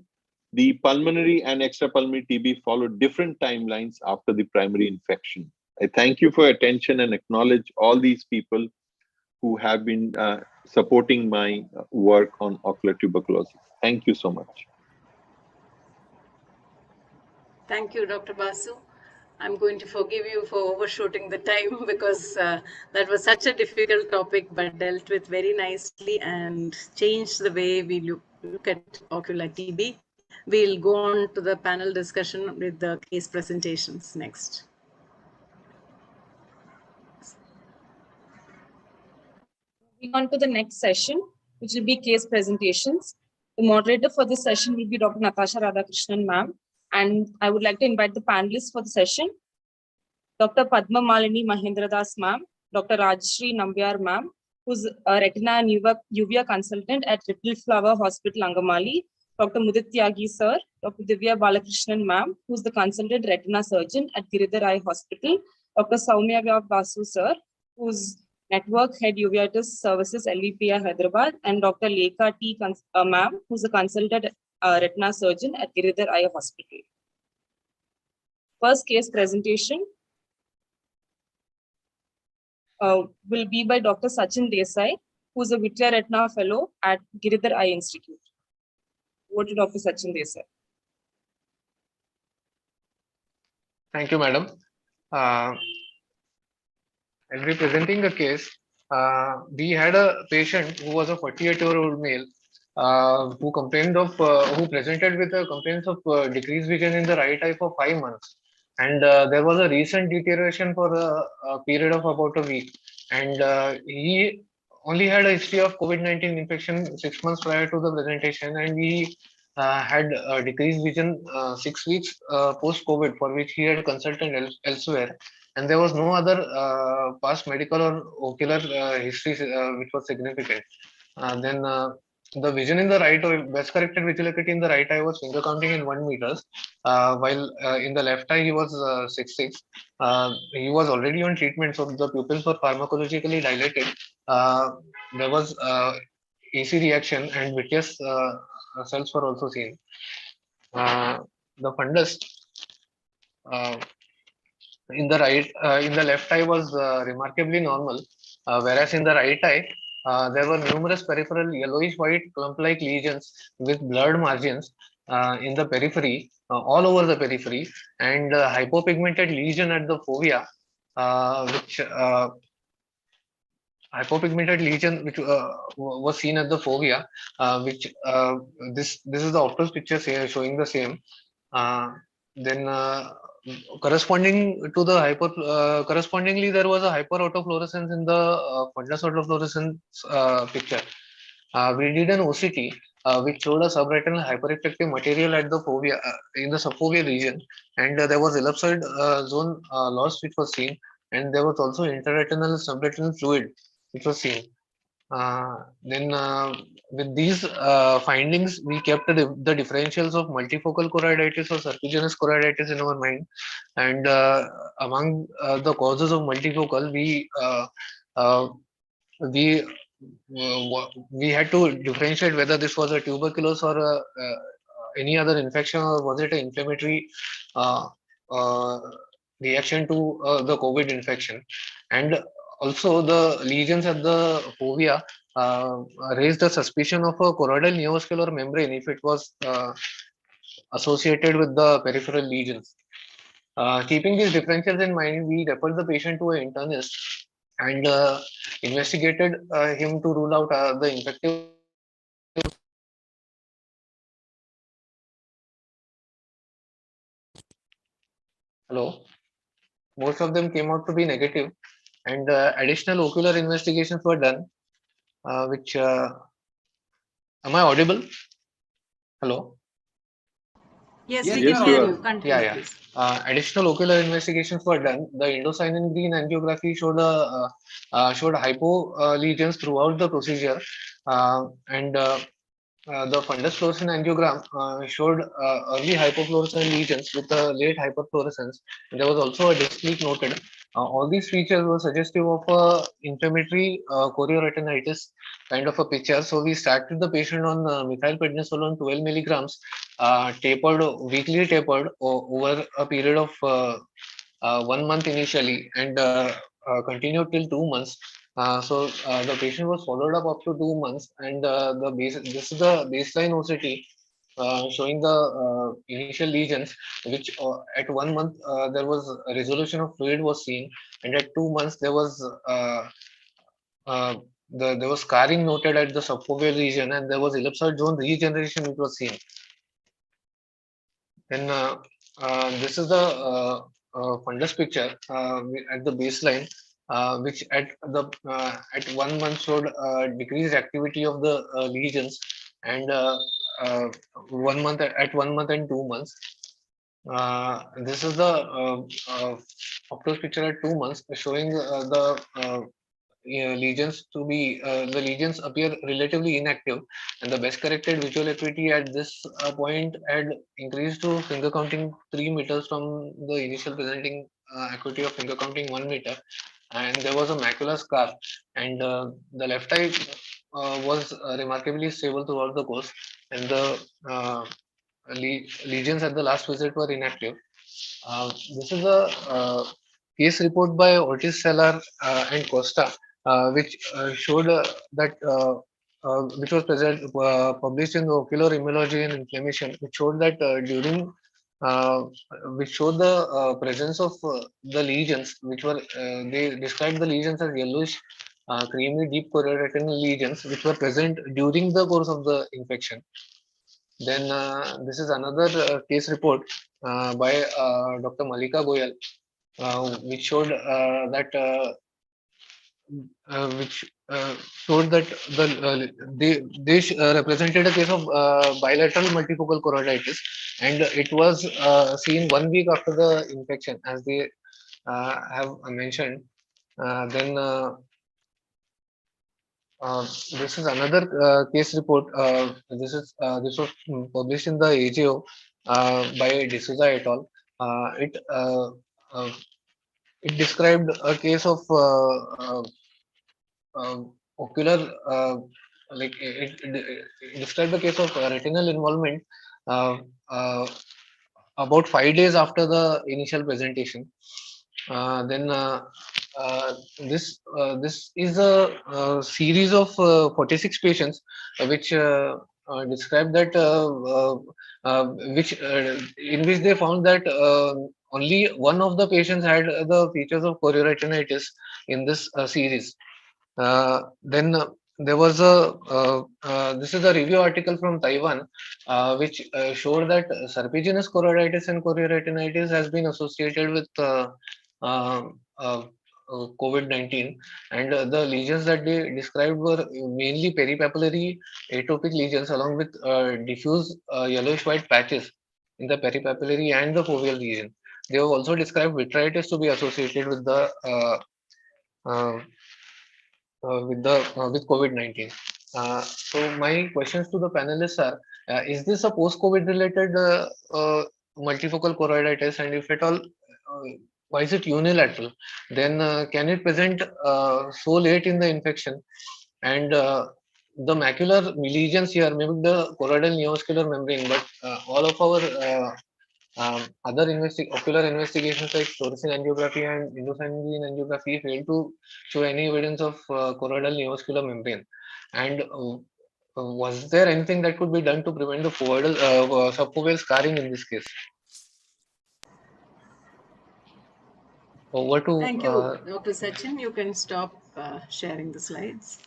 the pulmonary and extrapulmonary TB follow different timelines after the primary infection. I thank you for your attention and acknowledge all these people who have been supporting my work on ocular tuberculosis. Thank you so much. Thank you, Dr. Basu. I'm going to forgive you for overshooting the time because that was such a difficult topic, but dealt with very nicely and changed the way we look at ocular TB. We'll go on to the panel discussion with the case presentations next. Moving on to the next session, which will be case presentations. The moderator for this session will be Dr. Natasha Radhakrishnan, ma'am. And I would like to invite the panelists for the session. Dr. Padma Malini Mahendra Das, ma'am. Dr. Rajshri Nambyar, ma'am, who's a retina and uvea consultant at Little Flower Hospital, Angamali. Dr. Mudit Tyagi, sir. Dr. Divya Balakrishnan, ma'am, who's the consultant retina surgeon at Giridhar Eye Hospital. Dr. Soumya Basu, sir, who's Network Head Uveitis Services, LVPI, Hyderabad. And Dr. Lekha T, ma'am, who's a consultant retina surgeon at Giridhar Eye Hospital. First case presentation will be by Dr. Sachin Desai, who is a Vitreya Retina Fellow at Giridhar Eye Institute. Over to Dr. Sachin Desai. Thank you, madam. I'll be presenting a case. We had a patient who was a 48-year-old male who presented with a complaint of decreased vision in the right eye for 5 months. And there was a recent deterioration for a period of about a week. And he only had a history of COVID-19 infection 6 months prior to the presentation. And we had decreased vision 6 weeks post-COVID, for which he had consulted elsewhere. And there was no other past medical or ocular history which was significant. Then the vision in the right eye, best corrected visual acuity in the right eye was finger counting in 1 meters, while in the left eye he was 6'6". He was already on treatment, so the pupils were pharmacologically dilated. There was AC reaction and vitreous cells were also seen. The fundus in the left eye was remarkably normal, whereas in the right eye there were numerous peripheral yellowish-white clump-like lesions with blurred margins in the periphery, all over the periphery, and hypopigmented lesion at the fovea, which was seen at the fovea, this is the optos picture showing the same. Then correspondingly there was a hyperautofluorescence in the fundus autofluorescence picture. We did an OCT which showed a subretinal hyperreflective material at the fovea in the subfoveal region, and there was ellipsoid zone loss which was seen, and there was also interretinal subretinal fluid which was seen. Then with these findings, we kept the differentials of multifocal choroiditis or serpiginous choroiditis in our mind, and among the causes of multifocal, we we had to differentiate whether this was a tuberculosis or any other infection, or was it an inflammatory uh, uh, reaction to the COVID infection. And also the lesions at the fovea raised a suspicion of a choroidal neovascular membrane if it was associated with the peripheral lesions. Keeping these differentials in mind, we referred the patient to an internist and investigated him to rule out the infective. Hello. Most of them came out to be negative, and additional ocular investigations were done, which am I audible? Hello. Yes, Yes, we can you hear are. you. Continue, Yeah. please. Additional ocular investigations were done. The indocyanine green angiography showed hypo lesions throughout the procedure, and the fundus fluorescent angiogram showed early hypofluorescent lesions with a late hyperfluorescence. There was also a disc leak noted. All these features were suggestive of a inflammatory chorioretinitis kind of a picture. So we started the patient on methylprednisolone 12 milligrams, weekly tapered over a period of 1 month initially, and continued till 2 months. The patient was followed up to 2 months, and this is the baseline OCT showing the initial lesions, which at 1 month there was a resolution of fluid was seen, and at 2 months there was uh, there was scarring noted at the subfoveal region, and there was ellipsoid zone regeneration which was seen. Then this is the fundus picture at the baseline, which at 1 month showed decreased activity of the lesions, and 1 month at 1 month and 2 months. This is the optos picture at 2 months, showing the lesions appear relatively inactive, and the best corrected visual acuity at this point had increased to finger counting 3 meters from the initial presenting acuity of finger counting 1 meter, and there was a macular scar, and the left eye was remarkably stable throughout the course, and the lesions at the last visit were inactive. This is a case report by Ortiz Cellar and Costa, which showed that which was published in the Ocular Immunology and Inflammation, which showed that uh, which showed the presence of the lesions, which were they described the lesions as yellowish, creamy, deep chorioretinal lesions, which were present during the course of the infection. Then this is another case report by Dr. Malika Goyal, which showed which showed that they represented a case of bilateral multifocal choroiditis, and it was seen 1 week after the infection, as they have mentioned. Then this is another case report. This was published in the AJO by D'Souza et al. It it described a case of ocular it described the case of retinal involvement uh, uh, about 5 days after the initial presentation. Then this is a series of 46 patients which describe that which in which they found that only one of the patients had the features of chorioretinitis in this series. Then there was this is a review article from Taiwan, which showed that serpiginous choroiditis and chorioretinitis has been associated with uh, COVID-19, and the lesions that they described were mainly peripapillary atopic lesions along with diffuse yellowish white patches in the peripapillary and the foveal region. They have also described vitritis to be associated with the with COVID-19. So my questions to the panelists are: is this a post-COVID related multifocal choroiditis, and if at all, why is it unilateral? Then can it present so late in the infection? And the macular lesions here mimic the choroidal neovascular membrane, but all of our other ocular investigations like fluorescein angiography and indocyanine angiography fail to show any evidence of choroidal neovascular membrane. And was there anything that could be done to prevent the subfoveal scarring in this case? Over to Thank you, Dr. Sachin. You can stop sharing the slides.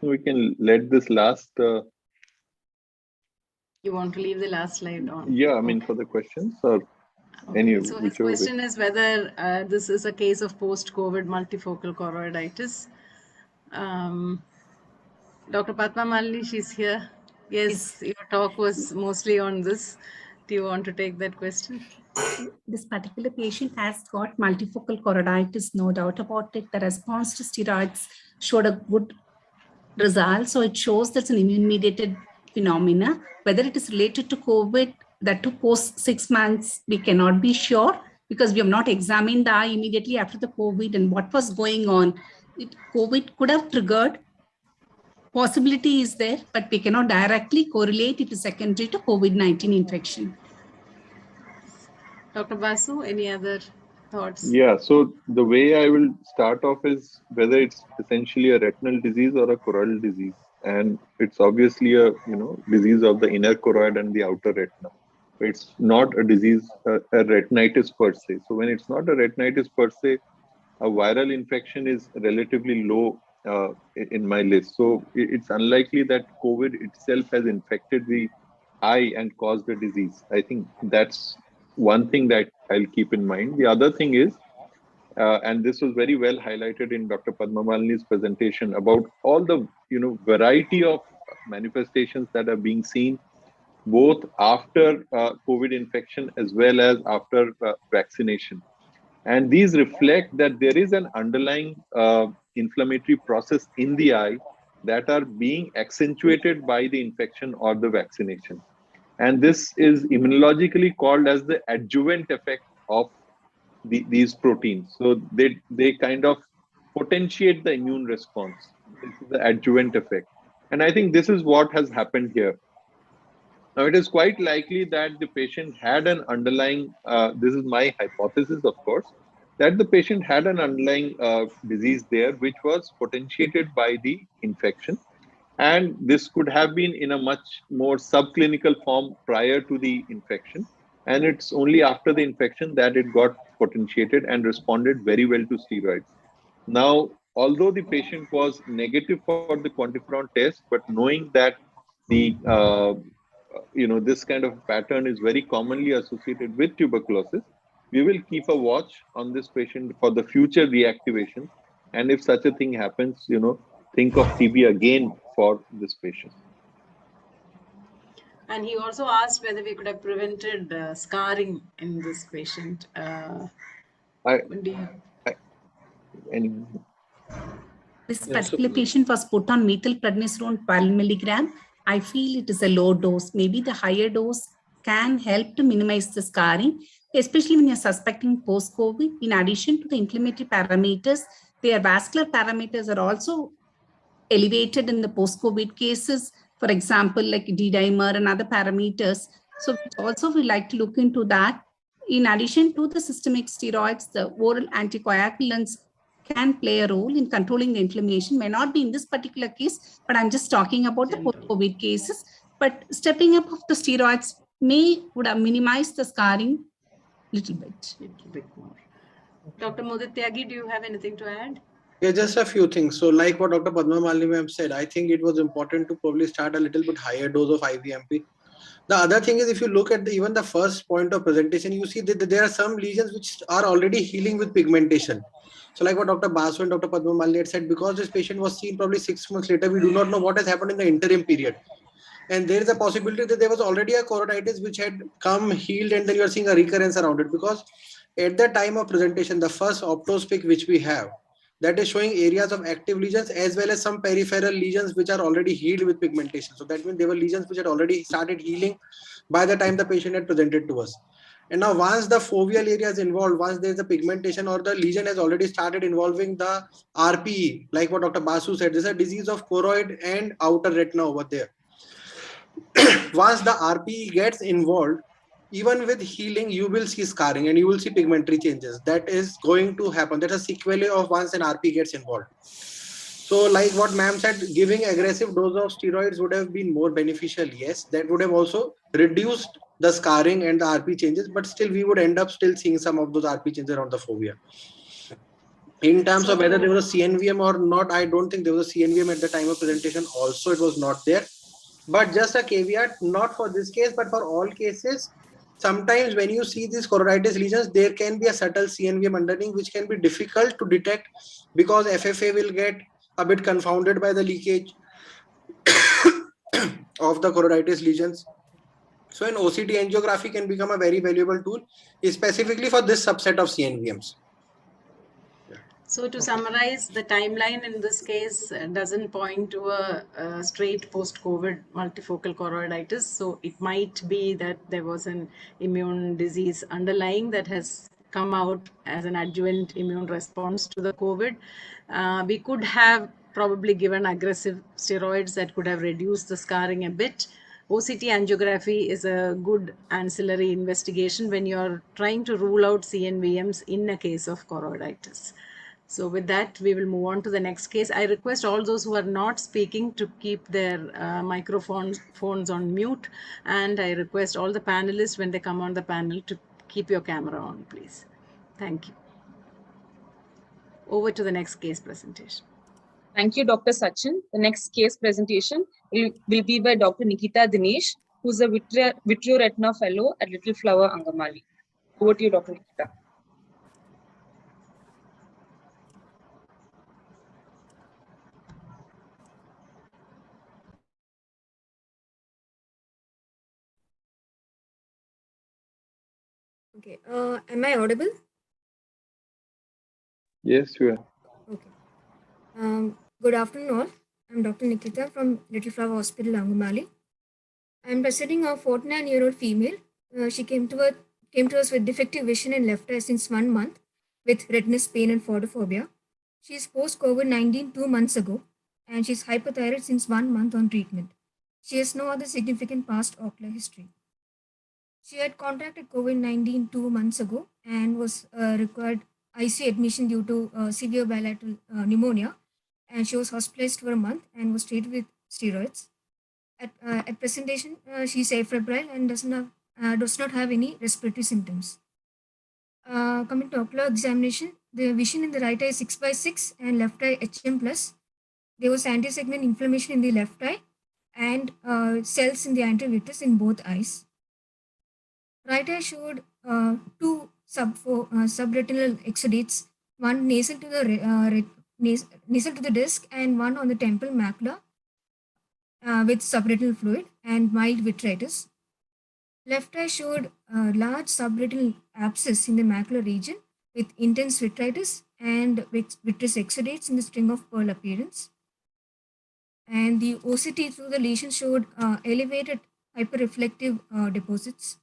We can let this last. You want to leave the last slide on? Yeah, I mean, for the questions or any of So his question is whether this is a case of post-COVID multifocal choroiditis. Dr. Padma Malini, she's here. Yes, your talk was mostly on this. Do you want to take that question? This particular patient has got multifocal choroiditis, no doubt about it. The response to steroids showed a good result. So it shows that's an immune-mediated phenomena. Whether it is related to COVID, that took post 6 months, we cannot be sure because we have not examined the eye immediately after the COVID and what was going on. COVID could have triggered. Possibility is there, but we cannot directly correlate it to secondary to COVID-19 infection. Dr. Basu, any other thoughts? Yeah, so the way I will start off is whether it's essentially a retinal disease or a choroidal disease. And it's obviously a disease of the inner choroid and the outer retina. It's not a disease, a retinitis per se. So when it's not a retinitis per se, a viral infection is relatively low in my list. So it's unlikely that COVID itself has infected the eye and caused the disease. I think that's one thing that I'll keep in mind. The other thing is, and this was very well highlighted in Dr. Padma Malini's presentation about all the variety of manifestations that are being seen both after COVID infection as well as after vaccination. And these reflect that there is an underlying inflammatory process in the eye that are being accentuated by the infection or the vaccination. And this is immunologically called as the adjuvant effect of these proteins. So they kind of potentiate the immune response. This is the adjuvant effect. And I think this is what has happened here. Now, it is quite likely that the patient had an underlying, this is my hypothesis, of course, that the patient had an underlying disease there, which was potentiated by the infection. And this could have been in a much more subclinical form prior to the infection. And it's only after the infection that it got potentiated and responded very well to steroids. Now, although the patient was negative for the quantiferon test, but knowing that the this kind of pattern is very commonly associated with tuberculosis, we will keep a watch on this patient for the future reactivation. And if such a thing happens, think of TB again for this patient. And he also asked whether we could have prevented scarring in this patient. This particular patient was put on methylprednisolone 12 milligram. I feel it is a low dose. Maybe the higher dose can help to minimize the scarring, especially when you're suspecting post-COVID. In addition to the inflammatory parameters, their vascular parameters are also elevated in the post-COVID cases, for example, like D-dimer and other parameters. So also we like to look into that. In addition to the systemic steroids, the oral anticoagulants can play a role in controlling the inflammation. May not be in this particular case, but I'm just talking about the post-COVID cases. But stepping up of the steroids would have minimized the scarring a little bit. More. Dr. Mudit Tyagi, do you have anything to add? Yeah, just a few things. So like what Dr. Padma Malini ma'am said, I think it was important to probably start a little bit higher dose of IVMP. The other thing is, if you look at even the first point of presentation, you see that there are some lesions which are already healing with pigmentation. So like what Dr. Basu and Dr. Padma Malli had said, because this patient was seen probably 6 months later, we do not know what has happened in the interim period. And there is a possibility that there was already a choroiditis which had come, healed, and then you are seeing a recurrence around it. Because at the time of presentation, the first optospic which we have, that is showing areas of active lesions as well as some peripheral lesions which are already healed with pigmentation. So that means there were lesions which had already started healing by the time the patient had presented to us. And now once the foveal area is involved, once there is a pigmentation or the lesion has already started involving the RPE, like what Dr. Basu said, this is a disease of choroid and outer retina over there. Once the RPE gets involved, even with healing, you will see scarring and you will see pigmentary changes. That is going to happen. That's a sequelae of once an RPE gets involved. So like what ma'am said, giving aggressive dose of steroids would have been more beneficial. Yes, that would have also reduced the scarring and the RP changes, but still we would end up still seeing some of those RP changes around the fovea. In terms of whether there was a CNVM or not, I don't think there was a CNVM at the time of presentation. Also, it was not there. But just a caveat, not for this case, but for all cases, sometimes when you see these choroiditis lesions, there can be a subtle CNVM underneath, which can be difficult to detect because FFA will get a bit confounded by the leakage of the choroiditis lesions. So an OCT angiography can become a very valuable tool, specifically for this subset of CNVMs. So to summarize, the timeline in this case doesn't point to a straight post-COVID multifocal choroiditis. So it might be that there was an immune disease underlying that has come out as an adjuvant immune response to the COVID. We could have probably given aggressive steroids that could have reduced the scarring a bit. OCT angiography is a good ancillary investigation when you're trying to rule out CNVMs in a case of choroiditis. So with that, we will move on to the next case. I request all those who are not speaking to keep their phones on mute. And I request all the panelists, when they come on the panel, to keep your camera on, please. Thank you. Over to the next case presentation. Thank you, Dr. Sachin. The next case presentation will be by Dr. Nikita Dinesh, who's a Vitreoretina Fellow at Little Flower, Angamali. Over to you, Dr. Nikita. Okay. Am I audible? Yes, you are. Okay. Good afternoon, all. I'm Dr. Nikita from Little Flower Hospital, Angamali. I'm presenting a 49-year-old female. She came to us with defective vision in left eye since 1 month with redness, pain, and photophobia. She's post-COVID-19 2 months ago, and she's hypothyroid since 1 month on treatment. She has no other significant past ocular history. She had contracted COVID-19 2 months ago and was required ICU admission due to severe bilateral pneumonia, and she was hospitalized for a month and was treated with steroids. At presentation, she's afebrile and does not have any respiratory symptoms. Coming to ocular examination, the vision in the right eye is 6/6 and left eye HM+. There was anti-segment inflammation in the left eye and cells in the anterior vitreous in both eyes. Right eye showed 2 subretinal exudates, one nasal to the disc and one on the temple macula with subretinal fluid and mild vitritis. Left eye showed large subretinal abscess in the macular region with intense vitritis and vitreous exudates in the string of pearl appearance. And the OCT through the lesion showed elevated hyperreflective deposits.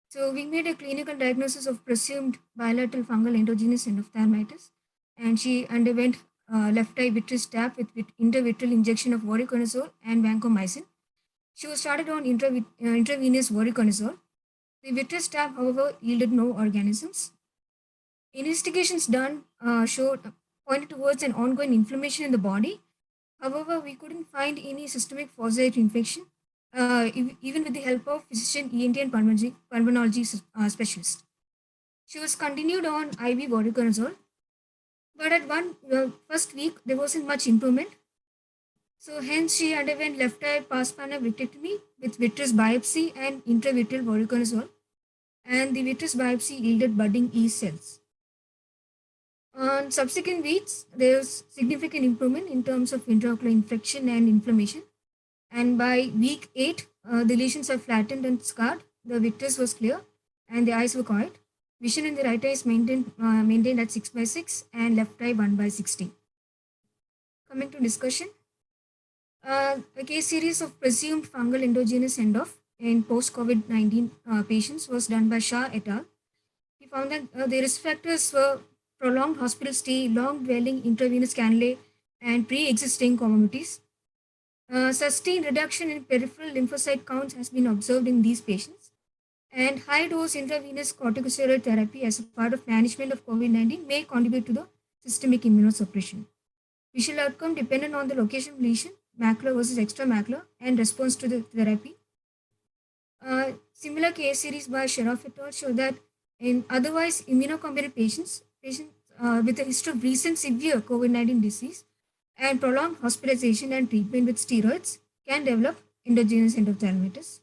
So we made a clinical diagnosis of presumed bilateral fungal endogenous endophthalmitis, and she underwent left eye vitreous tap with intravitreal injection of voriconazole and vancomycin. She was started on intravenous voriconazole. The vitreous tap, however, yielded no organisms. Investigations done pointed towards an ongoing inflammation in the body. However, we couldn't find any systemic fossite infection, even with the help of physician, ENT, and pulmonology specialist. She was continued on IV voriconazole, but at first week, there wasn't much improvement. So hence she underwent left eye pars plana vitrectomy with vitreous biopsy and intravitreal voriconazole, and the vitreous biopsy yielded budding E cells. On subsequent weeks, there was significant improvement in terms of intraocular infection and inflammation. And by week 8, the lesions are flattened and scarred, the vitreous was clear, and the eyes were quiet. Vision in the right eye is maintained at 6/6 and left eye 1/60. Coming to discussion, a case series of presumed fungal endogenous end-off in post-COVID-19 patients was done by Shah et al. He found that the risk factors were prolonged hospital stay, long dwelling intravenous cannulae, and pre-existing comorbidities. Sustained reduction in peripheral lymphocyte counts has been observed in these patients, and high-dose intravenous corticosteroid therapy as a part of management of COVID-19 may contribute to the systemic immunosuppression. Visual outcome dependent on the location of lesion, macular versus extramacular, and response to the therapy. Similar case series by Sharaf et al. Show that in otherwise immunocompetent patients with a history of recent severe COVID-19 disease and prolonged hospitalization and treatment with steroids can develop endogenous endophthalmitis.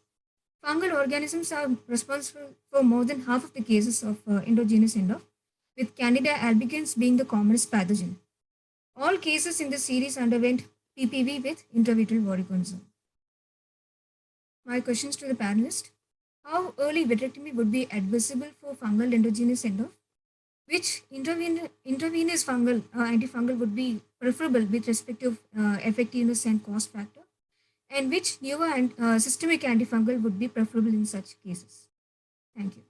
Fungal organisms are responsible for more than half of the cases of endogenous endoph, with Candida albicans being the commonest pathogen. All cases in the series underwent PPV with intravitreal voriconazole. My questions to the panelist: how early vitrectomy would be advisable for fungal endogenous endoph? Which intravenous fungal antifungal would be preferable with respect to effectiveness and cost factor? And which newer and systemic antifungal would be preferable in such cases? Thank you.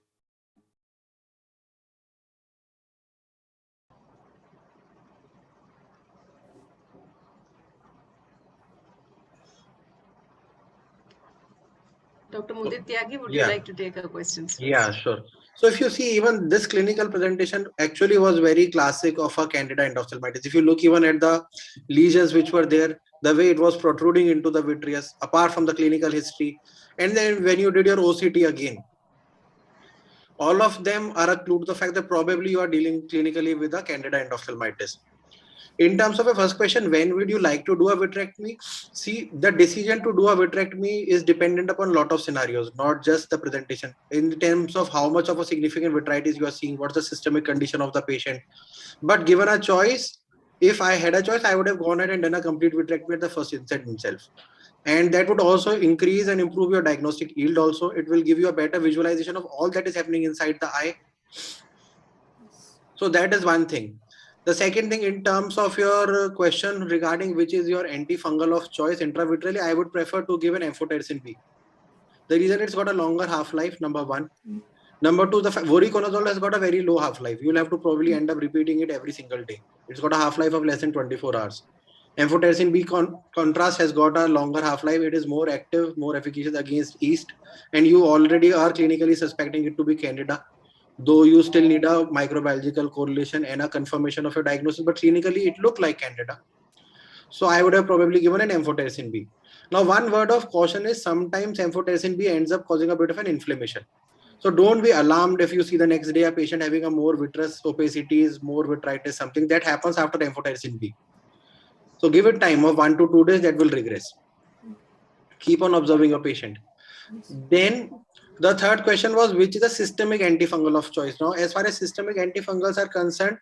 Dr. Mudit Tyagi, would you like to take our questions? Yeah, sure. So if you see, even this clinical presentation actually was very classic of a Candida endophthalmitis. If you look even at the lesions which were there, the way it was protruding into the vitreous, apart from the clinical history, and then when you did your OCT again, all of them are a clue to the fact that probably you are dealing clinically with a Candida endophthalmitis. In terms of a first question, when would you like to do a vitrectomy? See, the decision to do a vitrectomy is dependent upon a lot of scenarios, not just the presentation. In terms of how much of a significant vitritis you are seeing, what's the systemic condition of the patient. But given a choice, if I had a choice, I would have gone ahead and done a complete vitrectomy at the first inset itself. And that would also increase and improve your diagnostic yield also. It will give you a better visualization of all that is happening inside the eye. So that is one thing. The second thing, in terms of your question regarding which is your antifungal of choice intravitreally, I would prefer to give an amphotericin B. The reason it's got a longer half-life, number one. Number two, the voriconazole has got a very low half-life. You'll have to probably end up repeating it every single day. It's got a half-life of less than 24 hours. Amphotericin B contrast has got a longer half-life. It is more active, more efficacious against yeast, and you already are clinically suspecting it to be Candida, though you still need a microbiological correlation and a confirmation of your diagnosis, but clinically it looked like Candida. So I would have probably given an amphotericin B. Now, one word of caution is sometimes amphotericin B ends up causing a bit of an inflammation. So don't be alarmed if you see the next day a patient having a more vitreous opacities, more vitritis, something that happens after amphotericin B. So give it time of 1 to 2 days, that will regress. Keep on observing your patient. Then the third question was, which is the systemic antifungal of choice? Now, as far as systemic antifungals are concerned,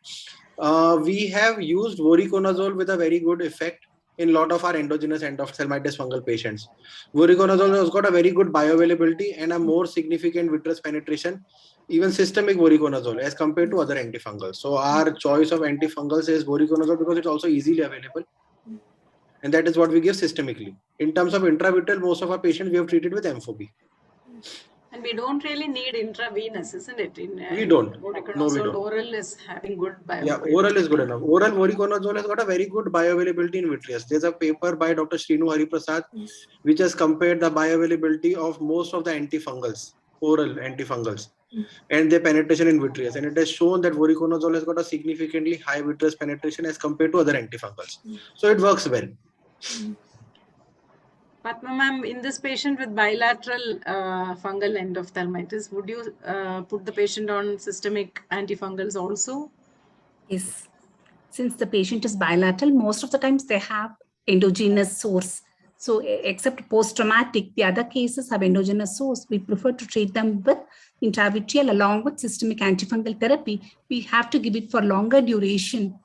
we have used voriconazole with a very good effect in a lot of our endogenous endophthalmitis fungal patients. Voriconazole has got a very good bioavailability and a more significant vitreous penetration, even systemic voriconazole as compared to other antifungals. So our choice of antifungals is voriconazole because it's also easily available. And that is what we give systemically. In terms of intravitreal, most of our patients we have treated with ampho-B. And we don't really need intravenous, isn't it? We don't. No, we don't. Oral is having good bioavailability. Yeah, oral is good enough. Oral voriconazole has got a very good bioavailability in vitreous. There's a paper by Dr. Srinu Hariprasad, which has compared the bioavailability of most of the antifungals, oral antifungals, and their penetration in vitreous. And it has shown that voriconazole has got a significantly high vitreous penetration as compared to other antifungals. So it works well. Padma ma'am, in this patient with bilateral fungal endophthalmitis, would you put the patient on systemic antifungals also? Yes. Since the patient is bilateral, most of the times they have endogenous source. So except post-traumatic, the other cases have endogenous source. We prefer to treat them with intravitreal along with systemic antifungal therapy. We have to give it for longer duration.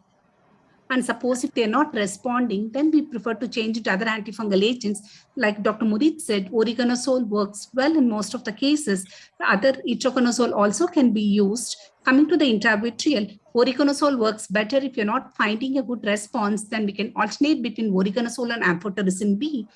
And suppose if they're not responding, then we prefer to change it to other antifungal agents. Like Dr. Murid said, voriconazole works well in most of the cases. The other itraconazole also can be used. Coming to the intravitreal, voriconazole works better. If you're not finding a good response, then we can alternate between voriconazole and amphotericin B.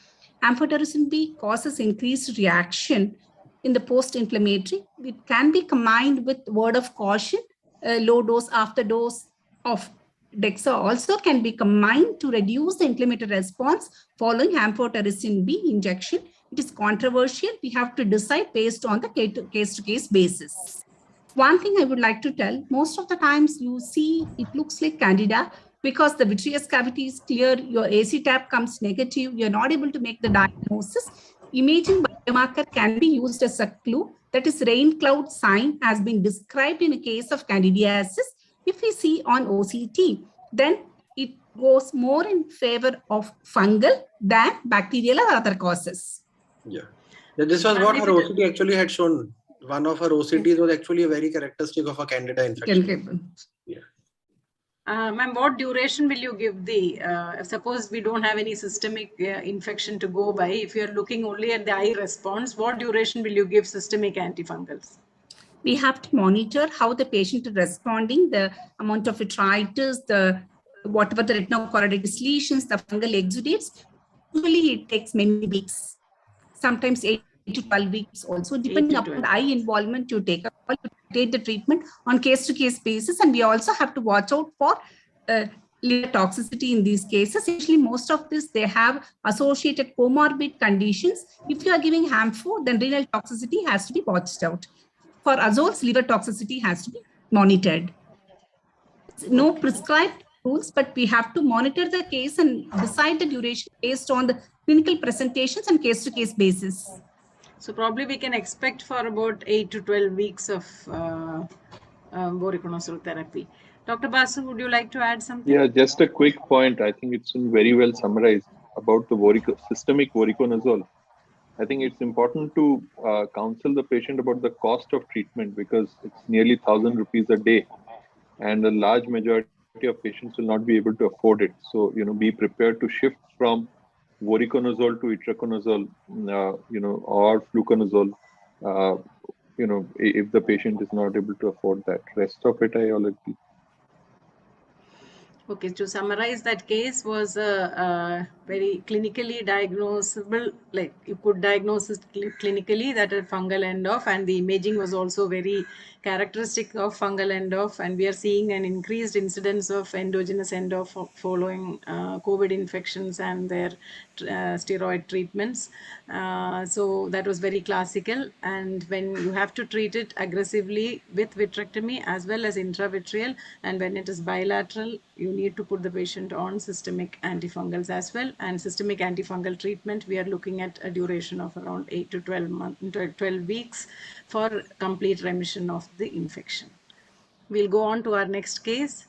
Amphotericin B causes increased reaction in the post-inflammatory. It can be combined with word of caution, low dose after dose of DEXA also can be combined to reduce the inflammatory response following amphotericin B injection. It is controversial. We have to decide based on the case-to-case basis. One thing I would like to tell, most of the times you see it looks like candida because the vitreous cavity is clear, your AC tab comes negative, you're not able to make the diagnosis. Imaging biomarker can be used as a clue. That is rain cloud sign has been described in a case of candidiasis. If we see on OCT, then it goes more in favor of fungal than bacterial or other causes. Yeah. This was what her OCT actually had shown. One of her OCTs was actually very characteristic of a candida infection. Yeah. Ma'am, what duration will you give the, suppose we don't have any systemic infection to go by, if you're looking only at the eye response, what duration will you give systemic antifungals? We have to monitor how the patient is responding, the amount of vitritis, whatever the retinochoroiditis lesions, the fungal exudates. Usually it takes many weeks, sometimes 8 to 12 weeks also, depending upon the eye involvement you take the treatment on case-to-case basis. And we also have to watch out for liver toxicity in these cases. Actually, most of this, they have associated comorbid conditions. If you are giving HAM4, then renal toxicity has to be watched out. For azoles, liver toxicity has to be monitored. No prescribed rules, but we have to monitor the case and decide the duration based on the clinical presentations and case-to-case basis. So probably we can expect for about 8 to 12 weeks of voriconazole therapy. Dr. Basu, would you like to add something? Yeah, just a quick point. I think it's been very well summarized about the systemic voriconazole. I think it's important to counsel the patient about the cost of treatment because it's nearly 1,000 rupees a day, and a large majority of patients will not be able to afford it. So, be prepared to shift from voriconazole to itraconazole, or fluconazole, if the patient is not able to afford that. Rest of it, I already. Okay, to summarize, that case was a very clinically diagnosable, like you could diagnose it clinically that a fungal end-off, and the imaging was also very characteristic of fungal end-off, and we are seeing an increased incidence of endogenous end-off following COVID infections and their steroid treatments. So that was very classical, and when you have to treat it aggressively with vitrectomy as well as intravitreal, and when it is bilateral, you need to put the patient on systemic antifungals as well. And systemic antifungal treatment, we are looking at a duration of around 8 to 12 weeks for complete remission of the infection. We'll go on to our next case.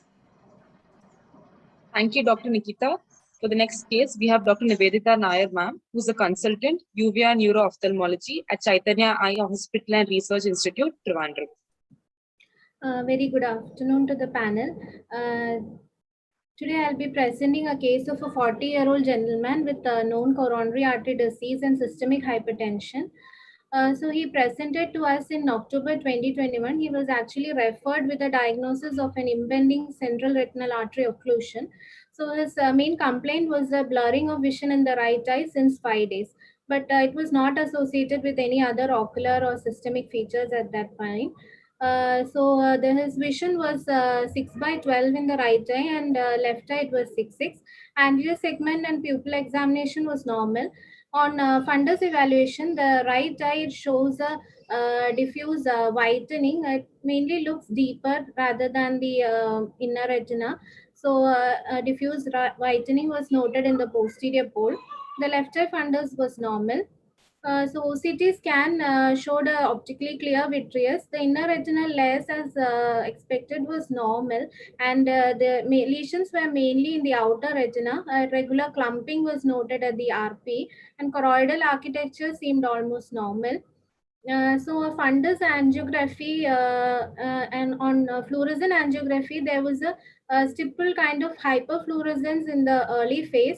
Thank you, Dr. Nikita. For the next case, we have Dr. Nivedita Nair, ma'am, who's a consultant, UVA Neuro-Ophthalmology at Chaitanya Eye Hospital and Research Institute, Trivandrum. Very good afternoon to the panel. Today I'll be presenting a case of a 40-year-old gentleman with known coronary artery disease and systemic hypertension. So he presented to us in October 2021. He was actually referred with a diagnosis of an impending central retinal artery occlusion. So his main complaint was a blurring of vision in the right eye since 5 days, but it was not associated with any other ocular or systemic features at that time. His vision was 6/12 in the right eye, and left eye it was 6/6. Anterior segment and pupil examination was normal. On fundus evaluation, the right eye shows a diffuse whitening. It mainly looks deeper rather than the inner retina. So diffuse whitening was noted in the posterior pole. The left eye fundus was normal. So OCT scan showed a optically clear vitreous. The inner retinal layers, as expected, was normal, and the lesions were mainly in the outer retina. Regular clumping was noted at the RP, and choroidal architecture seemed almost normal. So a fundus angiography and on fluorescent angiography, there was a stipple kind of hyperfluorescence in the early phase,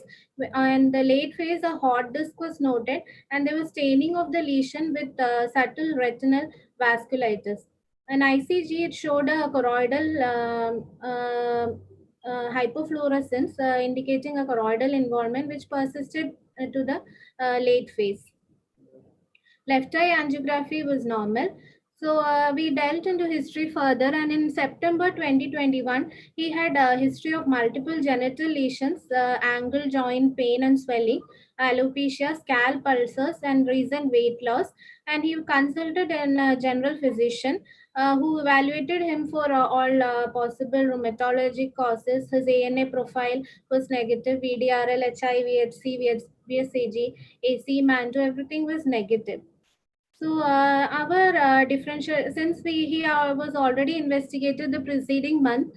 and the late phase a hot disk was noted, and there was staining of the lesion with subtle retinal vasculitis. An ICG, it showed a choroidal hypofluorescence indicating a choroidal involvement which persisted to the late phase. Left eye angiography was normal. So we delved into history further, and in September 2021, he had a history of multiple genital lesions, ankle joint pain and swelling, alopecia, scalp ulcers, and recent weight loss. And he consulted a general physician who evaluated him for all possible rheumatologic causes. His ANA profile was negative, VDRL, HIV, HC, VSAG, AC, MANTO, everything was negative. So our differential, since he was already investigated the preceding month,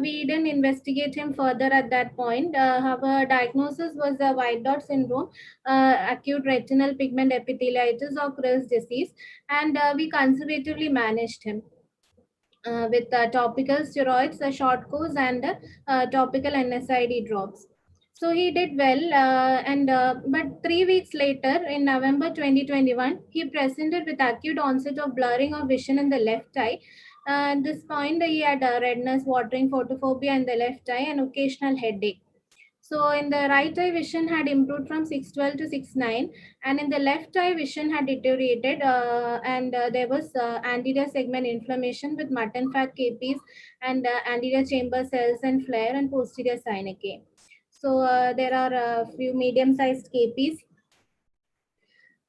we didn't investigate him further at that point. Our diagnosis was a white dot syndrome, acute retinal pigment epitheliitis or Creutz's disease, and we conservatively managed him. With topical steroids, a short course, and topical NSAID drops. So he did well, but 3 weeks later, in November 2021, he presented with acute onset of blurring of vision in the left eye. At this point, he had redness, watering, photophobia in the left eye, and occasional headache. So in the right eye, vision had improved from 612 to 69, and in the left eye, vision had deteriorated, and there was anterior segment inflammation with mutton fat KPs and anterior chamber cells and flare, and posterior synechiae. So there are a few medium-sized KPs.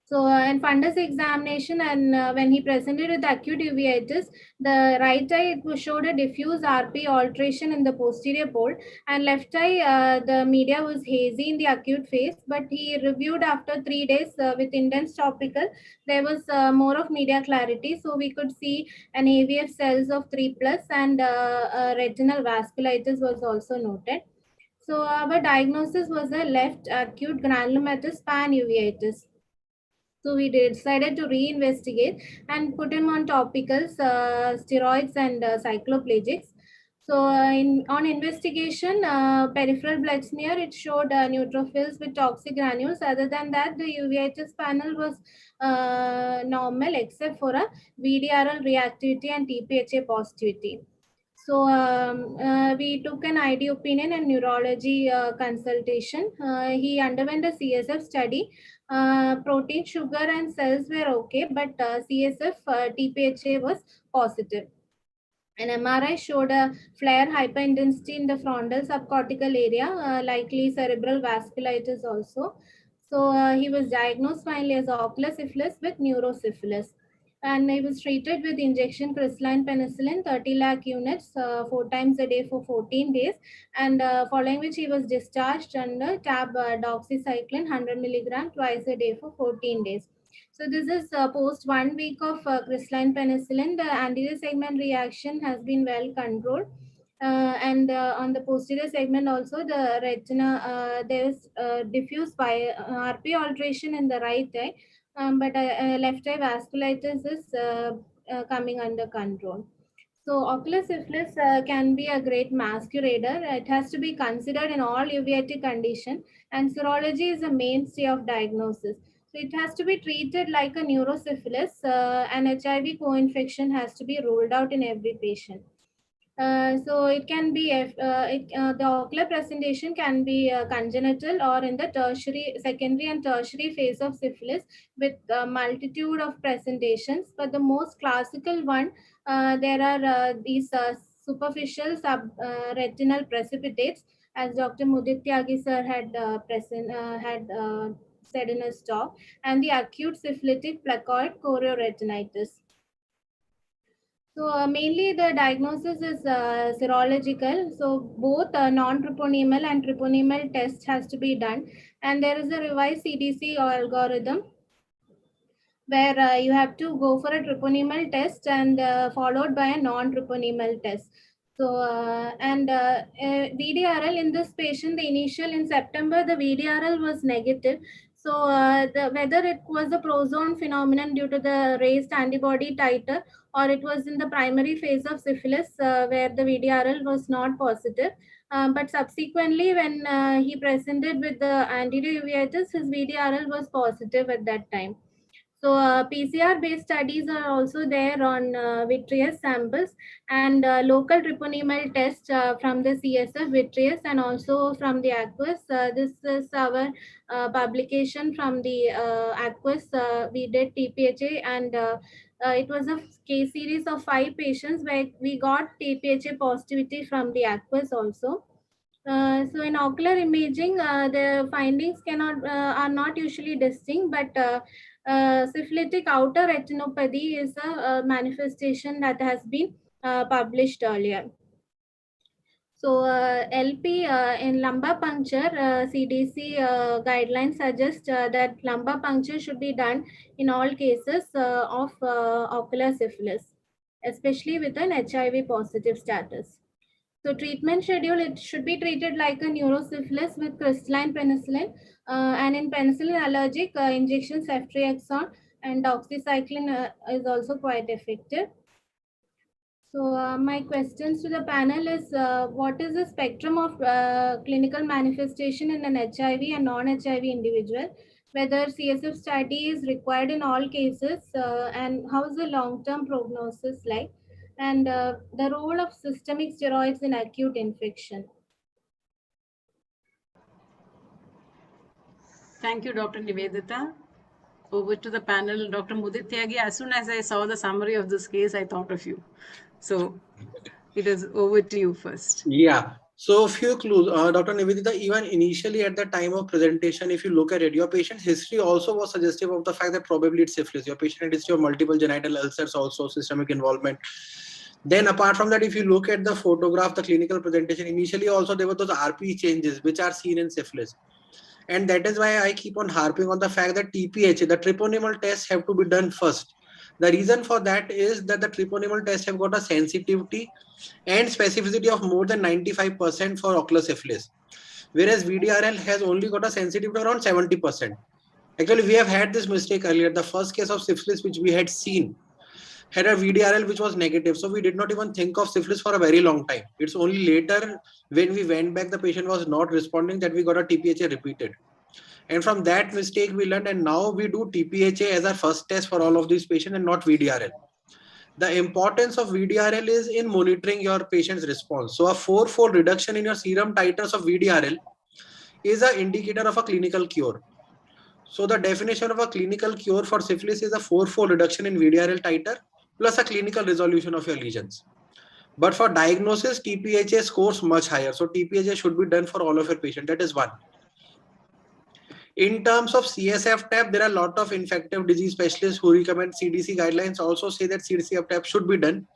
So in fundus examination, and when he presented with acute uveitis, the right eye showed a diffuse RP alteration in the posterior pole, and left eye the media was hazy in the acute phase, but he reviewed after 3 days with intense topical. There was more of media clarity, so we could see an AVF cells of 3+, and retinal vasculitis was also noted. So our diagnosis was a left acute granulomatous pan-uveitis. So we decided to reinvestigate and put him on topicals, steroids, and cycloplegics. So on investigation, peripheral blood smear, it showed neutrophils with toxic granules. Other than that, the uveitis panel was normal except for a VDRL reactivity and TPHA positivity. So we took an ID opinion and neurology consultation. He underwent a CSF study. Protein, sugar, and cells were okay, but CSF TPHA was positive. An MRI showed a flare hyperintensity in the frontal subcortical area, likely cerebral vasculitis also. So he was diagnosed finally as ocular syphilis with neurosyphilis. And he was treated with injection crystalline penicillin, 30 lakh units, 4 times a day for 14 days. And following which he was discharged under tab doxycycline, 100 milligram twice a day for 14 days. So this is post 1 week of crystalline penicillin. The anterior segment reaction has been well controlled. And on the posterior segment also, the retina, there is diffuse RP alteration in the right eye, but left eye vasculitis is coming under control. So ocular syphilis can be a great masquerader. It has to be considered in all uveitic condition, and serology is a mainstay of diagnosis. So it has to be treated like a neurosyphilis, and HIV co-infection has to be ruled out in every patient. So it can be, the ocular presentation can be congenital or in the tertiary, secondary and tertiary phase of syphilis with a multitude of presentations. But the most classical one, there are these superficial retinal precipitates, as Dr. Mudit Tyagi sir had said in his talk, and the acute syphilitic placoid chorioretinitis. So mainly the diagnosis is serological. So both non-treponemal and treponemal test has to be done. And there is a revised CDC algorithm where you have to go for a treponemal test and followed by a non-treponemal test. So, VDRL in this patient, the initial in September, the VDRL was negative. So, whether it was a prozone phenomenon due to the raised antibody titer, or it was in the primary phase of syphilis where the VDRL was not positive. But subsequently, when he presented with the anterior uveitis, his VDRL was positive at that time. So PCR-based studies are also there on vitreous samples and local treponemal test from the CSF vitreous and also from the aqueous. This is our publication from the aqueous. We did TPHA and it was a case series of 5 patients where we got TPHA positivity from the aqueous also. So in ocular imaging, the findings are not usually distinct, but syphilitic outer retinopathy is a manifestation that has been published earlier. So LP in lumbar puncture, CDC guidelines suggest that lumbar puncture should be done in all cases of ocular syphilis, especially with an HIV positive status. So treatment schedule, it should be treated like a neurosyphilis with crystalline penicillin, and in penicillin allergic, injection ceftriaxone and doxycycline is also quite effective. So my questions to the panel is, what is the spectrum of clinical manifestation in an HIV and non-HIV individual? Whether CSF study is required in all cases, and how is the long-term prognosis like? And the role of systemic steroids in acute infection. Thank you, Dr. Nivedita. Over to the panel, Dr. Mudit Tyagi. As soon as I saw the summary of this case, I thought of you. So it is over to you first. Yeah. So a few clues, Dr. Nivedita, even initially at the time of presentation, if you look at it, your patient's history also was suggestive of the fact that probably it's syphilis. Your patient had history of multiple genital ulcers, also systemic involvement. Then apart from that, if you look at the photograph, the clinical presentation, initially also there were those RP changes which are seen in syphilis. And that is why I keep on harping on the fact that TPHA, the treponemal tests have to be done first. The reason for that is that the treponemal tests have got a sensitivity and specificity of more than 95% for ocular syphilis, whereas VDRL has only got a sensitivity around 70%. Actually, we have had this mistake earlier. The first case of syphilis which we had seen had a VDRL which was negative. So we did not even think of syphilis for a very long time. It's only later when we went back, the patient was not responding, that we got a TPHA repeated. And from that mistake we learned, and now we do TPHA as our first test for all of these patients and not VDRL. The importance of VDRL is in monitoring your patient's response. So a 4-fold reduction in your serum titers of VDRL is an indicator of a clinical cure. So the definition of a clinical cure for syphilis is a 4-fold reduction in VDRL titer plus a clinical resolution of your lesions. But for diagnosis, TPHA scores much higher. So TPHA should be done for all of your patients. That is one. In terms of CSF tap, there are a lot of infective disease specialists who recommend CDC guidelines also say that CSF tap should be done.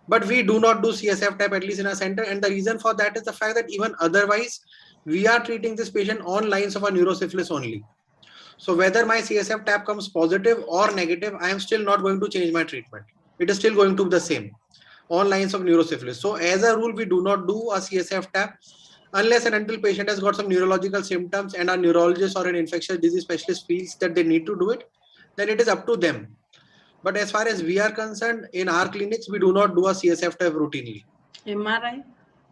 But we do not do CSF tap, at least in our center. And the reason for that is the fact that even otherwise, we are treating this patient on lines of a neurosyphilis only. So whether my CSF tap comes positive or negative, I am still not going to change my treatment. It is still going to be the same on lines of neurosyphilis. So as a rule, we do not do a CSF tap unless and until patient has got some neurological symptoms and a neurologist or an infectious disease specialist feels that they need to do it, then it is up to them. But as far as we are concerned, in our clinics, we do not do a CSF tap routinely. MRI?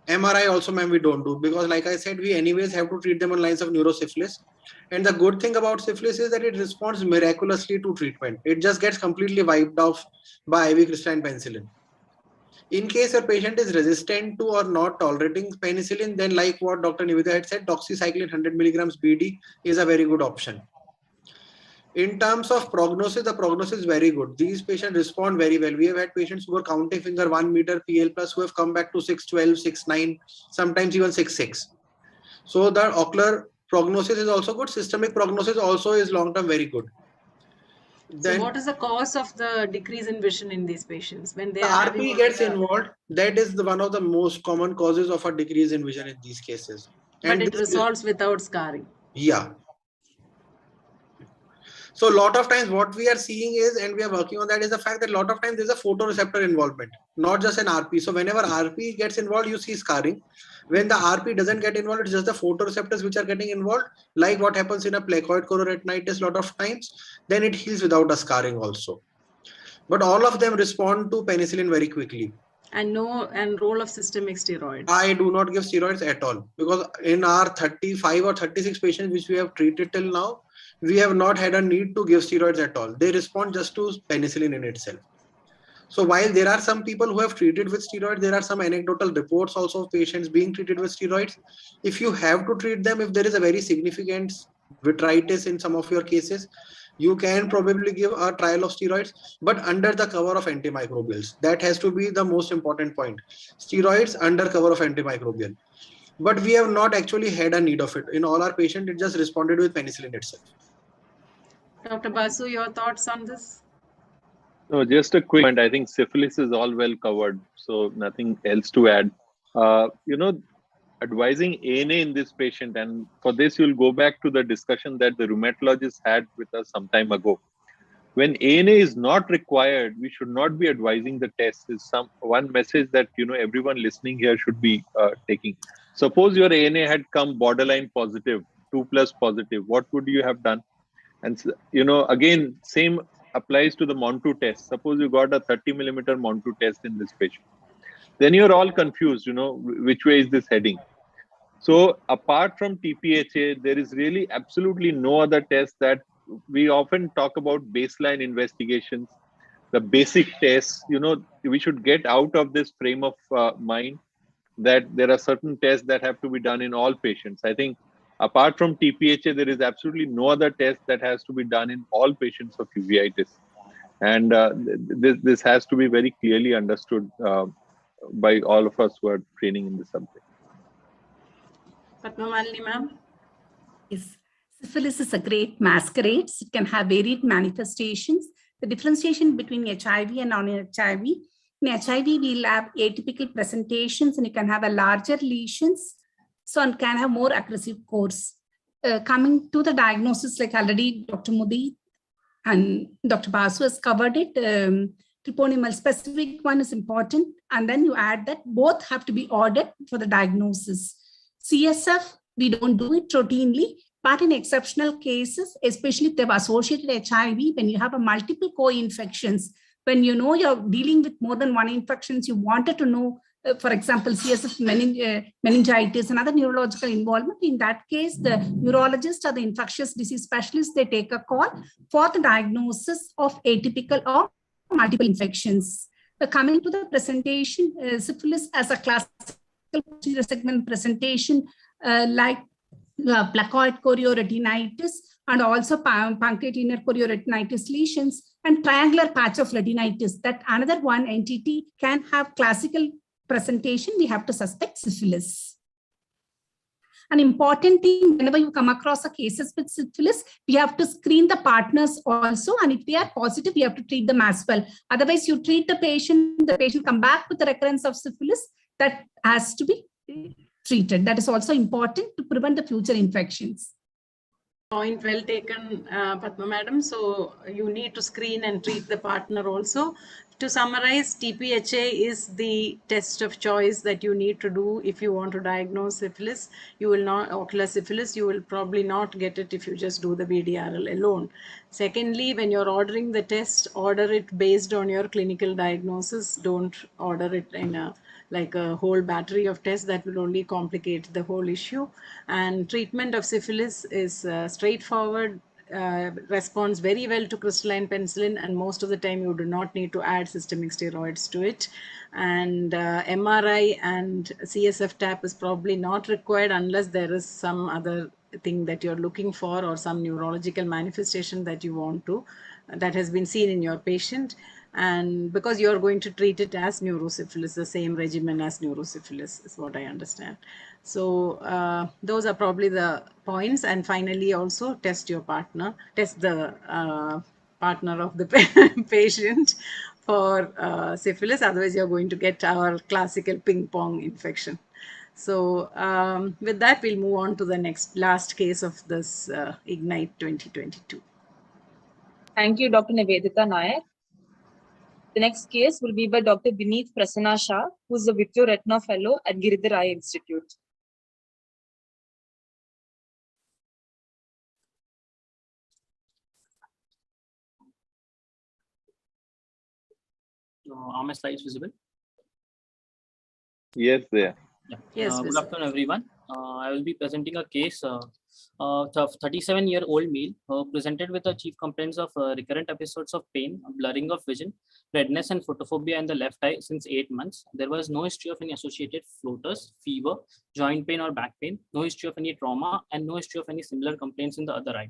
MRI also, ma'am, we don't do, because like I said, we anyways have to treat them on lines of neurosyphilis. And the good thing about syphilis is that it responds miraculously to treatment. It just gets completely wiped off by IV crystalline penicillin. In case your patient is resistant to or not tolerating penicillin, then like what Dr. Nivedita had said, doxycycline 100 milligrams BD is a very good option. In terms of prognosis, the prognosis is very good. These patients respond very well. We have had patients who were counting finger 1 meter PL plus who have come back to 6'12", 6'9", sometimes even 6'6". So the ocular prognosis is also good. Systemic prognosis also is long-term very good. Then, so what is the cause of the decrease in vision in these patients when they the are RP gets involved? That is one of the most common causes of a decrease in vision in these cases. But it resolves without scarring. Yeah. So a lot of times what we are seeing is, and we are working on that, is the fact that a lot of times there's a photoreceptor involvement, not just an RP. So whenever RP gets involved, you see scarring. When the RP doesn't get involved, it's just the photoreceptors which are getting involved, like what happens in a placoid chororetinitis a lot of times. Then it heals without a scarring also. But all of them respond to penicillin very quickly. And role of systemic steroids. I do not give steroids at all, because in our 35 or 36 patients which we have treated till now, we have not had a need to give steroids at all. They respond just to penicillin in itself. So while there are some people who have treated with steroids, there are some anecdotal reports also of patients being treated with steroids. If you have to treat them, if there is a very significant vitritis in some of your cases, you can probably give a trial of steroids, but under the cover of antimicrobials. That has to be the most important point. Steroids under cover of antimicrobial. But we have not actually had a need of it. In all our patients, it just responded with penicillin itself. Dr. Basu, your thoughts on this? No, just a quick point. I think syphilis is all well covered, so nothing else to add. Advising ANA in this patient, and for this you'll go back to the discussion that the rheumatologist had with us some time ago. When ANA is not required, we should not be advising the test. Is one message that everyone listening here should be taking. Suppose your ANA had come borderline positive, 2+ positive, what would you have done? And again, same applies to the Montu test. Suppose you got a 30 millimeter Montu test in this patient. Then you're all confused, which way is this heading? So apart from TPHA, there is really absolutely no other test that we often talk about baseline investigations, the basic tests. We should get out of this frame of mind that there are certain tests that have to be done in all patients. I think apart from TPHA, there is absolutely no other test that has to be done in all patients of uveitis. And this has to be very clearly understood by all of us who are training in this subject. Padmamalini ma'am? Yes. Syphilis is a great masquerade. It can have varied manifestations. The differentiation between HIV and non-HIV. In HIV, we'll have atypical presentations and you can have a larger lesions. So it can have more aggressive course. Coming to the diagnosis, like already Dr. Modi and Dr. Basu has covered it. Treponema specific one is important. And then you add that both have to be ordered for the diagnosis. CSF, we don't do it routinely, but in exceptional cases, especially if they've associated HIV, when you have a multiple co-infections, when you're dealing with more than one infections, you wanted to know, for example, CSF meningitis and other neurological involvement. In that case, the neurologist or the infectious disease specialist, they take a call for the diagnosis of atypical or multiple infections. Coming to the presentation, syphilis as a classical posterior segment presentation, like placoid chorioretinitis and also punctator chorioretinitis lesions and triangular patch of retinitis. That another one entity can have classical presentation. We have to suspect syphilis. An important thing, whenever you come across a cases with syphilis, we have to screen the partners also. And if they are positive, we have to treat them as well. Otherwise, you treat the patient come back with the recurrence of syphilis, that has to be treated. That is also important to prevent the future infections. Point well taken, Padma madam. So you need to screen and treat the partner also. To summarize, TPHA is the test of choice that you need to do if you want to diagnose syphilis. You will not, ocular syphilis, you will probably not get it if you just do the BDRL alone. Secondly, when you're ordering the test, order it based on your clinical diagnosis. Don't order it in like a whole battery of tests. That will only complicate the whole issue. And treatment of syphilis is straightforward. Responds very well to crystalline penicillin, and most of the time you do not need to add systemic steroids to it. And MRI and CSF tap is probably not required unless there is some other thing that you're looking for or some neurological manifestation that you want to, that has been seen in your patient. And because you're going to treat it as neurosyphilis, the same regimen as neurosyphilis is what I understand. So those are probably the points. And finally, also test your partner, test the partner of the patient for syphilis. Otherwise, you're going to get our classical ping pong infection. So with that, we'll move on to the last case of this Ignite 2022. Thank you, Dr. Nivedita Nair. The next case will be by Dr. Vineet Prasanna Shah, who is a Vitro-Retina Fellow at Giridhar Eye Institute. Are my slides visible? Yes, they are. Yeah. Yes, Good afternoon, everyone. I will be presenting a case. A 37-year-old male presented with a chief complaints of recurrent episodes of pain, blurring of vision, redness, and photophobia in the left eye since 8 months. There was no history of any associated floaters, fever, joint pain, or back pain, no history of any trauma, and no history of any similar complaints in the other eye.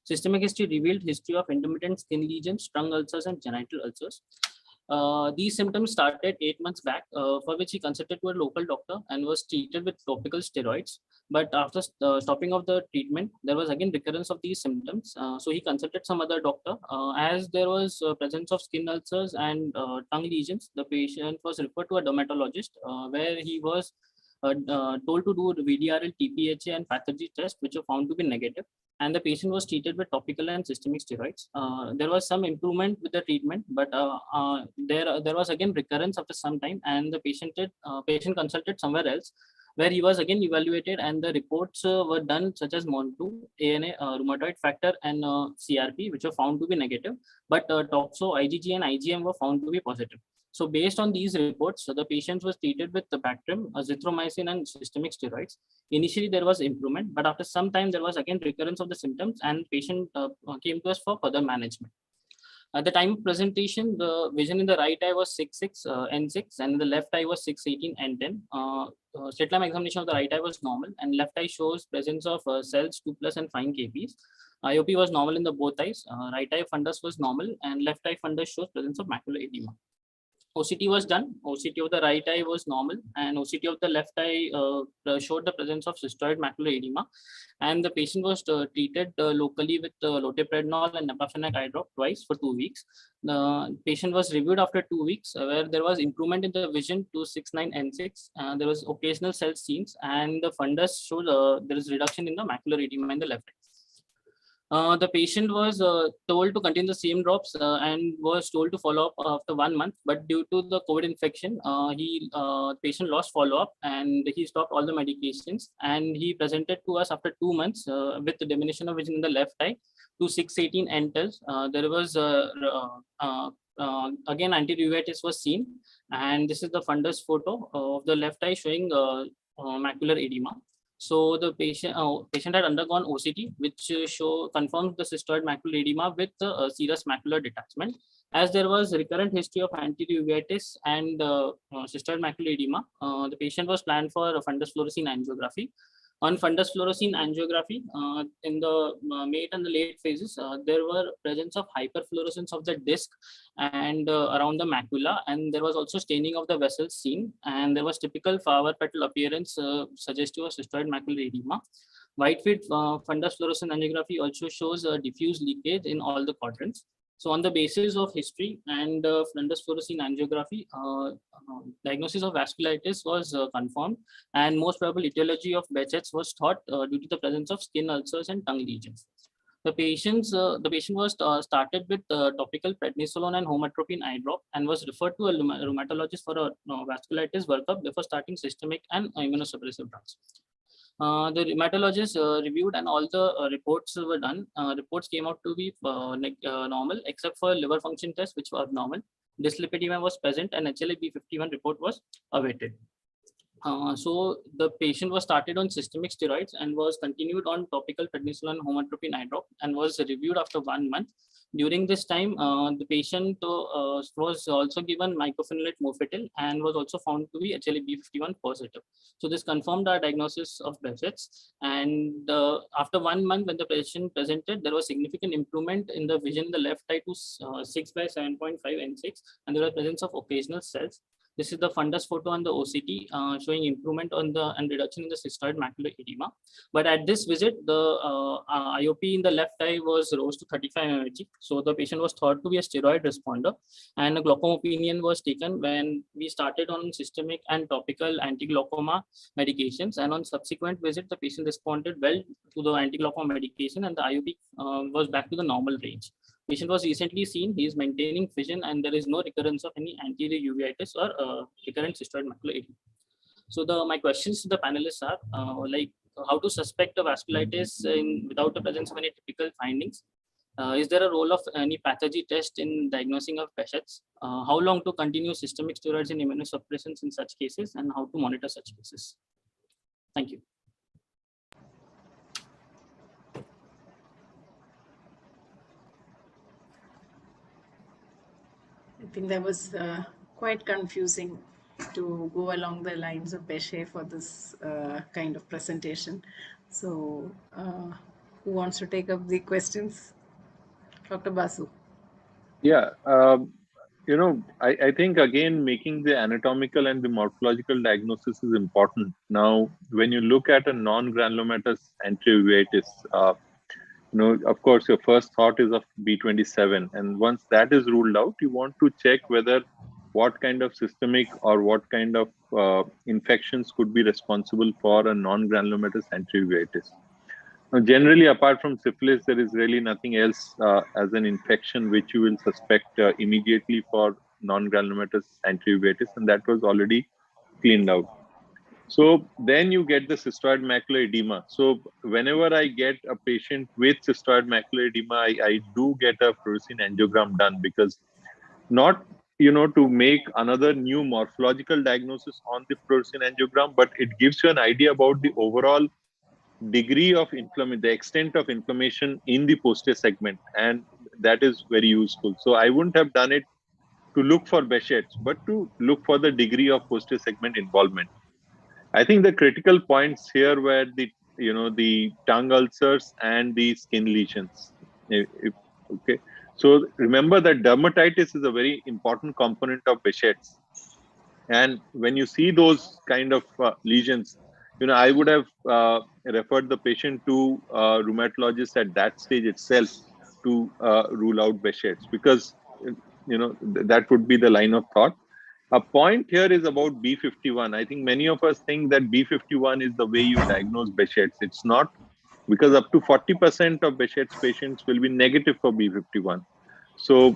Systemic history revealed history of intermittent skin lesions, tongue ulcers, and genital ulcers. These symptoms started 8 months back, for which he consulted to a local doctor and was treated with topical steroids. But after stopping of the treatment, there was again recurrence of these symptoms. So he consulted some other doctor. As there was presence of skin ulcers and tongue lesions, the patient was referred to a dermatologist, where he was told to do VDRL, TPHA, and pathology test, which were found to be negative. And the patient was treated with topical and systemic steroids. There was some improvement with the treatment, but there was again recurrence after some time, and the patient consulted somewhere else, where he was again evaluated, and the reports were done such as MON2, ANA, rheumatoid factor, and CRP, which were found to be negative, but toxo, IgG, and IgM were found to be positive. So based on these reports, the patient was treated with the Bactrim, azithromycin, and systemic steroids. Initially, there was improvement, but after some time, there was again recurrence of the symptoms, and patient came to us for further management. At the time of presentation, the vision in the right eye was 6.6 N6, and the left eye was 6.18 N10. Slit lamp examination of the right eye was normal, and left eye shows presence of cells 2+ and fine KPs. IOP was normal in the both eyes. Right eye fundus was normal, and left eye fundus shows presence of macular edema. OCT was done. OCT of the right eye was normal, and OCT of the left eye showed the presence of cystoid macular edema. And the patient was treated locally with loteprednol and naproxen eye drop twice for 2 weeks. The patient was reviewed after 2 weeks, where there was improvement in the vision to 6.9 N6. There was occasional cell scenes, and the fundus showed there is reduction in the macular edema in the left eye. The patient was told to continue the same drops and was told to follow up after 1 month, but due to the COVID infection, patient lost follow-up, and he stopped all the medications, and he presented to us after 2 months with the diminution of vision in the left eye to 6.18 N-TELs. There was again anti-uveitis was seen, and this is the fundus photo of the left eye showing macular edema. So the patient had undergone OCT, which confirms the cystoid macular edema with serous macular detachment. As there was recurrent history of anti-uveitis and cystoid macular edema, the patient was planned for a fundus fluorescein angiography. On fundus fluorescein angiography, in the late and the late phases, there were presence of hyperfluorescence of the disc and around the macula, and there was also staining of the vessels seen, and there was typical flower petal appearance suggestive of cystoid macular edema. Whitefield fundus fluorescein angiography also shows diffuse leakage in all the quadrants. So on the basis of history and fundus fluorescein angiography, diagnosis of vasculitis was confirmed, and most probable etiology of Behçet's was thought due to the presence of skin ulcers and tongue lesions. The patient was started with topical prednisolone and homatropine eye drop, and was referred to a rheumatologist for a vasculitis workup before starting systemic and immunosuppressive drugs. The rheumatologist reviewed, and all the reports were done. Reports came out to be normal, except for liver function test, which were abnormal. Dyslipidemia was present, and HLA-B51 report was awaited. So the patient was started on systemic steroids and was continued on topical prednisolone and homatropine eye drop, and was reviewed after 1 month. During this time, the patient was also given mycophenolate mofetil and was also found to be HLA-B51 positive. So this confirmed our diagnosis of Behçet's. And after 1 month, when the patient presented, there was significant improvement in the vision in the left eye to 6/7.5 N6, and there was presence of occasional cells. This is the fundus photo on the OCT showing improvement on and reduction in the cystoid macular edema. But at this visit, the IOP in the left eye was rose to 35 mmHg. So the patient was thought to be a steroid responder, and a glaucoma opinion was taken when we started on systemic and topical anti-glaucoma medications. And on subsequent visit, the patient responded well to the anti-glaucoma medication, and the IOP was back to the normal range. Patient was recently seen. He is maintaining vision, and there is no recurrence of any anterior uveitis or recurrent cystoid macular edema. So my questions to the panelists are like how to suspect a vasculitis without the presence of any typical findings. Is there a role of any pathology test in diagnosing of Behçet's? How long to continue systemic steroids and immunosuppressants in such cases, and how to monitor such cases? Thank you. I think that was quite confusing to go along the lines of Behçet for this kind of presentation. So who wants to take up the questions? Dr. Basu. Yeah, I think again, making the anatomical and the morphological diagnosis is important. Now, when you look at a non-granulomatous anterior uveitis, of course, your first thought is of B27. And once that is ruled out, you want to check whether what kind of systemic or what kind of infections could be responsible for a non-granulomatous anterior uveitis. Now, generally, apart from syphilis, there is really nothing else as an infection which you will suspect immediately for non-granulomatous anterior uveitis, and that was already cleaned out. So then you get the cystoid macular edema. So whenever I get a patient with cystoid macular edema, I do get a fluorescein angiogram done, because not to make another new morphological diagnosis on the fluorescein angiogram, but it gives you an idea about the overall degree of inflammation, the extent of inflammation in the posterior segment, and that is very useful. So I wouldn't have done it to look for Behçet's, but to look for the degree of posterior segment involvement. I think the critical points here were the tongue ulcers and the skin lesions. Okay, so remember that dermatitis is a very important component of Behçet's, and when you see those kind of lesions, I would have referred the patient to rheumatologist at that stage itself to rule out Behçet's, because that would be the line of thought. A point here is about B51. I think many of us think that B51 is the way you diagnose Behçet's. It's not, because up to 40% of Behçet's patients will be negative for B51. So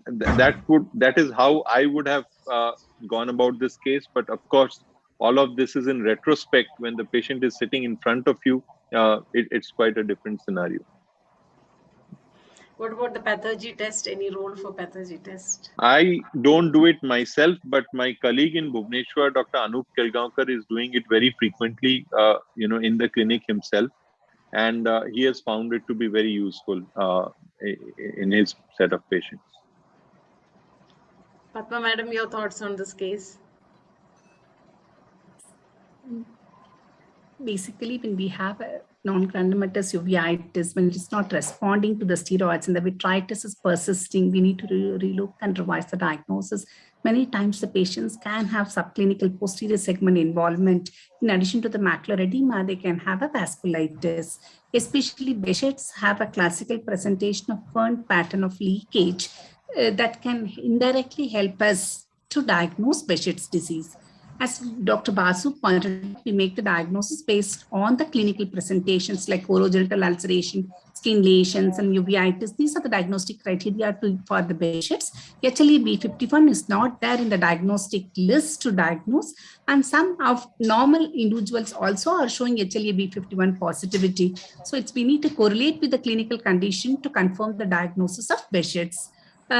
that is how I would have gone about this case. But of course, all of this is in retrospect. When the patient is sitting in front of you, it's quite a different scenario. What about the pathology test? Any role for pathology test? I don't do it myself, but my colleague in Bhubaneswar, Dr. Anup Kelgaonkar, is doing it very frequently, in the clinic himself. And he has found it to be very useful in his set of patients. Padma Madam, your thoughts on this case? Basically, when we have a non-granulomatous uveitis, when it is not responding to the steroids and the vitritis is persisting, we need to relook and revise the diagnosis. Many times the patients can have subclinical posterior segment involvement. In addition to the macular edema, they can have a vasculitis. Especially Behçet's have a classical presentation of Fern pattern of leakage that can indirectly help us to diagnose Behçet's disease. As Dr. Basu pointed out, we make the diagnosis based on the clinical presentations like orogenital ulceration, skin lesions, and uveitis. These are the diagnostic criteria for the Behçet's. HLA-B51 is not there in the diagnostic list to diagnose, and some of normal individuals also are showing HLA-B51 positivity. So we need to correlate with the clinical condition to confirm the diagnosis of Behçet's.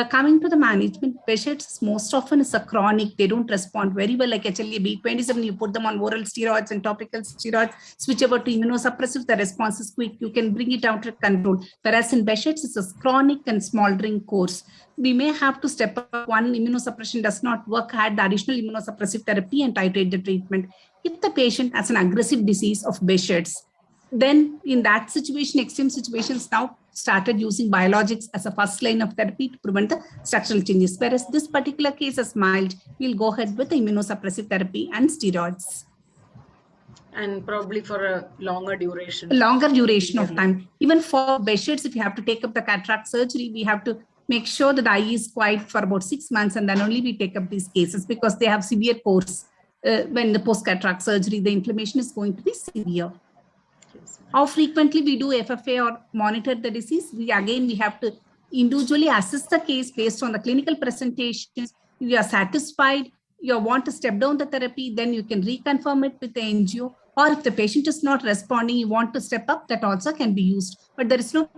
Coming to the management, Behçet's most often is a chronic. They don't respond very well like HLA-B27. You put them on oral steroids and topical steroids, switch over to immunosuppressive, the response is quick. You can bring it out to control. Whereas in Behçet's, it's a chronic and smoldering course. We may have to step up. One, immunosuppression does not work, add the additional immunosuppressive therapy and titrate the treatment. If the patient has an aggressive disease of Behçet's, then in that situation, extreme situations, now started using biologics as a first line of therapy to prevent the structural changes. Whereas this particular case is mild, we'll go ahead with the immunosuppressive therapy and steroids. And probably for a longer duration. A longer duration of time. Even for Behçet's, if you have to take up the cataract surgery, we have to make sure that the eye is quiet for about 6 months, and then only we take up these cases because they have severe course. When the post-cataract surgery, the inflammation is going to be severe. How frequently we do FFA or monitor the disease? We have to individually assess the case based on the clinical presentations. If you are satisfied, you want to step down the therapy, then you can reconfirm it with the NGO. Or if the patient is not responding, you want to step up, that also can be used. But there is no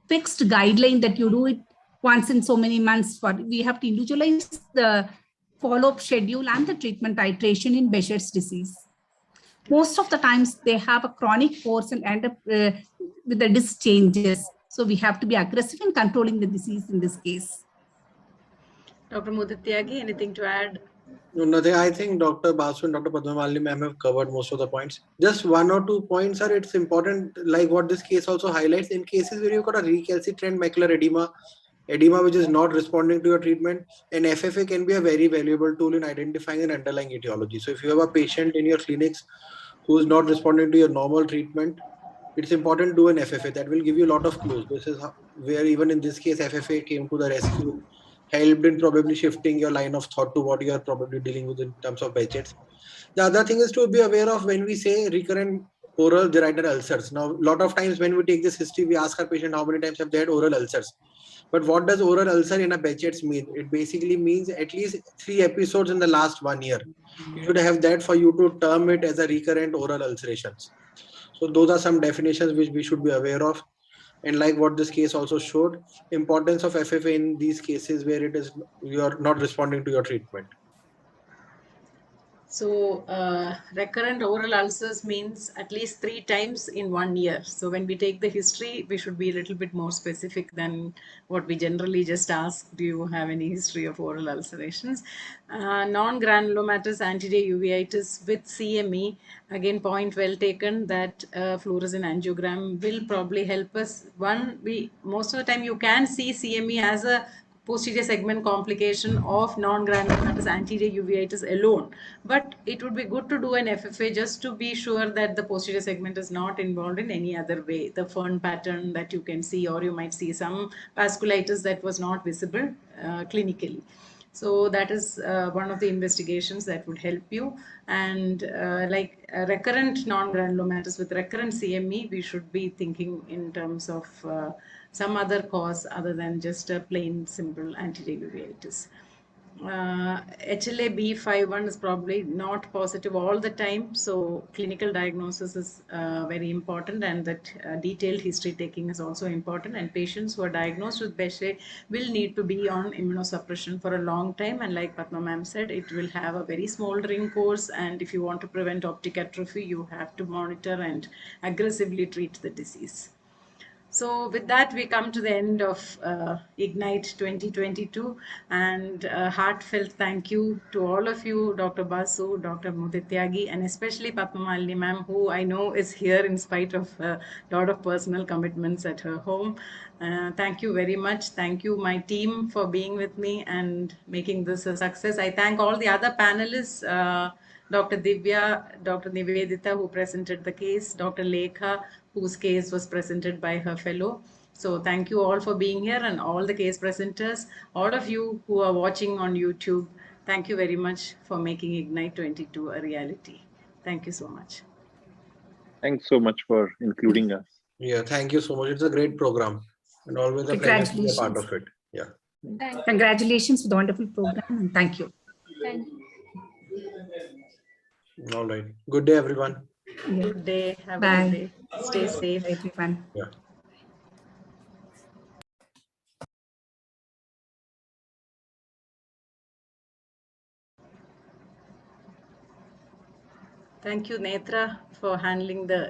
fixed guideline that you do it once in so many months. We have to individualize the follow-up schedule and the treatment titration in Behçet's disease. Most of the times they have a chronic course and end up with the disc changes. So we have to be aggressive in controlling the disease in this case. Dr. Mudithyagi, anything to add? No, nothing. I think Dr. Basu and Dr. Padmamalini ma'am have covered most of the points. Just one or two points are it's important, like what this case also highlights. In cases where you've got a recalcitrant macular edema which is not responding to your treatment, an FFA can be a very valuable tool in identifying an underlying etiology. So if you have a patient in your clinics who is not responding to your normal treatment, it's important to do an FFA. That will give you a lot of clues. This is where even in this case, FFA came to the rescue, helped in probably shifting your line of thought to what you are probably dealing with in terms of Behçet's. The other thing is to be aware of when we say recurrent oral genital ulcers. Now, a lot of times when we take this history, we ask our patient how many times have they had oral ulcers. But what does oral ulcer in a Behçet's mean? It basically means at least 3 episodes in the last 1 year. You should have that for you to term it as a recurrent oral ulcerations. So those are some definitions which we should be aware of. And like what this case also showed, importance of FFA in these cases where it is you are not responding to your treatment. So recurrent oral ulcers means at least 3 times in 1 year. So when we take the history, we should be a little bit more specific than what we generally just ask. Do you have any history of oral ulcerations? Non-granulomatous anterior uveitis with CME, again point well taken that fluorescent angiogram will probably help us. One, most of the time you can see CME as a posterior segment complication of non-granulomatous anterior uveitis alone. But it would be good to do an FFA just to be sure that the posterior segment is not involved in any other way. The fern pattern that you can see, or you might see some vasculitis that was not visible clinically. So that is one of the investigations that would help you. And recurrent non-granulomatous with recurrent CME, we should be thinking in terms of some other cause other than just a plain simple anterior uveitis. HLA-B51 is probably not positive all the time, so clinical diagnosis is very important, and that detailed history taking is also important. And patients who are diagnosed with Behçet will need to be on immunosuppression for a long time, and like Padma ma'am said, it will have a very smoldering course, and if you want to prevent optic atrophy, you have to monitor and aggressively treat the disease. So with that, we come to the end of Ignite 2022, and heartfelt thank you to all of you, Dr. Basu, Dr. Mudithyagi, and especially Padmamalini ma'am, who I know is here in spite of a lot of personal commitments at her home. Thank you very much. Thank you, my team, for being with me and making this a success. I thank all the other panelists, Dr. Divya, Dr. Nivedita, who presented the case, Dr. Lekha, whose case was presented by her fellow. So thank you all for being here, and all the case presenters, all of you who are watching on YouTube, thank you very much for making Ignite 22 a reality. Thank you so much. Thanks so much for including us. Yeah, thank you so much. It's a great program and always a pleasure to be a part of it. Yeah. Congratulations for the wonderful program, and thank you. Thank you. All right. Good day, everyone. Good day. Have Bye. a good day. Stay safe. Bye, everyone. Yeah. Thank you, Netra, for handling the